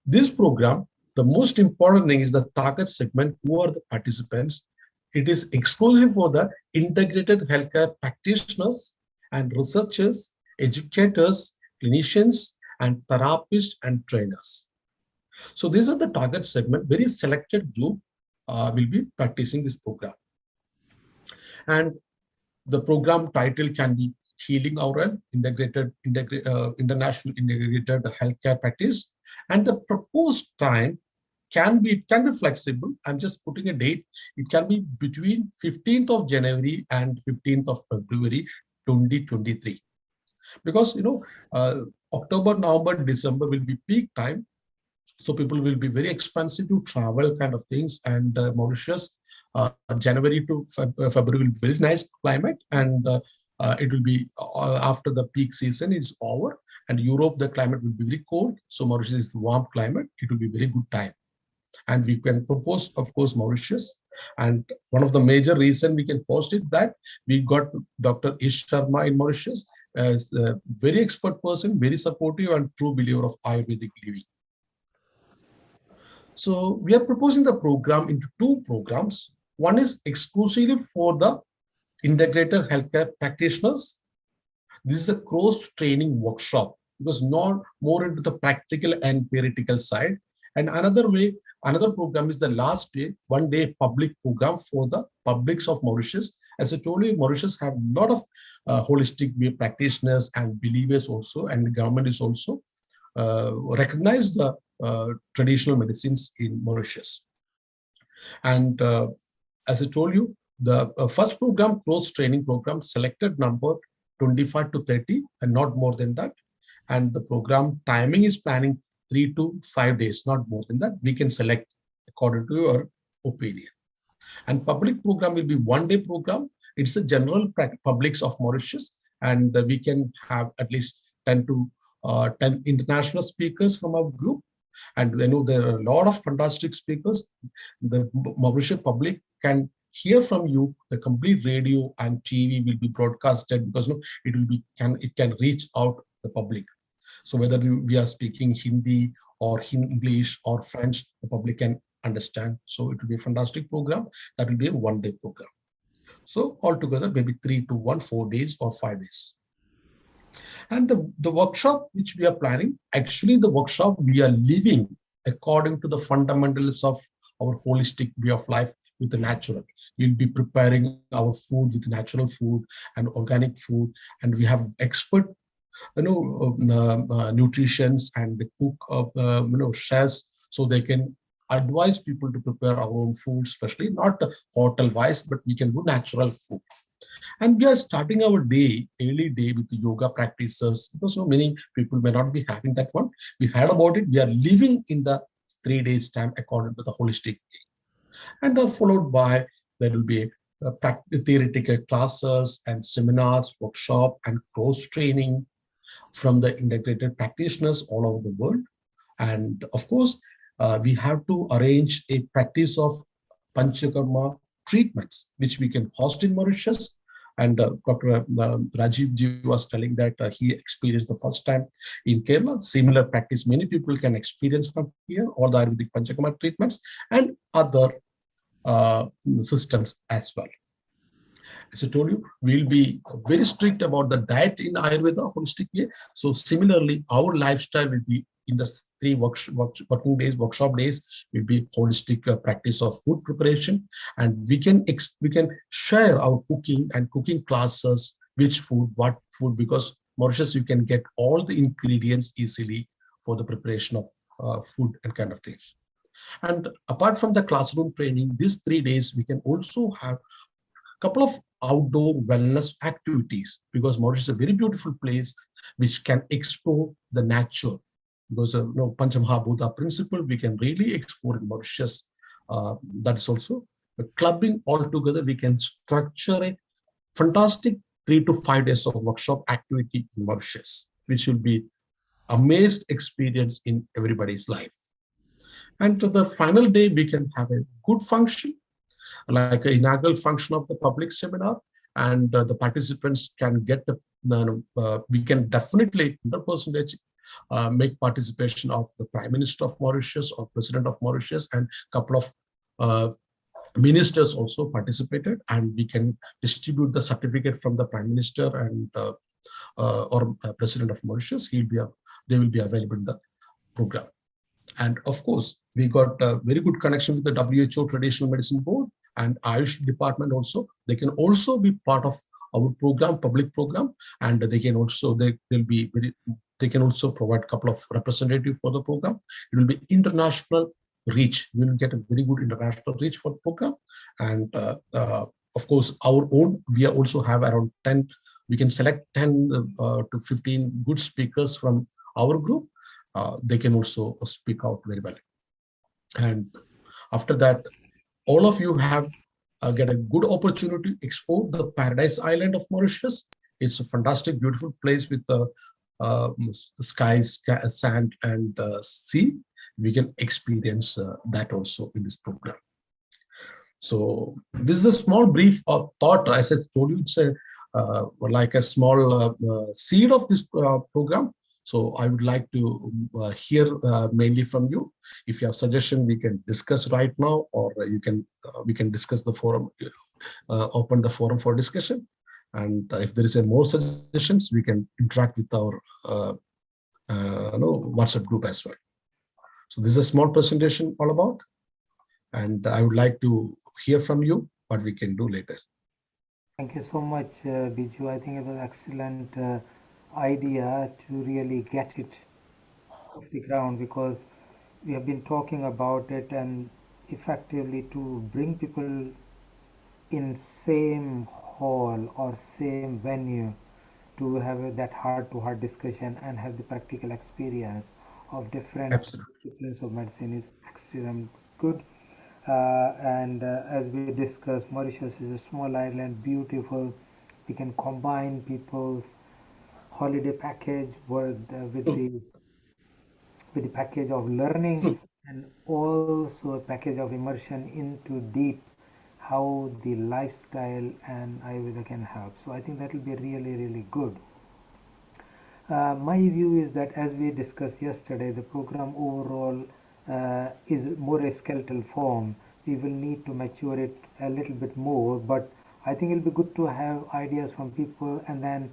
this program, the most important thing is the target segment, who are the participants, it is exclusive for the integrated healthcare practitioners and researchers, educators, clinicians, and therapists and trainers. So these are the target segment. Very selected group will be practicing this program. And the program title can be Healing Our Health, International Integrated Healthcare Practice. And the proposed time can be flexible. I'm just putting a date. It can be between 15th of January and 15th of February 2023. Because October, November, December will be peak time. So people will be very expensive to travel kind of things. And Mauritius, January to February will be very nice climate. And it will be after the peak season is over. And Europe, the climate will be very cold. So Mauritius is warm climate. It will be very good time. And we can propose, of course, Mauritius. And one of the major reason we can post it that we got Dr. Ish Sharma in Mauritius as a very expert person, very supportive and true believer of Ayurvedic living. So we are proposing the program into two programs. One is exclusively for the integrated healthcare practitioners. This is a cross training workshop because not more into the practical and theoretical side. And another program is the last day, 1 day public program for the publics of Mauritius. As I told you, Mauritius have a lot of holistic practitioners and believers also, and the government is also recognize the traditional medicines in Mauritius. And as I told you, the first program, cross training program, selected number 25 to 30 and not more than that. And the program timing is planning 3 to 5 days, not more than that. We can select according to your opinion. And public program will be 1 day program. It's a general publics of Mauritius, and we can have at least 10 international speakers from our group. And I know there are a lot of fantastic speakers. The Mauritius public can hear from you. The complete radio and TV will be broadcasted because it can reach out the public. So whether we are speaking Hindi or English or French, the public can understand. So it will be a fantastic program. That will be a 1 day program. So altogether, maybe 3 to 4 days or 5 days. And the workshop which we are planning, actually the workshop we are living according to the fundamentals of our holistic way of life with the natural. We'll be preparing our food with natural food and organic food. And we have expert nutritions and cook chefs, so they can advise people to prepare our own food, especially not hotel wise, but we can do natural food. And we are starting our day, early day, with the yoga practices because many people may not be having that one. We heard about it. We are living in the 3 days time according to the holistic way. And followed by there will be theoretical classes and seminars, workshop, and cross training from the integrated practitioners all over the world. And of course, we have to arrange a practice of Panchakarma treatments, which we can host in Mauritius. And Dr. Rajiv Ji was telling that he experienced the first time in Kerala. Similar practice, many people can experience from here, all the Ayurvedic Panchakarma treatments and other systems as well. As I told you, we'll be very strict about the diet in Ayurveda holistic way. So similarly, our lifestyle will be in the 3 working days, workshop days, will be holistic practice of food preparation, and we can share our cooking and cooking classes, which food, what food, because Mauritius you can get all the ingredients easily for the preparation of food and kind of things. And apart from the classroom training, these 3 days we can also have a couple of outdoor wellness activities because Mauritius is a very beautiful place which can explore the nature. Because of Panchamahabhuta principle, we can really explore in Mauritius. That is also the clubbing altogether. We can structure a fantastic 3 to 5 days of workshop activity in Mauritius, which will be amazed experience in everybody's life. And to the final day, we can have a good function, like an inaugural function of the public seminar, and the participants can get we can definitely 100% make participation of the Prime Minister of Mauritius or President of Mauritius and a couple of ministers also participated, and we can distribute the certificate from the Prime Minister and or President of Mauritius. They will be available in the program. And of course, we got a very good connection with the WHO Traditional Medicine Board and Ayush department also. They can also be part of our program, public program, and they can also they can also provide a couple of representatives for the program. It will be international reach. We will get a very good international reach for the program. And of course, our own, we also have around 10, we can select 10 to 15 good speakers from our group. They can also speak out very well. And after that, all of you have get a good opportunity to explore the Paradise Island of Mauritius. It's a fantastic, beautiful place with the skies, sand, and sea. We can experience that also in this program. So this is a small brief of thought. As I told you, it's like a small seed of this program. So I would like to hear mainly from you. If you have suggestion, we can discuss right now, or we can discuss the forum, open the forum for discussion. And if there is more suggestions, we can interact with our WhatsApp group as well. So this is a small presentation all about, and I would like to hear from you what we can do later. Thank you so much, Biju. I think it was excellent idea to really get it off the ground, because we have been talking about it, and effectively to bring people in same hall or same venue to have that heart-to-heart discussion and have the practical experience of different disciplines of medicine is extremely good. And as we discussed, Mauritius is a small island, beautiful. We can combine people's holiday package with the package of learning, and also a package of immersion into deep how the lifestyle and Ayurveda can help. So I think that will be really, really good. My view is that, as we discussed yesterday, the program overall is more a skeletal form. We will need to mature it a little bit more, but I think it'll be good to have ideas from people, and then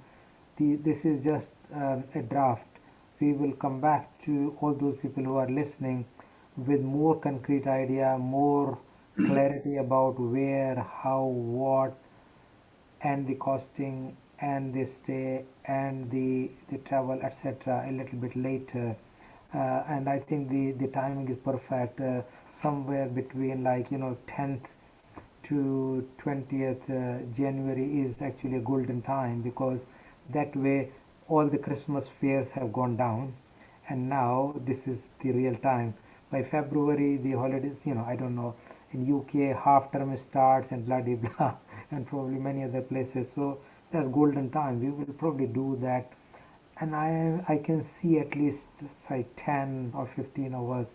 this is just a draft. We will come back to all those people who are listening with more concrete idea, more clarity about where, how, what, and the costing and the stay and the travel, etc. a little bit later. And I think the timing is perfect, somewhere between 10th to 20th January is actually a golden time, because that way all the Christmas fairs have gone down, and now this is the real time. By February the holidays, I don't know, in UK half term starts and blah blah blah and probably many other places, so that's golden time. We will probably do that, and I can see at least say 10 or 15 of us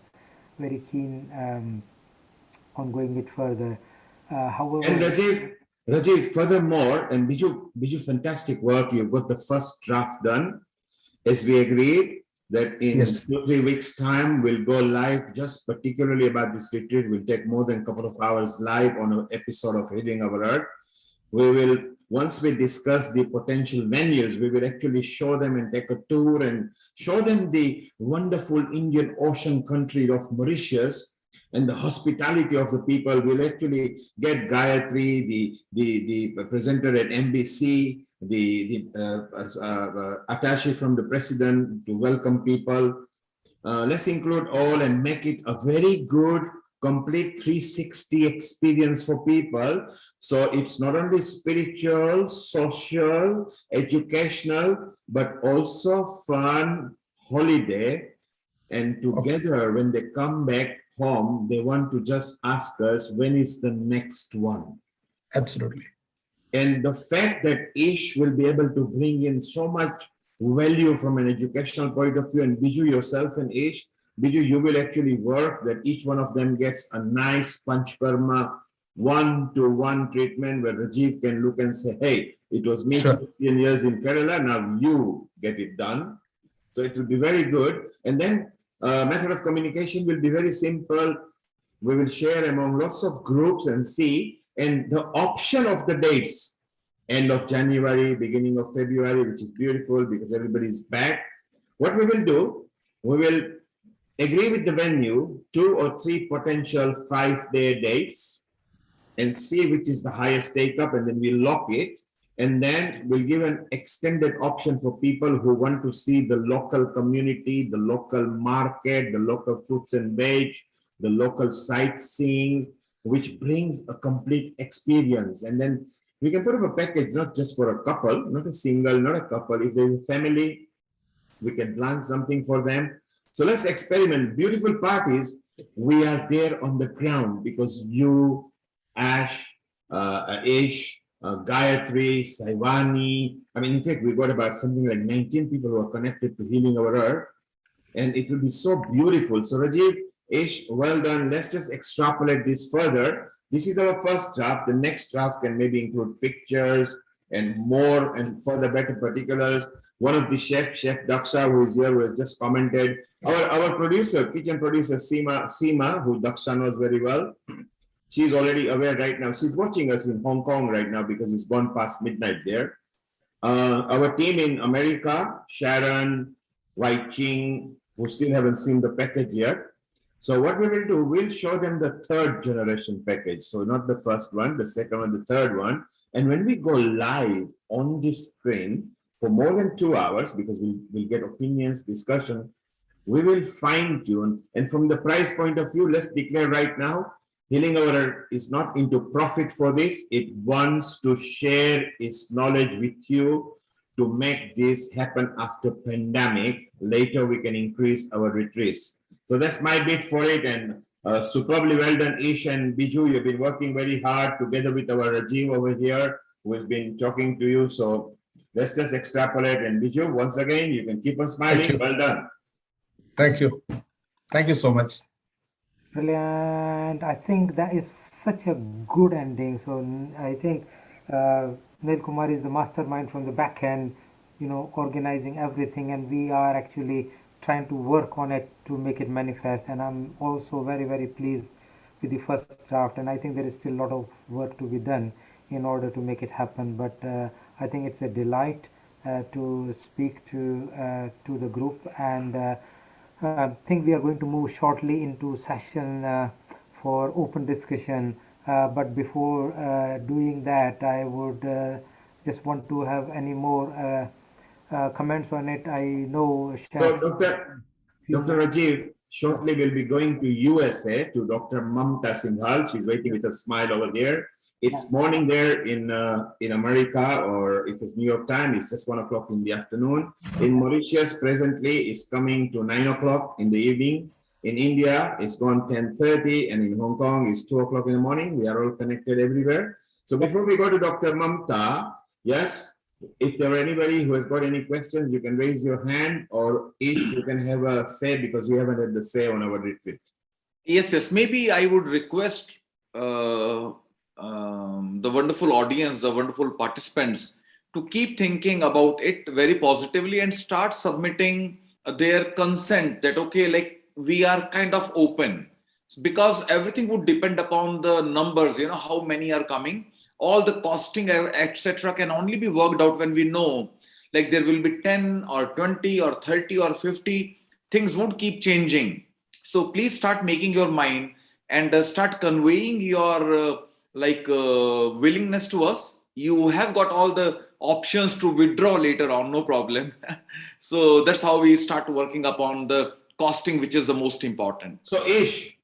very keen on going it further. However, and Rajiv, furthermore, and Biju, fantastic work. You've got the first draft done, as we agreed that in 2-3 weeks' time we'll go live. Just particularly about this retreat, we'll take more than a couple of hours live on an episode of Healing Our Earth. We will, once we discuss the potential venues, we will actually show them and take a tour and show them the wonderful Indian Ocean country of Mauritius and the hospitality of the people. We'll actually get Gayatri, the presenter at MBC, the attaché from the president to welcome people. Let's include all and make it a very good, complete 360 experience for people. So it's not only spiritual, social, educational, but also fun, holiday. And together, when they come back home, they want to just ask us, when is the next one? Absolutely. And the fact that Ish will be able to bring in so much value from an educational point of view, and Biju yourself and Ish, Biju, you will actually work that each one of them gets a nice Panchkarma one-to-one treatment where Rajiv can look and say, hey, it was me 15 years in Kerala, now you get it done. So it will be very good. And then method of communication will be very simple. we will share among lots of groups and see, and the option of the dates, end of January, beginning of February, which is beautiful because everybody's back. What we will do, we will agree with the venue, 2 or 3 potential 5-day dates, and see which is the highest take-up, and then we'll lock it. And then we'll give an extended option for people who want to see the local community, the local market, the local fruits and veg, the local sightseeing, which brings a complete experience. And then we can put up a package, not just for a couple, not a single, not a couple. If there's a family, we can plan something for them. So let's experiment. Beautiful parties, we are there on the ground because you, Ash, Ish, Gayatri, Saivani. I mean, in fact, we got about something like 19 people who are connected to Healing Our Earth. And it will be so beautiful. So Rajiv, Ish, well done. Let's just extrapolate this further. This is our first draft. The next draft can maybe include pictures and more and further better particulars. One of the Chef Daksha, who is here, who has just commented. Our producer, kitchen producer, Seema, who Daksha knows very well. She's already aware right now. She's watching us in Hong Kong right now because it's gone past midnight there. Our team in America, Sharon, Wai Ching, who still haven't seen the package yet. So what we will do, we'll show them the 3rd generation package. So not the first one, the second one, the third one. And when we go live on this screen for more than 2 hours, because we'll get opinions, discussion, we will fine tune. And from the price point of view, let's declare right now, Healing Our Earth is not into profit for this. It wants to share its knowledge with you to make this happen after pandemic. Later, we can increase our retreats. So that's my bid for it. And superbly well done, Ish and Biju. You've been working very hard together with our Rajiv over here, who has been talking to you. So let's just extrapolate. And Biju, once again, you can keep on smiling. Well done. Thank you. Thank you so much. Brilliant. I think that is such a good ending. So I think Nil Kumar is the mastermind from the back end, organizing everything, and we are actually trying to work on it to make it manifest. And I'm also very, very pleased with the first draft. And I think there is still a lot of work to be done in order to make it happen. But I think it's a delight to speak to the group, and I think we are going to move shortly into session for open discussion. But before doing that, I would just want to have any more comments on it. I know Chef. So Dr. Rajiv, shortly we'll be going to USA to Dr. Mamta Singhal. She's waiting with a smile over there. It's morning there in America, or if it's New York time, it's just 1 o'clock in the afternoon. In Mauritius, presently, it's coming to 9 o'clock in the evening. In India, it's gone 10:30, and in Hong Kong, it's 2 o'clock in the morning. We are all connected everywhere. So before we go to Dr. Mamta, yes, if there are anybody who has got any questions, you can raise your hand, or Ish, you can have a say, because we haven't had the say on our retreat. Yes. Maybe I would request the wonderful audience, the wonderful participants, to keep thinking about it very positively and start submitting their consent that, okay, like we are kind of open, because everything would depend upon the numbers, how many are coming. All the costing, etc., can only be worked out when we know, like there will be 10 or 20 or 30 or 50. Things won't keep changing. So please start making your mind and start conveying your willingness to us. You have got all the options to withdraw later on, no problem. So that's how we start working upon the costing, which is the most important. So Ish,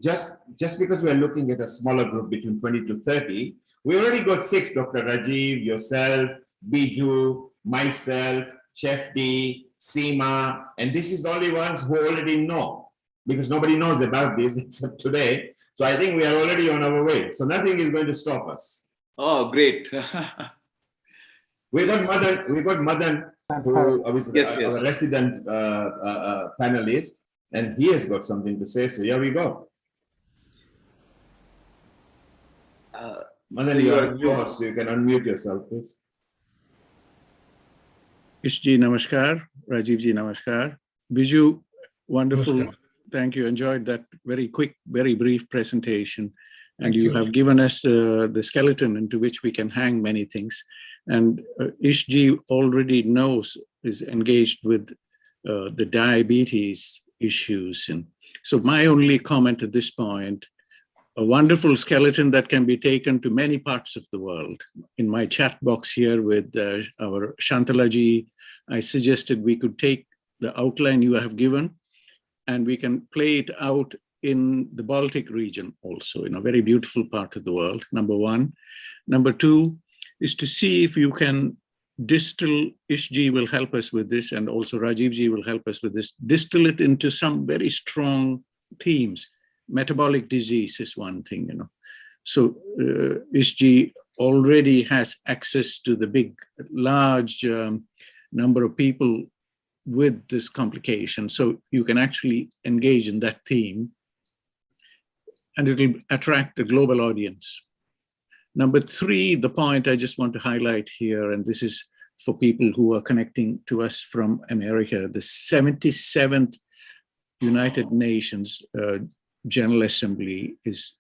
just because we are looking at a smaller group between 20 to 30, we already got 6, Dr. Rajiv, yourself, Biju, myself, Chef D, Seema, and this is the only ones who already know, because nobody knows about this except today. So I think we are already on our way. So nothing is going to stop us. Oh, great. We got Madan, who is our resident panelist, and he has got something to say. So here we go. Madan, you are yours, so you can unmute yourself, please. Ish ji, namaskar. Rajiv ji, namaskar. Biju, wonderful Thank you. Enjoyed that very quick, very brief presentation. And Thank you you. have given us the skeleton into which we can hang many things. And Ishji already knows, is engaged with the diabetes issues. And so my only comment at this point, a wonderful skeleton that can be taken to many parts of the world. In my chat box here with our Shantalaji, I suggested we could take the outline you have given and we can play it out in the Baltic region also, in a very beautiful part of the world, number one. Number two is to see if you can distill, Ishji will help us with this, and also Rajivji will help us with this, distill it into some very strong themes. Metabolic disease is one thing, you know. So Ishji already has access to the big, large number of people with this complication. So you can actually engage in that theme and it will attract a global audience. Number three, the point I just want to highlight here, and this is for people who are connecting to us from America, the 77th United Nations General Assembly is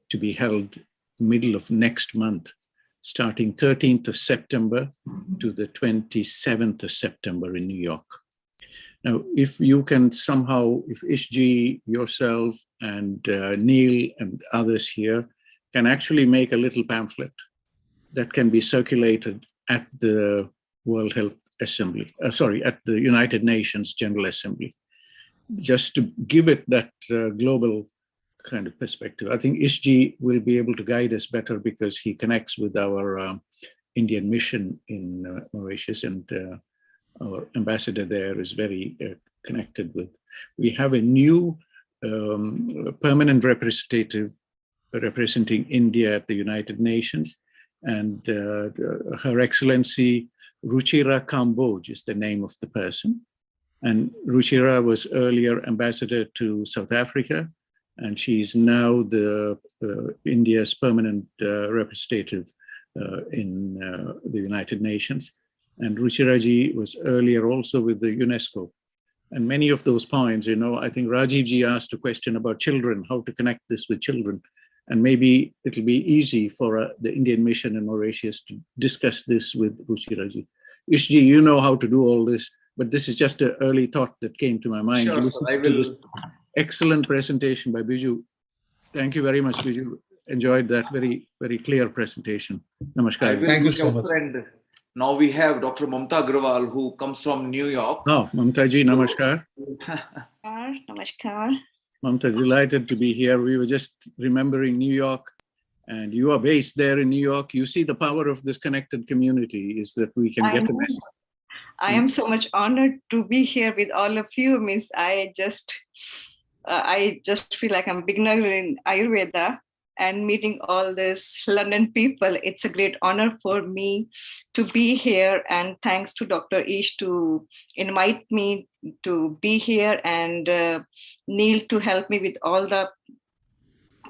to be held middle of next month, starting 13th of September to the 27th of September in New York. Now, if you can somehow, if Ishji, yourself, and Neil and others here can actually make a little pamphlet that can be circulated at the World Health Assembly, at the United Nations General Assembly, just to give it that global kind of perspective. I think Ishji will be able to guide us better because he connects with our Indian mission in Mauritius, and our ambassador there is very connected with. We have a new permanent representative representing India at the United Nations, and Her Excellency Ruchira Kamboj is the name of the person. And Ruchira was earlier ambassador to South Africa, and she's now the India's permanent representative in the United Nations. And Ruchiraji was earlier also with the UNESCO. And many of those points, you know, I think Rajivji asked a question about children, how to connect this with children. And maybe it'll be easy for the Indian mission in Mauritius to discuss this with Ruchiraji. Ishji, you know how to do all this, but this is just an early thought that came to my mind. Sure, Listen sir, I to will. this excellent presentation by Biju. Thank you very much, Biju. Enjoyed that very, very clear presentation. Namaskar. Thank you so much. Friend. Now we have Dr. Mamta Agrawal, who comes from New York. Oh, Mamta ji, namaskar. Namaskar. Mamta, delighted to be here. We were just remembering New York, and you are based there in New York. You see the power of this connected community is that we can get a message. I am so much honored to be here with all of you. Miss, I just feel like I'm a beginner in Ayurveda, and meeting all these London people. It's a great honor for me to be here, and thanks to Dr. Ish to invite me to be here, and Neil to help me with all the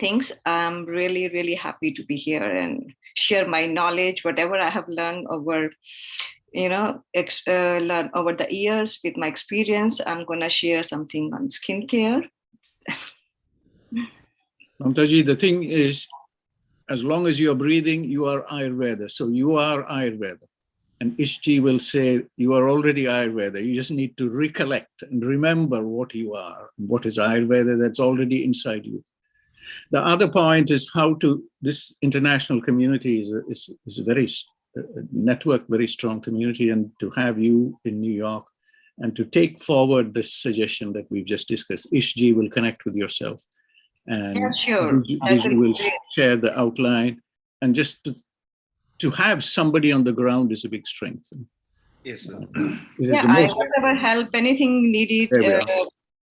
things. I'm really, really happy to be here and share my knowledge, whatever I have learned over, learn over the years with my experience. I'm gonna share something on skincare. Mamtaji, the thing is, as long as you are breathing, you are Ayurveda. So you are Ayurveda. And Ishji will say, you are already Ayurveda. You just need to recollect and remember what you are, what is Ayurveda that's already inside you. The other point is how to, this international community is a very network, very strong community, and to have you in New York and to take forward this suggestion that we've just discussed. Ishji will connect with yourself. And yeah, sure. Viju will share the outline, and just to have somebody on the ground is a big strength. Yes, sir. Whatever help, anything needed,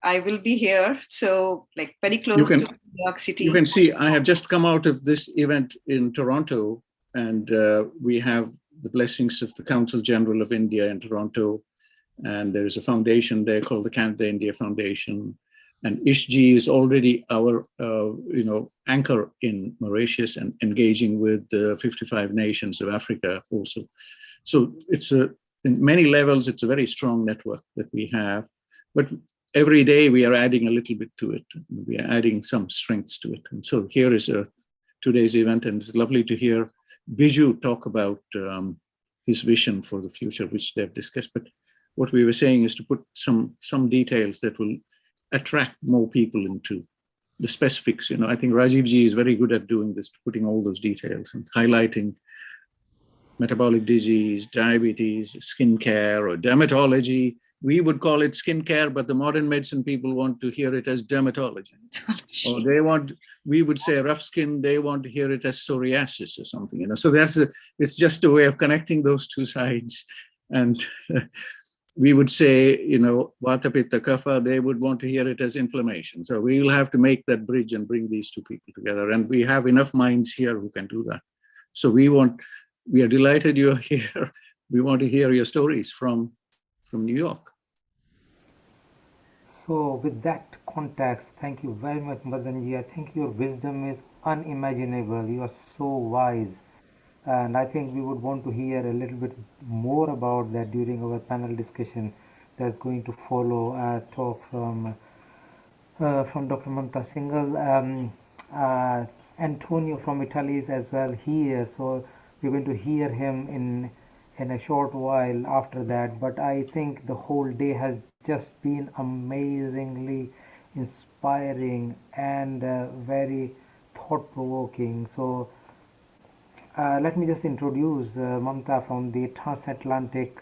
I will be here. So, like, very close to New York City. You can see I have just come out of this event in Toronto, and we have the blessings of the Council General of India in Toronto, and there is a foundation there called the Canada India Foundation. And Ishji is already our, anchor in Mauritius and engaging with the 55 nations of Africa also. So it's in many levels, it's a very strong network that we have. But every day we are adding a little bit to it. We are adding some strengths to it. And so here is today's event, and it's lovely to hear Biju talk about his vision for the future, which they've discussed. But what we were saying is to put some details that will attract more people into the specifics. I think Rajiv ji is very good at doing this, putting all those details and highlighting metabolic disease, diabetes, skin care, or dermatology. We would call it skin care, but the modern medicine people want to hear it as dermatology. Or we would say rough skin, they want to hear it as psoriasis or something. So it's just a way of connecting those two sides. And we would say, Vata, Pitta, Kapha, they would want to hear it as inflammation. So we will have to make that bridge and bring these two people together. And we have enough minds here who can do that. So we are delighted you're here. We want to hear your stories from New York. So with that context, thank you very much, Madanji. I think your wisdom is unimaginable. You are so wise. And I think we would want to hear a little bit more about that during our panel discussion that's going to follow a talk from Dr. Mamta Singhal. Antonio from Italy is as well here, so we're going to hear him in a short while after that. But I think the whole day has just been amazingly inspiring and very thought-provoking. So let me just introduce Mamta from the transatlantic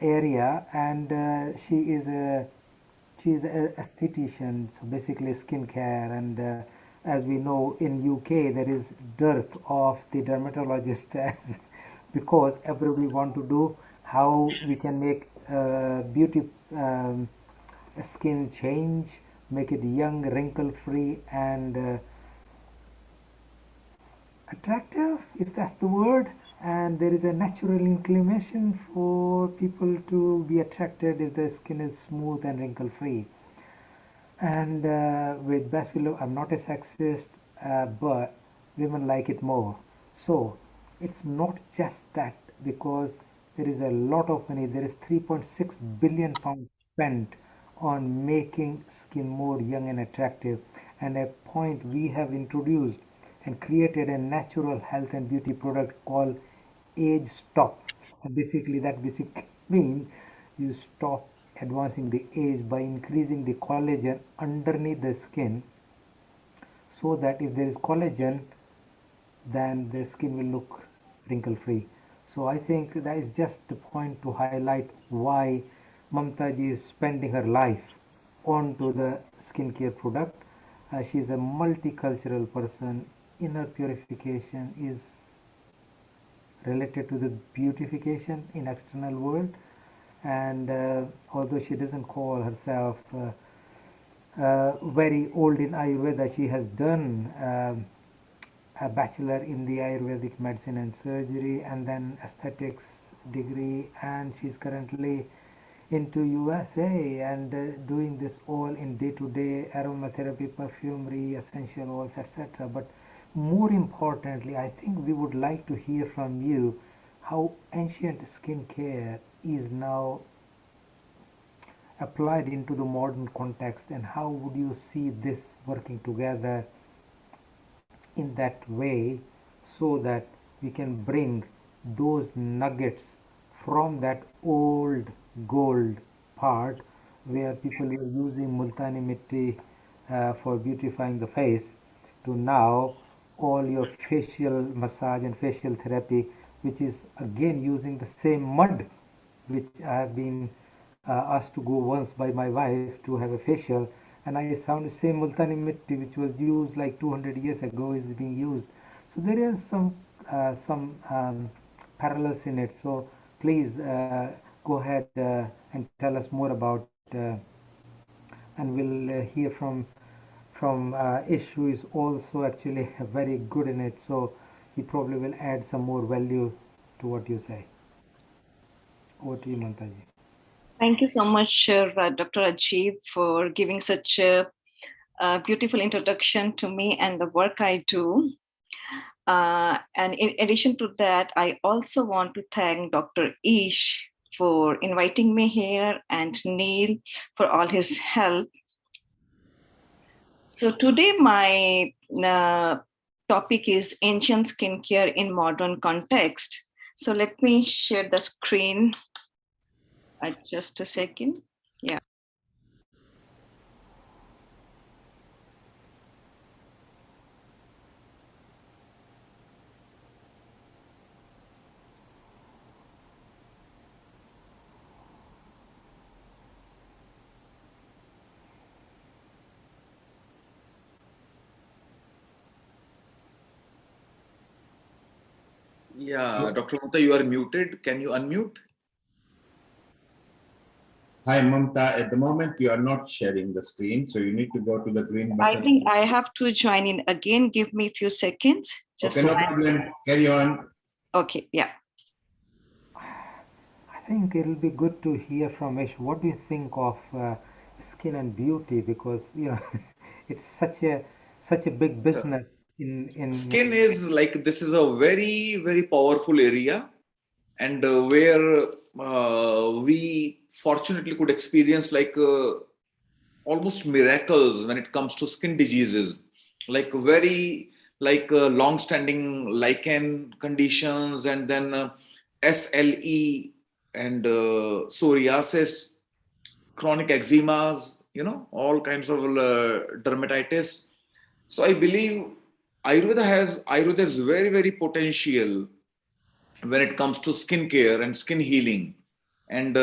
area, and she is an esthetician, so basically skincare. And as we know, in UK there is dearth of the dermatologists because everybody want to do how we can make beauty skin change, make it young, wrinkle-free, and attractive, if that's the word. And there is a natural inclination for people to be attracted if the skin is smooth and wrinkle-free. And with best below, I'm not a sexist, but women like it more. So it's not just that, because there is a lot of money. There is 3.6 billion pounds spent on making skin more young and attractive. And a point we have introduced and created a natural health and beauty product called Age Stop. And basically that means you stop advancing the age by increasing the collagen underneath the skin, so that if there is collagen, then the skin will look wrinkle free. So I think that is just the point to highlight why Mamtaji is spending her life onto the skincare product. She's a multicultural person. Inner purification is related to the beautification in external world. And although she doesn't call herself very old in Ayurveda, she has done a bachelor in the Ayurvedic medicine and surgery, and then aesthetics degree, and she's currently into USA and doing this all in day-to-day aromatherapy, perfumery, essential oils, etc. But more importantly, I think we would like to hear from you how ancient skincare is now applied into the modern context, and how would you see this working together in that way, so that we can bring those nuggets from that old gold part where people were using multani mitti for beautifying the face, to now all your facial massage and facial therapy, which is again using the same mud which I have been asked to go once by my wife to have a facial, and I found the same multani mitti which was used like 200 years ago is being used. So there is some parallels in it. So please go ahead and tell us more about, and we'll hear from Ish, who is also actually very good in it. So he probably will add some more value to what you say. Over to you, Mamtaji. Thank you so much, Dr. Rajiv, for giving such a beautiful introduction to me and the work I do. And in addition to that, I also want to thank Dr. Ish for inviting me here and Neil for all his help. So today my topic is ancient skincare in modern context. So let me share the screen. Just a second. Yeah. Yeah, Dr. Mamta, you are muted. Can you unmute? Hi, Mamta. At the moment, you are not sharing the screen, so you need to go to the green button. I think I have to join in again. Give me a few seconds. Okay, no problem. Carry on. Okay, yeah. I think it'll be good to hear from Ish. What do you think of skin and beauty? Because it's such a big business in Skin is like, this is a very, very powerful area, and where we fortunately could experience like almost miracles when it comes to skin diseases, like very long-standing lichen conditions, and then SLE and psoriasis, chronic eczemas, all kinds of dermatitis. So I believe Ayurveda is very, very potential when it comes to skin care and skin healing. And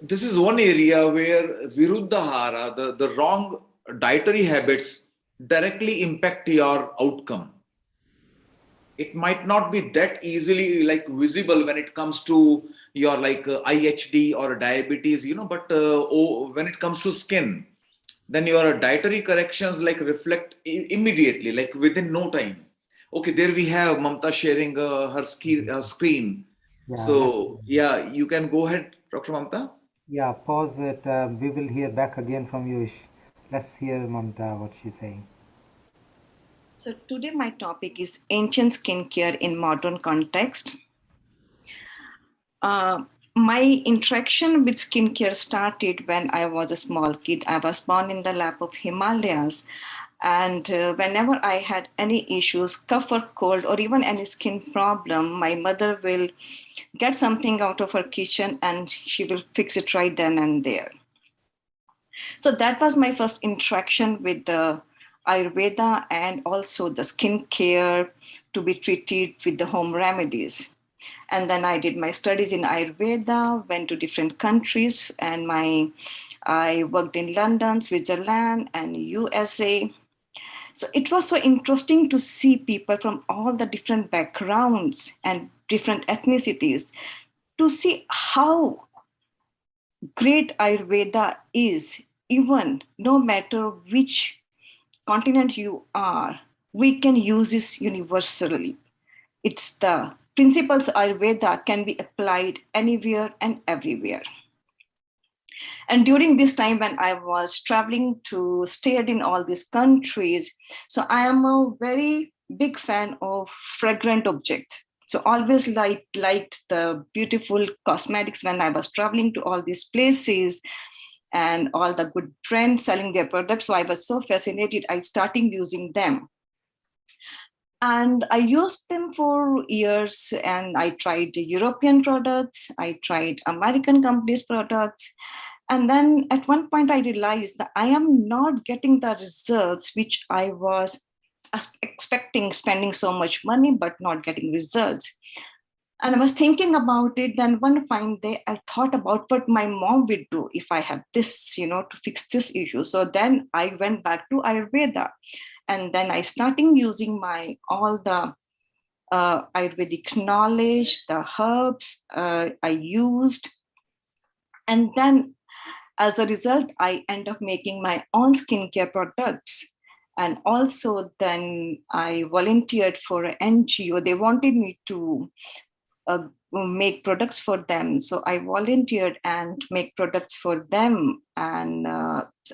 this is one area where Viruddhahara, the wrong dietary habits, directly impact your outcome. It might not be that easily like visible when it comes to your IHD or diabetes, but when it comes to skin, then your dietary corrections reflect immediately, like within no time. Okay, there we have Mamta sharing her screen. Yeah, So yeah, you can go ahead, Dr. Mamta. Yeah, pause it. We will hear back again from you, Ish. Let's hear Mamta what she's saying. So today my topic is ancient skincare in modern context. My interaction with skincare started when I was a small kid. I was born in the lap of Himalayas. And whenever I had any issues, cough or cold, or even any skin problem, my mother will get something out of her kitchen and she will fix it right then and there. So that was my first interaction with the Ayurveda and also the skincare to be treated with the home remedies. And then I did my studies in Ayurveda, went to different countries, and I worked in London, Switzerland, and USA. So it was so interesting to see people from all the different backgrounds and different ethnicities, to see how great Ayurveda is, even no matter which continent you are, we can use this universally. It's the principles of Ayurveda can be applied anywhere and everywhere. And during this time when I was traveling to stayed in all these countries, so I am a very big fan of fragrant objects. So always liked the beautiful cosmetics when I was traveling to all these places and all the good brands selling their products. So I was so fascinated, I started using them. And I used them for years, and I tried European products, I tried American companies' products. And then at one point I realized that I am not getting the results which I was expecting, spending so much money, but not getting results. And I was thinking about it. Then one fine day, I thought about what my mom would do if I have this, to fix this issue. So then I went back to Ayurveda. And then I started using all the Ayurvedic knowledge, the herbs I used. And then as a result, I end up making my own skincare products. And also then I volunteered for an NGO. They wanted me to make products for them. So I volunteered and make products for them. And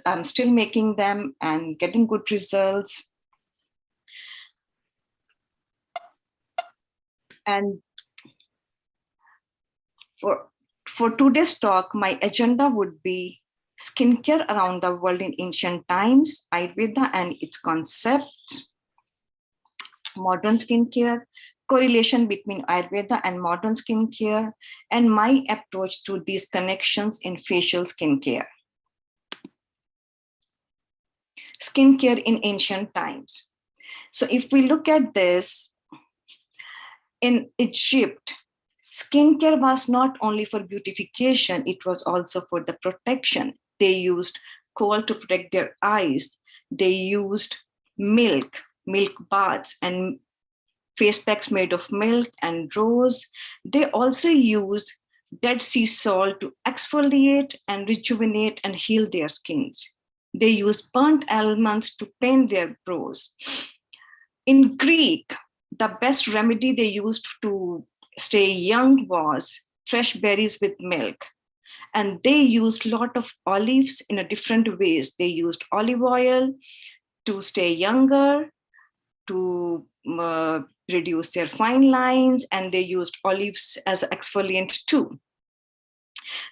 I'm still making them and getting good results. And For today's talk, my agenda would be skincare around the world in ancient times, Ayurveda and its concepts, modern skincare, correlation between Ayurveda and modern skincare, and my approach to these connections in facial skincare. Skincare in ancient times. So if we look at this, in Egypt, skincare was not only for beautification, it was also for the protection. They used coal to protect their eyes. They used milk baths, and face packs made of milk and rose. They also use Dead Sea salt to exfoliate and rejuvenate and heal their skins. They use burnt almonds to paint their brows. In Greek, the best remedy they used to stay young was fresh berries with milk. And they used a lot of olives in a different ways. They used olive oil to stay younger, to reduce their fine lines, and they used olives as exfoliant too.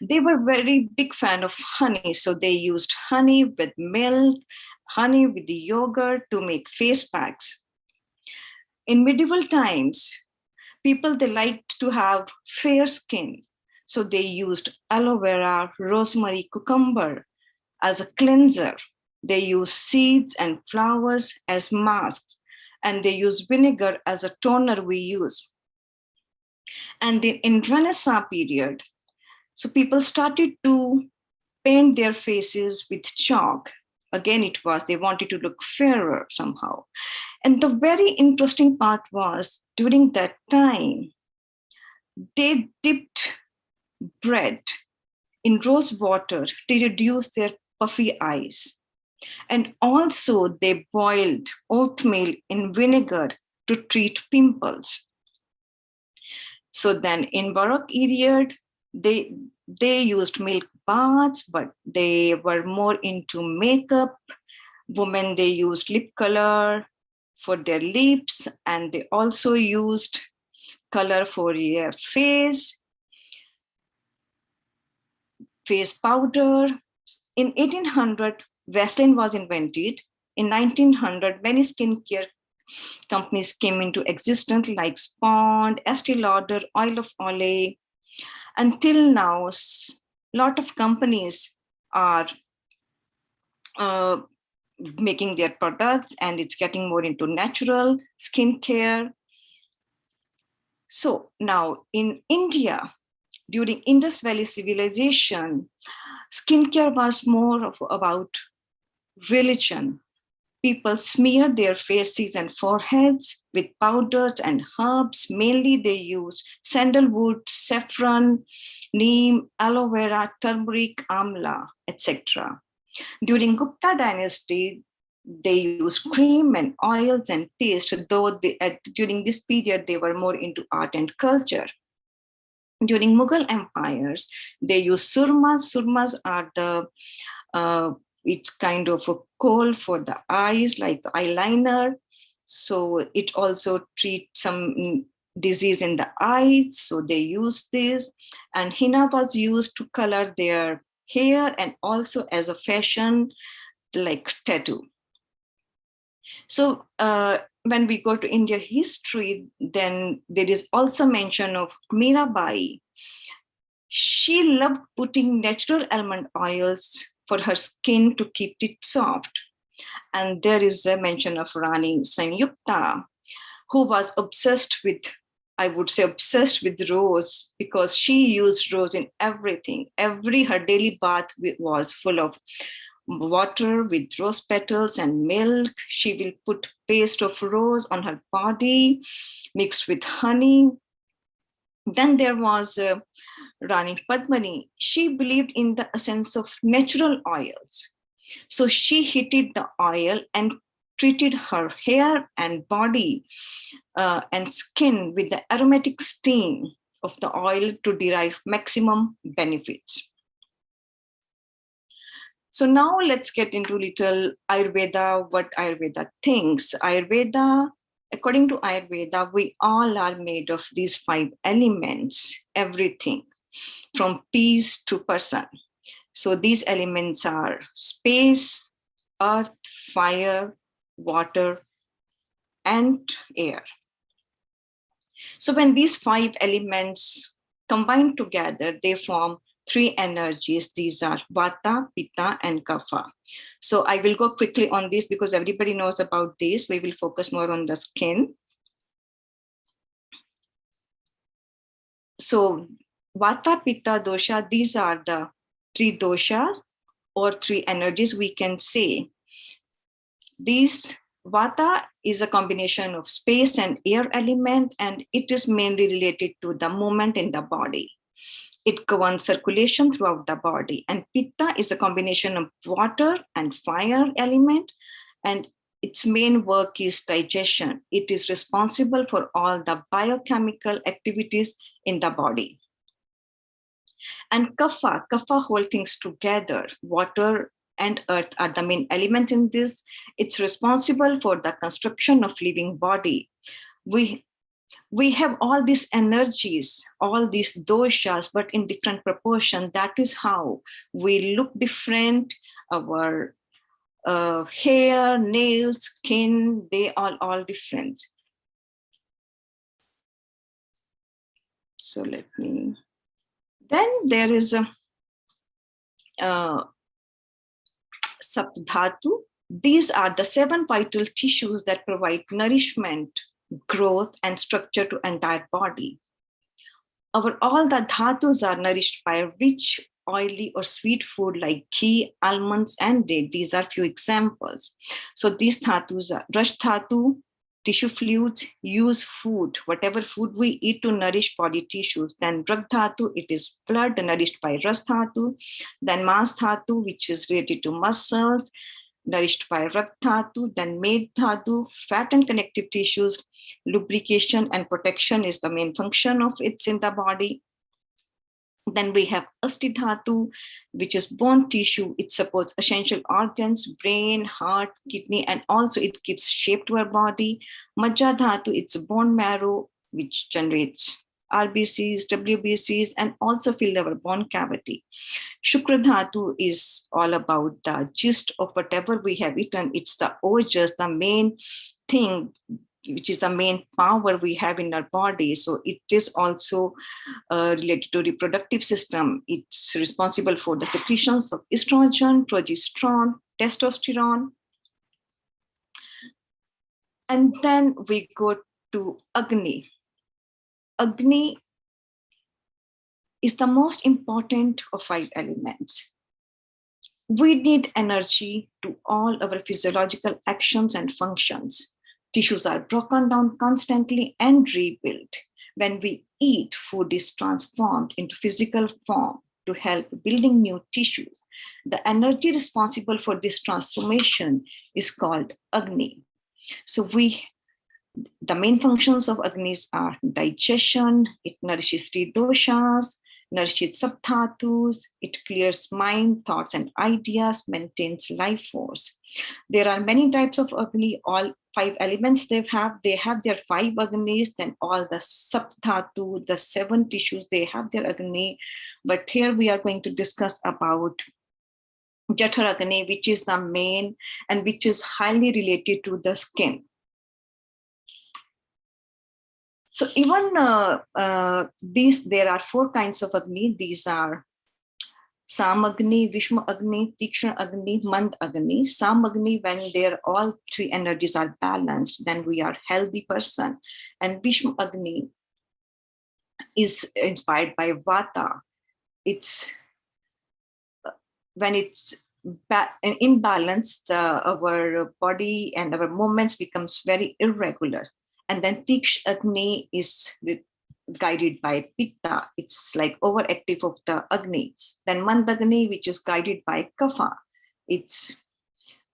They were very big fan of honey, so they used honey with milk, honey with the yogurt to make face packs. In medieval times, people, they liked to have fair skin, so they used aloe vera, rosemary, cucumber as a cleanser. They used seeds and flowers as masks, and they use vinegar as a toner we use. And then in Renaissance period, so people started to paint their faces with chalk. Again, it was, they wanted to look fairer somehow. And the very interesting part was, during that time, they dipped bread in rose water to reduce their puffy eyes. And also they boiled oatmeal in vinegar to treat pimples. So then in Baroque period, they used milk baths, but they were more into makeup. Women, they used lip color for their lips, and they also used color for your face powder. In 1800, Vaseline was invented. In 1900, many skincare companies came into existence like Spond, Estee Lauder, Oil of Olay. Until now, a lot of companies are making their products, and it's getting more into natural skincare. So now in India, during Indus Valley civilization, skincare was more about religion. People smeared their faces and foreheads with powders and herbs. Mainly they used sandalwood, saffron, neem, aloe vera, turmeric, amla, etc. During Gupta dynasty, they used cream and oils and paste, though during this period, they were more into art and culture. During Mughal empires, they used surmas. Surmas are it's kind of a kohl for the eyes, like eyeliner. So it also treats some disease in the eyes. So they use this. And henna was used to color their hair and also as a fashion, like tattoo. So when we go to India history, then there is also mention of Mirabai. She loved putting natural almond oils for her skin to keep it soft. And there is a mention of Rani Sanyukta, who was obsessed with, I would say obsessed with rose, because she used rose in everything. Her daily bath was full of water with rose petals and milk. She will put paste of rose on her body mixed with honey. Then there was Rani Padmani. She believed in the essence of natural oils. So she heated the oil and treated her hair and body and skin with the aromatic steam of the oil to derive maximum benefits. So now let's get into little Ayurveda, what Ayurveda thinks. Ayurveda, according to Ayurveda, we all are made of these 5 elements, everything. from peace to person. So these elements are space, earth, fire, water, and air. So when these 5 elements combine together, they form 3 energies. These are Vata, Pitta, and Kapha. So I will go quickly on this because everybody knows about this. We will focus more on the skin. So Vata, Pitta, Dosha, these are the 3 doshas or 3 energies we can say. These Vata is a combination of space and air element, and it is mainly related to the movement in the body. It governs circulation throughout the body. And Pitta is a combination of water and fire element, and its main work is digestion. It is responsible for all the biochemical activities in the body. And Kapha hold things together. Water and earth are the main elements in this. It's responsible for the construction of living body. We have all these energies, all these doshas, but in different proportion. That is how we look different. Our hair, nails, skin, they are all different. So let me. Then there is a Saptadhatu. These are the 7 vital tissues that provide nourishment, growth, and structure to entire body. All the dhatus are nourished by rich, oily, or sweet food like ghee, almonds, and date. These are few examples. So these dhatus are Rash dhatu, tissue fluids, use food, whatever food we eat to nourish body tissues. Then Rag dhatu, it is blood nourished by Ras dhatu. Then Mas dhatu, which is related to muscles, nourished by Rag dhatu. Then Med dhatu, fat and connective tissues, lubrication and protection is the main function of it in the body. Then we have Asti dhatu, which is bone tissue. It supports essential organs, brain, heart, kidney, and also it gives shape to our body. Majja dhatu, it's bone marrow, which generates RBCs, WBCs, and also fill our bone cavity. Shukra dhatu is all about the gist of whatever we have eaten. It's the ojas, the main thing, which is the main power we have in our body. So it is also related to reproductive system. It's responsible for the secretions of estrogen, progesterone, testosterone. And then we go to Agni. Agni is the most important of 5 elements. We need energy to all our physiological actions and functions. Tissues are broken down constantly and rebuilt. When we eat, food is transformed into physical form to help building new tissues. The energy responsible for this transformation is called Agni. So the main functions of Agnis are digestion, it nourishes 3 doshas, nourishes sabdhatus, it clears mind, thoughts, and ideas, maintains life force. There are many types of Agni, all 5 elements they have their 5 Agnis, then all the sabdhatu, the 7 tissues, they have their Agni. But here we are going to discuss about Jathar Agni, which is the main and which is highly related to the skin. So even there are 4 kinds of Agni. These are Sam Agni, Vishma Agni, Tikshna Agni, Mand Agni. Sam Agni, when all 3 energies are balanced, then we are healthy person. And Vishma Agni is inspired by Vata. It's when it's in balance, our body and our movements becomes very irregular. And then Tiksh Agni is guided by Pitta. It's like overactive of the Agni. Then Mandagni, which is guided by Kapha.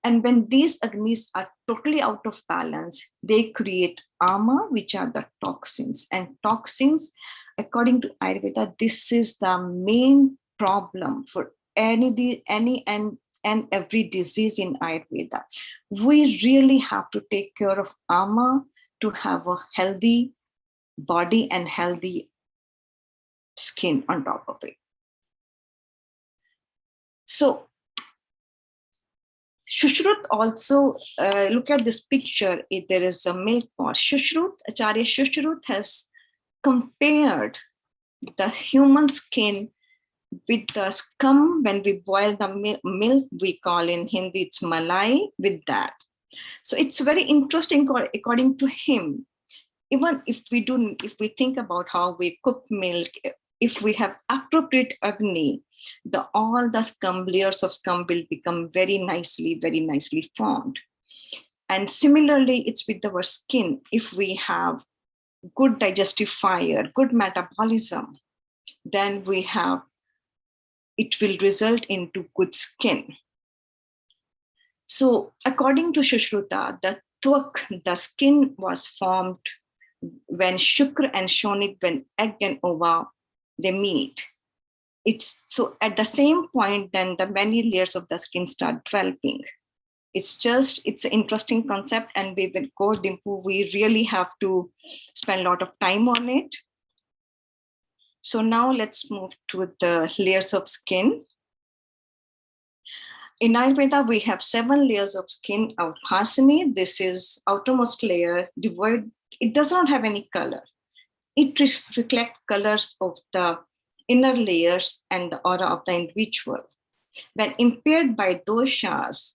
And when these Agnis are totally out of balance, they create Ama, which are the toxins. And toxins, according to Ayurveda, this is the main problem for any and every disease in Ayurveda. We really have to take care of Ama to have a healthy body and healthy skin on top of it. So Shushruth also, look at this picture, there is a milk pot. Acharya Shushruth has compared the human skin with the scum. When we boil the milk, we call in Hindi, it's malai, with that. So it's very interesting according to him. Even if we think about how we cook milk, if we have appropriate agni, all the scum, layers of scum will become very nicely formed. And similarly, it's with our skin. If we have good digestive fire, good metabolism, then it will result into good skin. So according to Sushruta, the skin was formed when Shukra and Shonit, when egg and ova, they meet. It's so at the same point, then the many layers of the skin start developing. It's an interesting concept, and we will go Dimpu. We really have to spend a lot of time on it. So now let's move to the layers of skin. In Ayurveda, we have 7 layers of skin of Bhasani. This is outermost layer, devoid. It does not have any color. It reflects colors of the inner layers and the aura of the individual. When impaired by doshas,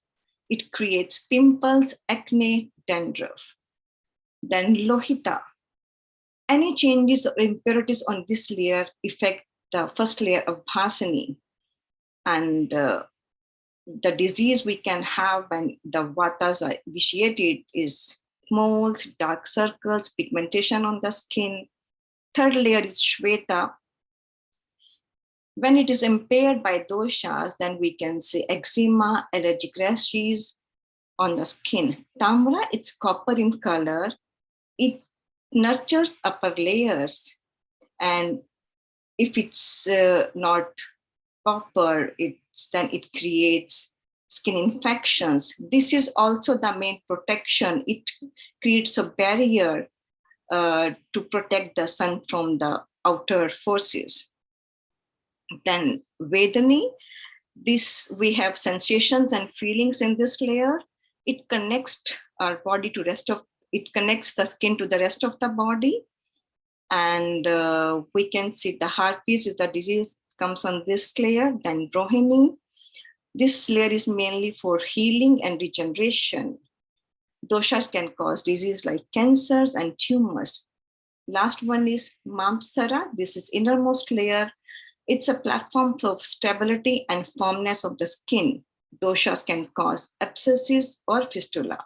it creates pimples, acne, dandruff. Then Lohita. Any changes or impurities on this layer affect the first layer of Bhasani. And the disease we can have when the vatas are vitiated is moles, dark circles, pigmentation on the skin. Third layer is Shweta. When it is impaired by doshas, then we can say eczema, allergic rashes on the skin. Tamra, it's copper in color. It nurtures upper layers. And if it's not copper, then it creates skin infections. This is also the main protection. It creates a barrier to protect the sun from the outer forces. Then Vedani, we have sensations and feelings in this layer. It connects our body to it connects the skin to the rest of the body. And we can see the heart piece is the disease comes on this layer. Then Rohini, this layer is mainly for healing and regeneration. Doshas can cause disease like cancers and tumors. Last one is Mamsara. This is innermost layer. It's a platform of stability and firmness of the skin. Doshas can cause abscesses or fistula.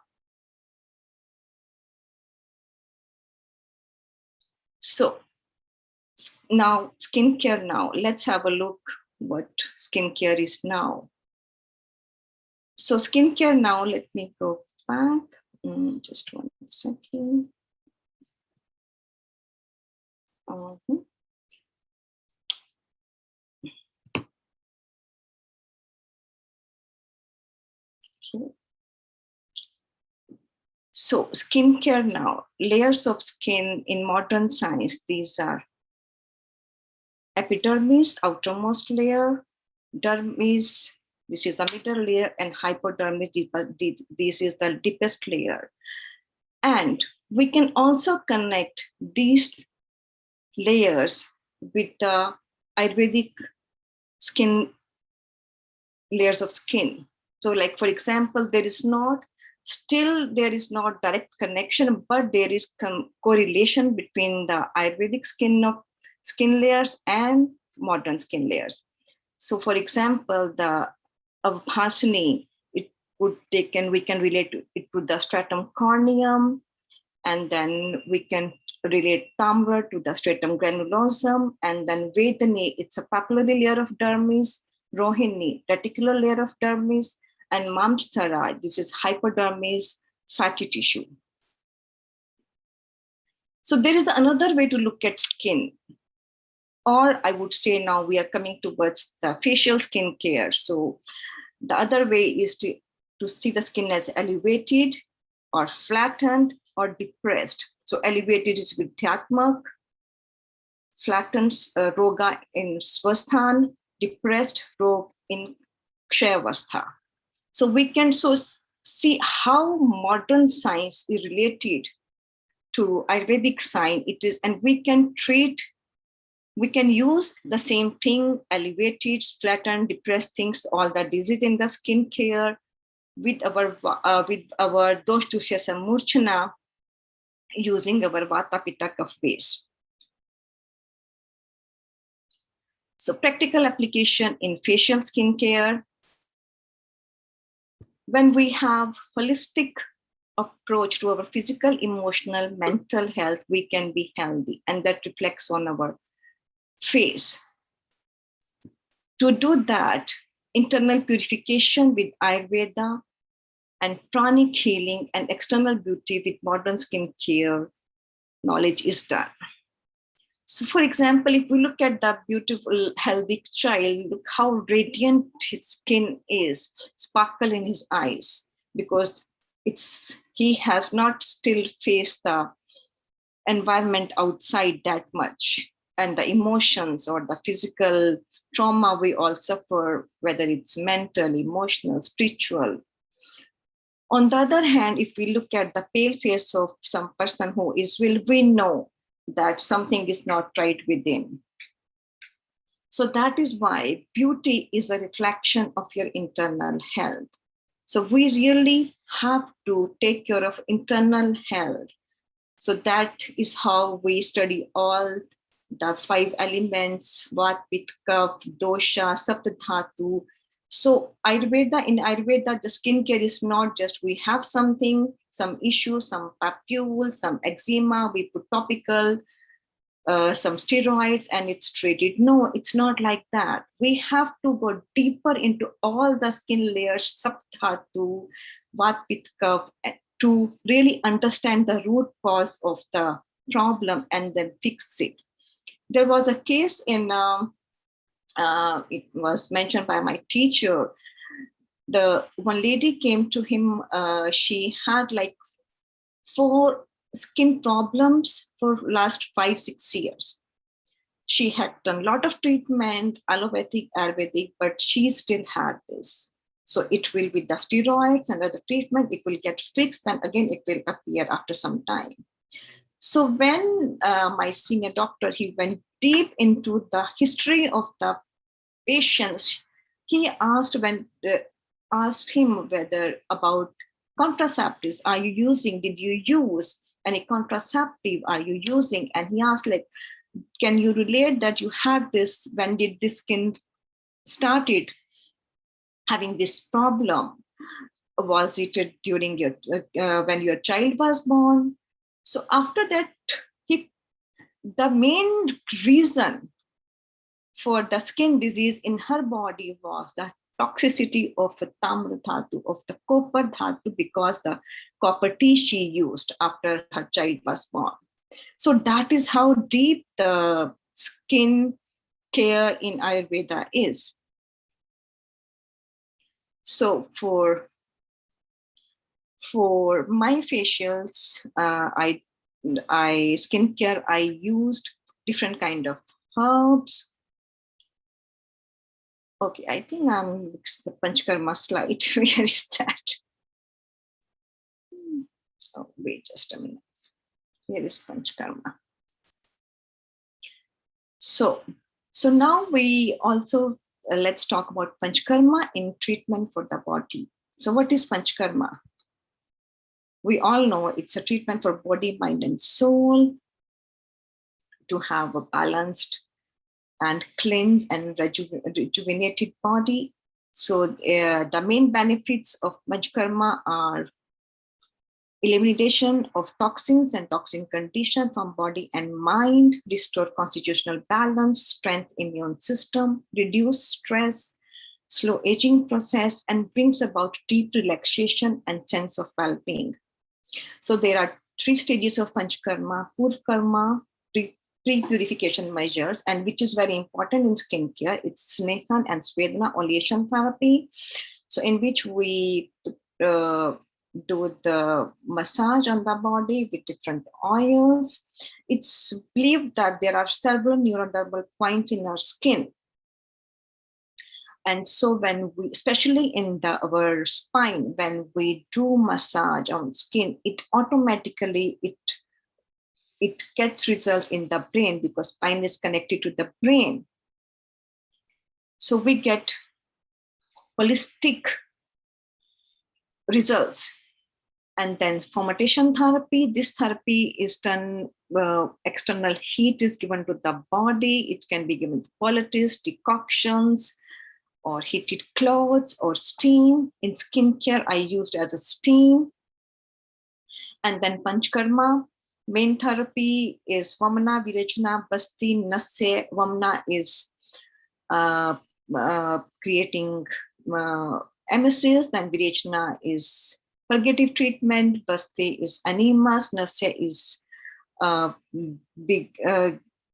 So now skincare now. Let's have a look what skincare is now. So skincare now, let me go back. Just 1 second. So skincare now, layers of skin in modern science. These are epidermis, outermost layer, dermis, this is the middle layer, and hypodermis, this is the deepest layer. And we can also connect these layers with the Ayurvedic skin layers of skin. So like, for example, there is not direct connection, but there is correlation between the Ayurvedic skin layers and modern skin layers. So for example, the Bhasani, we can relate it to the stratum corneum, and then we can relate Tamra to the stratum granulosum, and then Vedani, it's a papillary layer of dermis, Rohini, reticular layer of dermis, and Mamsthara, this is hypodermis, fatty tissue. So there is another way to look at skin, or I would say now we are coming towards the facial skin care. So the other way is to see the skin as elevated or flattened or depressed. So elevated is with Dhyatmak, flattened Roga in Swasthan, depressed Rog in Kshayavastha. So we can see how modern science is related to Ayurvedic science. It is, and we can use the same thing, elevated, flattened, depressed things, all the disease in the skin care with our dosh dusya samurchana, using our vata pitta kapha base. So practical application in facial skin care. When we have holistic approach to our physical, emotional, mental health, we can be healthy, and that reflects on our face. To do that, internal purification with Ayurveda and pranic healing and external beauty with modern skin care knowledge is done. So for example, if we look at the beautiful, healthy child, look how radiant his skin is, sparkle in his eyes, because he has not still faced the environment outside that much, and the emotions or the physical trauma we all suffer, whether it's mental, emotional, spiritual. On the other hand, if we look at the pale face of some person who is ill, we know that something is not right within. So that is why beauty is a reflection of your internal health. So we really have to take care of internal health. So that is how we study all the 5 elements, Vat, Pitta, Kapha, Dosha, Saptadhatu. So in Ayurveda, the skincare is not just we have something, some issue, some papules, some eczema, we put topical, some steroids, and it's treated. No, it's not like that. We have to go deeper into all the skin layers, Saptadhatu, Vat, Pitta, Kapha, to really understand the root cause of the problem and then fix it. There was a case in, it was mentioned by my teacher. One lady came to him, she had like 4 skin problems for last 5-6 years. She had done a lot of treatment, allopathic, Ayurvedic, but she still had this. So it will be the steroids and other treatment, it will get fixed, and again it will appear after some time. So when my senior doctor, he went deep into the history of the patients, he asked him whether about contraceptives, are you using, did you use any contraceptive, are you using? And he asked, like, can you relate that you had this, when did this skin started having this problem? Was it during your when your child was born? So after that, the main reason for the skin disease in her body was the toxicity of tamra dhatu, of the copper dhatu, because the copper tea she used after her child was born. So that is how deep the skin care in Ayurveda is. So for my facials, skincare, I used different kind of herbs. Okay, I think I'm the Panchkarma slide. Where is that? Oh, wait just a minute. Here is Panchkarma. So now we also, let's talk about Panchkarma in treatment for the body. So what is Panchkarma? We all know it's a treatment for body, mind, and soul, to have a balanced and cleansed and rejuvenated body. So the main benefits of Panchkarma are elimination of toxins and toxin condition from body and mind, restore constitutional balance, strength immune system, reduce stress, slow aging process, and brings about deep relaxation and sense of well-being. So there are 3 stages of Panchkarma: Purv-karma, pre-purification measures, and which is very important in skincare. It's Snehan and Svedana oleation therapy. So in which we do the massage on the body with different oils. It's believed that there are several neurodermal points in our skin. And so when we, especially in our spine, when we do massage on skin, it automatically, it gets result in the brain because spine is connected to the brain. So we get holistic results. And then fomentation therapy, this therapy is done, external heat is given to the body. It can be given qualities, decoctions, or heated clothes, or steam. In skincare, I used as a steam. And then Panchkarma, main therapy is Vamana, Virechana, Basti, Nasya. Vamana is creating emesis, then Virechana is purgative treatment, Basti is enemas, Nasya is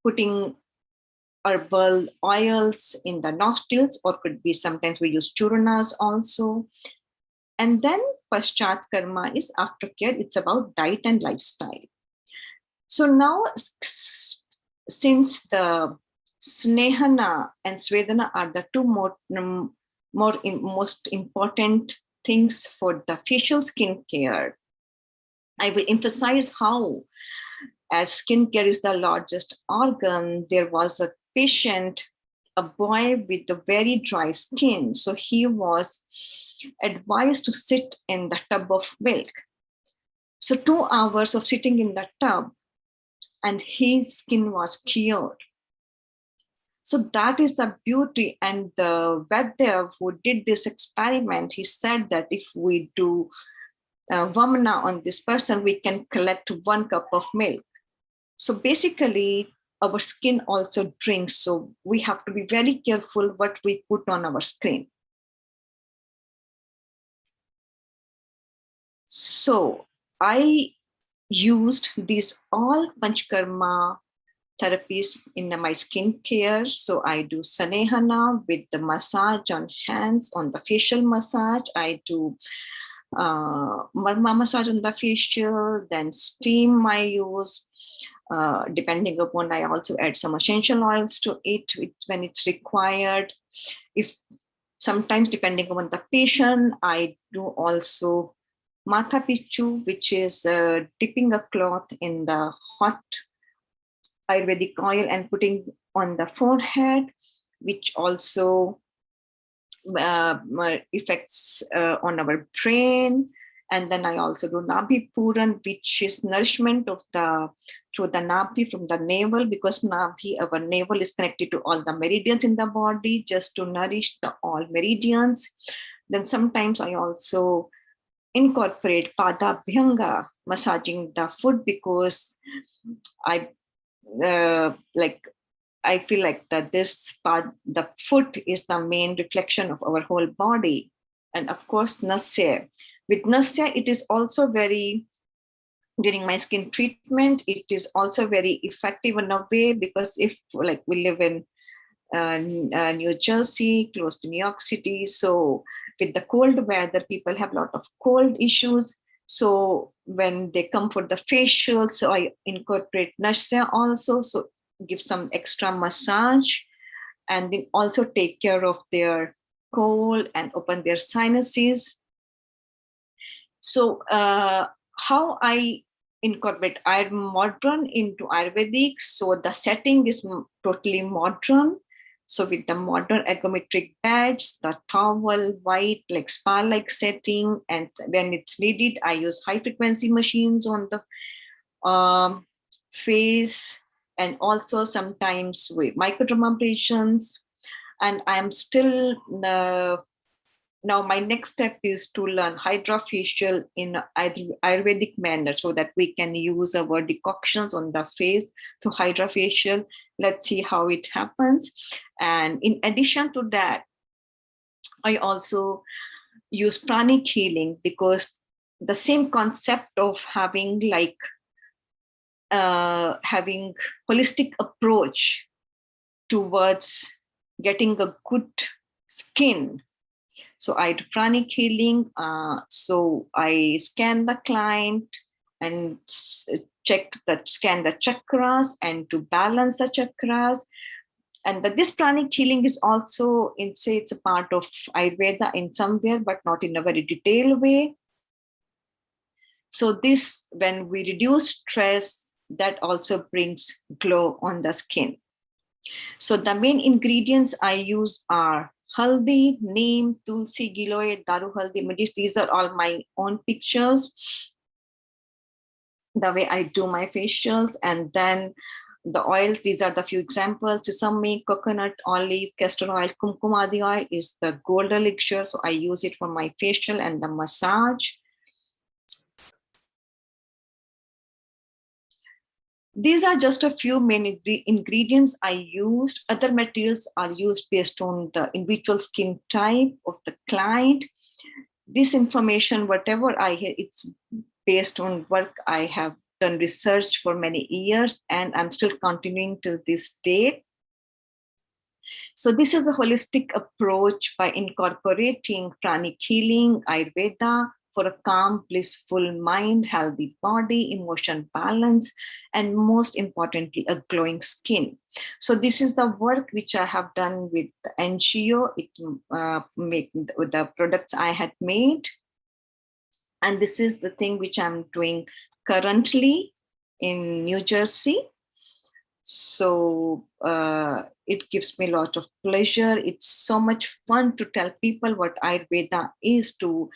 putting herbal oils in the nostrils, or could be sometimes we use churnas also. And then Paschat Karma is aftercare. It's about diet and lifestyle. So now, since the Snehana and Svedana are the two most important things for the facial skincare, I will emphasize how, as skincare is the largest organ, there was a patient, a boy with a very dry skin. So he was advised to sit in the tub of milk. So 2 hours of sitting in the tub and his skin was cured. So that is the beauty. And the Vaidya who did this experiment, he said that if we do Vamana on this person, we can collect 1 cup of milk. So basically, our skin also drinks. So we have to be very careful what we put on our skin. So I used these all Panchkarma therapies in my skincare. So I do Sanehana with the massage on hands, on the facial massage. I do Marma massage on the facial, then steam I use. Depending upon, I also add some essential oils to it when it's required. If sometimes, depending upon the patient, I do also Matha Pichu, which is dipping a cloth in the hot Ayurvedic oil and putting on the forehead, which also effects on our brain. And then I also do Nabhi Puran, which is nourishment of through the Nabhi from the navel, because Nabhi, our navel, is connected to all the meridians in the body, just to nourish all meridians. Then sometimes I also incorporate Padabhyanga, massaging the foot, because I feel like that this part, the foot is the main reflection of our whole body. And of course, Nasya. With Nasya, it is also very, during my skin treatment, it is also very effective in a way, because if like we live in New Jersey, close to New York City, so with the cold weather, people have a lot of cold issues. So when they come for the facial, so I incorporate Nasya also, so give some extra massage, and then also take care of their cold and open their sinuses. So how I incorporate modern into Ayurvedic, so the setting is totally modern. So with the modern ergometric beds, the towel, white, like spa-like setting, and when it's needed, I use high-frequency machines on the face, and also sometimes with microdermabrasions. And I'm still now my next step is to learn hydrofacial in Ayurvedic manner, so that we can use our decoctions on the face to hydrofacial. Let's see how it happens. And in addition to that, I also use pranic healing, because the same concept of having having holistic approach towards getting a good skin. So I do pranic healing. So I scan the client and scan the chakras, and to balance the chakras. And that this pranic healing is also, it's a part of Ayurveda in somewhere, but not in a very detailed way. So this, when we reduce stress, that also brings glow on the skin. So the main ingredients I use are haldi, neem, tulsi, giloy, daru haldi, medici. These are all my own pictures, the way I do my facials. And then the oils, these are the few examples: sesame, coconut, olive, castor oil, kumkumadi oil is the gold elixir. So I use it for my facial and the massage. These are just a few main ingredients I used. Other materials are used based on the individual skin type of the client. This information, whatever I hear, it's based on work I have done research for many years, and I'm still continuing to this day. So this is a holistic approach by incorporating pranic healing, Ayurveda, for a calm, blissful mind, healthy body, emotion balance, and most importantly, a glowing skin. So this is the work which I have done with the NGO, with the products I had made. And this is the thing which I'm doing currently in New Jersey. So it gives me a lot of pleasure. It's so much fun to tell people what Ayurveda is, to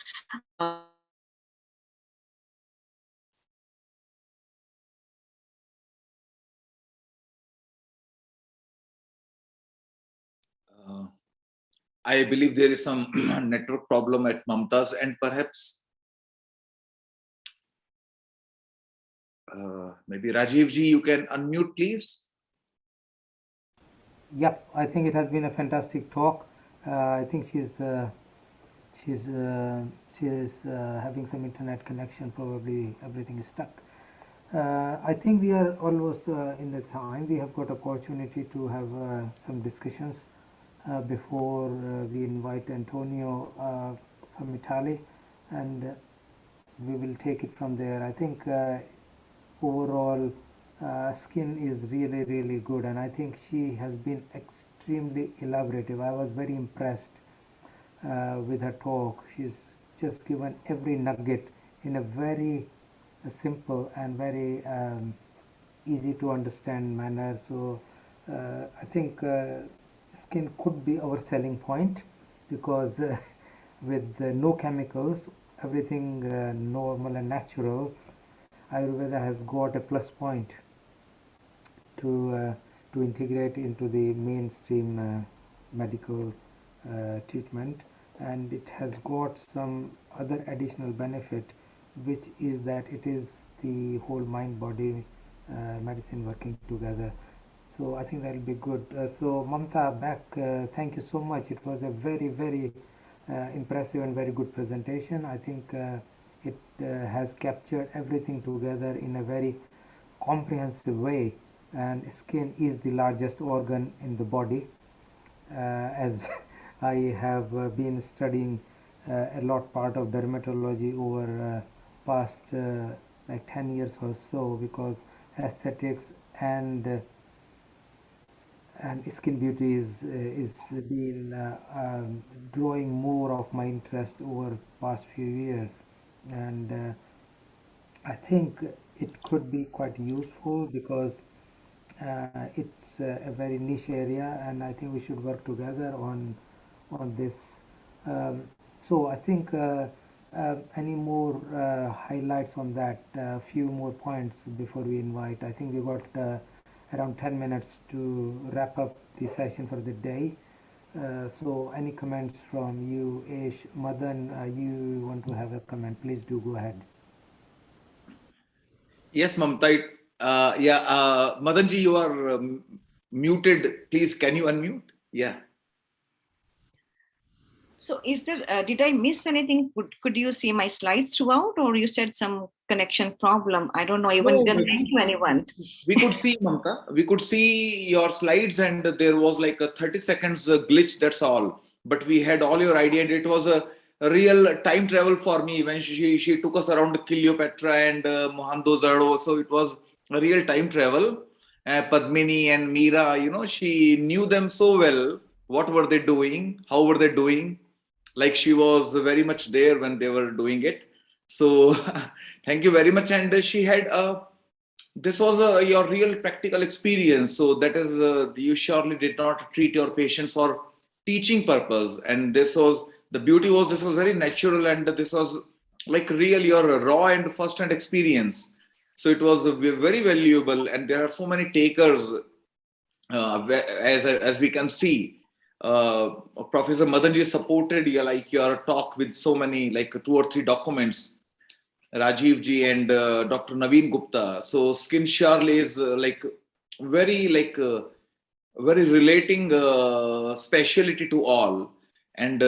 I believe there is some network problem at Mamta's, and perhaps maybe Rajiv ji, you can unmute, please. Yep, I think it has been a fantastic talk. I think she's having some internet connection. Probably everything is stuck. I think we are almost in the time. We have got opportunity to have some discussions before we invite Antonio from Italy, and we will take it from there. I think overall skin is really, really good, and I think she has been extremely elaborative. I was very impressed with her talk. She's just given every nugget in a very simple and very easy to understand manner. So I think skin could be our selling point, because with no chemicals, everything normal and natural, Ayurveda has got a plus point to integrate into the mainstream medical treatment, and it has got some other additional benefit, which is that it is the whole mind body medicine working together. So I think that will be good. So Mamta, back, thank you so much. It was a very, very impressive and very good presentation. I think it has captured everything together in a very comprehensive way, and skin is the largest organ in the body. As I have been studying a lot part of dermatology over past like 10 years or so, because aesthetics and skin beauty is been drawing more of my interest over past few years, and I think it could be quite useful, because it's a very niche area, and I think we should work together on this. So I think any more highlights on that, few more points before we invite. I think we got around 10 minutes to wrap up the session for the day. So any comments from you, Ish? Madan, you want to have a comment? Please do go ahead. Yes, Mamta. Madanji, you are muted. Please, can you unmute? Yeah. So is there, did I miss anything? Could you see my slides throughout, or you said some connection problem? I don't know, even didn't thank you anyone. We could see, Mamta, we could see your slides, and there was like a 30 seconds glitch, that's all. But we had all your idea, and it was a real time travel for me when she took us around Cleopatra and Mohenjo-daro. So it was a real time travel. Padmini and Meera, you know, she knew them so well. What were they doing? How were they doing? Like she was very much there when they were doing it. So thank you very much. And she had this was your real practical experience. So that is, you surely did not treat your patients for teaching purpose. And this was, the beauty was this was very natural, and this was like real, your raw and first hand experience. So it was very valuable, and there are so many takers, as we can see. Professor Madanji supported your talk with so many, like 2 or 3 documents. Rajiv ji and Dr. Naveen Gupta. So skin surely is very very relating specialty to all. And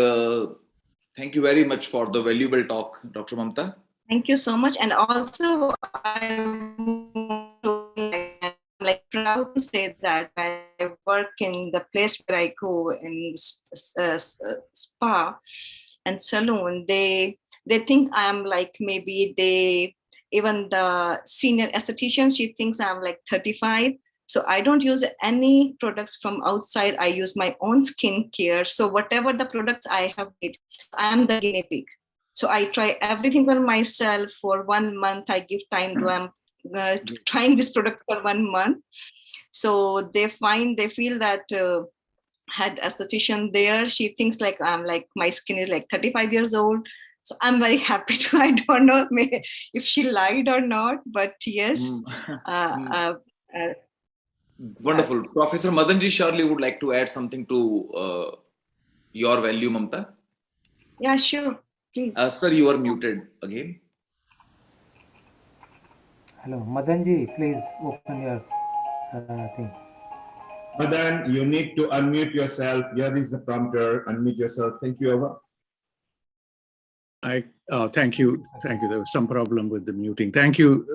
thank you very much for the valuable talk, Dr. Mamta. Thank you so much. And also, I'm like proud to say that I work in the place where I go in spa and salon. They think I'm like, maybe even the senior esthetician, she thinks I'm like 35. So I don't use any products from outside. I use my own skincare. So whatever the products I have made, I am the guinea pig. So I try everything for myself for 1 month. I give time to trying this product for 1 month. So they feel that had esthetician there, she thinks like I'm like, my skin is like 35 years old. So I'm very happy to, I don't know if she lied or not, but yes. Wonderful. Yes. Professor Madanji surely would like to add something to your value, Mamta. Yeah, sure. Please. Sir, you are muted again. Hello, Madanji, please open your thing. Madan, you need to unmute yourself. Here is the prompter. Unmute yourself. Thank you, over. Thank you. Thank you. There was some problem with the muting. Thank you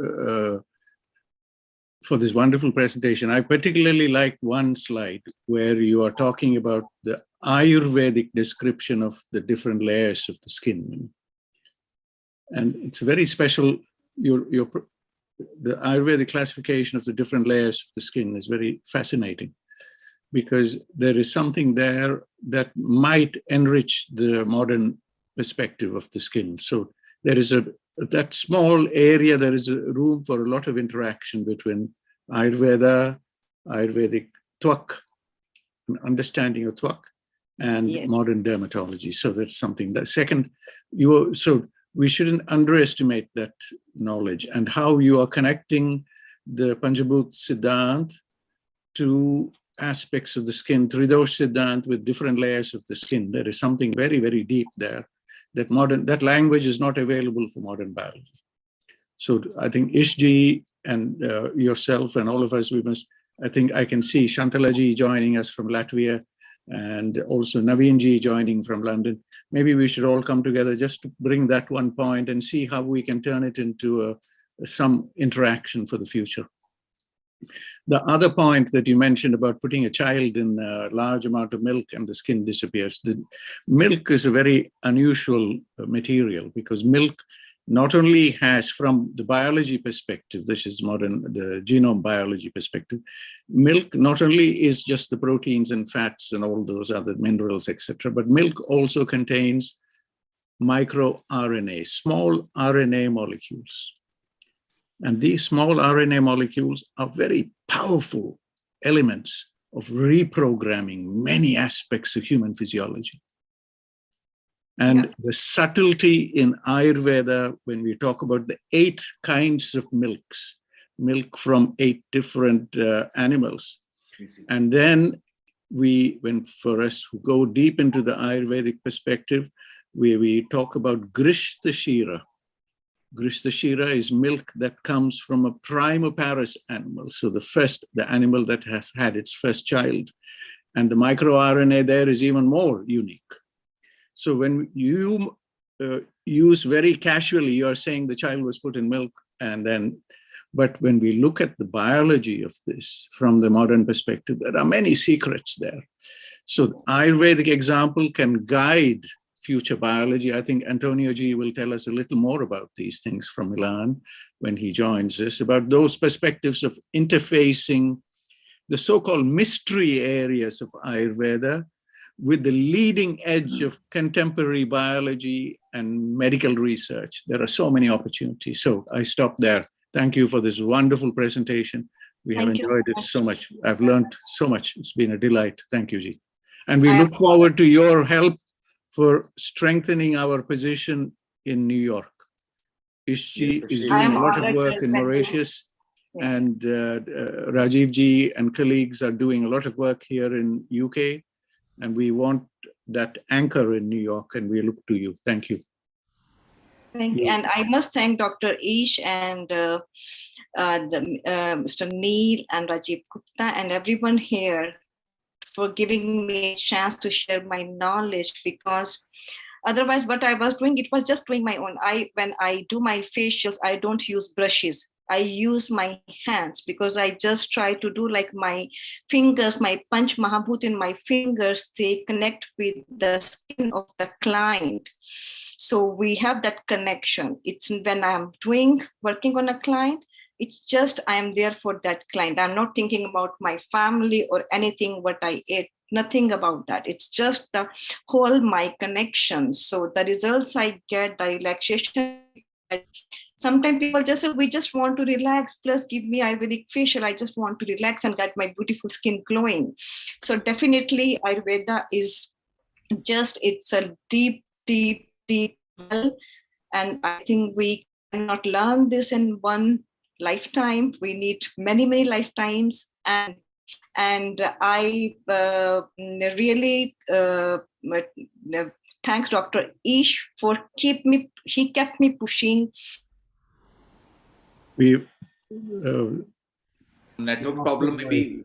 for this wonderful presentation. I particularly like one slide where you are talking about the Ayurvedic description of the different layers of the skin. And it's very special. The Ayurvedic classification of the different layers of the skin is very fascinating, because there is something there that might enrich the modern perspective of the skin. So there is that small area, there is a room for a lot of interaction between Ayurveda, Ayurvedic Twak, understanding of Twak, and yes, modern dermatology. So that's something. That second, so we shouldn't underestimate that knowledge and how you are connecting the Panchabhut Siddhant to aspects of the skin, Tridosh Siddhant, with different layers of the skin. There is something very, very deep there that language is not available for modern biology. So I think Ishji and yourself and all of us, I think I can see Shantalaji joining us from Latvia, and also Naveenji joining from London. Maybe we should all come together just to bring that one point and see how we can turn it into some interaction for the future. The other point that you mentioned about putting a child in a large amount of milk and the skin disappears. The milk is a very unusual material, because milk not only has, from the biology perspective, this is modern, the genome biology perspective, milk not only is just the proteins and fats and all those other minerals, etc., but milk also contains microRNA, small RNA molecules. And these small RNA molecules are very powerful elements of reprogramming many aspects of human physiology. And the subtlety in Ayurveda, when we talk about the 8 kinds of milks, milk from 8 different animals. And then when for us who go deep into the Ayurvedic perspective, we talk about Grishtashira. Grishtashira is milk that comes from a primoparous animal. So the animal that has had its first child. And the microRNA there is even more unique. So when you use very casually, you're saying the child was put in milk, but when we look at the biology of this from the modern perspective, there are many secrets there. So the Ayurvedic example can guide future biology. I think Antonio G will tell us a little more about these things from Milan when he joins us, about those perspectives of interfacing the so-called mystery areas of Ayurveda with the leading edge of contemporary biology and medical research. There are so many opportunities. So I stop there. Thank you for this wonderful presentation. We have enjoyed it so much. I've learned so much. It's been a delight. Thank you, Ji. And we look forward to your help for strengthening our position in New York. Ishji is doing a lot of work in Mauritius, and Rajiv Ji and colleagues are doing a lot of work here in UK, and we want that anchor in New York, and we look to you. Thank you. Thank you. And I must thank Dr. Ish and Mr. Neil and Rajiv Gupta and everyone here for giving me a chance to share my knowledge, because otherwise what I was doing, it was just doing my own. When I do my facials, I don't use brushes. I use my hands, because I just try to do like my fingers, my Panch Mahabhut in my fingers, they connect with the skin of the client. So we have that connection. It's when I'm working on a client, it's just I am there for that client. I'm not thinking about my family or anything, what I ate, nothing about that. It's just the whole my connections. So the results I get, the relaxation. Sometimes people just say, we just want to relax, plus give me Ayurvedic facial. I just want to relax and get my beautiful skin glowing. So definitely Ayurveda is just, it's a deep, deep, deep well. And I think we cannot learn this in one lifetime. We need many, many lifetimes. And I really thanks Dr. Ish for he kept me pushing. Network problem maybe.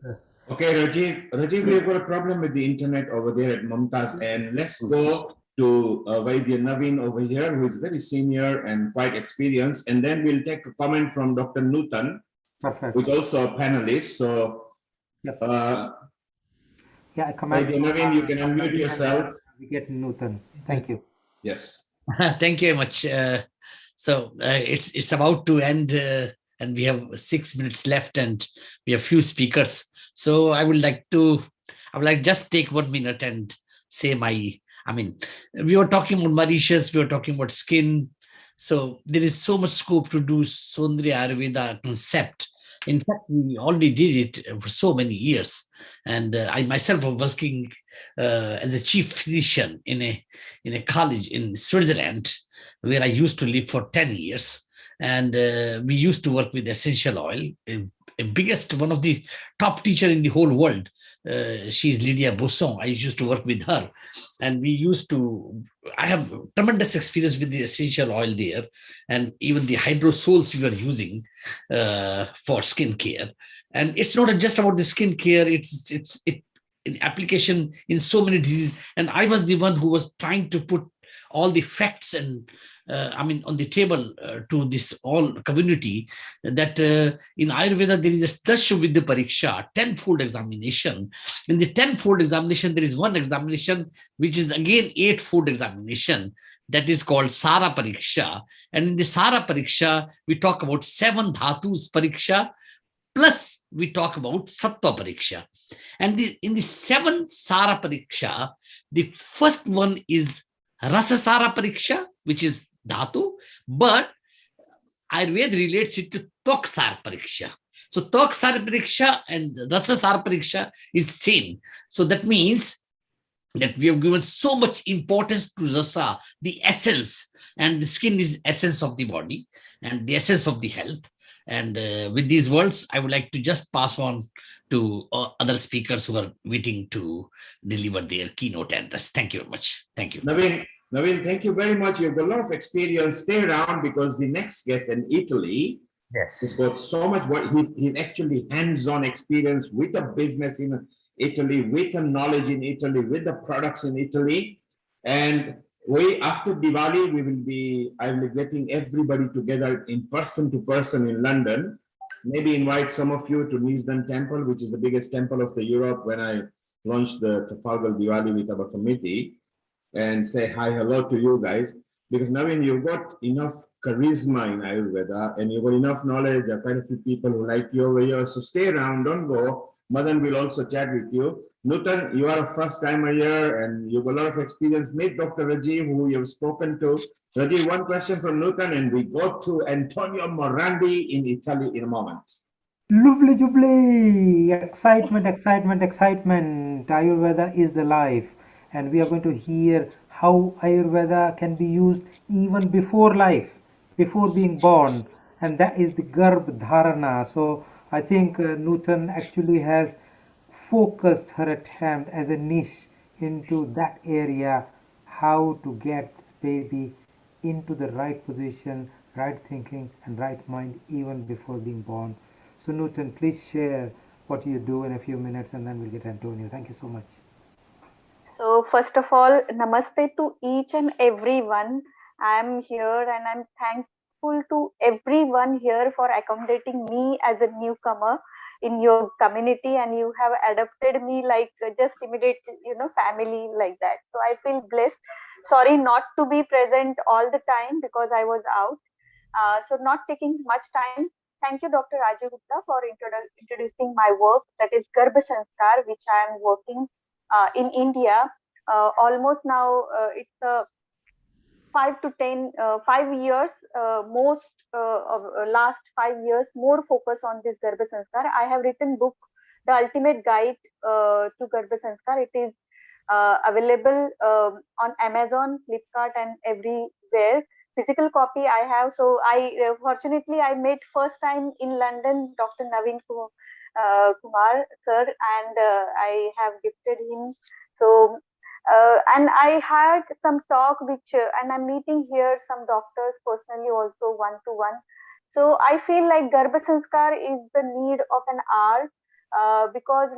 Okay, Rajiv, we've got a problem with the internet over there at Mumtaz, and let's go to Vaidya Naveen over here, who is very senior and quite experienced, and then we'll take a comment from Dr. Nutan, who's also a panelist. So, Vaidya Naveen, you can unmute yourself. We get Nutan. Thank you. Yes. Thank you very much. It's about to end, and we have 6 minutes left, and we have few speakers. So I would like just take 1 minute and say we were talking about Mauritius, we were talking about skin. So there is so much scope to do Sondriya Ayurveda concept. In fact, we already did it for so many years. And I myself was working as a chief physician in a college in Switzerland, where I used to live for 10 years. And we used to work with essential oil, one of the top teacher in the whole world. She's Lydia Bosson. I used to work with her. And I have tremendous experience with the essential oil there, and even the hydrosols we were using for skin care. And it's not just about the skin care, it's in application in so many diseases. And I was the one who was trying to put all the facts and on the table to this all community, that in Ayurveda there is a Dasha Vidya Pariksha, 10-fold examination. In the 10-fold examination, there is one examination which is again 8-fold examination, that is called Sara Pariksha. And in the Sara Pariksha, we talk about 7 Dhatus Pariksha, plus we talk about Sattva Pariksha. And in the 7 Sara Pariksha, the first one is Rasa Sara Pariksha, which is Dhatu, but Ayurveda relates it to Tok Sara Pariksha. So Tok Sara Pariksha and Rasa Sara Pariksha is same. So that means that we have given so much importance to Rasa, the essence, and the skin is essence of the body and the essence of the health. And with these words, I would like to just pass on to other speakers who are waiting to deliver their keynote address. Thank you very much. Thank you. Naveen, thank you very much. You've got a lot of experience. Stay around, because the next guest in Italy has got so much work. He's actually hands-on experience with a business in Italy, with a knowledge in Italy, with the products in Italy. And after Diwali, I will be getting everybody together in person to person in London. Maybe invite some of you to Nisdan Temple, which is the biggest temple of the Europe, when I launched the Trafalgar Diwali with our committee, and say hi, hello to you guys. Because Naveen, you've got enough charisma in Ayurveda, and you've got enough knowledge. There are quite a few people who like you over here. So stay around, don't go. Madan will also chat with you. Nutan, you are a first timer here and you have a lot of experience. Meet Dr. Rajiv, who you have spoken to. Rajiv, one question from Nutan, and we go to Antonio Morandi in Italy in a moment. Lovely jubilee! Excitement, excitement, excitement. Ayurveda is the life. And we are going to hear how Ayurveda can be used even before life, before being born. And that is the Garbh Dharana. So I think Nutan actually has focused her attempt as a niche into that area, how to get this baby into the right position, right thinking, and right mind even before being born. So Nutan, please share what you do in a few minutes and then we'll get Antonio. Thank you so much. So first of all, namaste to each and everyone. I'm here and I'm thankful to everyone here for accommodating me as a newcomer in your community, and you have adopted me like just immediately, family like that. So I feel blessed. Sorry not to be present all the time because I was out. So not taking much time. Thank you, Dr. Rajiv Gupta, for introducing my work, that is Garbha Sanskar, which I am working in India. Almost now it's 5 years, most of last 5 years, more focus on this Garbha Sanskar. I have written book, The Ultimate Guide to Garbha Sanskar. It is available on Amazon, Flipkart, and everywhere. Physical copy I have. So I fortunately I met first time in London Dr. Naveen Kumar sir, and I have gifted him. So and I had some talk which and I'm meeting here some doctors personally also one to one. So I feel like Garbha Sanskar is the need of an hour because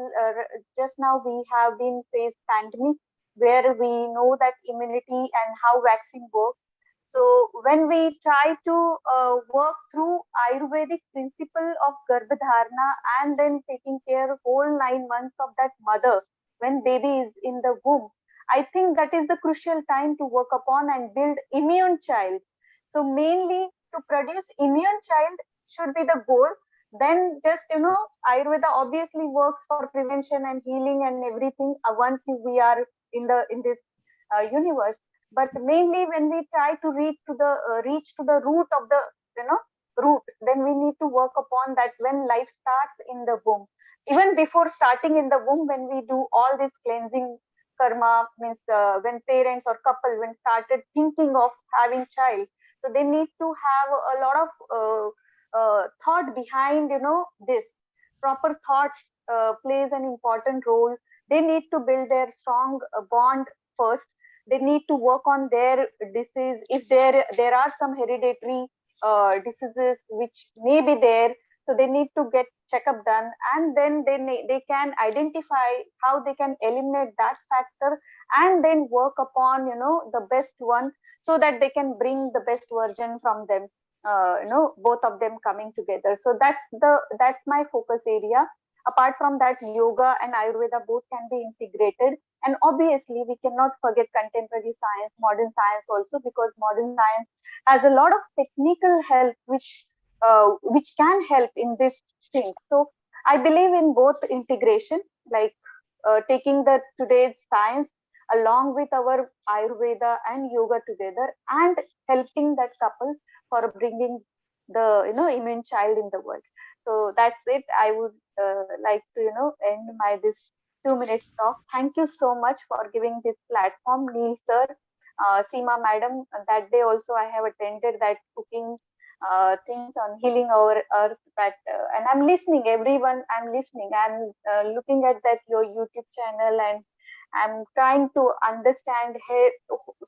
just now we have been faced pandemic where we know that immunity and how vaccine works. So when we try to work through Ayurvedic principle of Garbhadharana and then taking care of whole 9 months of that mother when baby is in the womb, I think that is the crucial time to work upon and build immune child. So mainly to produce immune child should be the goal. Then just Ayurveda obviously works for prevention and healing and everything once we are in this universe. But mainly when we try to reach to the root of the root, then we need to work upon that when life starts in the womb. Even before starting in the womb, when we do all this cleansing karma, means when parents or couple when started thinking of having child, so they need to have a lot of thought behind this. Proper thought plays an important role. They need to build their strong bond first. They need to work on their disease. If there are some hereditary diseases which may be there, so they need to get checkup done, and then they can identify how they can eliminate that factor, and then work upon the best one, so that they can bring the best version from them. Both of them coming together. So that's my focus area. Apart from that, yoga and Ayurveda both can be integrated. And obviously, we cannot forget contemporary science, modern science also, because modern science has a lot of technical help which can help in this thing. So I believe in both integration, like taking the today's science along with our Ayurveda and yoga together, and helping that couple for bringing the immune child in the world. So that's it. I would like to end my this 2 minutes talk. Thank you so much for giving this platform, Neil sir, Seema madam. That day also I have attended that cooking things on healing our earth. And I'm listening. Everyone, I'm listening. I'm looking at that your YouTube channel, and I'm trying to understand. Hey,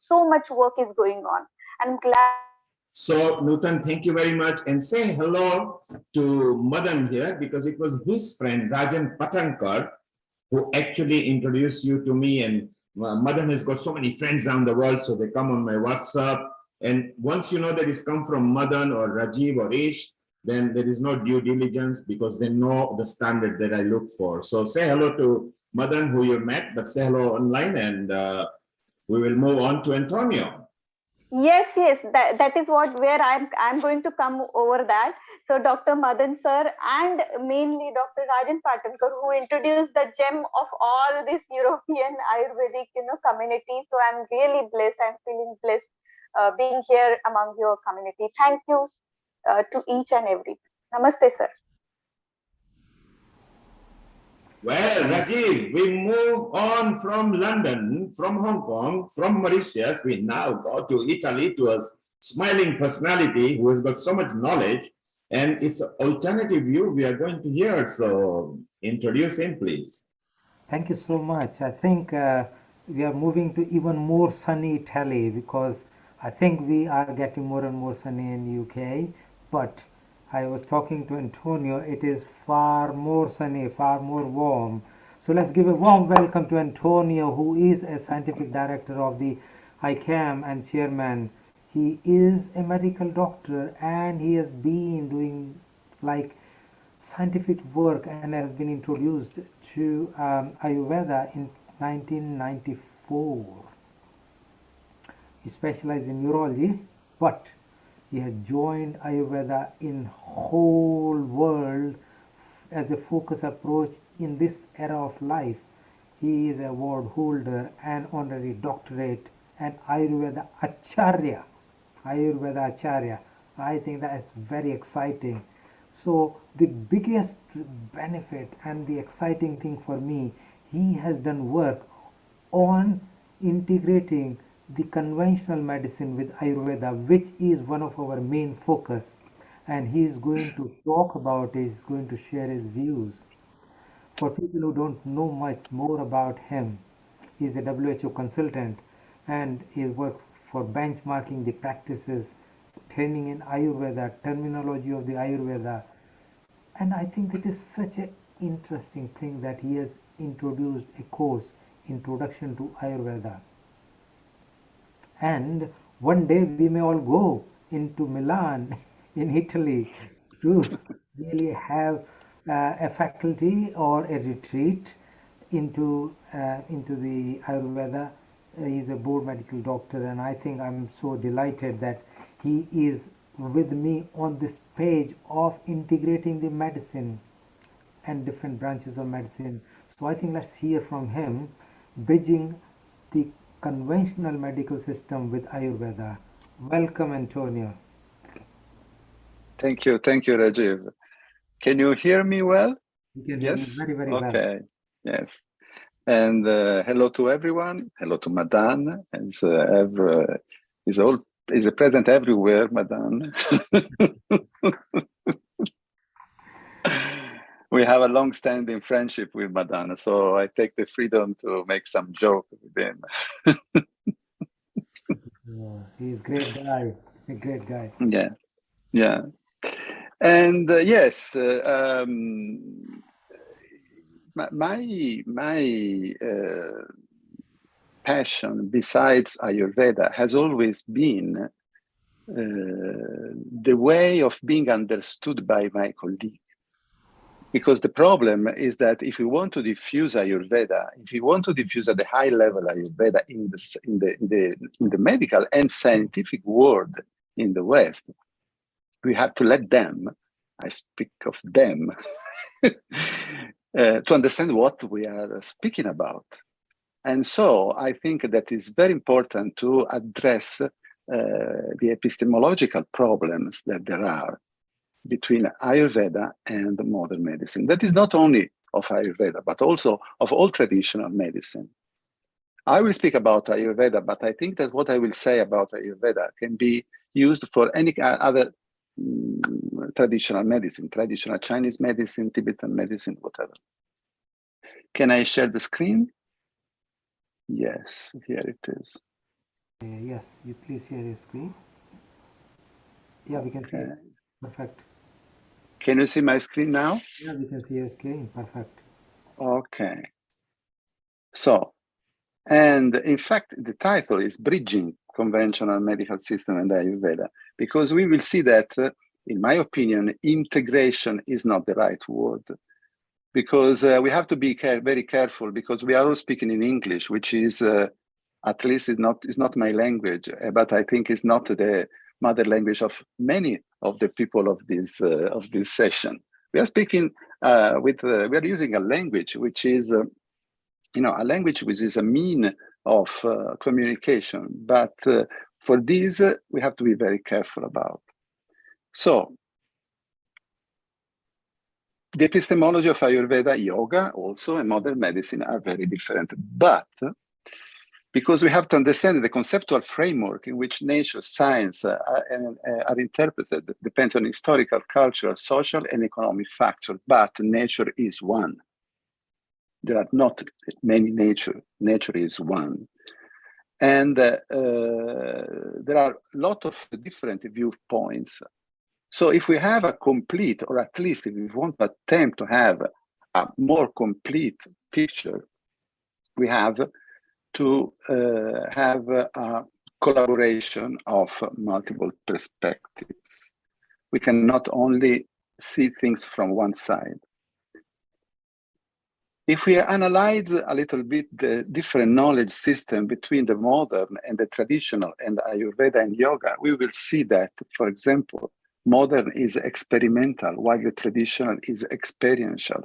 so much work is going on. I'm glad. So, Nutan, thank you very much. And say hello to Madan here, because it was his friend, Rajan Patankar, who actually introduced you to me. And Madan has got so many friends around the world, so they come on my WhatsApp. And once you know that it's come from Madan or Rajiv or Ish, then there is no due diligence, because they know the standard that I look for. So say hello to Madan, who you met, but say hello online, and we will move on to Antonio. Yes, that is where I'm going to come over that. So Dr. Madan sir and mainly Dr. Rajan Patankar, who introduced the gem of all this European Ayurvedic community. So I'm really blessed. I'm feeling blessed being here among your community. Thank you to each and every. Namaste, sir. Well, Rajiv, we move on from London, from Hong Kong, from Mauritius. We now go to Italy, to a smiling personality who has got so much knowledge, and it's an alternative view we are going to hear. So introduce him, please. Thank you so much. I think we are moving to even more sunny Italy, because I think we are getting more and more sunny in UK. But I was talking to Antonio, it is far more sunny, far more warm. So let's give a warm welcome to Antonio, who is a scientific director of the ICAM and chairman. He is a medical doctor, and he has been doing like scientific work and has been introduced to Ayurveda in 1994. He specialized in neurology, but he has joined Ayurveda in whole world as a focus approach in this era of life. He is an award holder and honorary doctorate and Ayurveda Acharya. Ayurveda Acharya. I think that's very exciting. So the biggest benefit and the exciting thing for me, he has done work on integrating the conventional medicine with Ayurveda, which is one of our main focus. And he is going to talk about it, he's going to share his views. For people who don't know much more about him, he's a WHO consultant and he worked for benchmarking the practices, training in Ayurveda, terminology of the Ayurveda. And I think it is such an interesting thing that he has introduced a course, Introduction to Ayurveda. And one day we may all go into Milan in Italy to really have a faculty or a retreat into the Ayurveda. He's a board medical doctor, and I think I'm so delighted that he is with me on this page of integrating the medicine and different branches of medicine. So I think let's hear from him, bridging the conventional medical system with Ayurveda. Welcome, Antonio. Thank you, Rajiv. Can you hear me well? You can hear me very, very well. Okay, yes. And hello to everyone. Hello to Madan. Is present everywhere, Madan. We have a long-standing friendship with Madan, so I take the freedom to make some joke with him. He's a great guy. A great guy. Yeah. And yes, my passion besides Ayurveda has always been the way of being understood by my colleague. Because the problem is that if we want to diffuse Ayurveda, if we want to diffuse at the high level Ayurveda in the medical and scientific world in the West, we have to let them, I speak of them, to understand what we are speaking about. And so I think that it's very important to address the epistemological problems that there are between Ayurveda and modern medicine. That is not only of Ayurveda, but also of all traditional medicine. I will speak about Ayurveda, but I think that what I will say about Ayurveda can be used for any other traditional medicine, traditional Chinese medicine, Tibetan medicine, whatever. Can I share the screen? Yes, here it is. Yes, you please share your screen. Yeah, we can see it. Perfect. Can you see my screen now? Yeah, we can see your screen. Perfect. Okay. So, and in fact, the title is Bridging Conventional Medical System and Ayurveda, because we will see that, in my opinion, integration is not the right word, because we have to be very careful, because we are all speaking in English, which is at least is not my language, but I think it's not the mother language of many of the people of this session. We are speaking we are using a language which is a language which is a mean of communication, but for this we have to be very careful about. So the epistemology of Ayurveda, yoga also, and modern medicine are very different, but because we have to understand the conceptual framework in which nature, science are interpreted depends on historical, cultural, social, and economic factors, but nature is one. There are not many nature. Nature is one. And there are a lot of different viewpoints. So if we have a complete, or at least if we want to attempt to have a more complete picture, we have to have a collaboration of multiple perspectives. We cannot only see things from one side. If we analyze a little bit the different knowledge system between the modern and the traditional and Ayurveda and yoga, we will see that, for example, modern is experimental, while the traditional is experiential.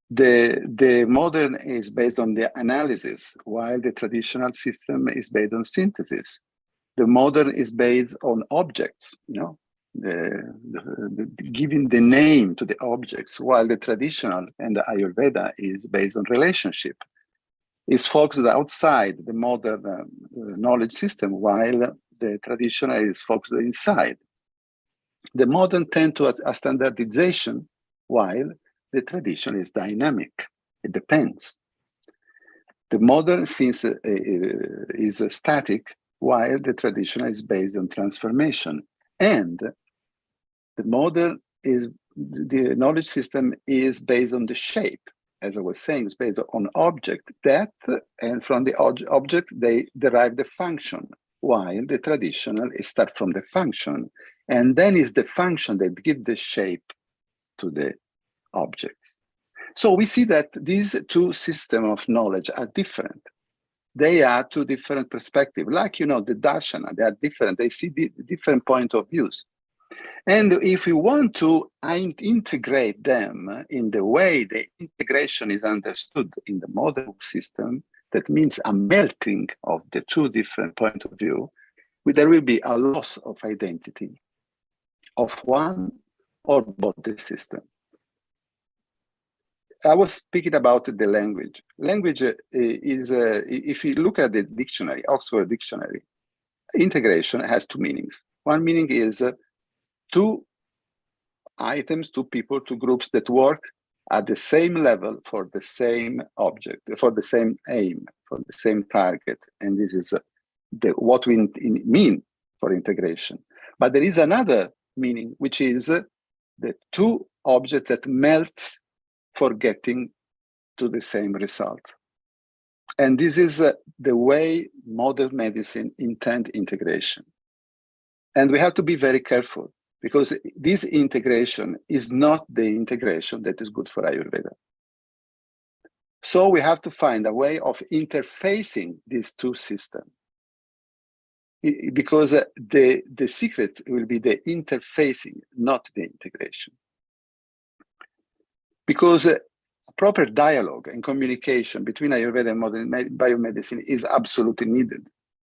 The modern is based on the analysis, while the traditional system is based on synthesis. The modern is based on objects, giving the name to the objects, while the traditional and the Ayurveda is based on relationship. It's focused outside the modern knowledge system, while the traditional is focused inside. The modern tend to a standardization, while the tradition is dynamic. It depends. The modern is static, while the traditional is based on transformation. And the modern the knowledge system is based on the shape. As I was saying, it's based on object, that, and from the object, they derive the function, while the traditional is start from the function. And then is the function that gives the shape to the objects. So we see that these two systems of knowledge are different. They are two different perspectives. Like, the darshana, they are different. They see the different point of views. And if we want to integrate them in the way the integration is understood in the modern system, that means a melting of the two different points of view, there will be a loss of identity of one or both the system. I was speaking about the language. Language is, if you look at the dictionary, Oxford Dictionary, integration has two meanings. One meaning is two items, two people, two groups that work at the same level for the same object, for the same aim, for the same target. And this is what we mean for integration. But there is another meaning, which is the two objects that melt for getting to the same result. And this is the way modern medicine intends integration. And we have to be very careful, because this integration is not the integration that is good for Ayurveda. So we have to find a way of interfacing these two systems, because the secret will be the interfacing, not the integration. Because proper dialogue and communication between Ayurveda and modern biomedicine is absolutely needed,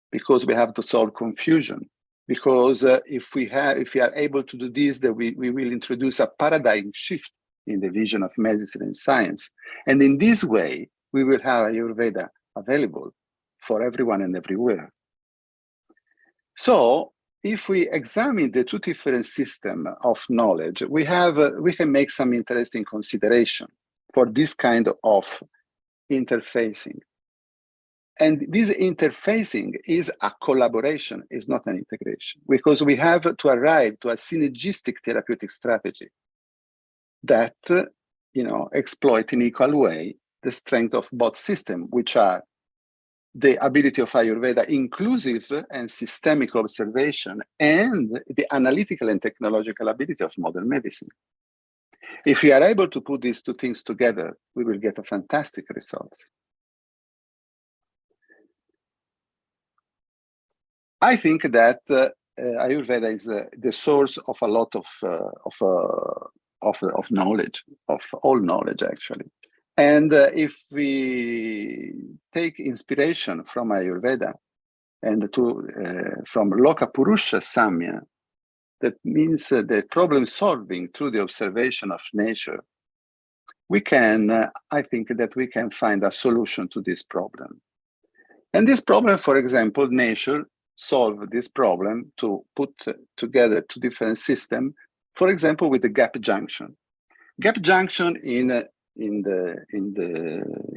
because we have to solve confusion. Because if we are able to do this, then we will introduce a paradigm shift in the vision of medicine and science. And in this way, we will have Ayurveda available for everyone and everywhere. So if we examine the two different systems of knowledge, we can make some interesting consideration for this kind of interfacing. And this interfacing is a collaboration, is not an integration, because we have to arrive to a synergistic therapeutic strategy that exploit in equal way the strength of both systems, which are the ability of Ayurveda, inclusive and systemic observation, and the analytical and technological ability of modern medicine. If we are able to put these two things together, we will get a fantastic result. I think that Ayurveda is the source of a lot of knowledge, of all knowledge actually. And if we take inspiration from Ayurveda and from Loka Purusha Samya, that means the problem solving through the observation of nature, we can, I think that we can find a solution to this problem. And this problem, for example, nature solved this problem to put together two different systems, for example, with the gap junction. Gap junction in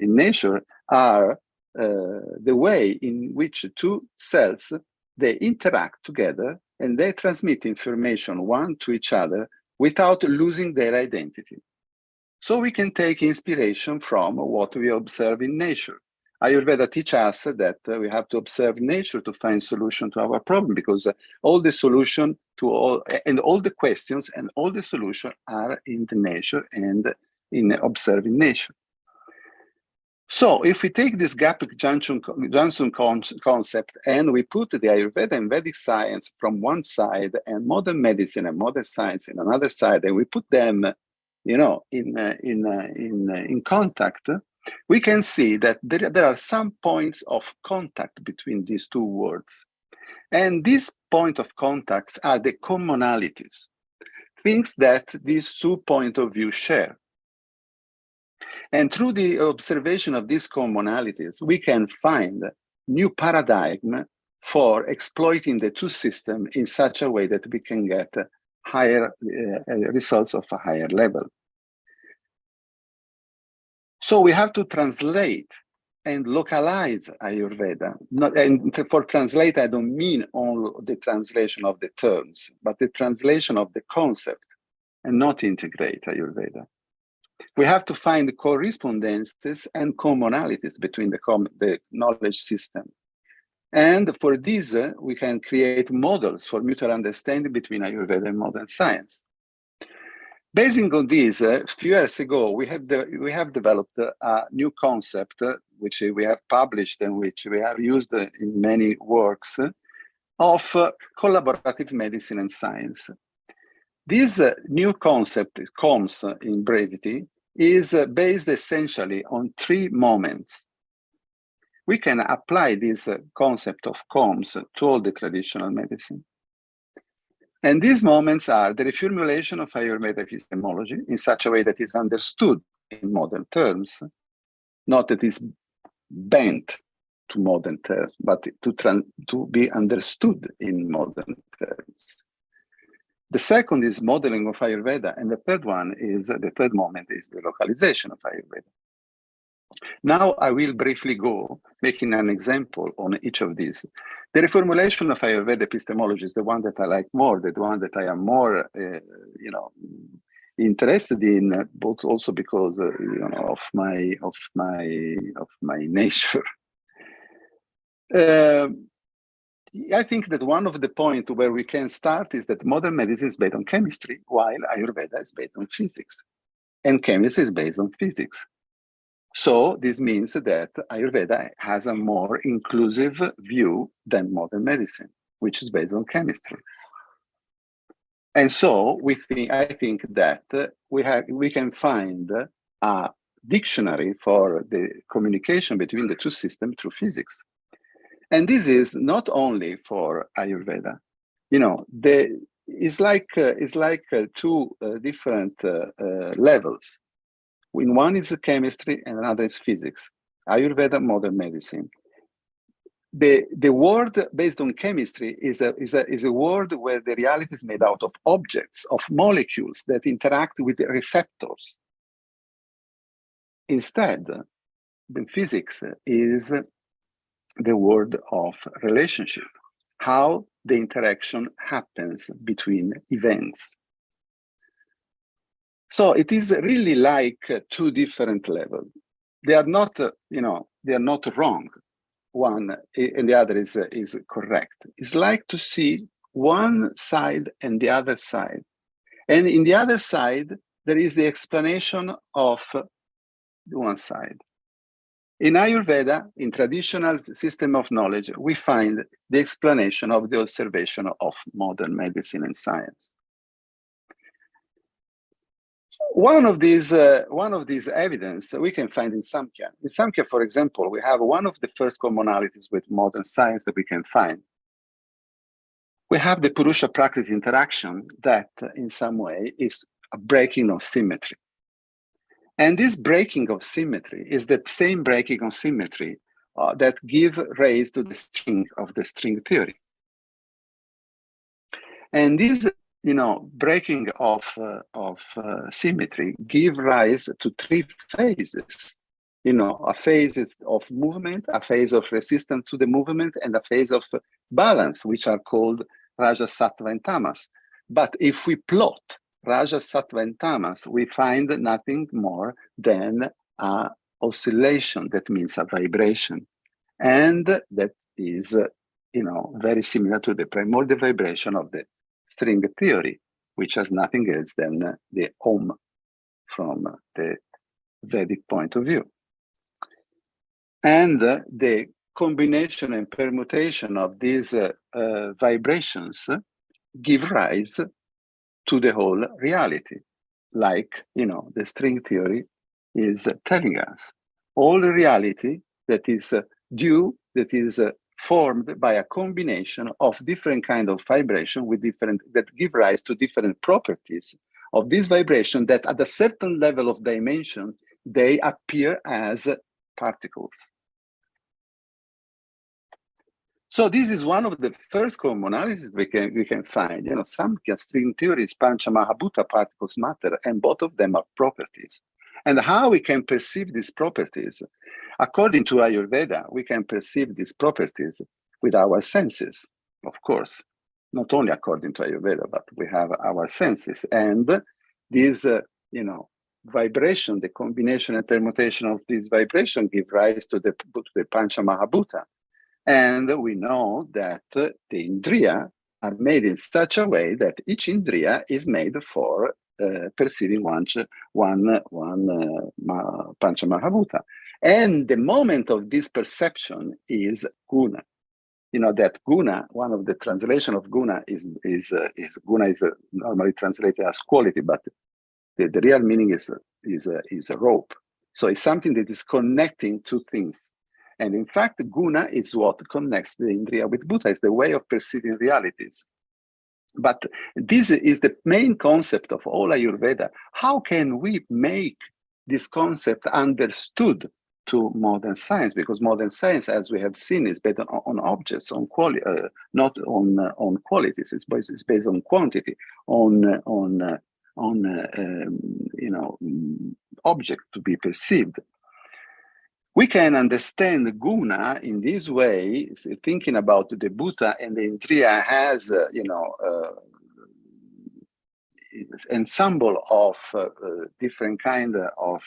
nature are the way in which two cells, they interact together and they transmit information one to each other without losing their identity. So we can take inspiration from what we observe in nature. Ayurveda teaches us that we have to observe nature to find solution to our problem, because all the solution to all the questions and all the solutions are in the nature and in observing nature. So if we take this gap junction concept and we put the Ayurveda and Vedic science from one side and modern medicine and modern science in another side, and we put them, in contact, we can see that there are some points of contact between these two worlds. And these points of contacts are the commonalities, things that these two points of view share. And through the observation of these commonalities, we can find new paradigm for exploiting the two systems in such a way that we can get higher results of a higher level. So we have to translate and localize Ayurveda. And for translate, I don't mean only the translation of the terms, but the translation of the concept, and not integrate Ayurveda. We have to find correspondences and commonalities between the knowledge system. And for this, we can create models for mutual understanding between Ayurveda and modern science. Basing on this, a few years ago, we have developed a new concept, which we have published and which we have used in many works, of collaborative medicine and science. This new concept, COMS in brevity, is based essentially on 3 moments. We can apply this concept of COMS to all the traditional medicine. And these moments are the reformulation of Ayurveda epistemology in such a way that is understood in modern terms, not that is bent to modern terms, but to be understood in modern terms. The second is modeling of Ayurveda, and the third moment is the localization of Ayurveda. Now I will briefly go making an example on each of these. The reformulation of Ayurveda epistemology is the one that I like more, the one that I am more, interested in, both also because of my nature. I think that one of the points where we can start is that modern medicine is based on chemistry, while Ayurveda is based on physics, and chemistry is based on physics. So this means that Ayurveda has a more inclusive view than modern medicine, which is based on chemistry. And so I think that we can find a dictionary for the communication between the two systems through physics. And this is not only for Ayurveda. It's like two different levels. In one is chemistry and another is physics. Ayurveda, modern medicine. The world based on chemistry is a world where the reality is made out of objects, of molecules that interact with the receptors. Instead, the physics is the world of relationship, how the interaction happens between events. So it is really like 2 different levels. They are not, they are not wrong. One and the other is correct. It's like to see one side and the other side. And in the other side, there is the explanation of one side. In Ayurveda, in traditional system of knowledge, we find the explanation of the observation of modern medicine and science. One of these evidence we can find in Samkhya. In Samkhya, for example, we have one of the first commonalities with modern science that we can find. We have the Purusha Prakriti interaction that in some way is a breaking of symmetry. And this breaking of symmetry is the same breaking of symmetry that give rise to the string of the string theory. And this, breaking of symmetry give rise to three phases. A phase of movement, a phase of resistance to the movement, and a phase of balance, which are called Raja, Sattva, and Tamas. But if we plot Raja, Sattva, and Tamas, we find nothing more than an oscillation, that means a vibration. And that is, very similar to the primordial vibration of the string theory, which has nothing else than the Om from the Vedic point of view. And the combination and permutation of these vibrations give rise to the whole reality. Like, the string theory is telling us. All reality that is formed by a combination of different kind of vibration that give rise to different properties of this vibration that at a certain level of dimension, they appear as particles. So this is one of the first commonalities we can find. Samkhya string theory is Pancha Mahabhuta, particles, matter, and both of them are properties. And how we can perceive these properties? According to Ayurveda, we can perceive these properties with our senses, of course. Not only according to Ayurveda, but we have our senses. And this, vibration, the combination and permutation of this vibration give rise to the Pancha Mahabhuta. And we know that the Indriya are made in such a way that each Indriya is made for perceiving one Pancha Mahabhuta. And the moment of this perception is guna. That guna, one of the translation of guna is guna is normally translated as quality, but the real meaning is a rope. So it's something that is connecting two things. And in fact, guna is what connects the Indriya with Bhuta. It's the way of perceiving realities. But this is the main concept of all Ayurveda. How can we make this concept understood to modern science? Because modern science, as we have seen, is based on objects, on quality, not on qualities. It's based on quantity, on object to be perceived. We can understand guna in this way, thinking about the Bhuta and the Indriya has, ensemble of different kind of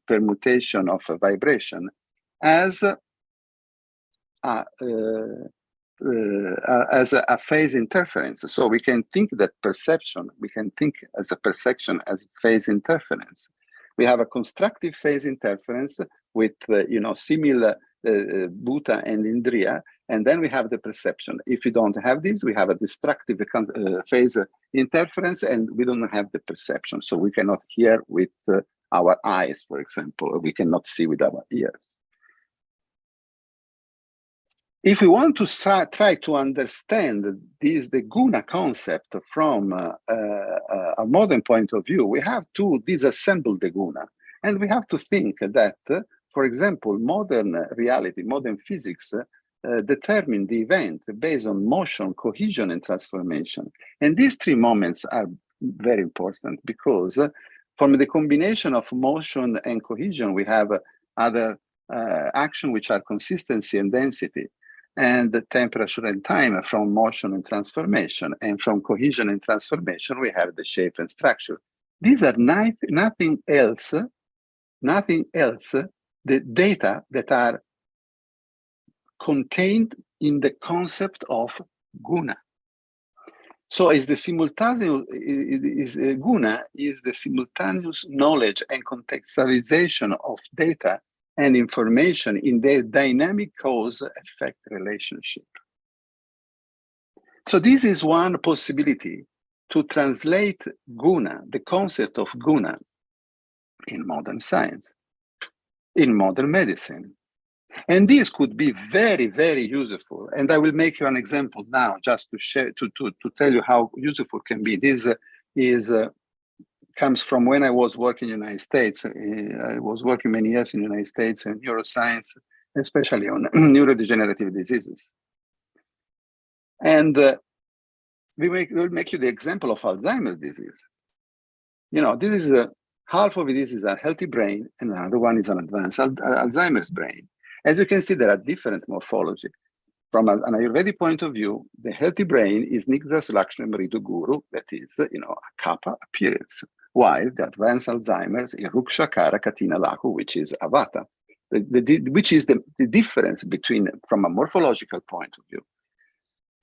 permutation of vibration as a phase interference. So we can think that perception, we can think as a perception as phase interference. We have a constructive phase interference with, similar Bhuta and Indriya, and then we have the perception. If we don't have this, we have a destructive phase interference, and we don't have the perception. So we cannot hear with our eyes, for example, or we cannot see with our ears. If we want to try to understand the guna concept from a modern point of view, we have to disassemble the guna. And we have to think that, for example, modern reality, modern physics, determine the event based on motion, cohesion, and transformation. And these three moments are very important because from the combination of motion and cohesion, we have other action which are consistency and density, and the temperature and time from motion and transformation. And from cohesion and transformation, we have the shape and structure. These are nothing else, the data that are contained in the concept of guna. So is the simultaneous, guna is the simultaneous knowledge and contextualization of data and information in their dynamic cause-effect relationship. So this is one possibility to translate guna, the concept of guna, in modern science, in modern medicine. And this could be very, very useful. And I will make you an example now, just to share, to tell you how useful it can be. This comes from when I was working in the United States. I was working many years in the United States in neuroscience, especially on neurodegenerative diseases. And we'll make you the example of Alzheimer's disease. You know, this is half of it is a healthy brain, and another one is an advanced Alzheimer's brain. As you can see, there are different morphology. From an Ayurvedic point of view, the healthy brain is Nigdas Lakshmi Maridu Guru, that is, you know, a kapha appearance, while the advanced Alzheimer's is Ruksha Kara Katina Lahu, which is Avata, which is the difference between, from a morphological point of view.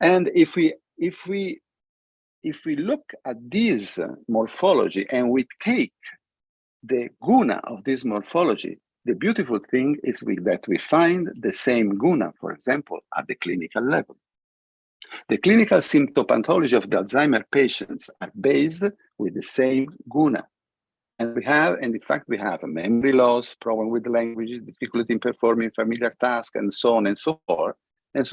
And if we look at this morphology and we take the guna of this morphology, the beautiful thing is that we find the same guna, for example, at the clinical level. The clinical symptopathology of the Alzheimer patients are based with the same guna. And in fact, we have a memory loss, problem with the language, difficulty in performing familiar tasks, and so on and so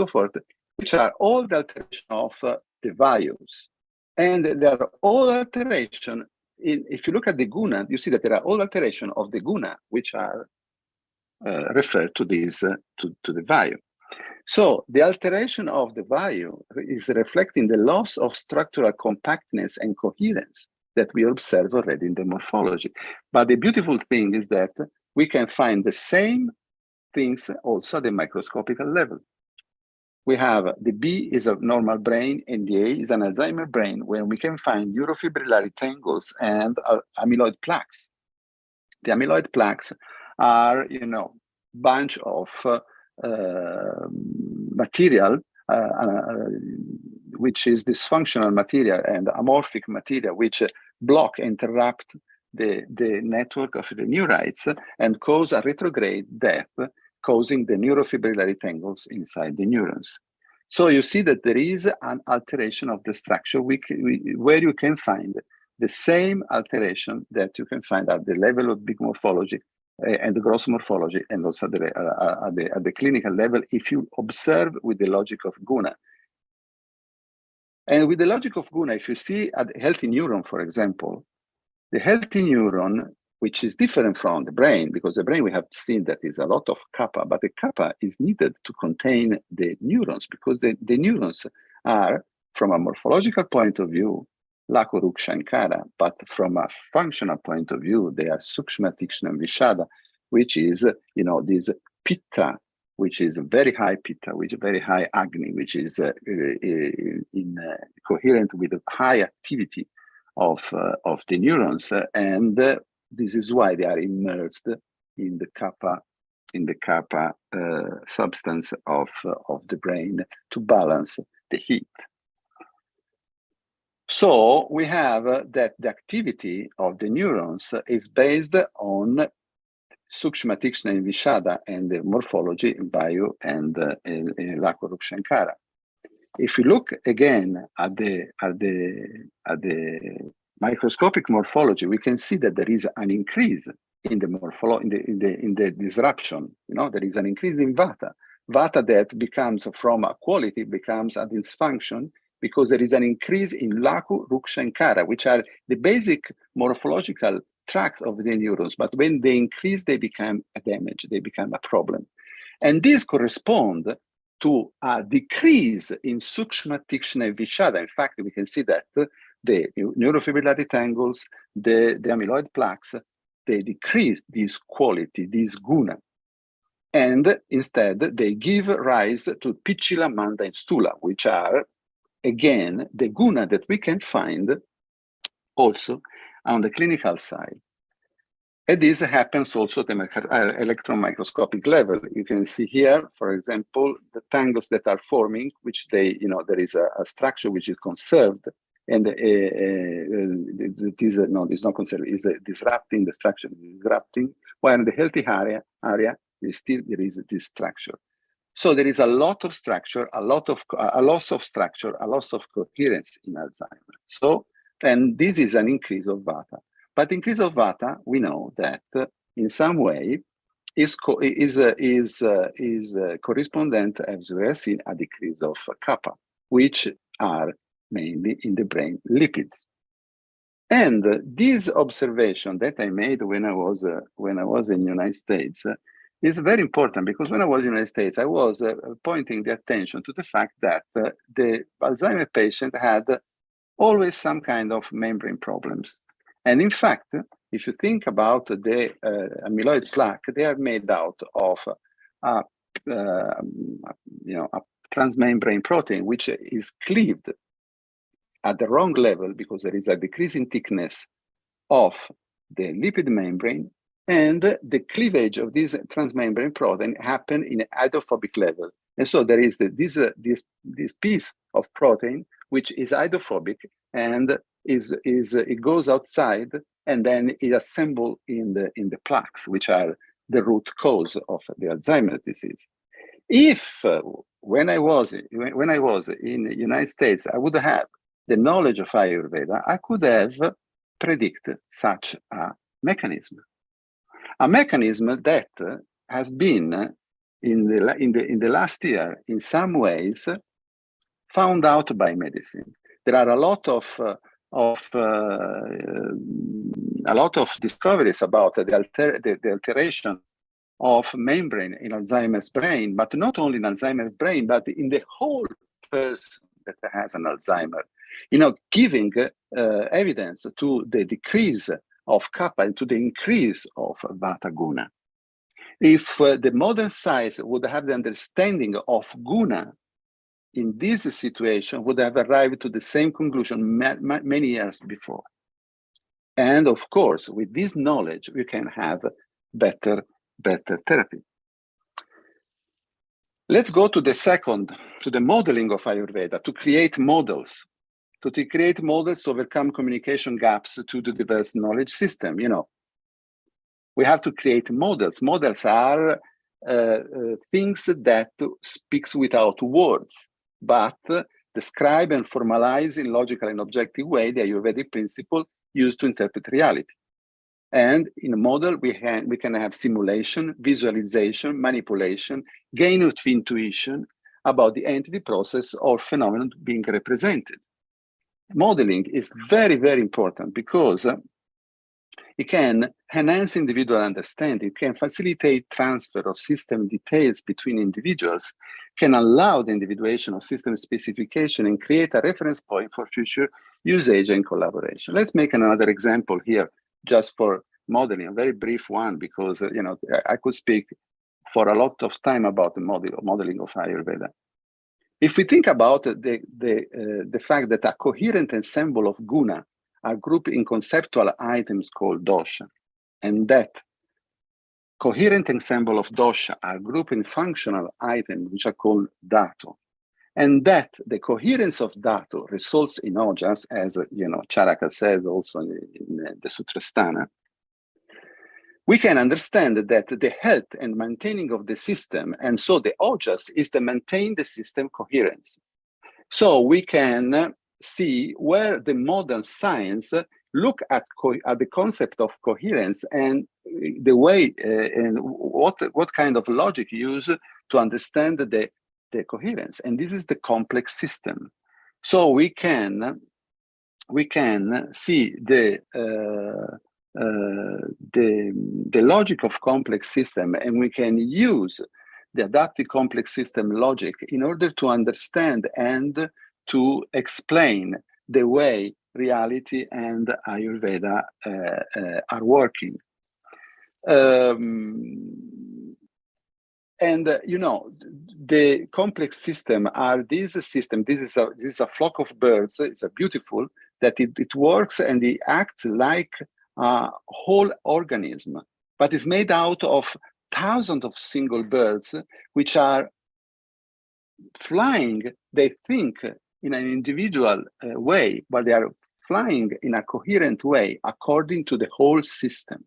forth, which are all the alteration of the values. And there are all alteration, if you look at the guna, you see that there are all alteration of the guna, which are referred to this to the value. So the alteration of the value is reflecting the loss of structural compactness and coherence that we observe already in the morphology. But the beautiful thing is that we can find the same things also at the microscopic level. We have the B is a normal brain and the A is an Alzheimer brain, where we can find neurofibrillary tangles and amyloid plaques. The amyloid plaques are, you know, bunch of material, which is dysfunctional material and amorphic material, which block, interrupt the network of the neurites and cause a retrograde death, causing the neurofibrillary tangles inside the neurons. So you see that there is an alteration of the structure where you can find the same alteration that you can find at the level of big morphology and the gross morphology, and also at the clinical level, if you observe with the logic of guna. And with the logic of guna, if you see a healthy neuron, for example, the healthy neuron, which is different from the brain, because the brain we have seen that is a lot of kappa, but the kappa is needed to contain the neurons, because the neurons are, from a morphological point of view, Laku, Ruksha, and Kara, but from a functional point of view, they are Sukshma, Tikshna, and Vishada, which is, you know, this Pitta, which is very high Pitta, which is very high Agni, which is coherent with the high activity of the neurons, and this is why they are immersed in the kappa substance of the brain to balance the heat. So we have that the activity of the neurons is based on Sukshma, Tikshna, and Vishada, and the morphology in Vayu and Laku, Ruksha, and Kara. If you look again at the microscopic morphology, we can see that there is an increase in the in the disruption. You know, there is an increase in Vata. Vata that becomes from a quality becomes a dysfunction, because there is an increase in Laku, Ruksha, and Kara, which are the basic morphological tract of the neurons. But when they increase, they become a damage, they become a problem. And this corresponds to a decrease in Sukshma, Tikshna, and Vishada. In fact, we can see that the neurofibrillary tangles, the amyloid plaques, they decrease this quality, this guna. And instead, they give rise to Pichila, Manda, and Stula, which are, again, the guna that we can find also on the clinical side. And this happens also at the electron microscopic level. You can see here, for example, the tangles that are forming, which they, you know, there is a structure which is conserved, and it is not conserved, is disrupting the structure, disrupting, while in the healthy area, there is this structure. So there is a lot of structure, a loss of structure, a loss of coherence in Alzheimer's. So, and this is an increase of Vata. But increase of Vata, we know that in some way is correspondent, as we have seen, a decrease of kappa, which are mainly in the brain lipids. And this observation that I made when I was in the United States is very important, because when I was in the United States, I was pointing the attention to the fact that the Alzheimer patient had always some kind of membrane problems. And in fact, if you think about the amyloid plaque, they are made out of a transmembrane protein, which is cleaved at the wrong level because there is a decrease in thickness of the lipid membrane, and the cleavage of this transmembrane protein happen in hydrophobic level. And so there is this piece of protein which is hydrophobic, and it goes outside and then is assembled in the plaques, which are the root cause of the Alzheimer's disease. If when I was in the United States, I would have the knowledge of Ayurveda, I could have predicted such a mechanism that has been in the last year, in some ways, found out by medicine. There are a lot of discoveries about the alteration of membrane in Alzheimer's brain, but not only in Alzheimer's brain, but in the whole person that has an Alzheimer. Giving evidence to the decrease of kappa and to the increase of vata guna. If the modern science would have the understanding of guna in this situation, would have arrived to the same conclusion many years before. And of course, with this knowledge, we can have better therapy. Let's go to the modeling of Ayurveda, to create models. To create models to overcome communication gaps to the diverse knowledge system. We have to create models. Models are things that speaks without words, but describe and formalize in logical and objective way the Ayurvedic principle used to interpret reality. And in a model, we can have simulation, visualization, manipulation, gain of intuition about the entity, process, or phenomenon being represented. Modeling is very, very important because it can enhance individual understanding, it can facilitate transfer of system details between individuals, can allow the individuation of system specification, and create a reference point for future usage and collaboration. Let's make another example here, just for modeling, a very brief one, because I could speak for a lot of time about the modeling of Ayurveda. If we think about the fact that a coherent ensemble of guna are grouped in conceptual items called dosha, and that coherent ensemble of dosha are grouped in functional items which are called dhatu, and that the coherence of dhatu results in ojas, as Charaka says also in the Sutrasthana, we can understand that the health and maintaining of the system, and so the ojas, is to maintain the system coherence. So we can see where the modern science look at the concept of coherence and the way and what kind of logic use to understand the coherence. And this is the complex system. So we can see the logic of complex system, and we can use the adaptive complex system logic in order to understand and to explain the way reality and Ayurveda are working. The complex system are these systems. This is a flock of birds. It's a beautiful that it works and it acts like a whole organism, but it's made out of thousands of single birds which are flying. They think in an individual way, but they are flying in a coherent way according to the whole system.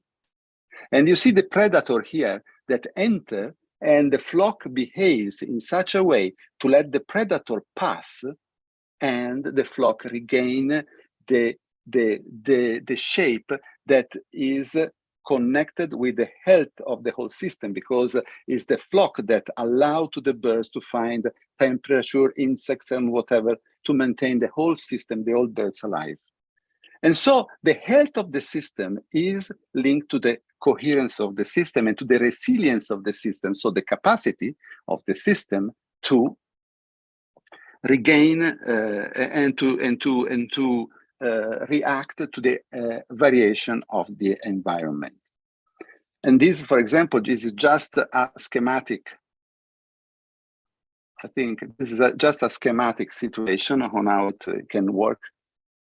And you see the predator here that enter, and the flock behaves in such a way to let the predator pass, and the flock regain the shape that is connected with the health of the whole system, because it's the flock that allow to the birds to find temperature, insects, and whatever to maintain the whole system, the whole birds alive. And so the health of the system is linked to the coherence of the system and to the resilience of the system. So the capacity of the system to regain and to react to the variation of the environment. And this, for example, this is just a schematic. I think this is just a schematic situation on how it can work.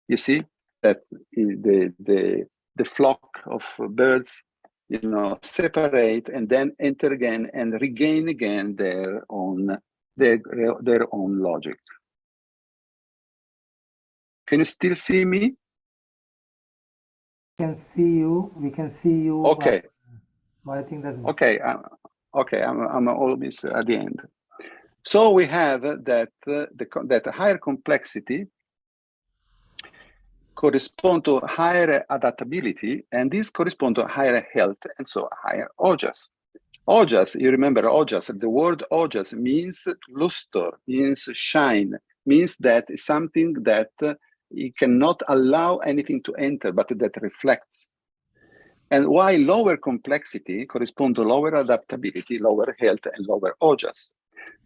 You see that the flock of birds, separate and then enter again and regain again their own logic. Can you still see me? We can see you. We can see you. Okay. So I think that's okay. I'm almost at the end. So we have that that higher complexity correspond to higher adaptability, and this correspond to higher health, and so higher ojas. Ojas, you remember ojas, the word ojas means luster, means shine, means that it's something that you cannot allow anything to enter, but that reflects. And while lower complexity correspond to lower adaptability, lower health, and lower ojas.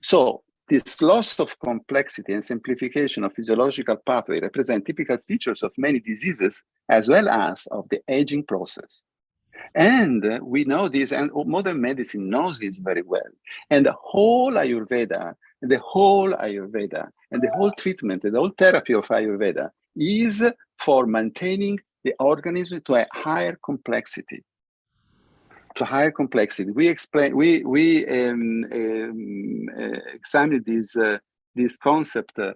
So this loss of complexity and simplification of physiological pathway represent typical features of many diseases, as well as of the aging process. And we know this, and modern medicine knows this very well. And the whole Ayurveda, and the whole treatment, and the whole therapy of Ayurveda is for maintaining the organism to a higher complexity. We explain. We examined this concept a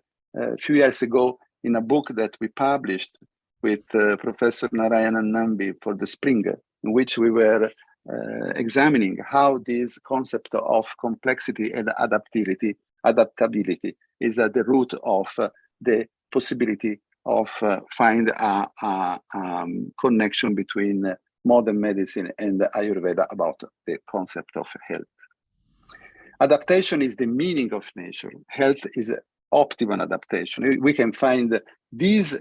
few years ago in a book that we published with Professor Narayanan Nambi for the spring, in which we were examining how this concept of complexity and adaptability is at the root of the possibility of find a connection between modern medicine and Ayurveda about the concept of health. Adaptation is the meaning of nature. Health is optimal adaptation. We can find this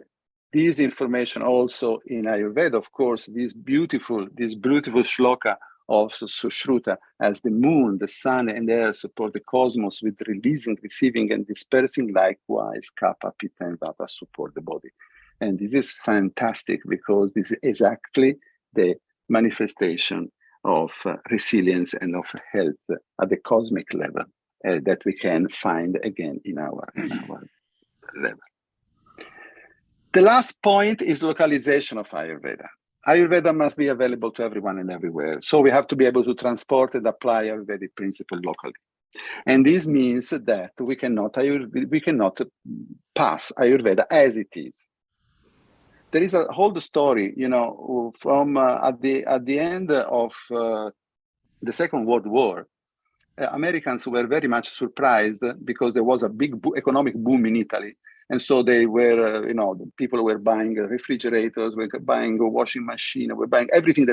information also in Ayurveda. Of course, this beautiful shloka of Sushruta, as the moon, the sun, and air support the cosmos with releasing, receiving, and dispersing. Likewise, Kapha, Pitta, and Vata support the body. And this is fantastic because this is exactly the manifestation of resilience and of health at the cosmic level that we can find again in our level. The last point is localization of Ayurveda. Ayurveda must be available to everyone and everywhere. So we have to be able to transport and apply Ayurvedic principle locally. And this means that we cannot pass Ayurveda as it is. There is a whole story, from at the end of the Second World War. Americans were very much surprised because there was a big economic boom in Italy. And so they were, people were buying refrigerators, were buying a washing machine, were buying everything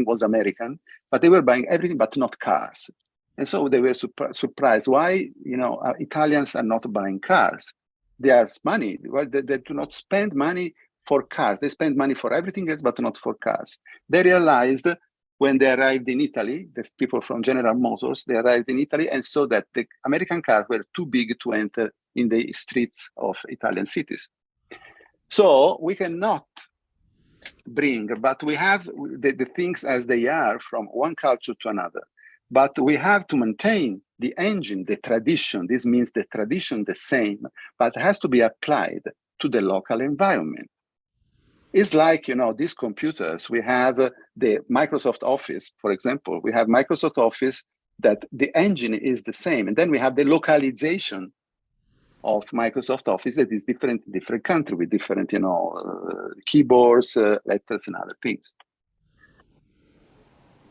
was American, but they were buying everything but not cars. And so they were surprised why, Italians are not buying cars. They have money. They do not spend money for cars. They spend money for everything else, but not for cars. They realized when they arrived in Italy, the people from General Motors, they arrived in Italy and saw that the American cars were too big to enter in the streets of Italian cities. So we cannot bring, but we have the things as they are from one culture to another. But we have to maintain the engine, the tradition. This means the tradition the same, but it has to be applied to the local environment. It's like, these computers, we have the Microsoft Office, for example. We have Microsoft Office that the engine is the same. And then we have the localization of Microsoft Office that is different in different countries with different, keyboards, letters, and other things.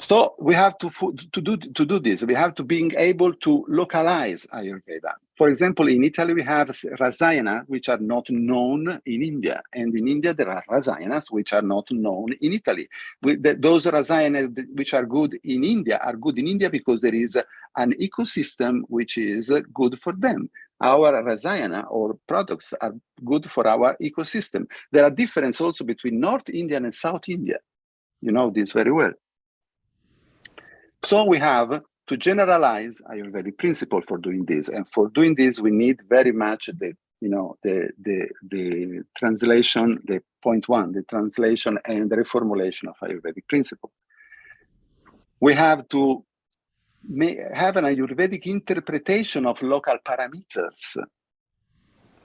So we have to do this. We have to being able to localize Ayurveda. For example, in Italy we have rasayana which are not known in India, and in India there are rasayanas which are not known in Italy. Those rasayanas which are good in India because there is an ecosystem which is good for them. Our rasayana or products are good for our ecosystem. There are differences also between North India and South India. You know this very well. So we have to generalize Ayurvedic principle for doing this, and for doing this, we need very much the translation, the point one, the translation and the reformulation of Ayurvedic principle. We have to have an Ayurvedic interpretation of local parameters.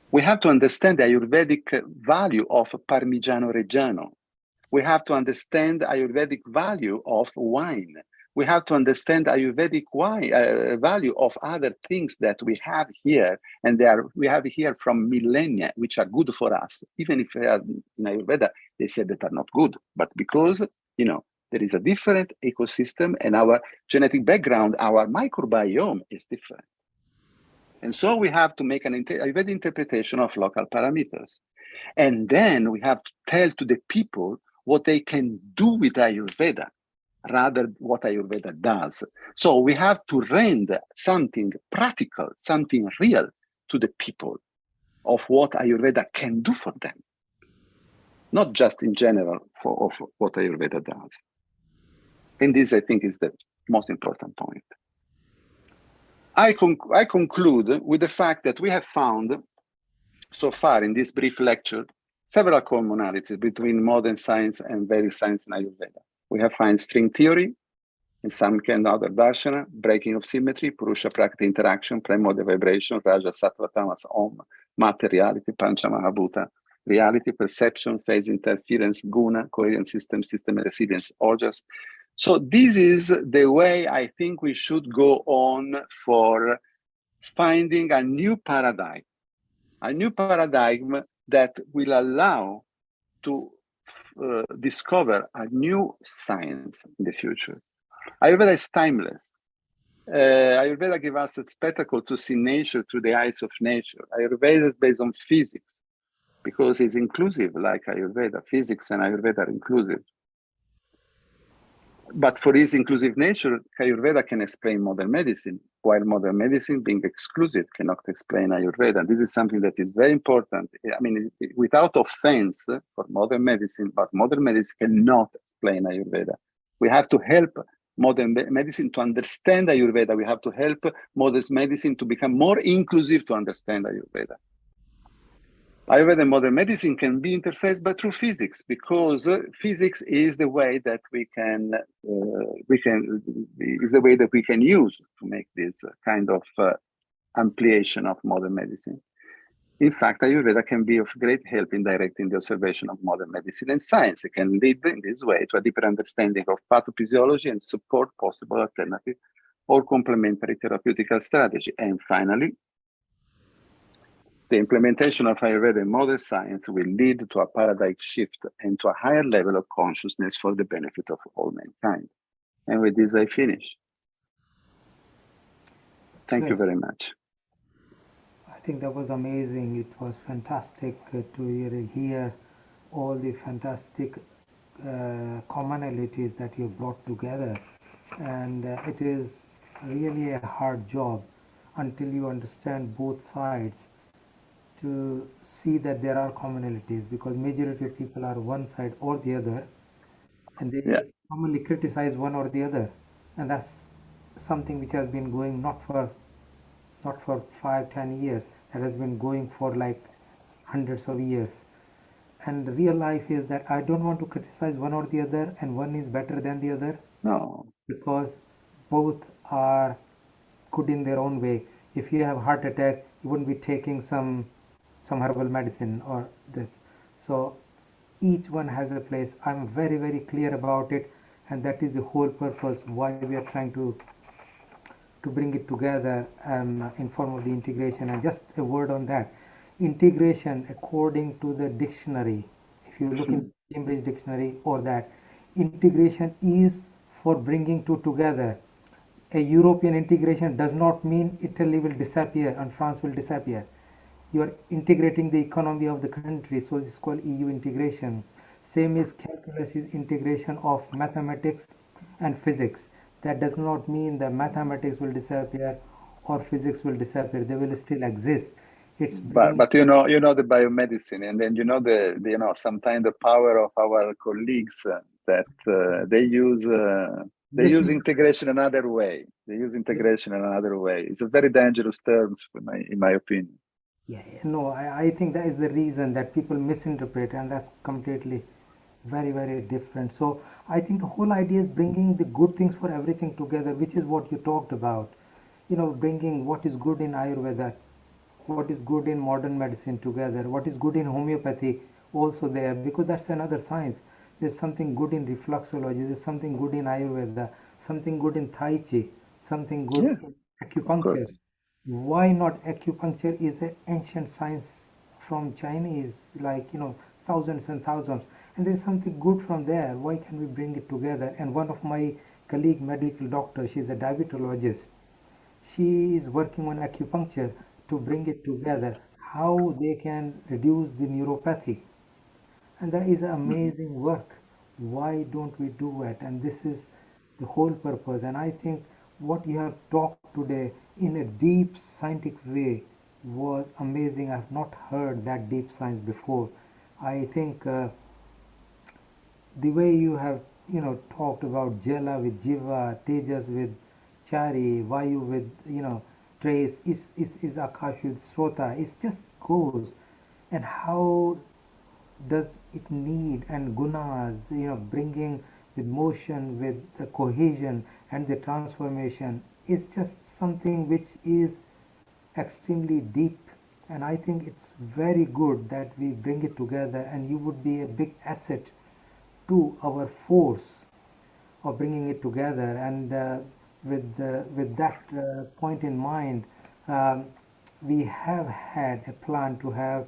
We have to understand the Ayurvedic value of Parmigiano Reggiano. We have to understand Ayurvedic value of wine. We have to understand Ayurvedic value of other things that we have here, and we have here from millennia, which are good for us. Even if they are in Ayurveda, they said that are not good, but because there is a different ecosystem, and our genetic background, our microbiome is different. And so we have to make an Ayurvedic interpretation of local parameters. And then we have to tell to the people what they can do with Ayurveda, rather what Ayurveda does. So we have to render something practical, something real to the people of what Ayurveda can do for them. Not just in general of what Ayurveda does. And this, I think, is the most important point. I conclude with the fact that we have found so far in this brief lecture several commonalities between modern science and Vedic science in Ayurveda. We have found string theory, in some kind of other darshana, breaking of symmetry, Purusha Prakriti interaction, primordial vibration, Raja Sattva Tamas Om, matter reality, Pancha Mahabhuta, reality, perception, phase interference, guna, coherent system, system resilience, ojas. So this is the way I think we should go on for finding a new paradigm that will allow to discover a new science in the future. Ayurveda is timeless. Ayurveda gives us a spectacle to see nature through the eyes of nature. Ayurveda is based on physics because it's inclusive, like Ayurveda. Physics and Ayurveda are inclusive. But for its inclusive nature, Ayurveda can explain modern medicine, while modern medicine, being exclusive, cannot explain Ayurveda. And this is something that is very important. I mean, without offense for modern medicine, but modern medicine cannot explain Ayurveda. We have to help modern medicine to understand Ayurveda. We have to help modern medicine to become more inclusive to understand Ayurveda. Ayurveda and modern medicine can be interfaced but through physics, because physics is the way that we can use to make this kind of ampliation of modern medicine. In fact, Ayurveda can be of great help in directing the observation of modern medicine and science. It can lead in this way to a deeper understanding of pathophysiology and support possible alternative or complementary therapeutical strategy. And finally, the implementation of Ayurveda in modern science will lead to a paradigm shift and to a higher level of consciousness for the benefit of all mankind. And with this, I finish. Thank you very much. I think that was amazing. It was fantastic to hear all the fantastic commonalities that you brought together. And it is really a hard job until you understand both sides to see that there are commonalities, because majority of people are one side or the other, and they commonly criticize one or the other, and that's something which has been going not for 5-10 years, that has been going for like hundreds of years. And the real life is that I don't want to criticize one or the other and one is better than the other. No, because both are good in their own way. If you have a heart attack, you wouldn't be taking some herbal medicine or this. So each one has a place. I'm very, very clear about it, and that is the whole purpose why we are trying to bring it together in form of the integration. And just a word on that. Integration, according to the dictionary, if you look in Cambridge dictionary or that, integration is for bringing two together. A European integration does not mean Italy will disappear and France will disappear. You are integrating the economy of the country, so it's called EU integration. Same is calculus is integration of mathematics and physics. That does not mean that mathematics will disappear or physics will disappear. They will still exist. It's but you know the biomedicine, and then sometimes the power of our colleagues that they use integration another way. They use integration in another way. It's a very dangerous term, in my opinion. No, I think that is the reason that people misinterpret, and that's completely very, very different. So I think the whole idea is bringing the good things for everything together, which is what you talked about. Bringing what is good in Ayurveda, what is good in modern medicine together, what is good in homeopathy also there, because that's another science. There's something good in reflexology, there's something good in Ayurveda, something good in Tai Chi, something good in acupuncture. Why not? Acupuncture is an ancient science from Chinese, thousands and thousands, and there's something good from there. Why can we bring it together? And one of my colleague, medical doctor, she's a diabetologist. She is working on acupuncture to bring it together, how they can reduce the neuropathy. And that is amazing work. Why don't we do it? And this is the whole purpose. And I think what you have talked today in a deep scientific way was amazing. I've not heard that deep science before. I think the way you have talked about Jala with Jiva, Tejas with Chari, Vayu with Trace, is Akash with Srota. It just goes. And how does it need, and gunas, bringing with motion, with the cohesion and the transformation, is just something which is extremely deep. And I think it's very good that we bring it together, and you would be a big asset to our force of bringing it together. And with that point in mind, we have had a plan to have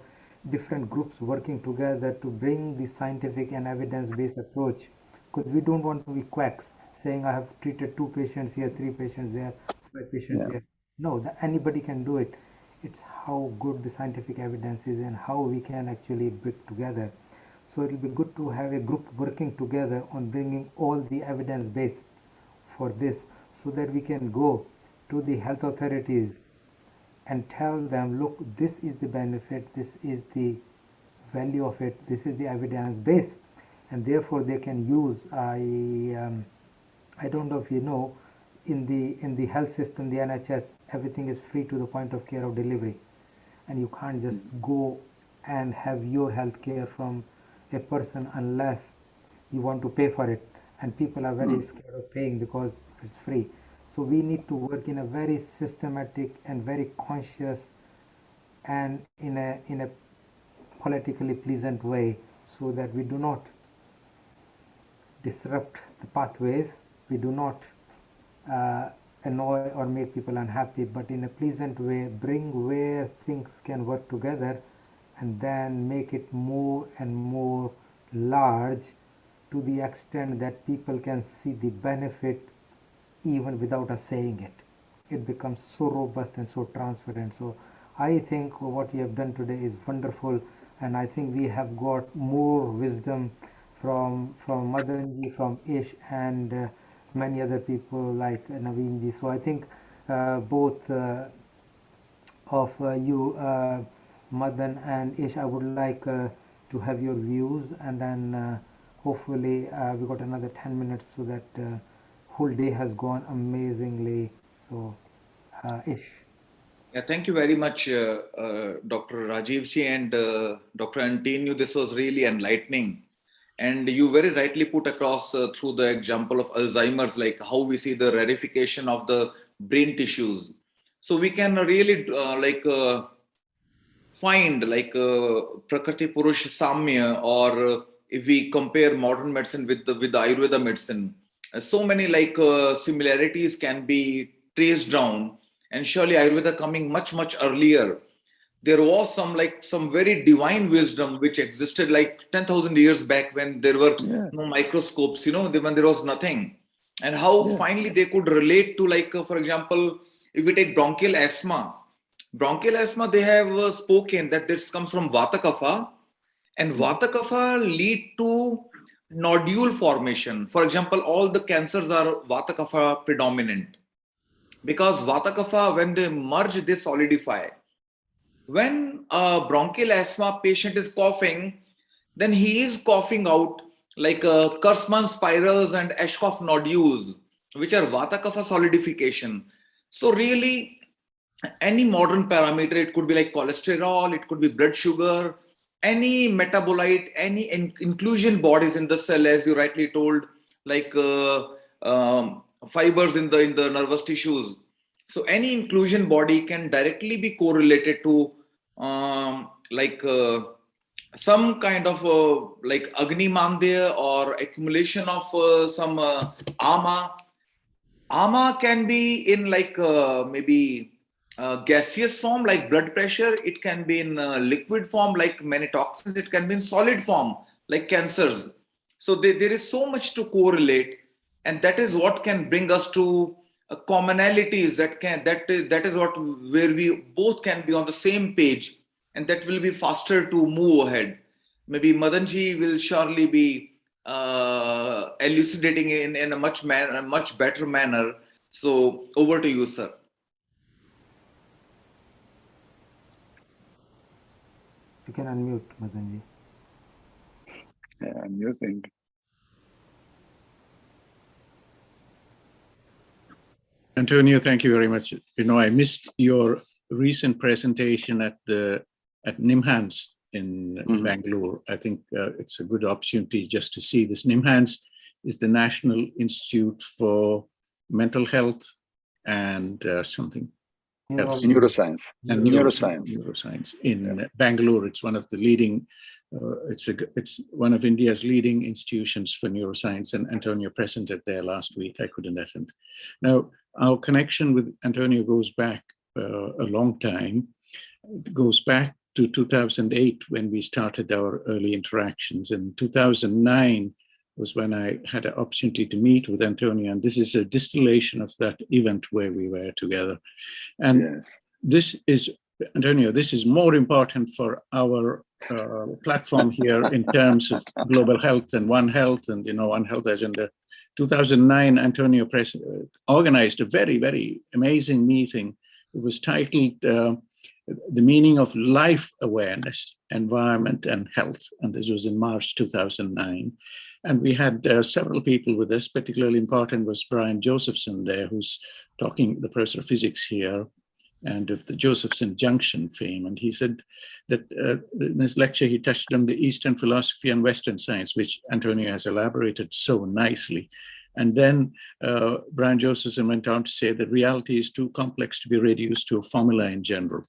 different groups working together to bring the scientific and evidence-based approach, because we don't want to be quacks saying I have treated 2 patients here, 3 patients there, 5 patients there. No, anybody can do it. It's how good the scientific evidence is and how we can actually bring together. So it'll be good to have a group working together on bringing all the evidence base for this, so that we can go to the health authorities and tell them, look, this is the benefit, this is the value of it, this is the evidence base, and therefore they can use. I don't know if you know, in the health system, the NHS, everything is free to the point of care of delivery, and you can't just go and have your health care from a person unless you want to pay for it, and people are very scared of paying because it's free. So we need to work in a very systematic and very conscious and in a politically pleasant way, so that we do not disrupt the pathways, we do not annoy or make people unhappy, but in a pleasant way bring where things can work together, and then make it more and more large, to the extent that people can see the benefit even without us saying it. It becomes so robust and so transparent. So I think what we have done today is wonderful, and I think we have got more wisdom from Madanji, from Ish, and many other people like Naveenji. So I think both of you, Madan and Ish, I would like to have your views, and then hopefully we got another 10 minutes, so that whole day has gone amazingly. So Ish. Yeah, thank you very much, Dr. Rajivji and Dr. Antinu. This was really enlightening. And you very rightly put across through the example of Alzheimer's, like how we see the rarefication of the brain tissues. So we can really find Prakriti Purush Samya, or if we compare modern medicine with the Ayurveda medicine, so many similarities can be traced down. And surely Ayurveda coming much earlier, there was some very divine wisdom which existed 10,000 years back, when there were no microscopes, when there was nothing. and how finally they could relate to, like, for example, if we take bronchial asthma, they have spoken that this comes from Vata Kapha, and Vata Kapha lead to nodule formation. For example, all the cancers are Vata Kapha predominant, because Vata Kapha, when they merge, they solidify. When a bronchial asthma patient is coughing, then he is coughing out like Kurtzman spirals and Ashkoff nodules, which are Vata Kapha solidification. So really, any modern parameter, it could be like cholesterol, it could be blood sugar, any metabolite, any inclusion bodies in the cell, as you rightly told, like fibers in the nervous tissues. So any inclusion body can directly be correlated to some kind of like Agni Mandya or accumulation of some ama. Ama can be in like maybe gaseous form like blood pressure. It can be in liquid form like many toxins. It can be in solid form like cancers. So there is so much to correlate, and that is what can bring us to commonalities that is what where we both can be on the same page, and that will be faster to move ahead. Maybe Madanji will surely be elucidating in a much better manner. So over to you, sir. You can unmute, Madanji. Yeah, I'm muting. Antonio, thank you very much. You know, I missed your recent presentation at NIMHANS in Bangalore. I think it's a good opportunity just to see this. NIMHANS is the National Institute for Mental Health and something else. Neuroscience. And neuroscience in Bangalore. It's one of the leading. It's one of India's leading institutions for neuroscience, and Antonio presented there last week. I couldn't attend. Now, our connection with Antonio goes back a long time. It goes back to 2008 when we started our early interactions. In 2009 was when I had an opportunity to meet with Antonio, and this is a distillation of that event where we were together. And this is, Antonio, this is more important for our platform here in terms of global health and One Health and, One Health agenda. 2009, Antonio organized a very, very amazing meeting. It was titled The Meaning of Life Awareness, Environment and Health. And this was in March 2009. And we had several people with us. Particularly important was Brian Josephson there, who's talking, the professor of physics here, and of the Josephson Junction fame. And he said that in his lecture, he touched on the Eastern philosophy and Western science, which Antonio has elaborated so nicely. And then Brian Josephson went on to say that reality is too complex to be reduced to a formula in general.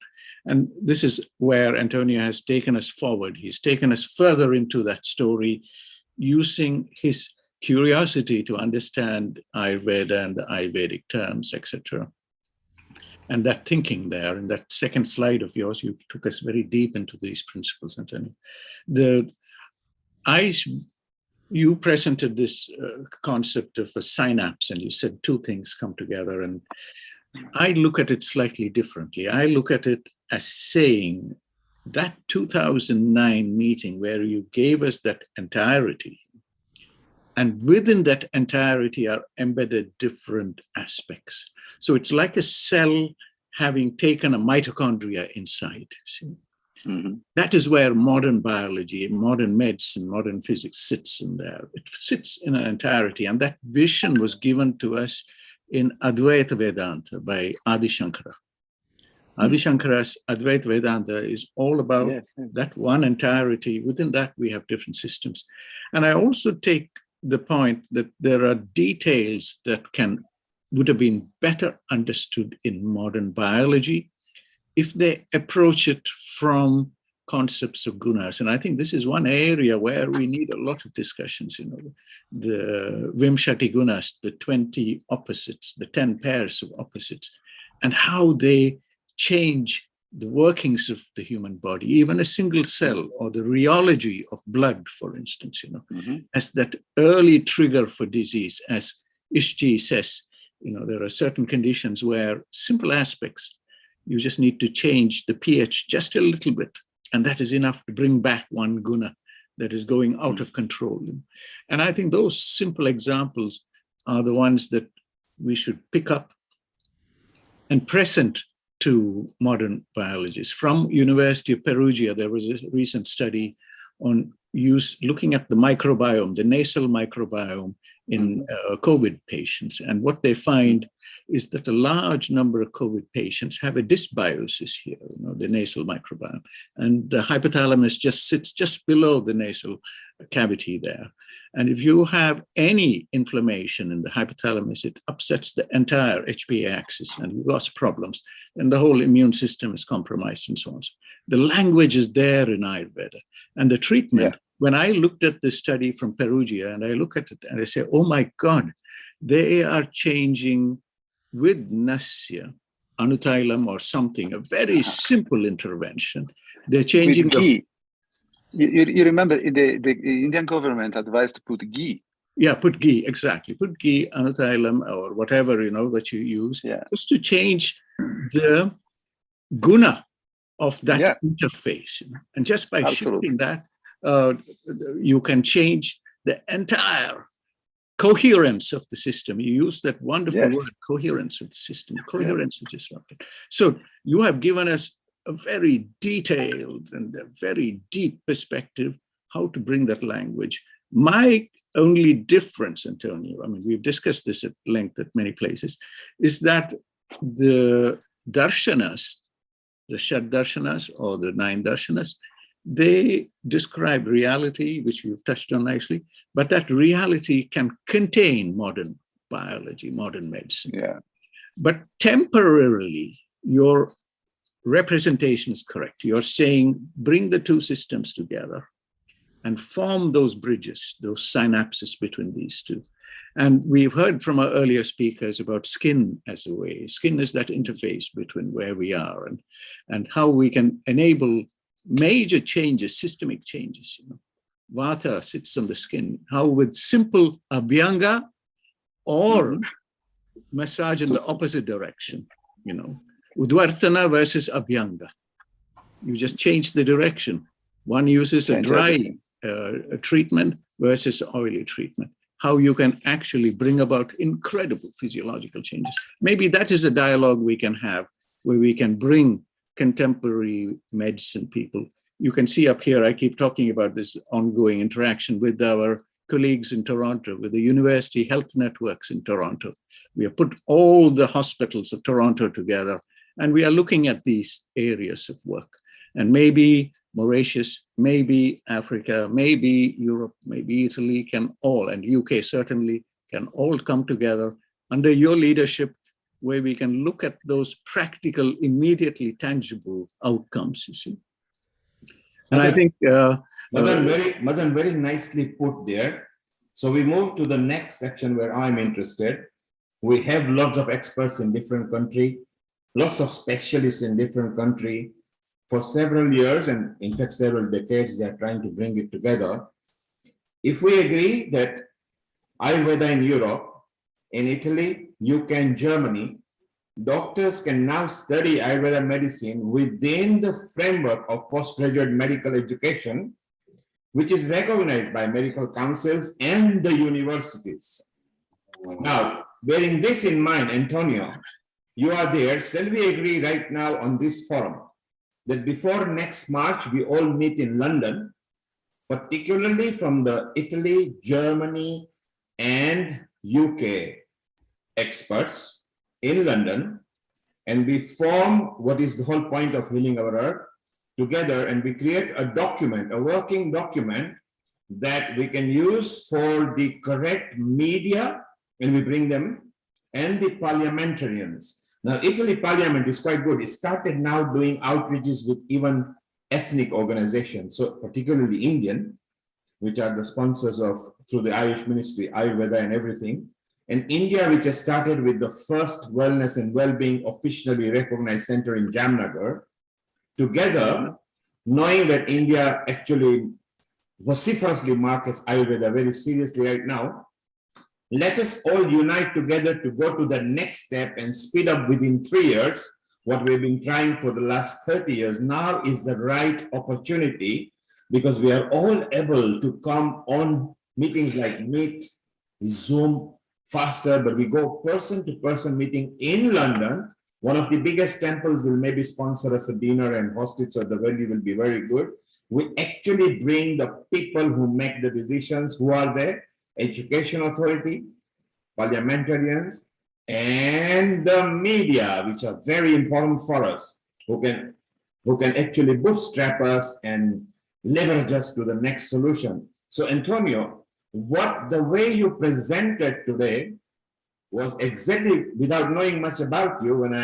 And this is where Antonio has taken us forward. He's taken us further into that story, using his curiosity to understand Ayurveda and the Ayurvedic terms, etc. And that thinking there, in that second slide of yours, you took us very deep into these principles, Antonio. You presented this concept of a synapse, and you said two things come together. And I look at it slightly differently. I look at it as saying that 2009 meeting where you gave us that entirety, and within that entirety are embedded different aspects. So it's like a cell having taken a mitochondria inside. See? That is where modern biology, modern medicine, modern physics sits in there. It sits in an entirety. And that vision was given to us in Advaita Vedanta by Adi Shankara. Adi Shankara's Advaita Vedanta is all about that one entirety. Within that, we have different systems. And I also take the point that there are details that would have been better understood in modern biology if they approach it from concepts of gunas. And I think this is one area where we need a lot of discussions, the Vimshati gunas, the 20 opposites, the 10 pairs of opposites, and how they change the workings of the human body, even a single cell, or the rheology of blood, for instance, as that early trigger for disease, as Ishji says, there are certain conditions where simple aspects, you just need to change the pH just a little bit, and that is enough to bring back one guna that is going out of control. And I think those simple examples are the ones that we should pick up and present to modern biologists. From University of Perugia, there was a recent study on looking at the microbiome, the nasal microbiome in COVID patients. And what they find is that a large number of COVID patients have a dysbiosis here, the nasal microbiome. And the hypothalamus just sits just below the nasal cavity there. And if you have any inflammation in the hypothalamus, it upsets the entire HPA axis and you got problems. And the whole immune system is compromised and so on. So the language is there in Ayurveda. And the treatment, when I looked at this study from Perugia and I look at it and I say, oh my God, they are changing with Nasya, Anutilam or something, a very simple intervention. They're changing with ghee. You remember the Indian government advised to put ghee. Yeah, put ghee, exactly. Put ghee, Anutilam or whatever, that you use, just to change the guna of that interface. And just by shifting that, you can change the entire coherence of the system. You use that wonderful word, coherence of the system. Coherence is disrupted. So you have given us a very detailed and a very deep perspective how to bring that language. My only difference, Antonio, I mean, we've discussed this at length at many places, is that the darshanas, the Shad darshanas or the 9 darshanas, they describe reality, which you've touched on nicely, but that reality can contain modern biology, modern medicine. Yeah. But temporarily, your representation is correct. You're saying, bring the two systems together and form those bridges, those synapses between these two. And we've heard from our earlier speakers about skin as a way. Skin is that interface between where we are and how we can enable major changes, systemic changes. Vata sits on the skin. How with simple abhyanga or massage in the opposite direction, Udvartana versus abhyanga. You just change the direction. One uses a dry treatment versus oily treatment. How you can actually bring about incredible physiological changes. Maybe that is a dialogue we can have where we can bring contemporary medicine people. You can see up here, I keep talking about this ongoing interaction with our colleagues in Toronto, with the University Health Networks in Toronto. We have put all the hospitals of Toronto together, and we are looking at these areas of work. And maybe Mauritius, maybe Africa, maybe Europe, maybe Italy can all, and UK certainly, can all come together under your leadership, where we can look at those practical, immediately tangible outcomes, you see. And I think... Madan, very nicely put there. So we move to the next section where I'm interested. We have lots of experts in different countries, lots of specialists in different countries. For several years, and in fact several decades, they are trying to bring it together. If we agree that Ayurveda in Europe, in Italy, UK and Germany, doctors can now study Ayurveda medicine within the framework of postgraduate medical education, which is recognized by medical councils and the universities. Now, bearing this in mind, Antonio, you are there. Shall we agree right now on this forum that before next March, we all meet in London, particularly from the Italy, Germany, and UK experts in London, and we form what is the whole point of Healing Our Earth together, and we create a document, a working document that we can use for the correct media, and we bring them, and the parliamentarians. Now, Italy Parliament is quite good. It started now doing outreaches with even ethnic organizations, so particularly Indian, which are the sponsors of, through the Ayush Ministry, Ayurveda and everything. And India, which has started with the first wellness and well-being officially recognized center in Jamnagar, together, knowing that India actually vociferously markets Ayurveda very seriously right now, let us all unite together to go to the next step and speed up within 3 years what we've been trying for the last 30 years. Now is the right opportunity because we are all able to come on meetings like Meet, Zoom faster, but we go person-to-person meeting in London. One of the biggest temples will maybe sponsor us a dinner and host it, so the value will be very good. We actually bring the people who make the decisions, who are there, education authority, parliamentarians, and the media, which are very important for us, who can actually bootstrap us and leverage us to the next solution. So Antonio, the way you presented today was exactly, without knowing much about you, when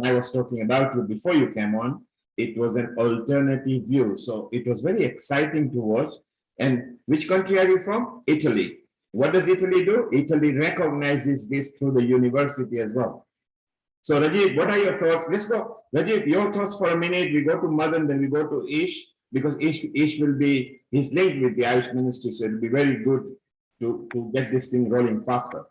I was talking about you before you came on, it was an alternative view. So it was very exciting to watch. And which country are you from? Italy. What does Italy do? Italy recognizes this through the university as well. So Rajiv, what are your thoughts? Let's go. Rajiv, your thoughts for a minute. We go to Madan, then we go to Ish, because Ish will be, he's linked with the Ayush Ministry, so it'll be very good to get this thing rolling faster.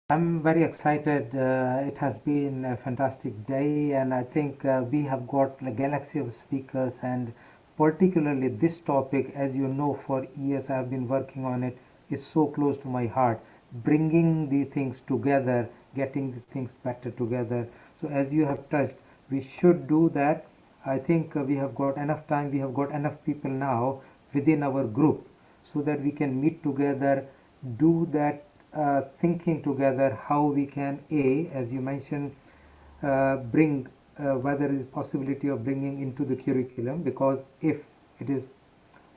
I'm very excited. It has been a fantastic day, and I think we have got a galaxy of speakers, and particularly this topic, as you know, for years I have been working on it, is so close to my heart. Bringing the things together, getting the things better together. So as you have touched, we should do that. I think we have got enough time, we have got enough people now within our group so that we can meet together, do that thinking together how we can, as you mentioned, bring whether there is possibility of bringing into the curriculum, because if it is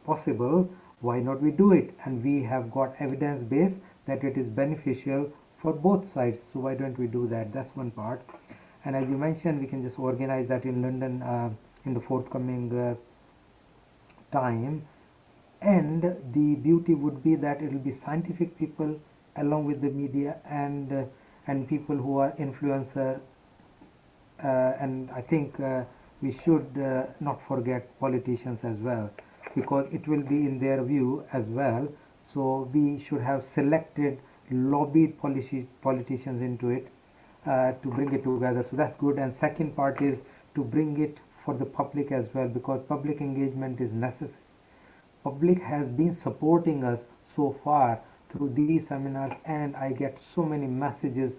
possible, why not we do it? And we have got evidence base that it is beneficial for both sides, so why don't we do that? That's one part. And as you mentioned, we can just organize that in London in the forthcoming time. And the beauty would be that it will be scientific people along with the media and people who are influencer, and I think we should not forget politicians as well, because it will be in their view as well. So we should have selected lobbied politicians into it to bring it together. So that's good. And second part is to bring it for the public as well, because public engagement is necessary. Public has been supporting us so far through these seminars, and I get so many messages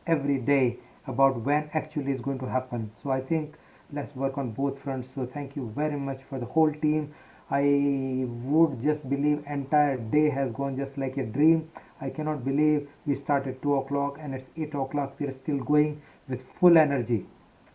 every day about when actually is going to happen. So I think let's work on both fronts. So thank you very much for the whole team. I would just believe entire day has gone just like a dream. I cannot believe we started 2 o'clock and it's 8 o'clock. We are still going with full energy.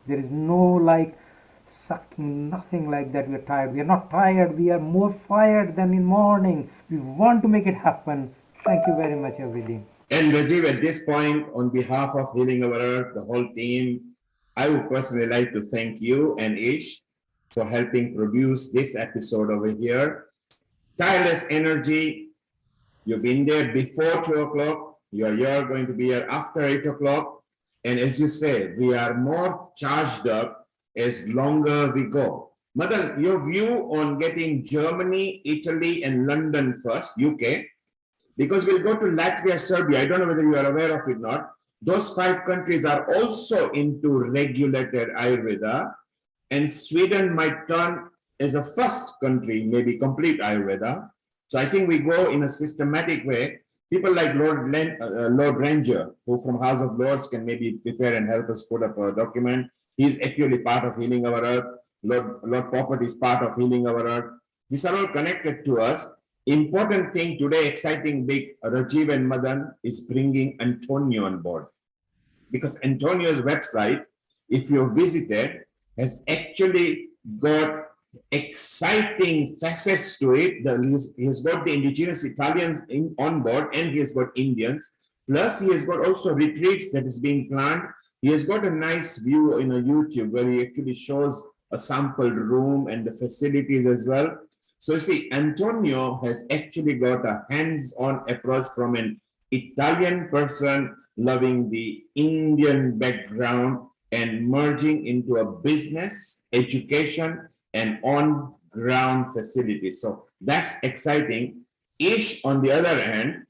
There is no like sucking, nothing like that. We are tired. We are not tired. We are more fired than in morning. We want to make it happen. Thank you very much, everybody. And Rajiv, at this point, on behalf of Healing Our Earth, the whole team, I would personally like to thank you and Ish for helping produce this episode over here. Tireless energy. You've been there before 2 o'clock. You're going to be here after 8 o'clock. And as you say, we are more charged up as longer we go. Madan, your view on getting Germany, Italy, and London first, UK, because we'll go to Latvia, Serbia. I don't know whether you are aware of it or not. Those 5 countries are also into regulated Ayurveda, and Sweden might turn as a first country, maybe complete Ayurveda. So I think we go in a systematic way. People like Lord Ranger, who from House of Lords can maybe prepare and help us put up a document. He's actually part of Healing Our Earth. Lord Poppet is part of Healing Our Earth. These are all connected to us. Important thing today, exciting big, Rajiv and Madan is bringing Antonio on board. Because Antonio's website, if you visited, has actually got exciting facets to it. He has got the indigenous Italians on board, and he has got Indians. Plus, he has got also retreats that is being planned. He has got a nice view in a YouTube where he actually shows a sample room and the facilities as well. So you see, Antonio has actually got a hands-on approach from an Italian person loving the Indian background and merging into a business, education, and on-ground facility. So that's exciting. Ish, on the other hand,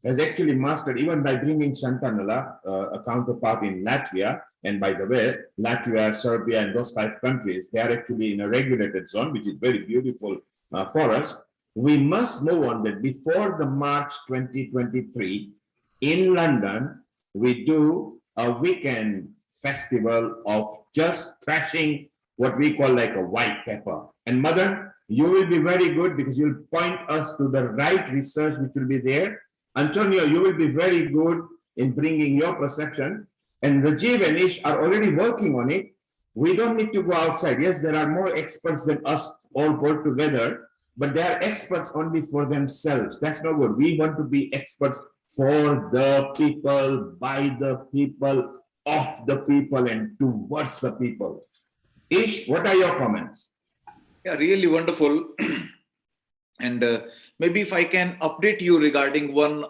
has actually mastered, even by bringing Shantanala, a counterpart in Latvia. And by the way, Latvia, Serbia, and those 5 countries, they are actually in a regulated zone, which is very beautiful for us. We must move on that before the March 2023 in London, we do a weekend festival of just thrashing what we call like a white pepper. And Mother, you will be very good because you'll point us to the right research which will be there. Antonio, you will be very good in bringing your perception. And Rajiv and Ish are already working on it. We don't need to go outside. Yes, there are more experts than us all put together, but they are experts only for themselves. That's not good. We want to be experts for the people, by the people, of the people, and towards the people. Ish, what are your comments? Yeah, really wonderful. And maybe if I can update you regarding one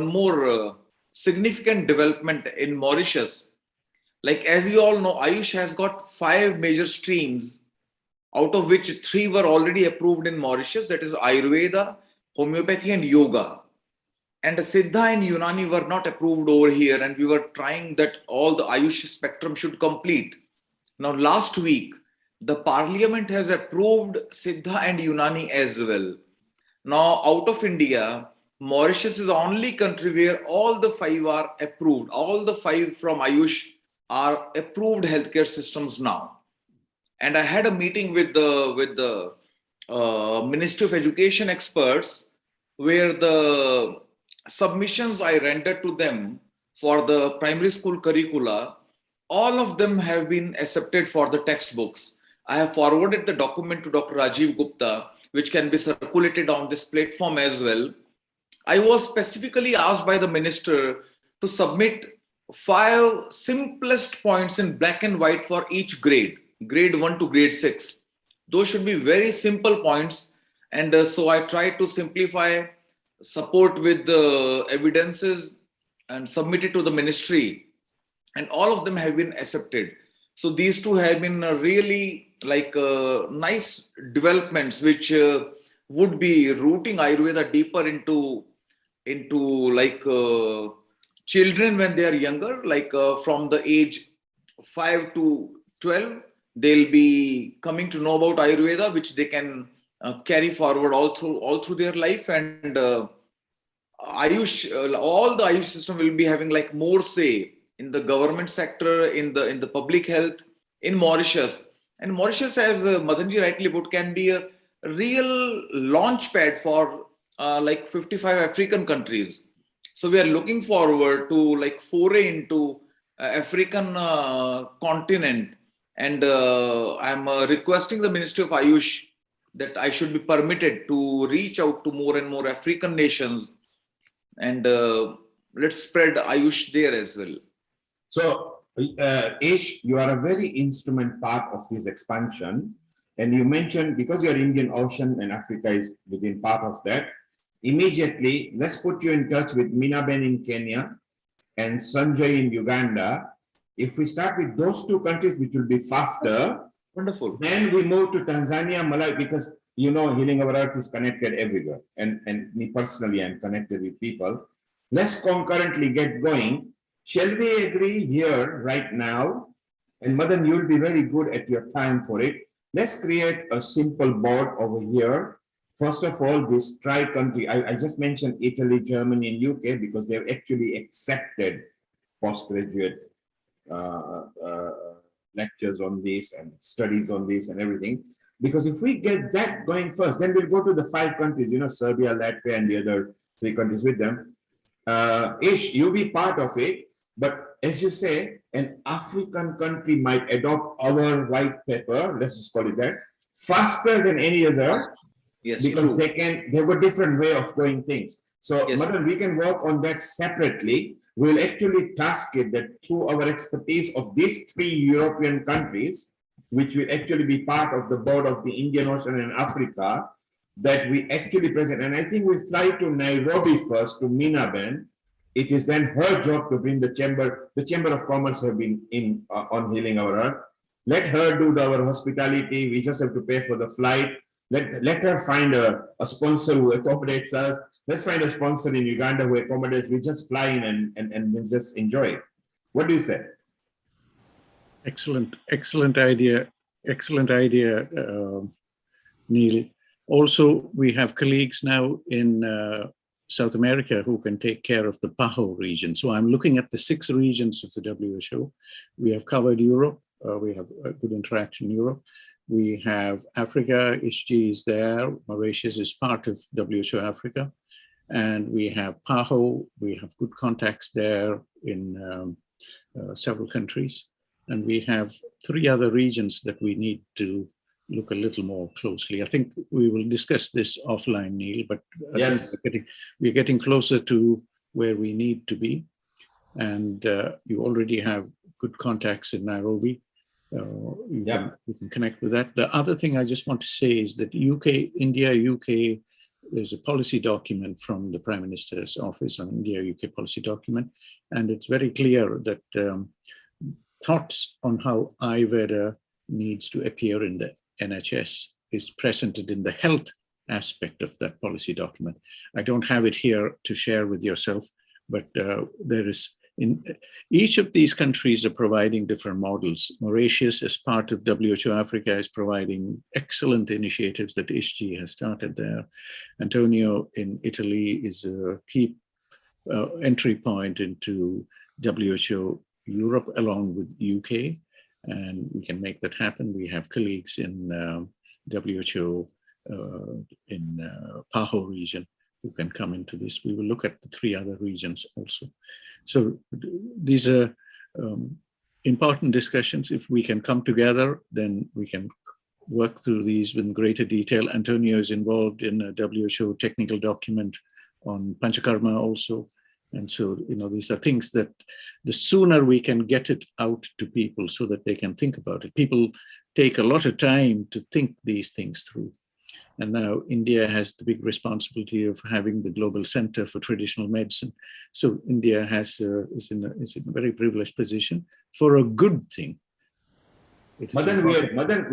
more significant development in Mauritius. Like, as you all know, Ayush has got 5 major streams, out of which 3 were already approved in Mauritius. That is Ayurveda, homeopathy, and yoga. And Siddha and Unani were not approved over here, and we were trying that all the Ayush spectrum should complete. Now, last week, the Parliament has approved Siddha and Unani as well. Now, out of India, Mauritius is the only country where all the 5 are approved. All the 5 from Ayush are approved healthcare systems now. And I had a meeting with the Ministry of Education experts, where the submissions I rendered to them for the primary school curricula, all of them have been accepted for the textbooks. I have forwarded the document to Dr. Rajiv Gupta, which can be circulated on this platform as well. I was specifically asked by the minister to submit 5 simplest points in black and white for each grade 1 to grade 6. Those should be very simple points. And so I tried to simplify, support with the evidences, and submit it to the ministry. And all of them have been accepted. So these 2 have been really nice developments, which would be rooting Ayurveda deeper into children when they are younger, from the age 5 to 12, they'll be coming to know about Ayurveda, which they can carry forward all through their life. And Ayush, all the Ayush system will be having more say in the government sector, in the public health in Mauritius. And Mauritius, as Madanji rightly put, can be a real launch pad for 55 African countries. So we are looking forward to foray into African continent. And I'm requesting the Ministry of Ayush that I should be permitted to reach out to more and more African nations, and let's spread Ayush there as well. So, Ish, you are a very instrument part of this expansion. And you mentioned, because you are Indian Ocean and Africa is within part of that, immediately, let's put you in touch with Minaben in Kenya and Sanjay in Uganda. If we start with those 2 countries, which will be faster. Wonderful. Then we move to Tanzania, Malawi, because Healing Our Earth is connected everywhere. And me personally, I'm connected with people. Let's concurrently get going. Shall we agree here right now? And Madan, you'll be very good at your time for it. Let's create a simple board over here. First of all, this tri-country, I just mentioned Italy, Germany, and UK because they've actually accepted postgraduate lectures on this and studies on this and everything. Because if we get that going first, then we'll go to the 5 countries, Serbia, Latvia, and the other 3 countries with them. Ish, you be part of it. But as you say, an African country might adopt our white paper, let's just call it that, faster than any other. Yes, because true. they have a different way of doing things. So, Yes. Madan, we can work on that separately. We'll actually task it that through our expertise of these 3 European countries, which will actually be part of the board of the Indian Ocean and Africa, that we actually present. And I think we fly to Nairobi first, to Minaben. It is then her job to bring the Chamber of Commerce have been in on Healing Our Earth. Let her do our hospitality. We just have to pay for the flight. Let her find a sponsor who accommodates us. Let's find a sponsor in Uganda who accommodates. We just fly in and we'll just enjoy it. What do you say? Excellent idea. Excellent idea, Neil. Also, we have colleagues now in South America who can take care of the PAHO region. So I'm looking at the 6 regions of the WHO. We have covered Europe. We have a good interaction in Europe. We have Africa, ISHG is there. Mauritius is part of WHO Africa. And we have PAHO. We have good contacts there in several countries. And we have 3 other regions that we need to look a little more closely. I think we will discuss this offline, Neil, but yes, I think we're getting closer to where we need to be. And you already have good contacts in Nairobi. You can connect with that. The other thing I just want to say is that India, UK, there's a policy document from the Prime Minister's office on India-UK policy document. And it's very clear that thoughts on how Ayurveda needs to appear in the NHS is presented in the health aspect of that policy document. I don't have it here to share with yourself, but there is, in each of these countries are providing different models. Mauritius, as part of WHO Africa, is providing excellent initiatives that ISHG has started there. Antonio in Italy is a key entry point into WHO Europe along with UK, and we can make that happen. We have colleagues in WHO in PAHO region who can come into this. We will look at the 3 other regions also. So these are important discussions. If we can come together, then we can work through these in greater detail. Antonio is involved in a WHO technical document on Panchakarma also. And so, these are things that the sooner we can get it out to people so that they can think about it. People take a lot of time to think these things through. And now India has the big responsibility of having the global center for traditional medicine. So India is in a very privileged position for a good thing. Madan,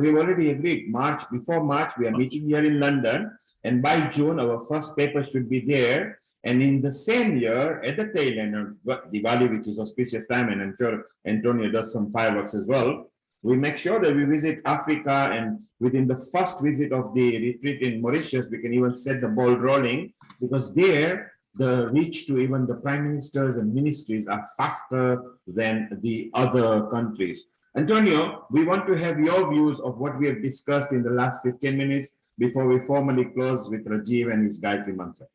we've already agreed. Before March, we are meeting here in London. And by June, our first paper should be there. And in the same year, at the tail end of Diwali, which is auspicious time, and I'm sure Antonio does some fireworks as well, we make sure that we visit Africa, and within the first visit of the retreat in Mauritius, we can even set the ball rolling, because there, the reach to even the prime ministers and ministries are faster than the other countries. Antonio, we want to have your views of what we have discussed in the last 15 minutes before we formally close with Rajiv and his Gayatri Mantra.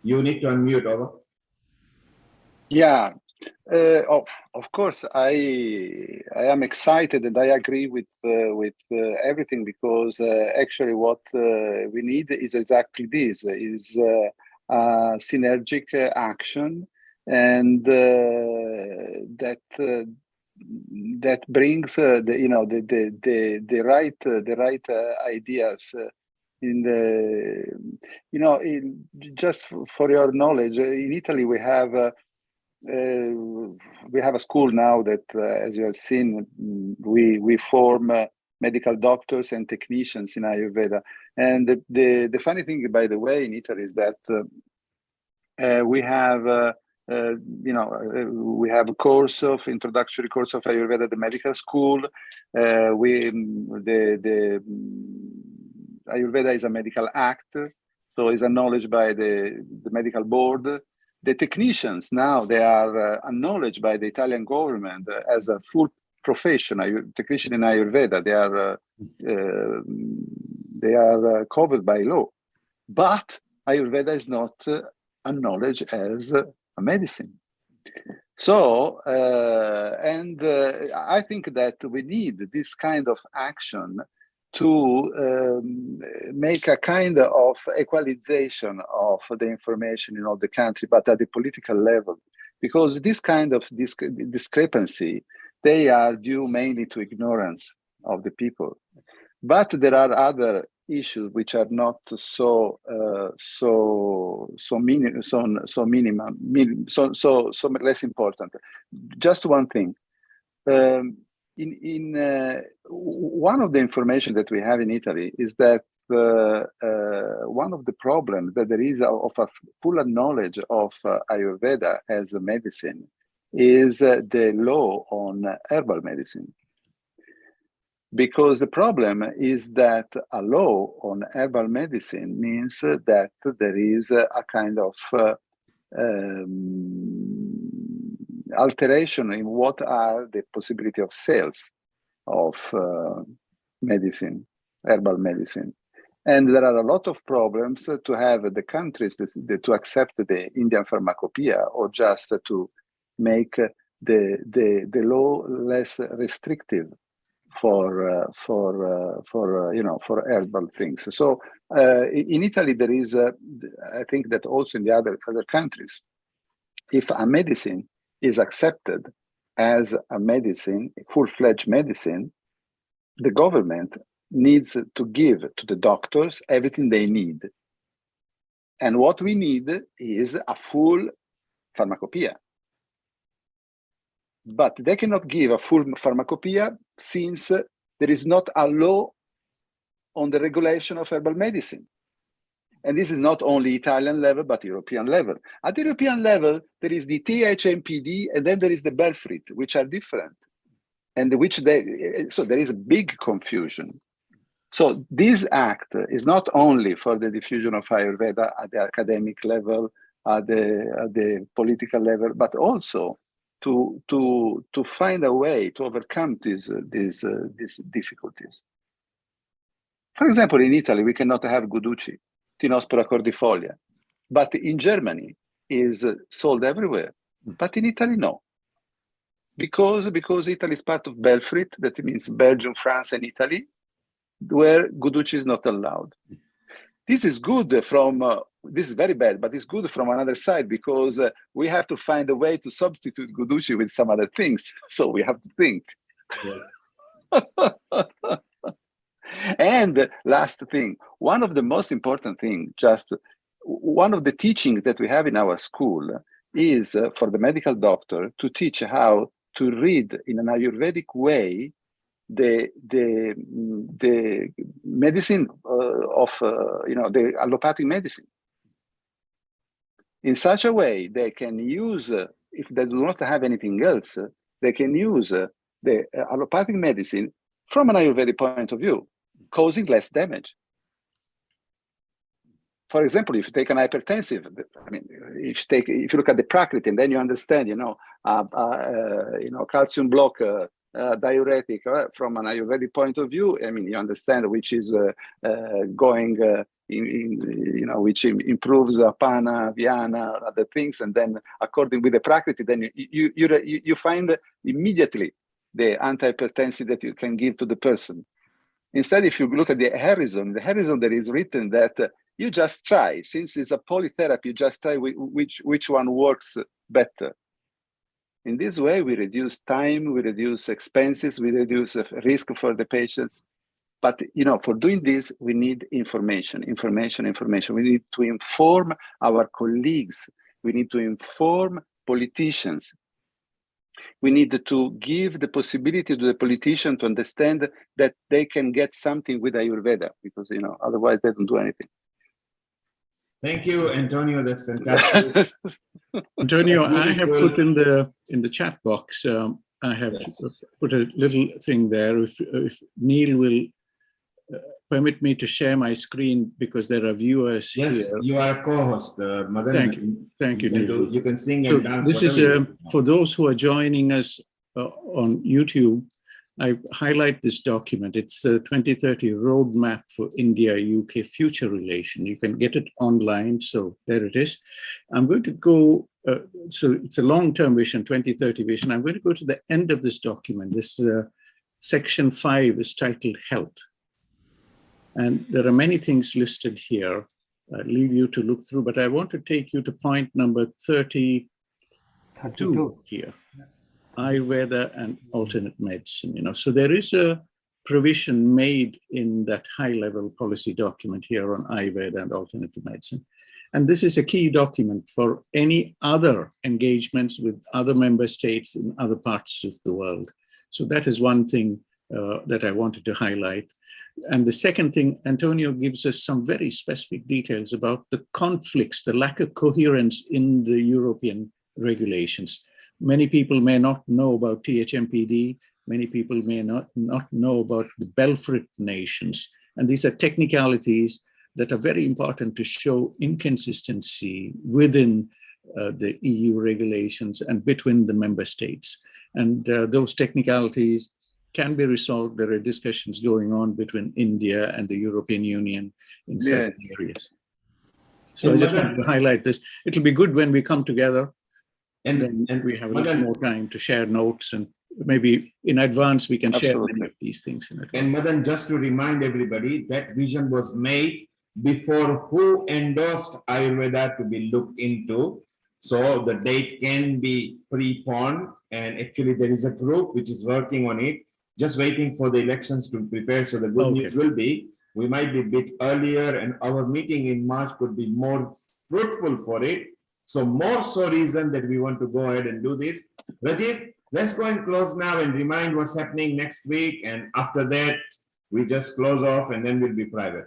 You need to unmute, over. Yeah, of course, I am excited and I agree with everything, because actually what we need is exactly this: is synergic action, and that brings the right ideas. Just for your knowledge, in Italy we have a school now that, as you have seen, we form medical doctors and technicians in Ayurveda. And the funny thing, by the way, in Italy is that we have we have a introductory course of Ayurveda at the medical school. Ayurveda is a medical act, so is acknowledged by the medical board. The technicians now, they are acknowledged by the Italian government as a full profession, technician in Ayurveda. They are covered by law, but Ayurveda is not acknowledged as a medicine. So, I think that we need this kind of action to make a kind of equalization of the information in all the country, but at the political level, because this kind of discrepancy, they are due mainly to ignorance of the people. But there are other issues which are not so less important. Just one thing. In one of the information that we have in Italy is that the problems that there is of a full knowledge of Ayurveda as a medicine is the law on herbal medicine. Because the problem is that a law on herbal medicine means that there is a kind of alteration in what are the possibility of sales of medicine, herbal medicine. And there are a lot of problems to have the countries to accept the Indian pharmacopoeia, or just to make the law less restrictive for herbal things. So in Italy there is, I think that also in the other countries, if a medicine is accepted as a medicine, full-fledged medicine, the government needs to give to the doctors everything they need. And what we need is a full pharmacopoeia. But they cannot give a full pharmacopoeia since there is not a law on the regulation of herbal medicine. And this is not only Italian level, but European level. At the European level, there is the THMPD, and then there is the Belfrit, which are different. And so there is a big confusion. So this act is not only for the diffusion of Ayurveda at the academic level, at the political level, but also to find a way to overcome these difficulties. For example, in Italy, we cannot have Guduci, Tinospora cordifolia, but in Germany is sold everywhere. But in Italy, no. Because Italy is part of Belfrit, that means Belgium, France, and Italy, where Guduci is not allowed. This is good from, this is very bad, but it's good from another side, because we have to find a way to substitute Guduci with some other things. So we have to think. Yeah. And last thing, one of the most important things, just one of the teachings that we have in our school is for the medical doctor to teach how to read in an Ayurvedic way the medicine of the allopathic medicine, in such a way they can use, if they do not have anything else, they can use the allopathic medicine from an Ayurvedic point of view, causing less damage. For example, if you take an hypertensive, I mean, if you look at the Prakriti, and then you understand, calcium block diuretic from an Ayurvedic point of view, I mean, you understand which is going which improves Apana, Vyana, other things, and then according with the Prakriti, then you find immediately the antihypertensive that you can give to the person. Instead, if you look at the Harrison there is written that you just try, since it's a polytherapy, you just try which one works better. In this way, we reduce time, we reduce expenses, we reduce risk for the patients. But for doing this, we need information. We need to inform our colleagues. We need to inform politicians. We need to give the possibility to the politician to understand that they can get something with Ayurveda, because otherwise they don't do anything. Thank you, Antonio. That's fantastic. Antonio, I have put in the chat box. I have put a little thing there. If Neil will permit me to share my screen, because there are viewers here. Yes, you are a co-host, Madan. Thank you, Neil. You can sing and dance. This is for those who are joining us on YouTube. I highlight this document. It's a 2030 roadmap for India-UK future relation. You can get it online, so there it is. I'm going to go, so it's a long-term vision, 2030 vision. I'm going to go to the end of this document. This section 5 is titled Health. And there are many things listed here. I'll leave you to look through, but I want to take you to point number 32 here. Ayurveda and alternate medicine. So there is a provision made in that high-level policy document here on Ayurveda and alternative medicine. And this is a key document for any other engagements with other member states in other parts of the world. So that is one thing that I wanted to highlight. And the second thing, Antonio gives us some very specific details about the conflicts, the lack of coherence in the European regulations. Many people may not know about THMPD. Many people may not know about the Belfort nations. And these are technicalities that are very important to show inconsistency within the EU regulations and between the member states. And those technicalities can be resolved. There are discussions going on between India and the European Union in certain areas. So I just wanted to highlight this. It'll be good when we come together and then we have a little more time to share notes, and maybe in advance we can share many of these things in advance. And Madan, just to remind everybody, that vision was made before who endorsed Ayurveda to be looked into. So the date can be preponed, and actually there is a group which is working on it, just waiting for the elections to prepare. So the good news will be, we might be a bit earlier, and our meeting in March could be more fruitful for it. So more so reason that we want to go ahead and do this. Rajiv, let's go and close now and remind what's happening next week. And after that, we just close off and then we'll be private.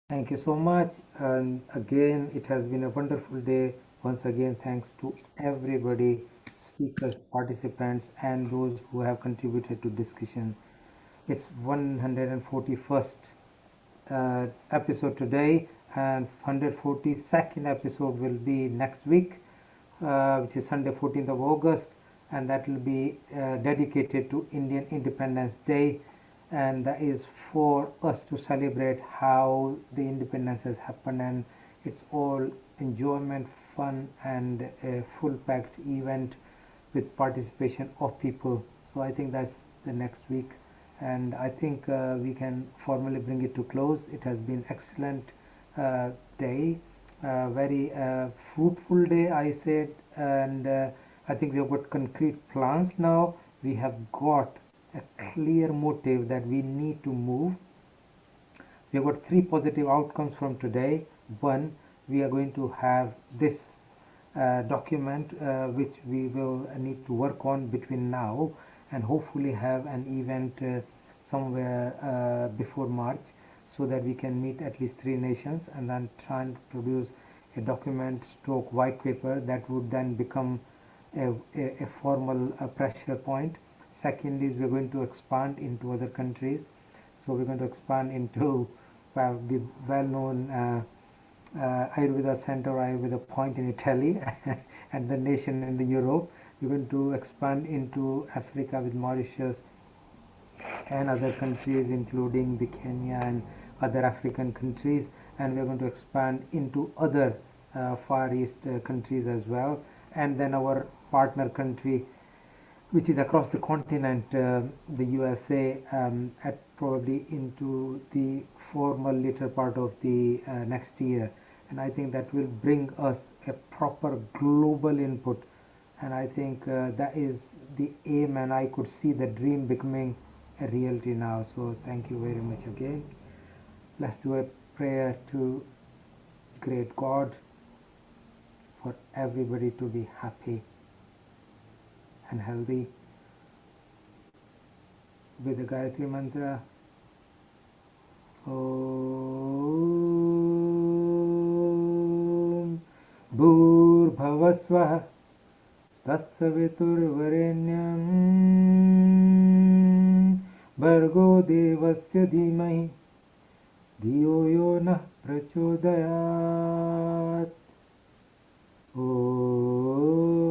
Thank you so much. And again, it has been a wonderful day. Once again, thanks to everybody, speakers, participants, and those who have contributed to discussion. It's 141st episode today, and 142nd episode will be next week, which is Sunday 14th of August, and that will be dedicated to Indian Independence Day, and that is for us to celebrate how the independence has happened, and it's all enjoyment, fun, and a full-packed event with participation of people. So I think that's the next week, and I think we can formally bring it to close. It has been excellent day, very fruitful day, I said, and I think we have got concrete plans now. We have got a clear motive that we need to move. We have got 3 positive outcomes from today. One, we are going to have this document which we will need to work on between now and hopefully have an event somewhere before March, so that we can meet at least 3 nations and then try and produce a document stroke white paper that would then become a formal pressure point. Second is we're going to expand into other countries. So we're going to expand into the well-known Ayurveda Center, Ayurveda Point in Italy and the nation in the Europe. We're going to expand into Africa with Mauritius and other countries, including the Kenya and other African countries, and we're going to expand into other Far East countries as well, and then our partner country, which is across the continent, the USA, at probably into the formal later part of the next year. And I think that will bring us a proper global input, and I think that is the aim, and I could see the dream becoming a reality now. So thank you very much again. Let's do a prayer to great God for everybody to be happy and healthy with the Gayatri Mantra. Om Bhur-bhavasvaha Tatsaviturvarenyam Bhargo Devasya Dhimahi Dhiyo Yo Nah Prachodayat. Om